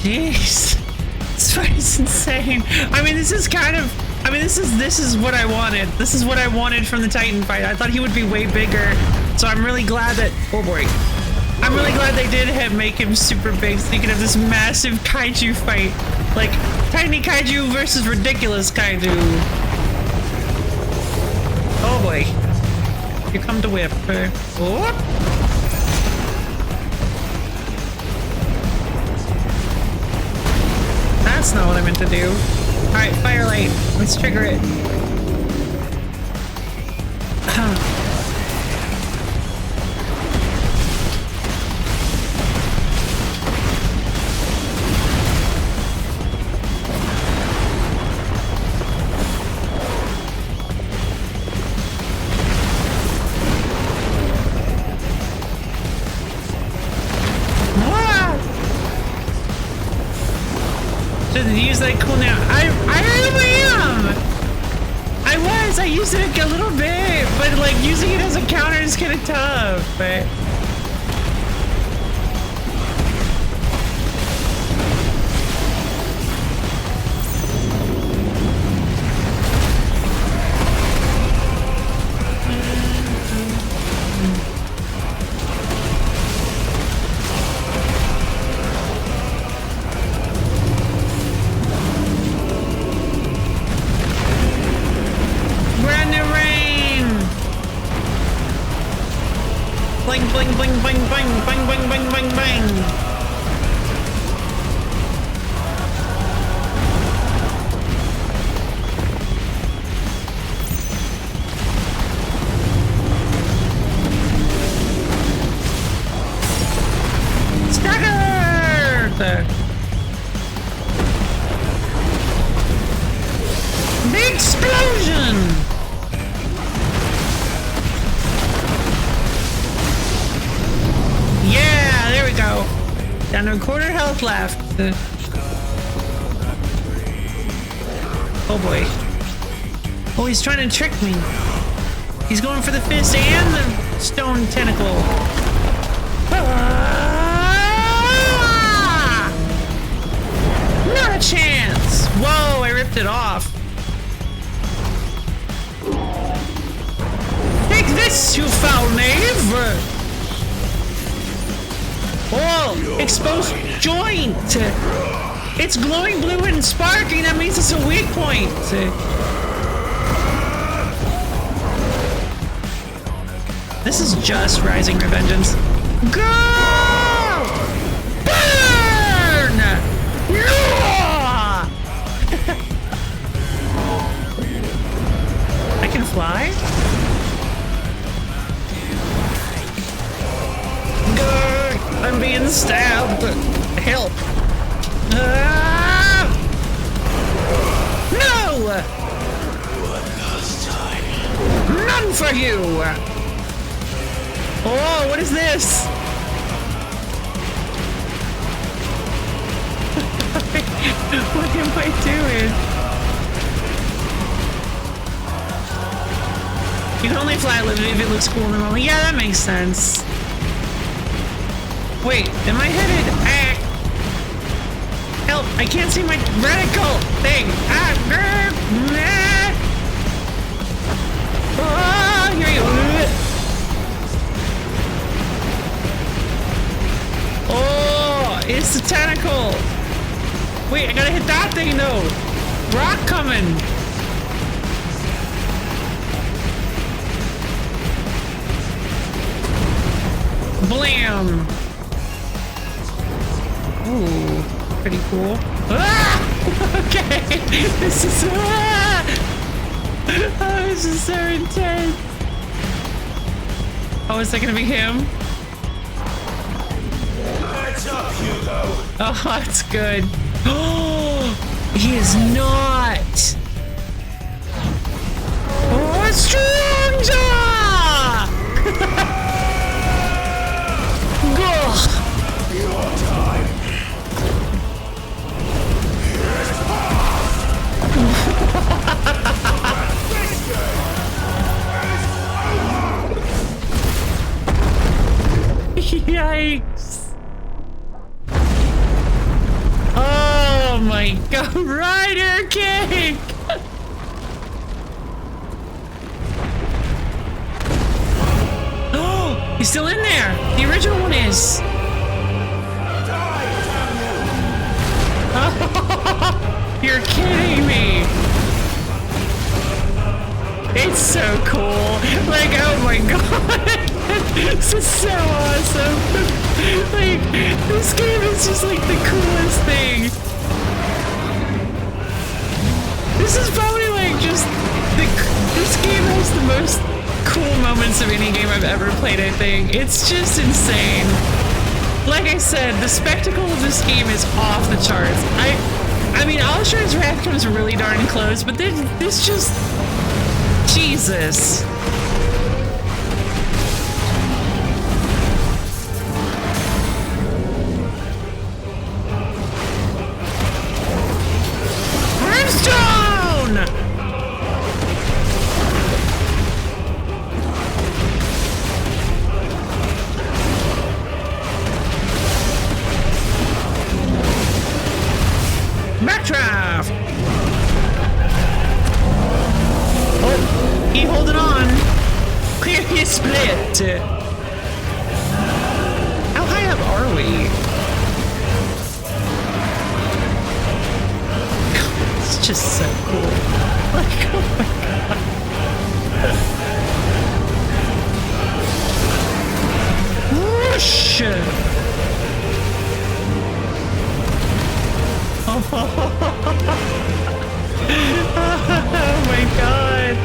Jeez, this fight is insane. I mean, this is kind of. I mean, this is what I wanted. This is what I wanted from the Titan fight. I thought he would be way bigger, so I'm really glad that. Oh boy, I'm really glad they did make him super big, so you can have this massive kaiju fight, like tiny kaiju versus ridiculous kaiju. Oh boy, here come the whip. Oh. That's not what I meant to do. Alright, Firelight. Let's trigger it. Use that cooldown. I am. I used it a little bit, but like using it as a counter is kind of tough. But left. Oh boy. Oh, he's trying to trick me. He's going for the fist and the stone tentacle. Ah! Not a chance. Whoa, I ripped it off. Take this, you foul knave. Oh, exposed joint! It's glowing blue and sparking, that means it's a weak point! This is just Rising Revengeance. Go! Burn! I can fly? I'm being stabbed. Help. No! None for you! Oh, what is this? What am I doing? You can only fly if it looks cool in the moment. Yeah, that makes sense. Wait, am I headed? Help! I can't see my reticle thing. Here you go. Oh, it's the tentacle. Wait, I gotta hit that thing though. Rock coming. Blam. Ooh, pretty cool. Ah! Okay, this is oh, this is so intense. Oh, is that gonna be him? Heads up, Hugo. Oh, that's good. Oh, he is not. Oh, strong jaw! Your time. Yikes. Oh my god, Rider kick! Oh, he's still in there. The original one is. You're kidding me. It's so cool. Like, oh my god. This is so awesome. Like, this game is just like the coolest thing. This is probably like just this game has the most cool moments of any game I've ever played, I think. It's just insane. Like I said, the spectacle of this game is off the charts. I mean, Alshra's Wrath comes really darn close, but this just... Jesus. Brimstone! Backdraft! Oh, he holding on. Clear his split. How high up are we? It's just so cool. Like, oh my god. Whoosh! Oh my god.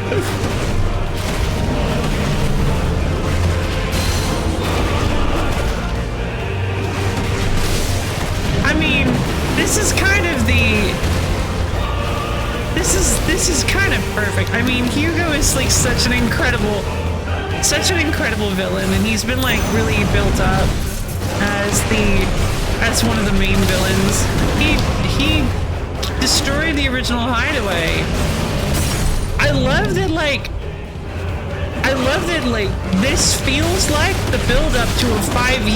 I mean, this is kind of the... This is kind of perfect. I mean, Hugo is like such an incredible villain, and he's been like really built up as one of the main villains. He destroyed the original Hideaway. I love that this feels like the build up to 5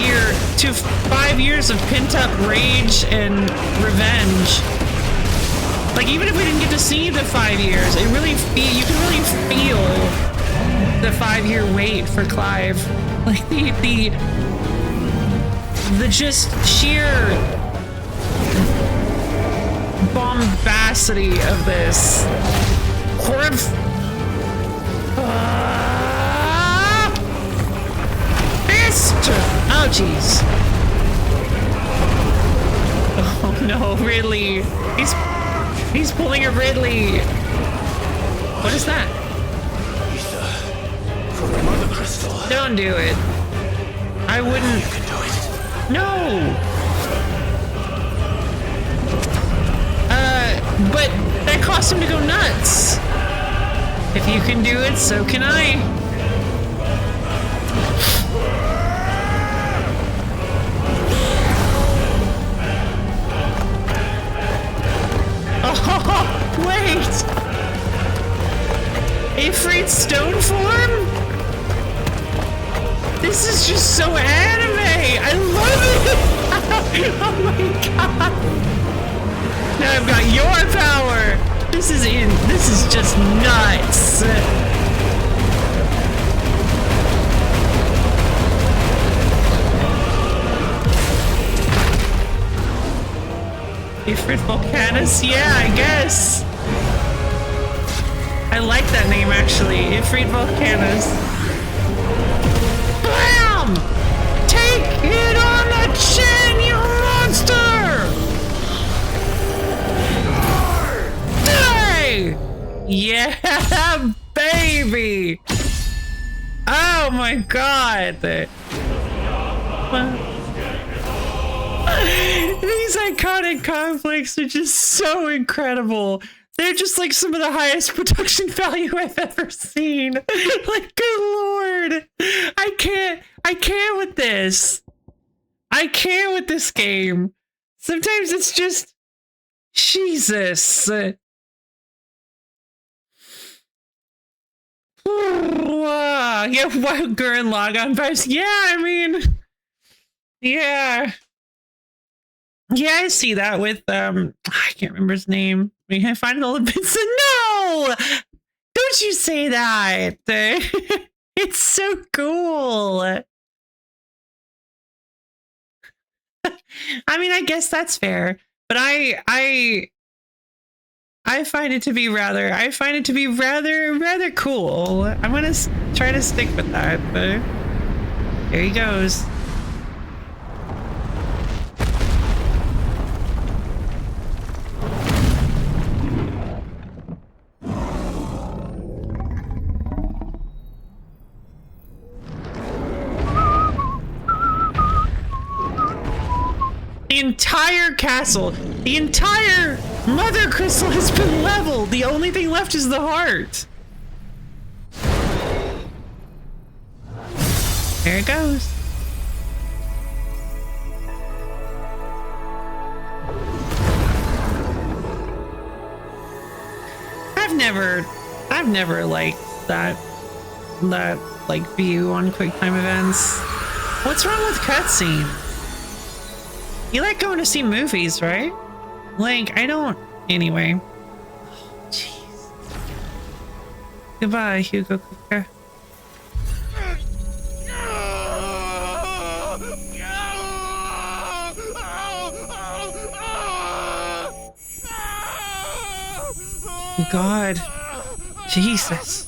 years of pent up rage and revenge. Like, even if we didn't get to see the 5 years, you can really feel the 5-year wait for Clive. Like the just sheer bombacity of this. Fist! Oh, jeez. Oh no, Ridley. He's pulling a Ridley. What is that? From the Mother Crystal. Don't do it. I wouldn't. You can do it. No. But that caused him to go nuts. If you can do it, so can I. Oh, wait! Ifrit stone form? This is just so anime! I love Oh my god! Now I've got your power! This is just nuts! Ifrit Volcanus? Yeah, I guess. I like that name actually. Ifrit Volcanus. BAM! Take it on the chin, you monster! Die! Yeah, baby! Oh my god! These iconic conflicts are just so incredible. They're just like some of the highest production value I've ever seen. Like, good lord. I can't with this. I can't with this game. Sometimes it's just Jesus. Yeah, Gurren Lagann vibes. Yeah, I mean, yeah. Yeah, I see that with I can't remember his name. We can find all the bits. No! Don't you say that. It's so cool. I mean, I guess that's fair, but I find it to be rather cool. I'm gonna try to stick with that. But there he goes. The entire castle, the entire Mother Crystal has been leveled. The only thing left is the heart. There it goes. I've never liked that like view on QuickTime events. What's wrong with cutscene? You like going to see movies, right? Like, I don't... Anyway. Oh, jeez. Goodbye, Hugo Cooker. God. Jesus.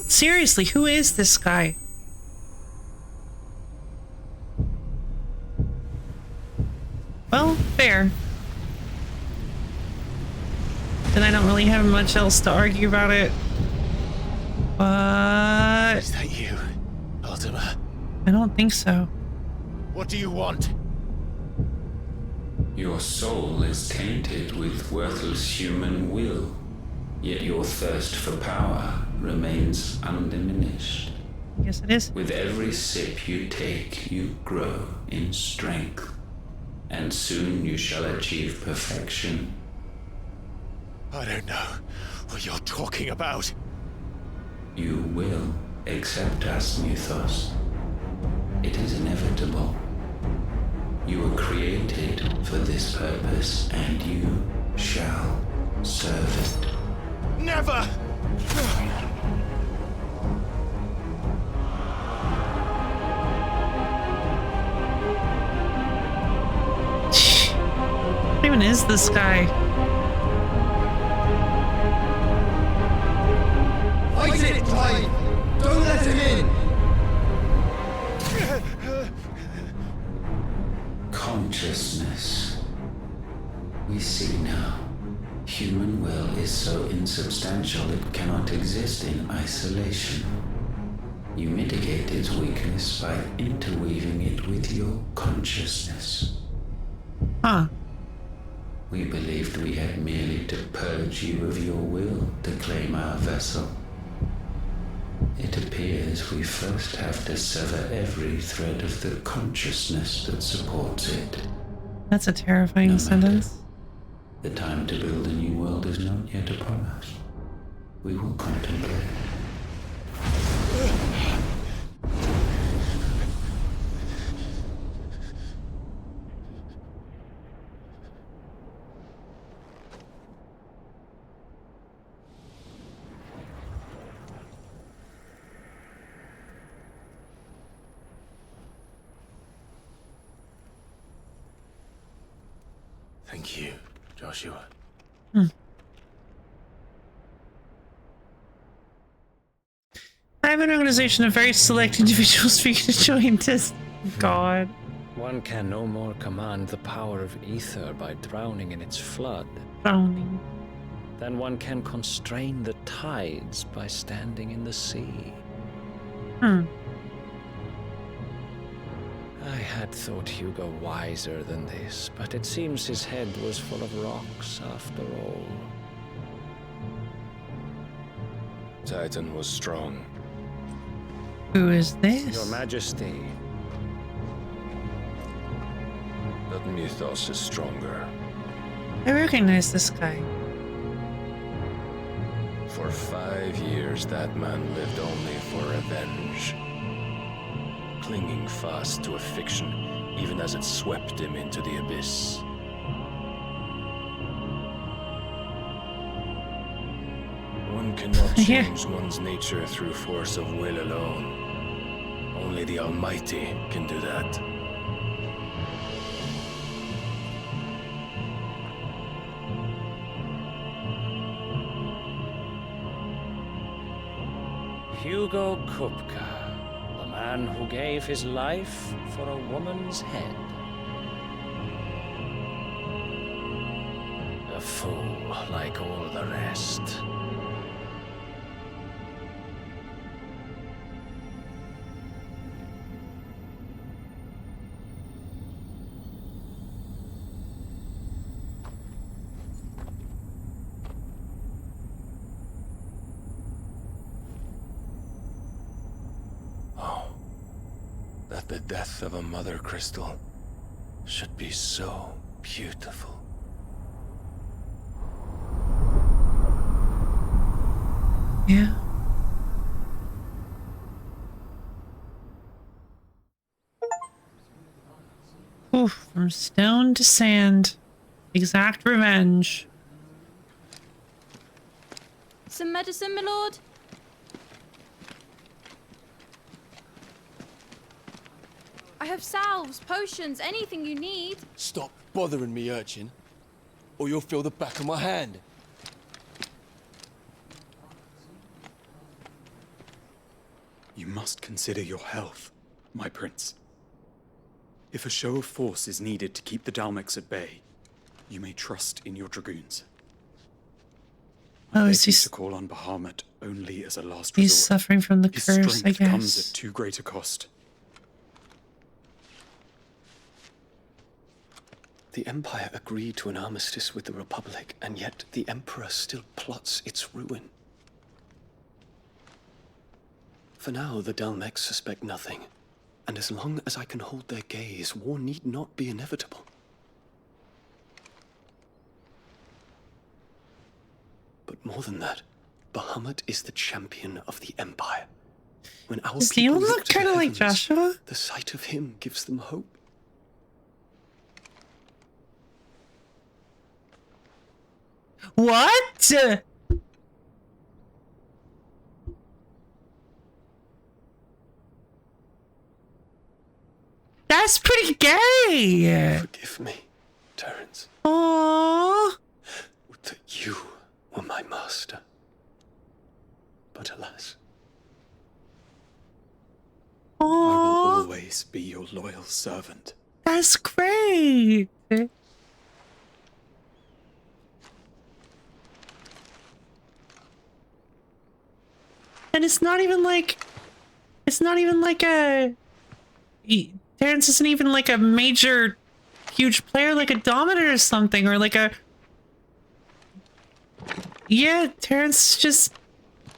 Seriously, who is this guy? Well, fair. Then I don't really have much else to argue about it. But... Is that you, Ultima? I don't think so. What do you want? Your soul is tainted with worthless human will, yet your thirst for power remains undiminished. Yes, it is. With every sip you take, you grow in strength. And soon you shall achieve perfection. I don't know what you're talking about. You will accept us, Mythos. It is inevitable. You were created for this purpose, and you shall serve it. Never! What even is this guy? Fight it, Clive! Don't let him in! Consciousness. We see now. Human will is so insubstantial it cannot exist in isolation. You mitigate its weakness by interweaving it with your consciousness. Huh. We believed we had merely to purge you of your will to claim our vessel. It appears we first have to sever every thread of the consciousness that supports it. That's a terrifying sentence. The time to build a new world is not yet upon us. We will contemplate. Thank you, Joshua. I have an organization of very select individuals for you to join this. God. One can no more command the power of ether by drowning in its flood. Drowning. Than one can constrain the tides by standing in the sea. I had thought Hugo wiser than this, but it seems his head was full of rocks after all. Titan was strong. Who is this? Your Majesty. But Mythos is stronger. I recognize this guy. For 5 years, that man lived only for revenge. Clinging fast to a fiction, even as it swept him into the abyss. One cannot change one's nature through force of will alone. Only the Almighty can do that. Hugo Kupka, the man who gave his life for a woman's head. A fool like all the rest. That the death of a mother crystal should be so beautiful. Yeah. Oof, from stone to sand. Exact revenge. Some medicine, my lord? I have salves, potions, anything you need. Stop bothering me, urchin, or you'll feel the back of my hand. You must consider your health, my prince. If a show of force is needed to keep the Dalmex at bay, you may trust in your dragoons. Oh, is he to call on Bahamut only as a last he's resort? suffering from the His curse, I strength comes guess. at too great a cost. The Empire agreed to an armistice with the Republic, and yet the Emperor still plots its ruin. For now, the Dalmex suspect nothing, and as long as I can hold their gaze, war need not be inevitable. But more than that, Bahamut is the champion of the Empire. When our Does people Leon look to the kind of like heavens, Joshua? the sight of him gives them hope. What? That's pretty gay. Forgive me, Terence. Aww. Would that you were my master. But alas. I will Aww. always be your loyal servant. That's great. And it's not even like a Terrence isn't even like a major huge player like a Dominant or something, or like a Terrence is just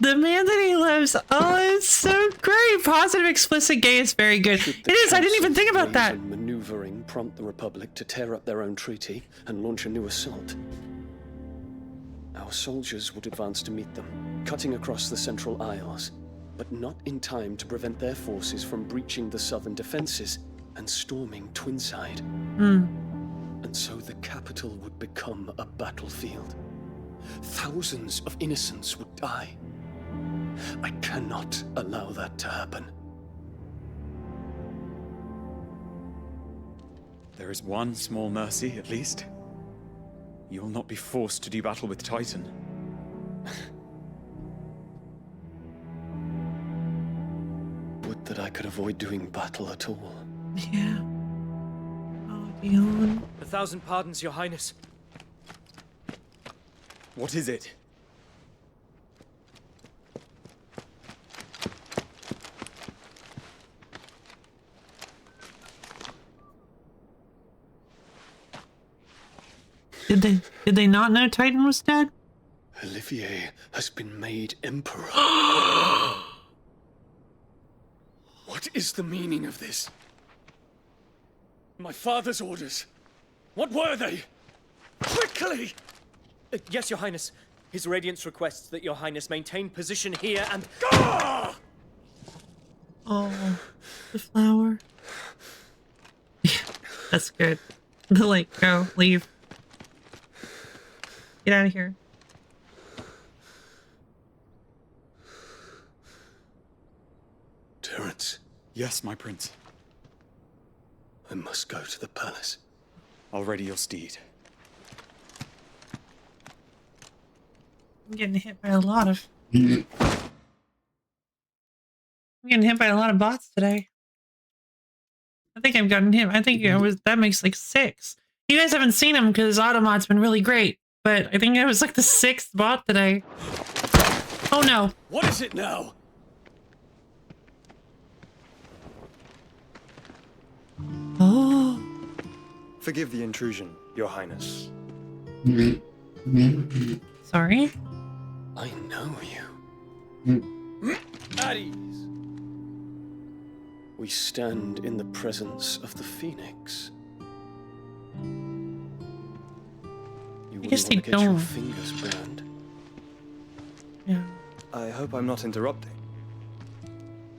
the man that he loves. Oh, it's so great. Positive, explicit, gay is very good. It is. I didn't even think about that. Maneuvering prompt the Republic to tear up their own treaty and launch a new assault. Our soldiers would advance to meet them, cutting across the Central Isles, but not in time to prevent their forces from breaching the southern defenses and storming Twinside. And so the capital would become a battlefield. Thousands of innocents would die. I cannot allow that to happen. There is one small mercy, at least. You'll not be forced to do battle with Titan. Would that I could avoid doing battle at all. Yeah. Oh, Dion. 1,000 pardons, Your Highness. What is it? Did they not know Titan was dead? Olivier has been made emperor. What is the meaning of this? My father's orders. What were they? Quickly! Yes, Your Highness. His Radiance requests that Your Highness maintain position here and... Oh, the flower. Yeah, that's good. Like, go, leave. Get out of here. Terence. Yes, my prince. I must go to the palace. I'll ready your steed. I'm getting hit by a lot of... I'm getting hit by a lot of bots today. I think I've gotten hit. I think that makes like 6. You guys haven't seen him because Automod's been really great. But I think it was like the 6th bot today. Oh no. What is it now? Oh. Forgive the intrusion, Your Highness. Sorry? I know you. At ease. We stand in the presence of the Phoenix. I guess they get your don't. fingers burned. Yeah. I hope I'm not interrupting.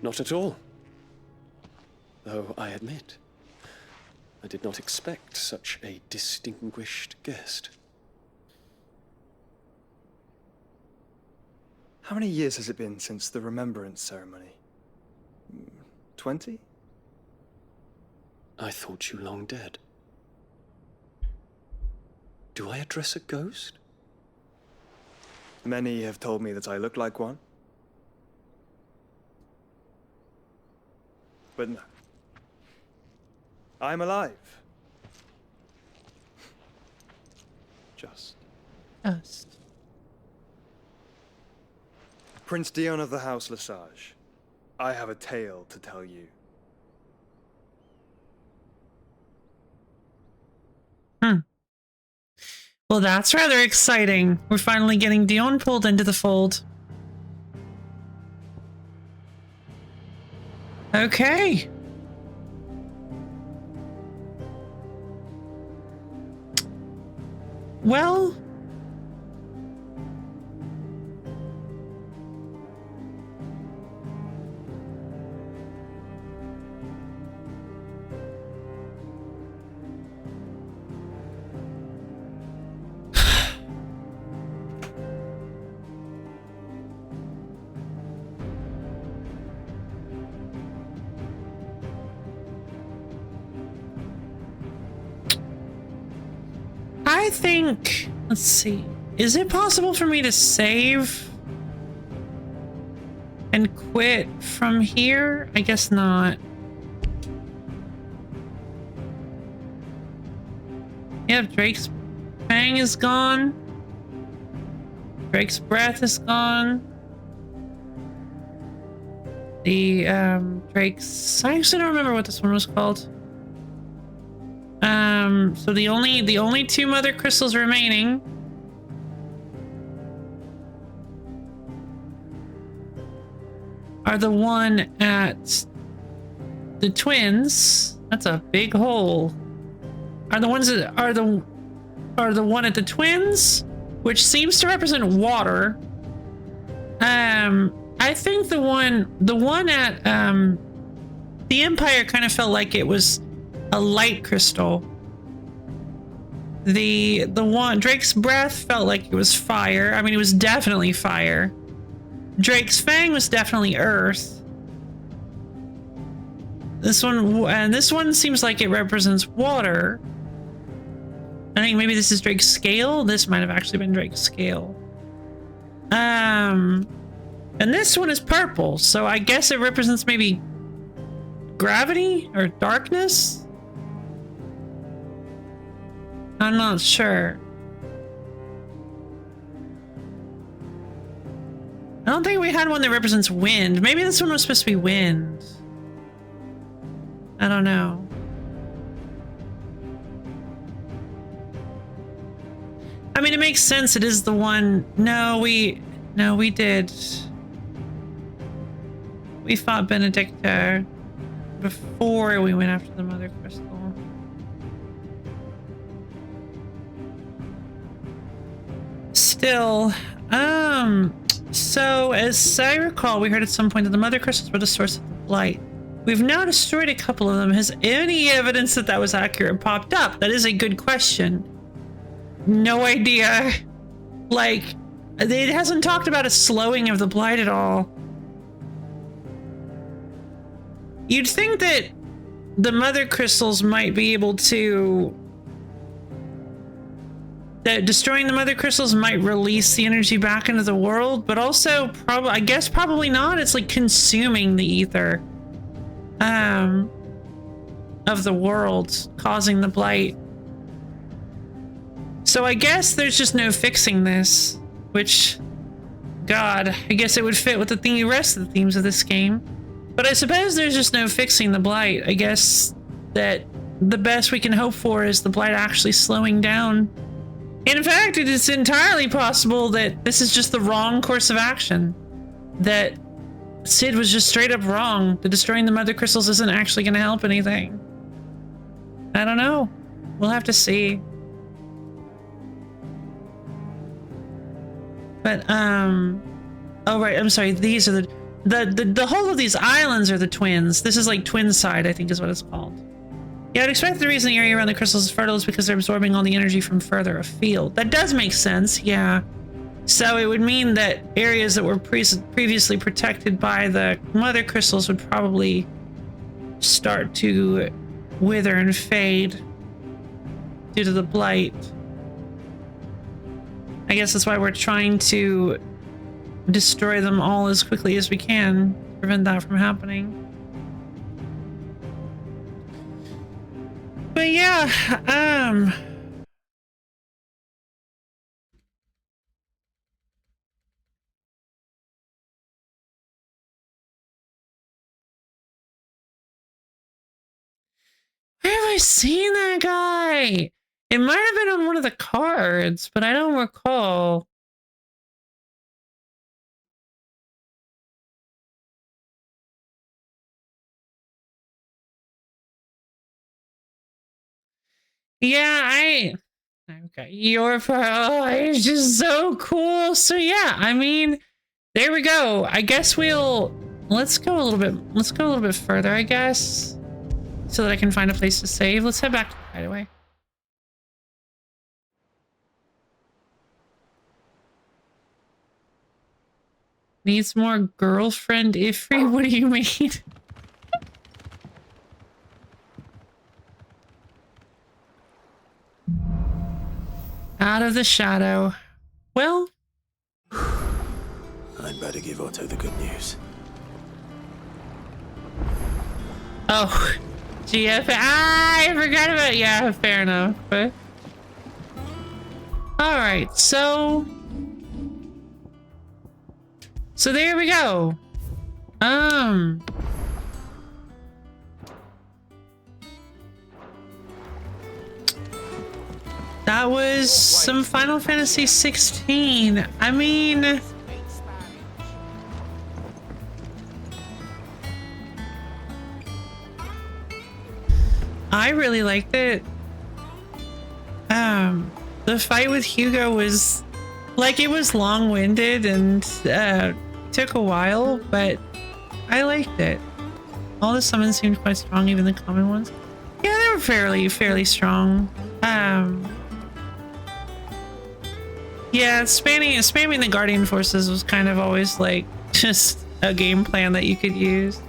Not at all. Though I admit, I did not expect such a distinguished guest. How many years has it been since the remembrance ceremony? 20? I thought you long dead. Do I address a ghost? Many have told me that I look like one. But no. I'm alive. Just. Prince Dion of the House Lesage, I have a tale to tell you. Well, that's rather exciting. We're finally getting Dion pulled into the fold. Okay. Well... I think, let's see, is it possible for me to save and quit from here? I guess not. Yep, Drake's Fang is gone. Drake's Breath is gone. The, Drake's... I actually don't remember what this one was called. So the only 2 mother crystals remaining are the one at the twins. That's a big hole. Are the ones that are the one at the twins, which seems to represent water. I think the one at the Empire kind of felt like it was a light crystal. The one Drake's Breath felt like it was fire. I mean, it was definitely fire. Drake's Fang was definitely earth. This one seems like it represents water. I think maybe this is Drake's scale. This might have actually been Drake's scale. And this one is purple, so I guess it represents maybe gravity or darkness? I'm not sure. I don't think we had one that represents wind. Maybe this one was supposed to be wind. I don't know. I mean, it makes sense. It is the one. No, we did. We fought Benedicta before we went after the Mother Crystal. Still, so as I recall, we heard at some point that the Mother Crystals were the source of the blight. We've now destroyed a couple of them. Has any evidence that that was accurate popped up? That is a good question. No idea. Like, it hasn't talked about a slowing of the blight at all. You'd think that the Mother Crystals might be able to... that destroying the Mother Crystals might release the energy back into the world, but also probably, I guess probably not. It's like consuming the ether of the world, causing the blight. So I guess there's just no fixing this, which, God, I guess it would fit with the rest of the themes of this game. But I suppose there's just no fixing the blight. I guess that the best we can hope for is the blight actually slowing down. In fact, it is entirely possible that this is just the wrong course of action. That Cid was just straight up wrong. The destroying the Mother Crystals isn't actually going to help anything. I don't know. We'll have to see. But, oh right, I'm sorry, these are the whole of these islands are the twins. This is like Twin Side, I think is what it's called. Yeah, I'd expect the reason the area around the crystals is fertile is because they're absorbing all the energy from further afield. That does make sense, yeah. So it would mean that areas that were previously protected by the Mother Crystals would probably start to wither and fade due to the blight. I guess that's why we're trying to destroy them all as quickly as we can to prevent that from happening. But yeah, where have I seen that guy? It might have been on one of the cards, but I don't recall. Yeah, okay, your pearl is just so cool. So yeah, I mean, there we go. I guess let's go a little bit further, I guess, so that I can find a place to save. Let's head back to the hideaway. Needs more girlfriend Ifri? What do you mean? Out of the shadow. Well, I'd better give Otto the good news. oh, GF. I forgot about it. Yeah, fair enough. But all right, so there we go. That was some Final Fantasy XVI. I mean, I really liked it. The fight with Hugo was like, it was long-winded and took a while, but I liked it. All the summons seemed quite strong, even the common ones. Yeah, they were fairly strong. Yeah, spamming the Guardian Forces was kind of always like just a game plan that you could use.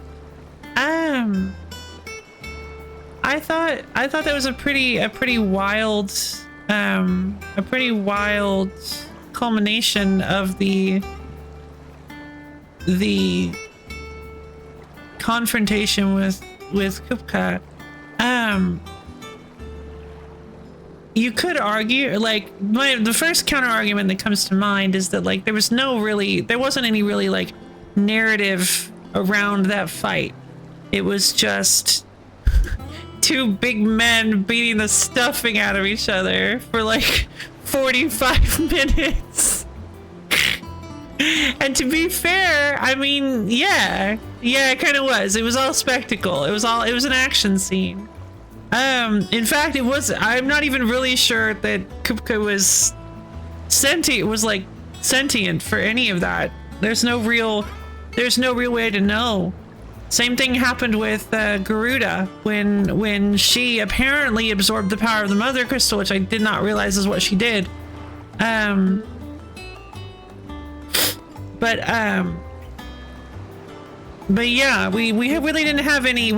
I thought that was a pretty wild a pretty wild culmination of the confrontation with Kupka. You could argue, like, the first counter argument that comes to mind is that, like, there wasn't any really like narrative around that fight. It was just two big men beating the stuffing out of each other for like 45 minutes. And to be fair, I mean, yeah, it kind of was. It was all spectacle. It was an action scene. In fact, I'm not even really sure that Kupka was sentient for any of that. There's no real way to know. Same thing happened with Garuda when she apparently absorbed the power of the Mother Crystal, which I did not realize is what she did. But yeah, we really didn't have any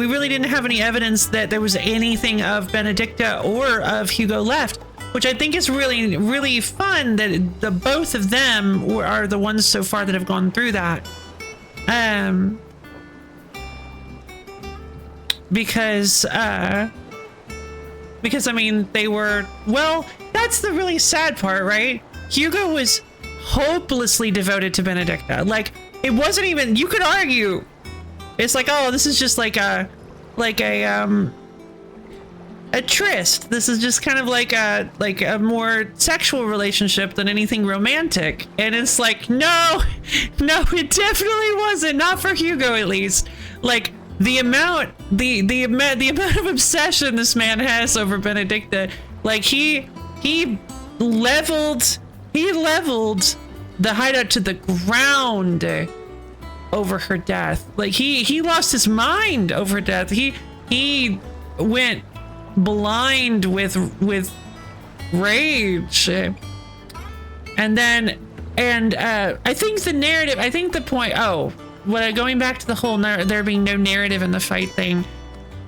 evidence that there was anything of Benedicta or of Hugo left, which I think is really, really fun that the both of them are the ones so far that have gone through that. Because I mean, they were, well, that's the really sad part, right? Hugo was hopelessly devoted to Benedicta. Like, it wasn't even, you could argue, it's like, oh, this is just like a tryst. This is just kind of like a more sexual relationship than anything romantic. And it's like, no, it definitely wasn't. Not for Hugo, at least. Like, the amount of obsession this man has over Benedicta, like he leveled the hideout to the ground over her death. Like he lost his mind over her death. He went blind with rage. And I think the narrative, I think the point, going back to the whole there being no narrative in the fight thing,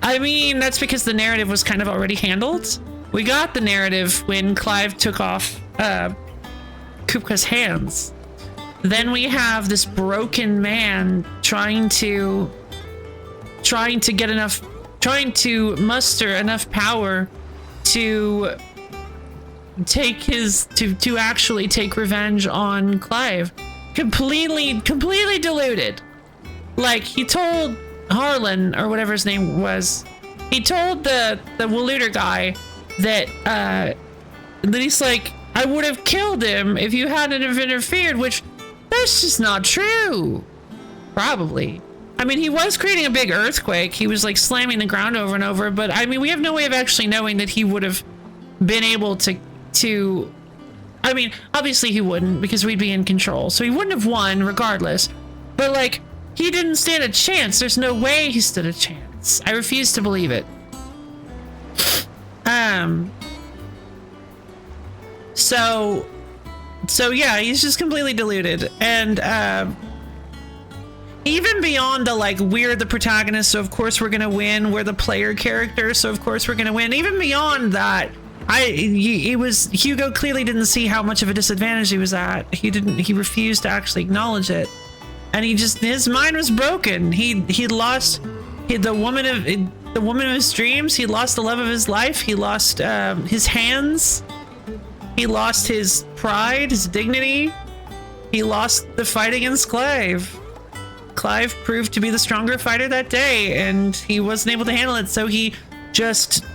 I mean, that's because the narrative was kind of already handled. We got the narrative when Clive took off Kupka's hands. Then we have this broken man trying to muster enough power to actually take revenge on Clive. Completely deluded. Like, he told Harlan, or whatever his name was, he told the Waluder guy that he's like, I would have killed him if you hadn't have interfered, which that's just not true. Probably. I mean, he was creating a big earthquake. He was like slamming the ground over and over, but I mean, we have no way of actually knowing that he would have been able to I mean, obviously he wouldn't, because we'd be in control, so he wouldn't have won regardless. But like, he didn't stand a chance. There's no way he stood a chance. I refuse to believe it. So yeah, he's just completely deluded. And even beyond the like, we're the protagonist, so of course we're gonna win, we're the player character, so of course we're gonna win. Even beyond that, Hugo clearly didn't see how much of a disadvantage he was at. He refused to actually acknowledge it. And his mind was broken. He lost the woman of his dreams. He lost the love of his life. He lost his hands. He lost his pride, his dignity. He lost the fight against Clive. Clive proved to be the stronger fighter that day, and he wasn't able to handle it, so he just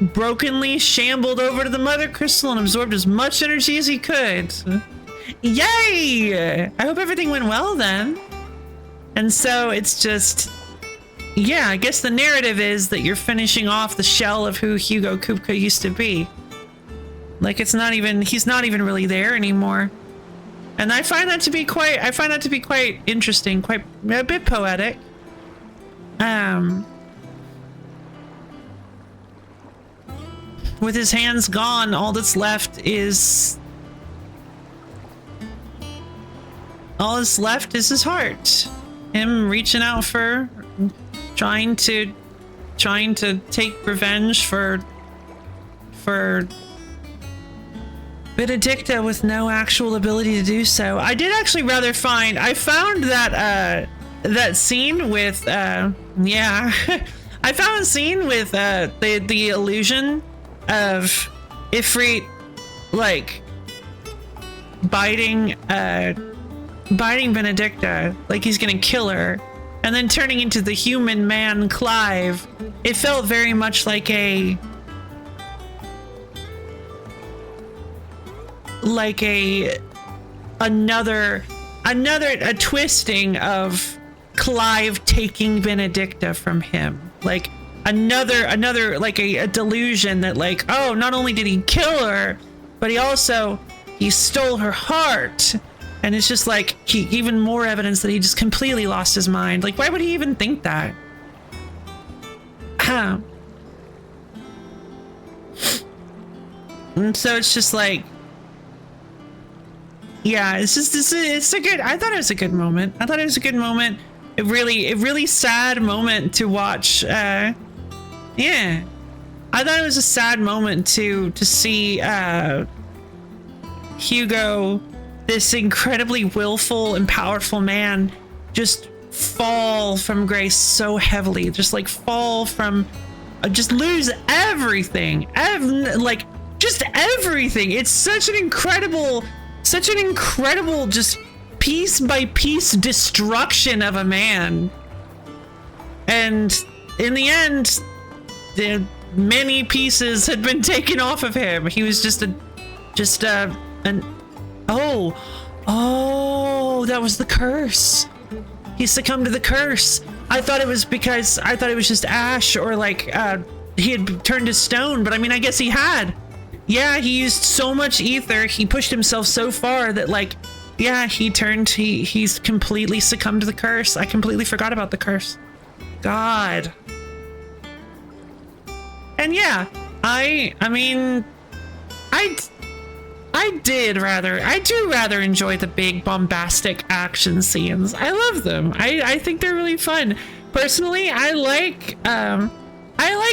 brokenly shambled over to the Mother Crystal and absorbed as much energy as he could. Yay! I hope everything went well then. And so it's just, yeah, I guess the narrative is that you're finishing off the shell of who Hugo Kupka used to be. Like, he's not even really there anymore. And I find that to be quite interesting, quite a bit poetic. With his hands gone, all that's left is his heart. Him reaching out for, trying to take revenge for Benedicta with no actual ability to do so. I did actually rather find, I found that that scene with yeah I found a scene with the illusion of Ifrit like biting Benedicta like he's gonna kill her, and then turning into the human man Clive. It felt very much like a twisting of Clive taking Benedicta from him, like another like a delusion that like, oh, not only did he kill her, but he stole her heart. And it's just like even more evidence that he just completely lost his mind. Like, why would he even think that? And so it's just like, yeah, it's a good, I thought it was a good moment. A really sad moment to watch. Yeah, I thought it was a sad moment to see Hugo, this incredibly willful and powerful man, just fall from grace so heavily, just like fall from, just lose everything, like just everything. It's such an incredible just piece by piece destruction of a man. And in the end, many pieces had been taken off of him. He was oh, that was the curse. He succumbed to the curse. I thought it was just ash, or like he had turned to stone, but I mean, I guess he had. Yeah, he used so much ether, he pushed himself so far that like, yeah, he's completely succumbed to the curse. I completely forgot about the curse. God. And yeah, I do rather enjoy the big bombastic action scenes. I love them. I think they're really fun. Personally, I like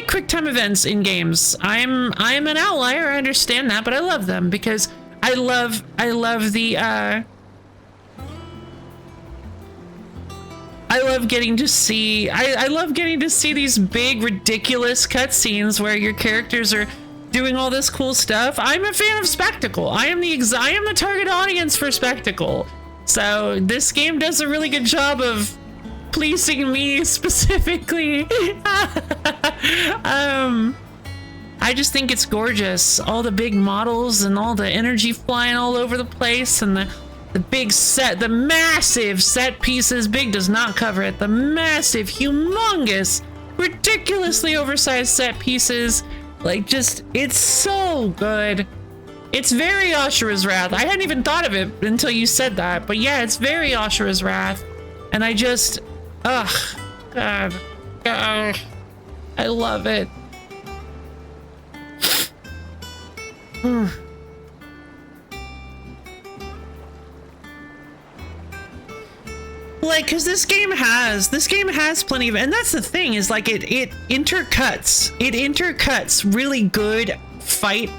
quick time events in games. I'm an outlier, I understand that, but I love them because I love getting to see these big ridiculous cutscenes where your characters are doing all this cool stuff. I'm a fan of spectacle. I am the target audience for spectacle. So this game does a really good job of pleasing me specifically. I just think it's gorgeous. All the big models and all the energy flying all over the place, and the big set, the massive set pieces. Big does not cover it. The massive, humongous, ridiculously oversized set pieces. Like, just, it's so good. It's very Ashura's Wrath. I hadn't even thought of it until you said that, but yeah, it's very Ashura's Wrath. And I just, God, I love it. Like, because this game has plenty of, and that's the thing, is like it intercuts really good fight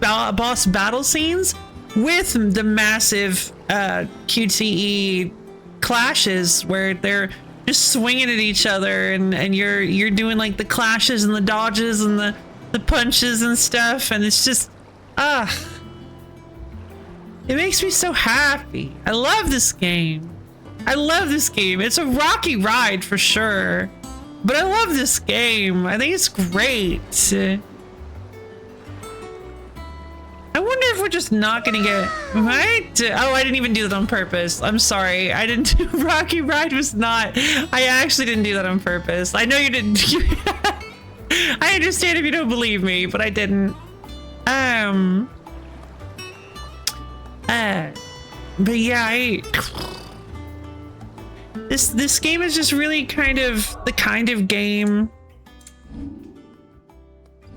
boss battle scenes with the massive QTE clashes where they're just swinging at each other, and you're doing like the clashes and the dodges and the punches and stuff, and it's just it makes me so happy. I love this game. It's a rocky ride for sure, but I love this game. I think it's great. I wonder if we're just not gonna get right. Oh, I didn't even do that on purpose. I'm sorry. I didn't do rocky ride. Was not. I actually didn't do that on purpose. I know you didn't. I understand if you don't believe me, but I didn't. But yeah, this game is just really kind of the kind of game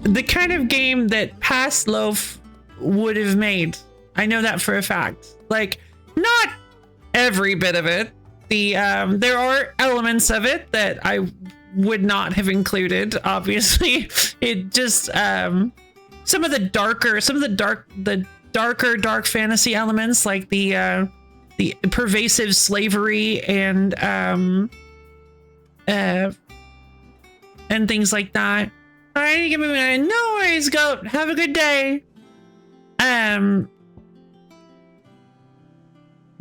that Past Loaf would have made. I know that for a fact. Like, not every bit of it. There are elements of it that I would not have included, obviously. It just some of the dark fantasy elements like the pervasive slavery and things like that. All right, give me a no worries, goat. Have a good day.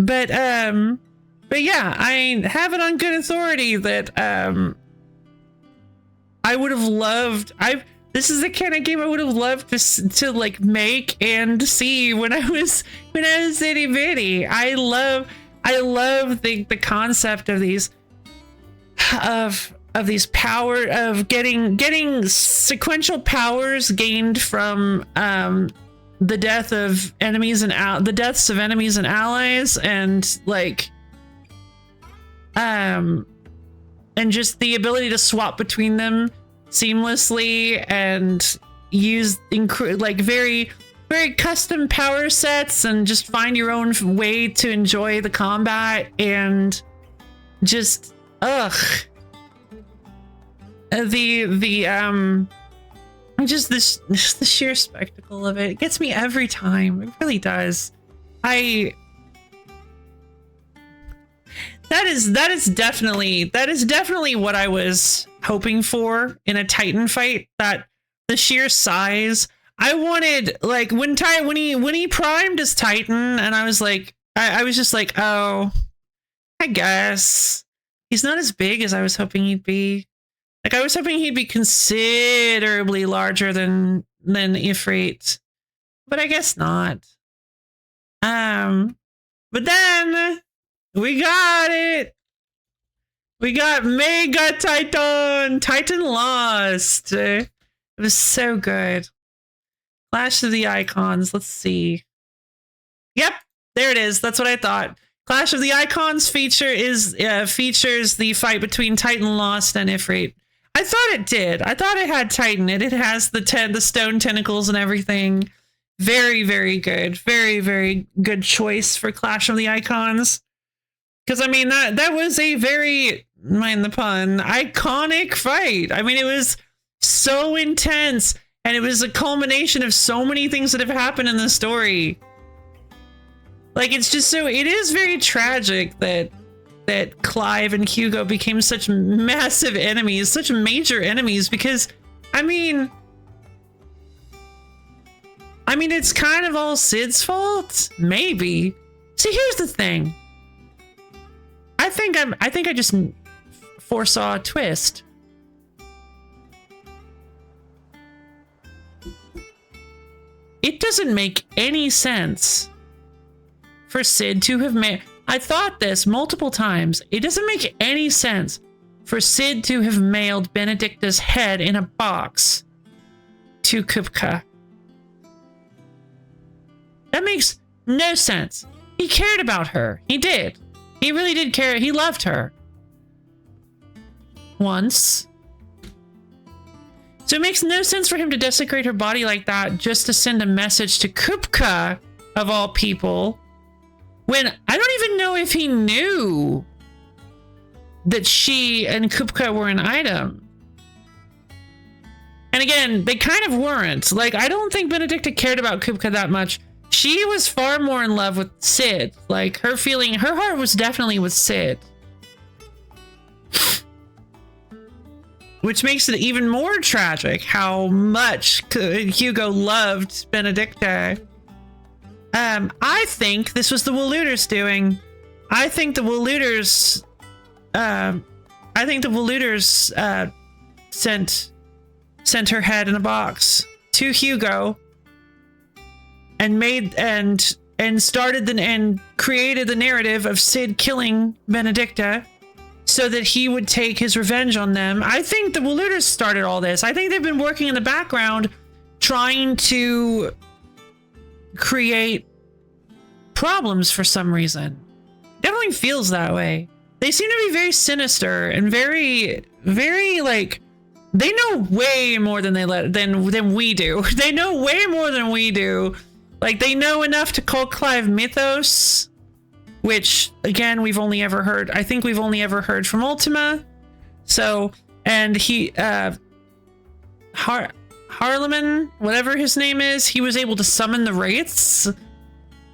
But yeah, I have it on good authority that I would have loved. This is the kind of game I would have loved to like make and see when I was itty bitty. I love the concept of these power of getting sequential powers gained from the deaths of enemies and allies, and like and just the ability to swap between them seamlessly and use like very custom power sets and just find your own way to enjoy the combat and just just the sheer spectacle of it gets me every time. It really does. That is definitely what I was hoping for in a Titan fight. That the sheer size. I wanted, like, when he primed as Titan, and I was like, I was just like, oh, I guess he's not as big as I was hoping he'd be. Like, I was hoping he'd be considerably larger than Ifrit, but I guess not. But then we got it. We got Mega Titan. Titan lost. It was so good. Clash of the Icons. Let's see. Yep, there it is. That's what I thought. Clash of the Icons features the fight between Titan Lost and Ifrit. I thought it did. I thought it had Titan. It has the stone tentacles and everything. Very, very good. Very, very good choice for Clash of the Icons. Because, I mean, that was a very, mind the pun, iconic fight. I mean, it was so intense, and it was a culmination of so many things that have happened in the story. Like, it's just so, it is very tragic that Clive and Hugo became such massive enemies, such major enemies, because, I mean, it's kind of all Sid's fault, maybe. See, here's the thing. I think I just foresaw a twist. It doesn't make any sense for Sid to have made... I thought this multiple times. It doesn't make any sense for Sid to have mailed Benedicta's head in a box to Kupka. That makes no sense. He cared about her. He did. He really did care. He loved her. Once. So it makes no sense for him to desecrate her body like that just to send a message to Kupka, of all people, when I don't even know if he knew that she and Kupka were an item. And again, they kind of weren't. Like, I don't think Benedicta cared about Kupka that much. She was far more in love with Sid. Like, her heart was definitely with Sid. Which makes it even more tragic how much Hugo loved Benedicta. I think this was the Waluters doing. I think the Waluters sent her head in a box to Hugo and started and created the narrative of Sid killing Benedicta so that he would take his revenge on them. I think the Waluters started all this. I think they've been working in the background trying to create problems for some reason. Definitely feels that way. They seem to be very sinister and very, very, like, they know way more than than we do. They know way more than we do. Like, they know enough to call Clive Mythos, which, again, we've only ever heard. I think we've only ever heard from Ultima. So, and he, Harleman, whatever his name is, he was able to summon the wraiths.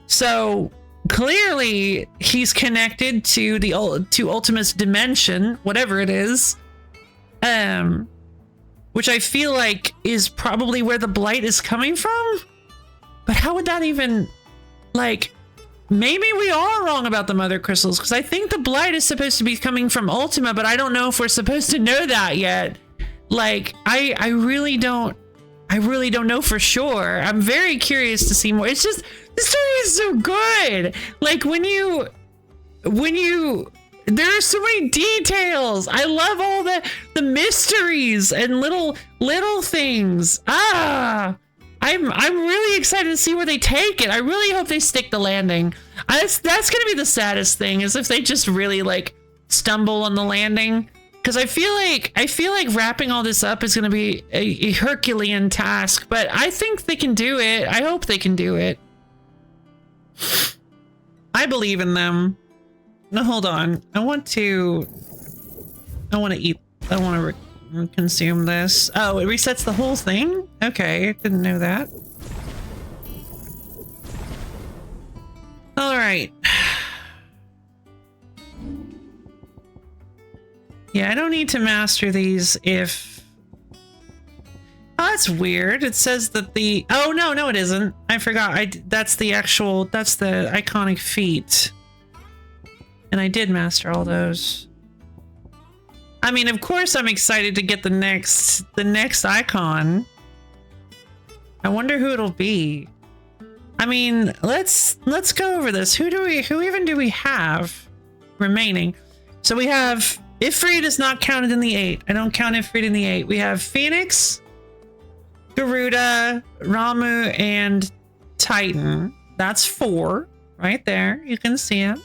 So clearly he's connected to to Ultima's dimension, whatever it is. Which I feel like is probably where the blight is coming from. But how would that even, like, maybe we are wrong about the mother crystals, because I think the blight is supposed to be coming from Ultima, but I don't know if we're supposed to know that yet. Like, I really don't know for sure. I'm very curious to see more. It's just, the story is so good. Like, when you there are so many details. I love all the mysteries and little things. I'm really excited to see where they take it. I really hope they stick the landing. That's gonna be the saddest thing, is if they just really like stumble on the landing. Because I feel like wrapping all this up is gonna be a Herculean task. But I think they can do it. I hope they can do it. I believe in them. No, hold on. I want to eat. I want to consume this. Oh, it resets the whole thing? Okay, didn't know that. All right. Yeah, I don't need to master these if... Oh, that's weird. It says that the... Oh, no, it isn't. I forgot. That's the iconic feat. And I did master all those. I mean, of course I'm excited to get the next icon. I wonder who it'll be. I mean, let's go over this. Who even do we have remaining? So we have Ifrit is not counted in the 8. I don't count Ifrit in the 8. We have Phoenix, Garuda, Ramu, and Titan. That's 4 right there. You can see them.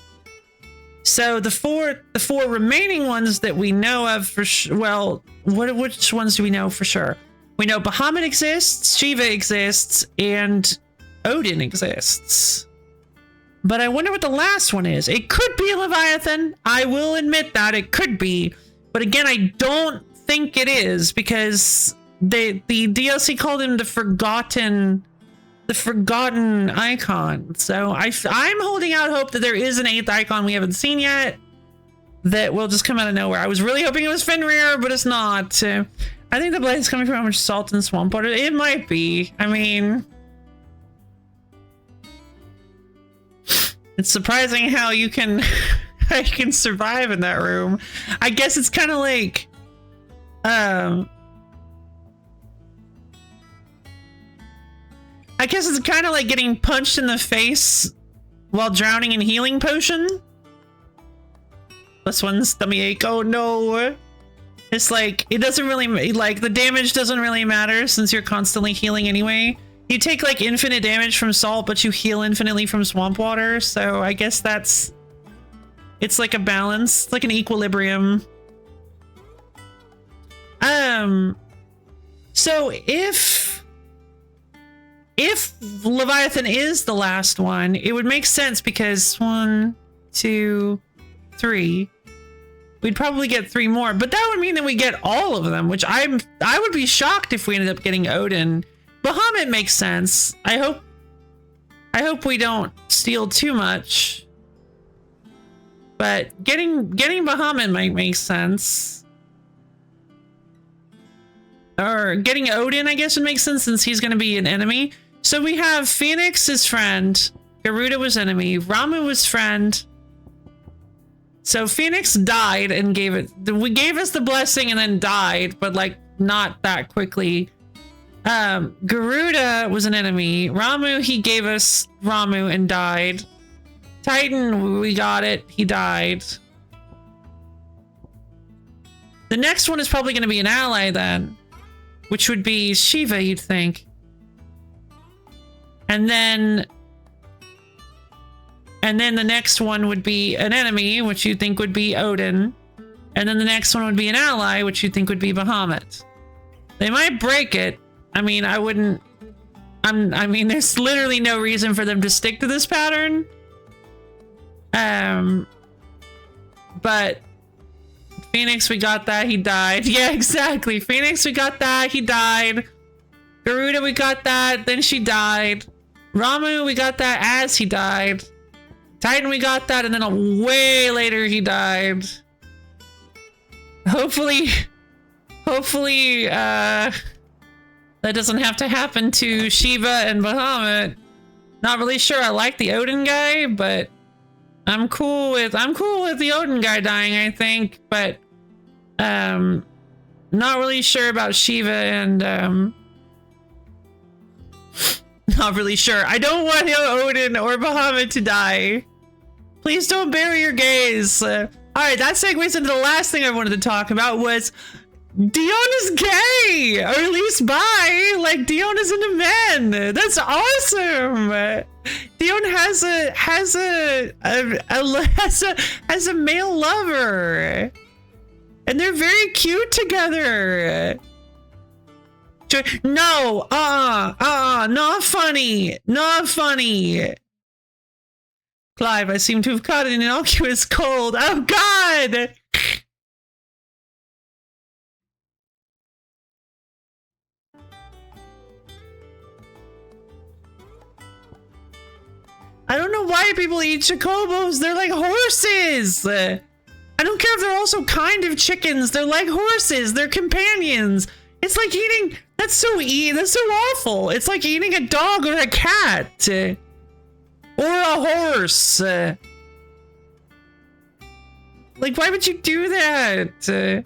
So the four remaining ones that we know of for sure. Well, which ones do we know for sure? We know Bahamut exists, Shiva exists, and Odin exists. But I wonder what the last one is. It could be Leviathan. I will admit that it could be. But again, I don't think it is, because the DLC called him the forgotten icon. So I'm holding out hope that there is an 8th icon we haven't seen yet that will just come out of nowhere. I was really hoping it was Fenrir, but it's not. I think the blight is coming from how much salt and swamp water. It might be. I mean, it's surprising how you can survive in that room. I guess it's kind of like I guess it's kind of like getting punched in the face while drowning in healing potion. This one's stomach. Oh no. It's like, it doesn't really, like, the damage doesn't really matter since you're constantly healing anyway. You take like infinite damage from salt, but you heal infinitely from swamp water. So I guess it's like a balance, like an equilibrium. So if Leviathan is the last one, it would make sense because 1, 2, 3. We'd probably get 3 more, but that would mean that we get all of them, which I would be shocked if we ended up getting Odin. Bahamut makes sense. I hope we don't steal too much. But getting Bahamut might make sense. Or getting Odin, I guess, would make sense since he's going to be an enemy. So we have Phoenix as friend, Garuda was enemy, Ramu was friend. So Phoenix died and gave us the blessing and then died, but like not that quickly. Garuda was an enemy. Ramu, he gave us Ramu and died. Titan, we got it, he died. The next one is probably going to be an ally then, which would be Shiva, you'd think. And then the next one would be an enemy, which you think would be Odin. And then the next one would be an ally, which you think would be Bahamut. They might break it. I mean, I mean, there's literally no reason for them to stick to this pattern. But Phoenix, we got that, he died. Yeah, exactly. Phoenix, we got that, he died. Garuda, we got that. Then she died. Ramu, we got that as he died. Titan, we got that, and then way later he died. Hopefully, that doesn't have to happen to Shiva and Bahamut. Not really sure I like the Odin guy, but I'm cool with the Odin guy dying, I think, but not really sure about Shiva and not really sure. I don't want Odin or Bahamut to die. Please don't bury your gays. Alright, that segues into the last thing I wanted to talk about was Dion is gay! Or at least bi! Like, Dion is into men! That's awesome! Dion has a male lover! And they're very cute together! No! Not funny! Not funny! Clive, I seem to have caught an innocuous cold. Oh god! I don't know why people eat chocobos. They're like horses. I don't care if they're also kind of chickens. They're like horses. They're companions. It's like eating. That's so awful. It's like eating a dog or a cat or a horse. Like, why would you do that?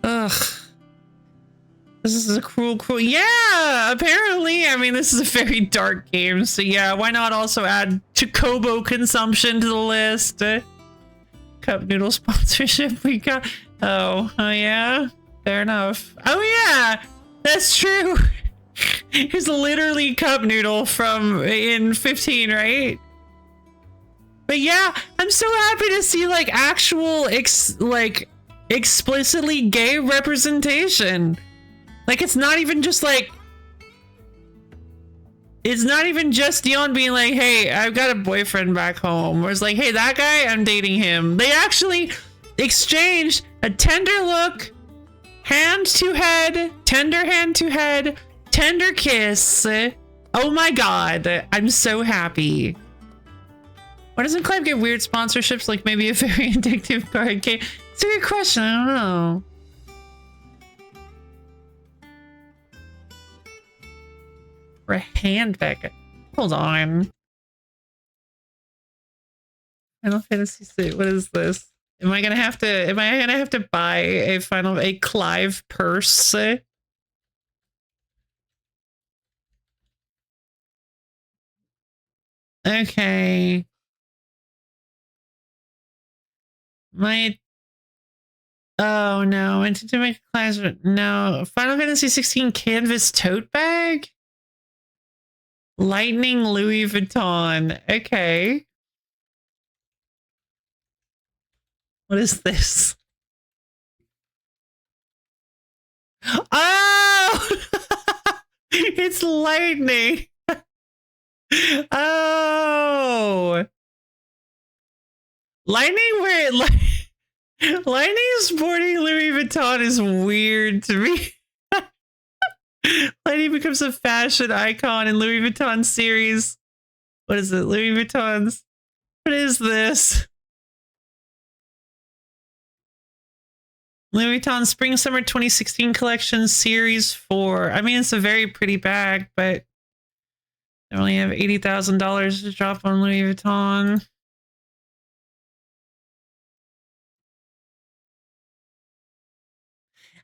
Ugh. This is a cruel. Yeah, apparently. I mean, this is a very dark game, so yeah, why not also add Chocobo consumption to the list? Cup noodle sponsorship we got. Oh yeah, fair enough. Oh yeah, that's true. Here's literally cup noodle from in 15, right? But yeah, I'm so happy to see like actual explicitly gay representation. Like, it's not even just like, it's not even just Dion being like, hey, I've got a boyfriend back home. Or it's like, hey, that guy, I'm dating him. They actually exchanged a tender look, hand to head, tender hand to head, tender kiss. Oh my god, I'm so happy. Why doesn't Clive get weird sponsorships like maybe a very addictive card game? It's a good question, I don't know. For a handbag. Hold on. Final Fantasy VI. What is this? Am I gonna have to buy a Clive purse? Okay. Oh no, I need to make a class. No. Final Fantasy 16 canvas tote bag? Lightning Louis Vuitton. Okay. What is this? Oh! It's lightning. Oh. Lightning sporting Louis Vuitton is weird to me. Lightning becomes a fashion icon in Louis Vuitton series. What is it? Louis Vuitton's. What is this? Louis Vuitton Spring Summer 2016 collection series 4. I mean, it's a very pretty bag, but I only have $80,000 to drop on Louis Vuitton.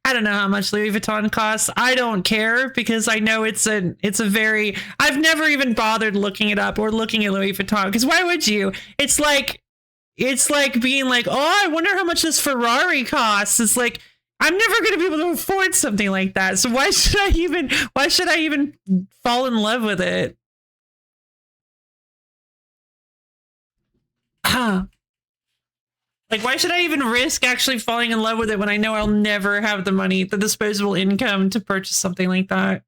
I don't know how much Louis Vuitton costs. I don't care because I know it's a very, I've never even bothered looking it up or looking at Louis Vuitton because why would you? It's like being like, oh, I wonder how much this Ferrari costs. It's like, I'm never going to be able to afford something like that. So why should I even fall in love with it? Like, why should I even risk actually falling in love with it when I know I'll never have the money, the disposable income to purchase something like that?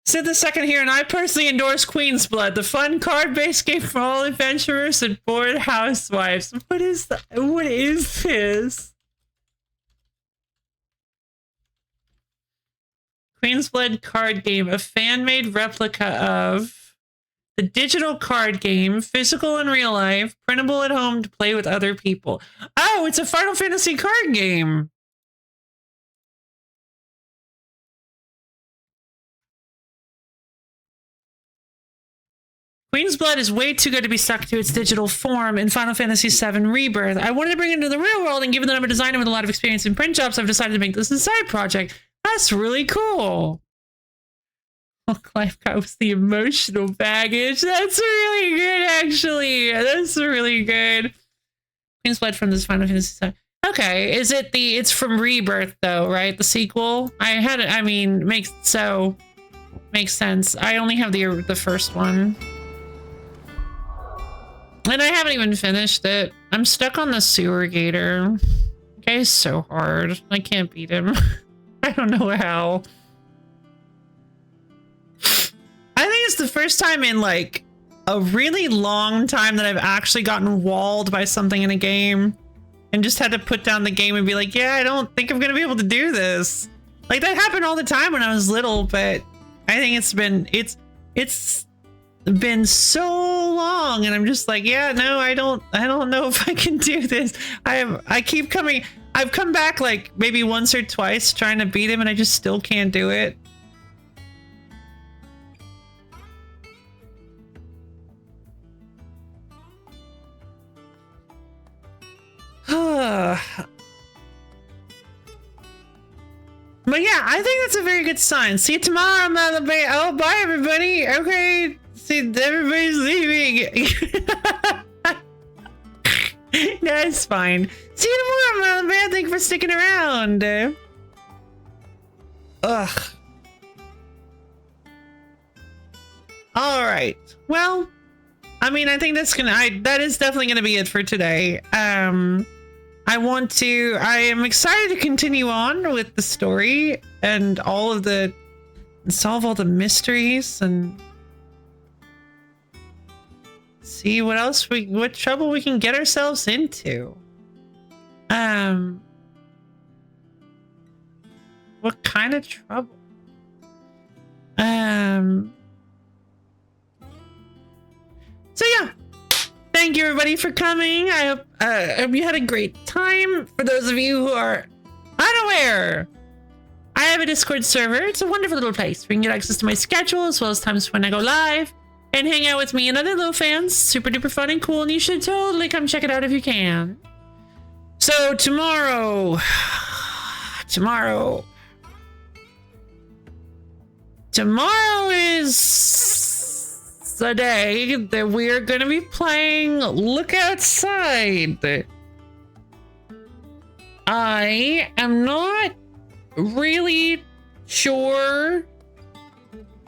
Sid the Second here, and I personally endorse Queen's Blood, the fun card-based game for all adventurers and bored housewives. What is this? Queen's Blood card game, a fan-made replica of the digital card game, physical in real life, printable at home to play with other people. Oh, it's a Final Fantasy card game. Queen's Blood is way too good to be stuck to its digital form in Final Fantasy VII Rebirth. I wanted to bring it into the real world, and given that I'm a designer with a lot of experience in print jobs, I've decided to make this a side project. That's really cool. Oh, Clive got was the emotional baggage. That's really good, actually. That's really good. Queen's Blood from this Final Fantasy VII. Okay, is it it's from Rebirth though, right? The sequel? Makes sense. I only have the first one. And I haven't even finished it. I'm stuck on the sewer gator. The guy's so hard. I can't beat him. I don't know how. I think it's the first time in like a really long time that I've actually gotten walled by something in a game and just had to put down the game and be like, yeah, I don't think I'm gonna be able to do this. Like that happened all the time when I was little, but I think it's been so long and I'm just like, yeah, no, I don't know if I can do this. I've come back like maybe once or twice trying to beat him and I just still can't do it. But yeah, I think that's a very good sign. See you tomorrow, Mother Bay. Oh, bye everybody. Okay. See, everybody's leaving. That's fine. See you tomorrow, Mother Bay. Thank you for sticking around. Ugh. All right. Well, I mean, I think that is definitely gonna be it for today. I am excited to continue on with the story and solve all the mysteries and see what trouble we can get ourselves into. What kind of trouble? So yeah. Thank you everybody for coming. I hope you had a great time. For those of you who are unaware, I have a Discord server. It's a wonderful little place where you can get access to my schedule as well as times when I go live and hang out with me and other little fans. Super duper fun and cool, and you should totally come check it out if you can. So tomorrow is the day that we're gonna be playing Look Outside. I am not really sure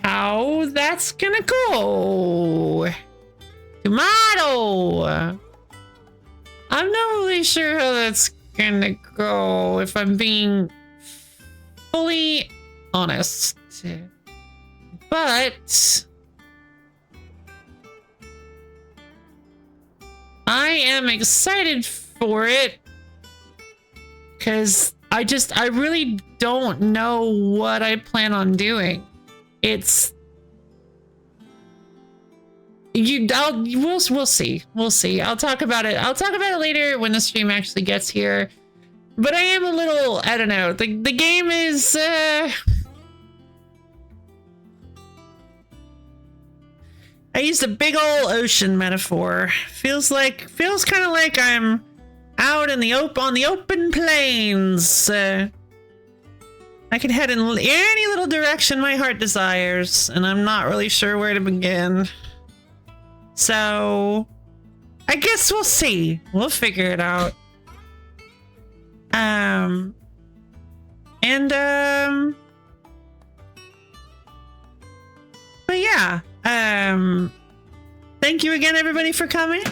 how that's gonna go. Tomato! I'm not really sure how that's gonna go, if I'm being fully honest. But I am excited for it because I really don't know what I plan on doing. We'll see. We'll see. I'll talk about it later when the stream actually gets here. But I am a little, I don't know. The game is I used a big old ocean metaphor. Feels kind of like I'm out on the open plains. I can head in any little direction my heart desires, and I'm not really sure where to begin. So, I guess we'll see. We'll figure it out. But yeah. Thank you again, everybody, for coming.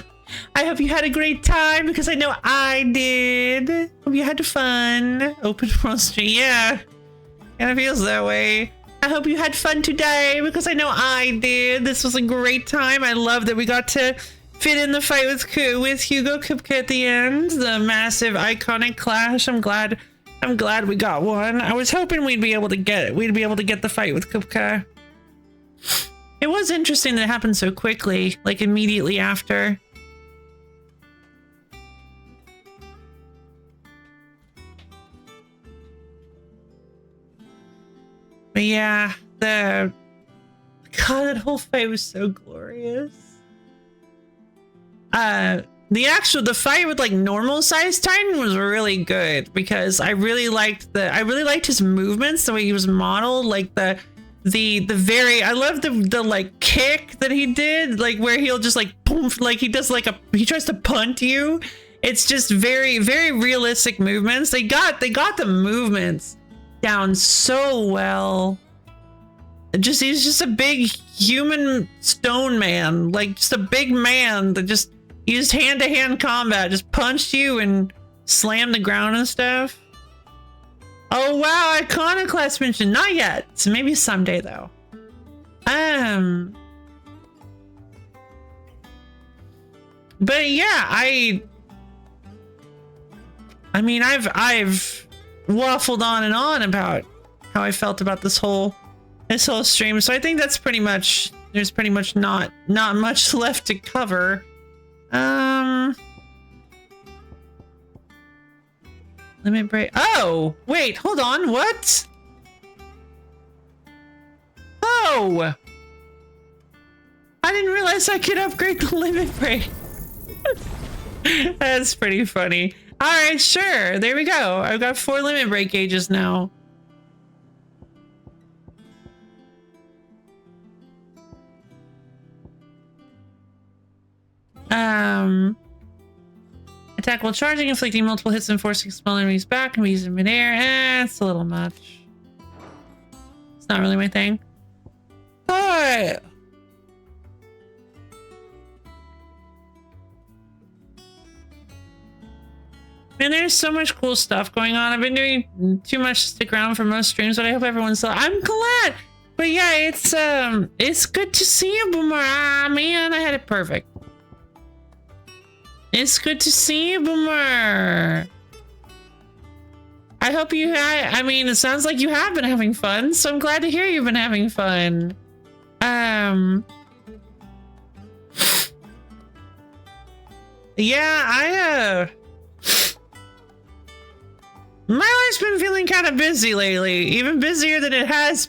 I hope you had a great time because I know I did. Hope you had fun. Open world stream, yeah. Kind of feels that way. I hope you had fun today because I know I did. This was a great time. I love that we got to fit in the fight with Hugo Kupka at the end. The massive iconic clash. I'm glad I'm glad we got one. I was hoping we'd be able to get the fight with Kupka. It was interesting that it happened so quickly, like immediately after. But yeah, God, that whole fight was so glorious. The fight with like normal sized Titan was really good because I really liked his movements, the way he was modeled, like I love the like kick that he did, like where he'll just like boom, like he tries to punt you. It's just very, very realistic movements. They got the movements down so well. He's just a big human stone man, like just a big man that just used hand-to-hand combat, just punched you and slammed the ground and stuff. Oh wow, Iconoclast mentioned, not yet, so maybe someday though. But yeah, I mean, I've waffled on and on about how I felt about this whole stream, so I think that's pretty much, there's pretty much not much left to cover. Limit break. Oh, wait, hold on. What? Oh, I didn't realize I could upgrade the limit break. That's pretty funny. All right, sure. There we go. I've got 4 limit break gauges now. Attack while charging, inflicting multiple hits and forcing small enemies back, and be used in midair. It's a little much. It's not really my thing. Alright. Man, there's so much cool stuff going on. I've been doing too much to stick around for most streams, but I hope everyone's still. I'm glad. But yeah, it's good to see you, Boomer. Ah, man, I had it perfect. It's good to see you, Boomer. I hope you had, I mean, it sounds like you have been having fun, so I'm glad to hear you've been having fun. Yeah, my life's been feeling kind of busy lately, even busier than it has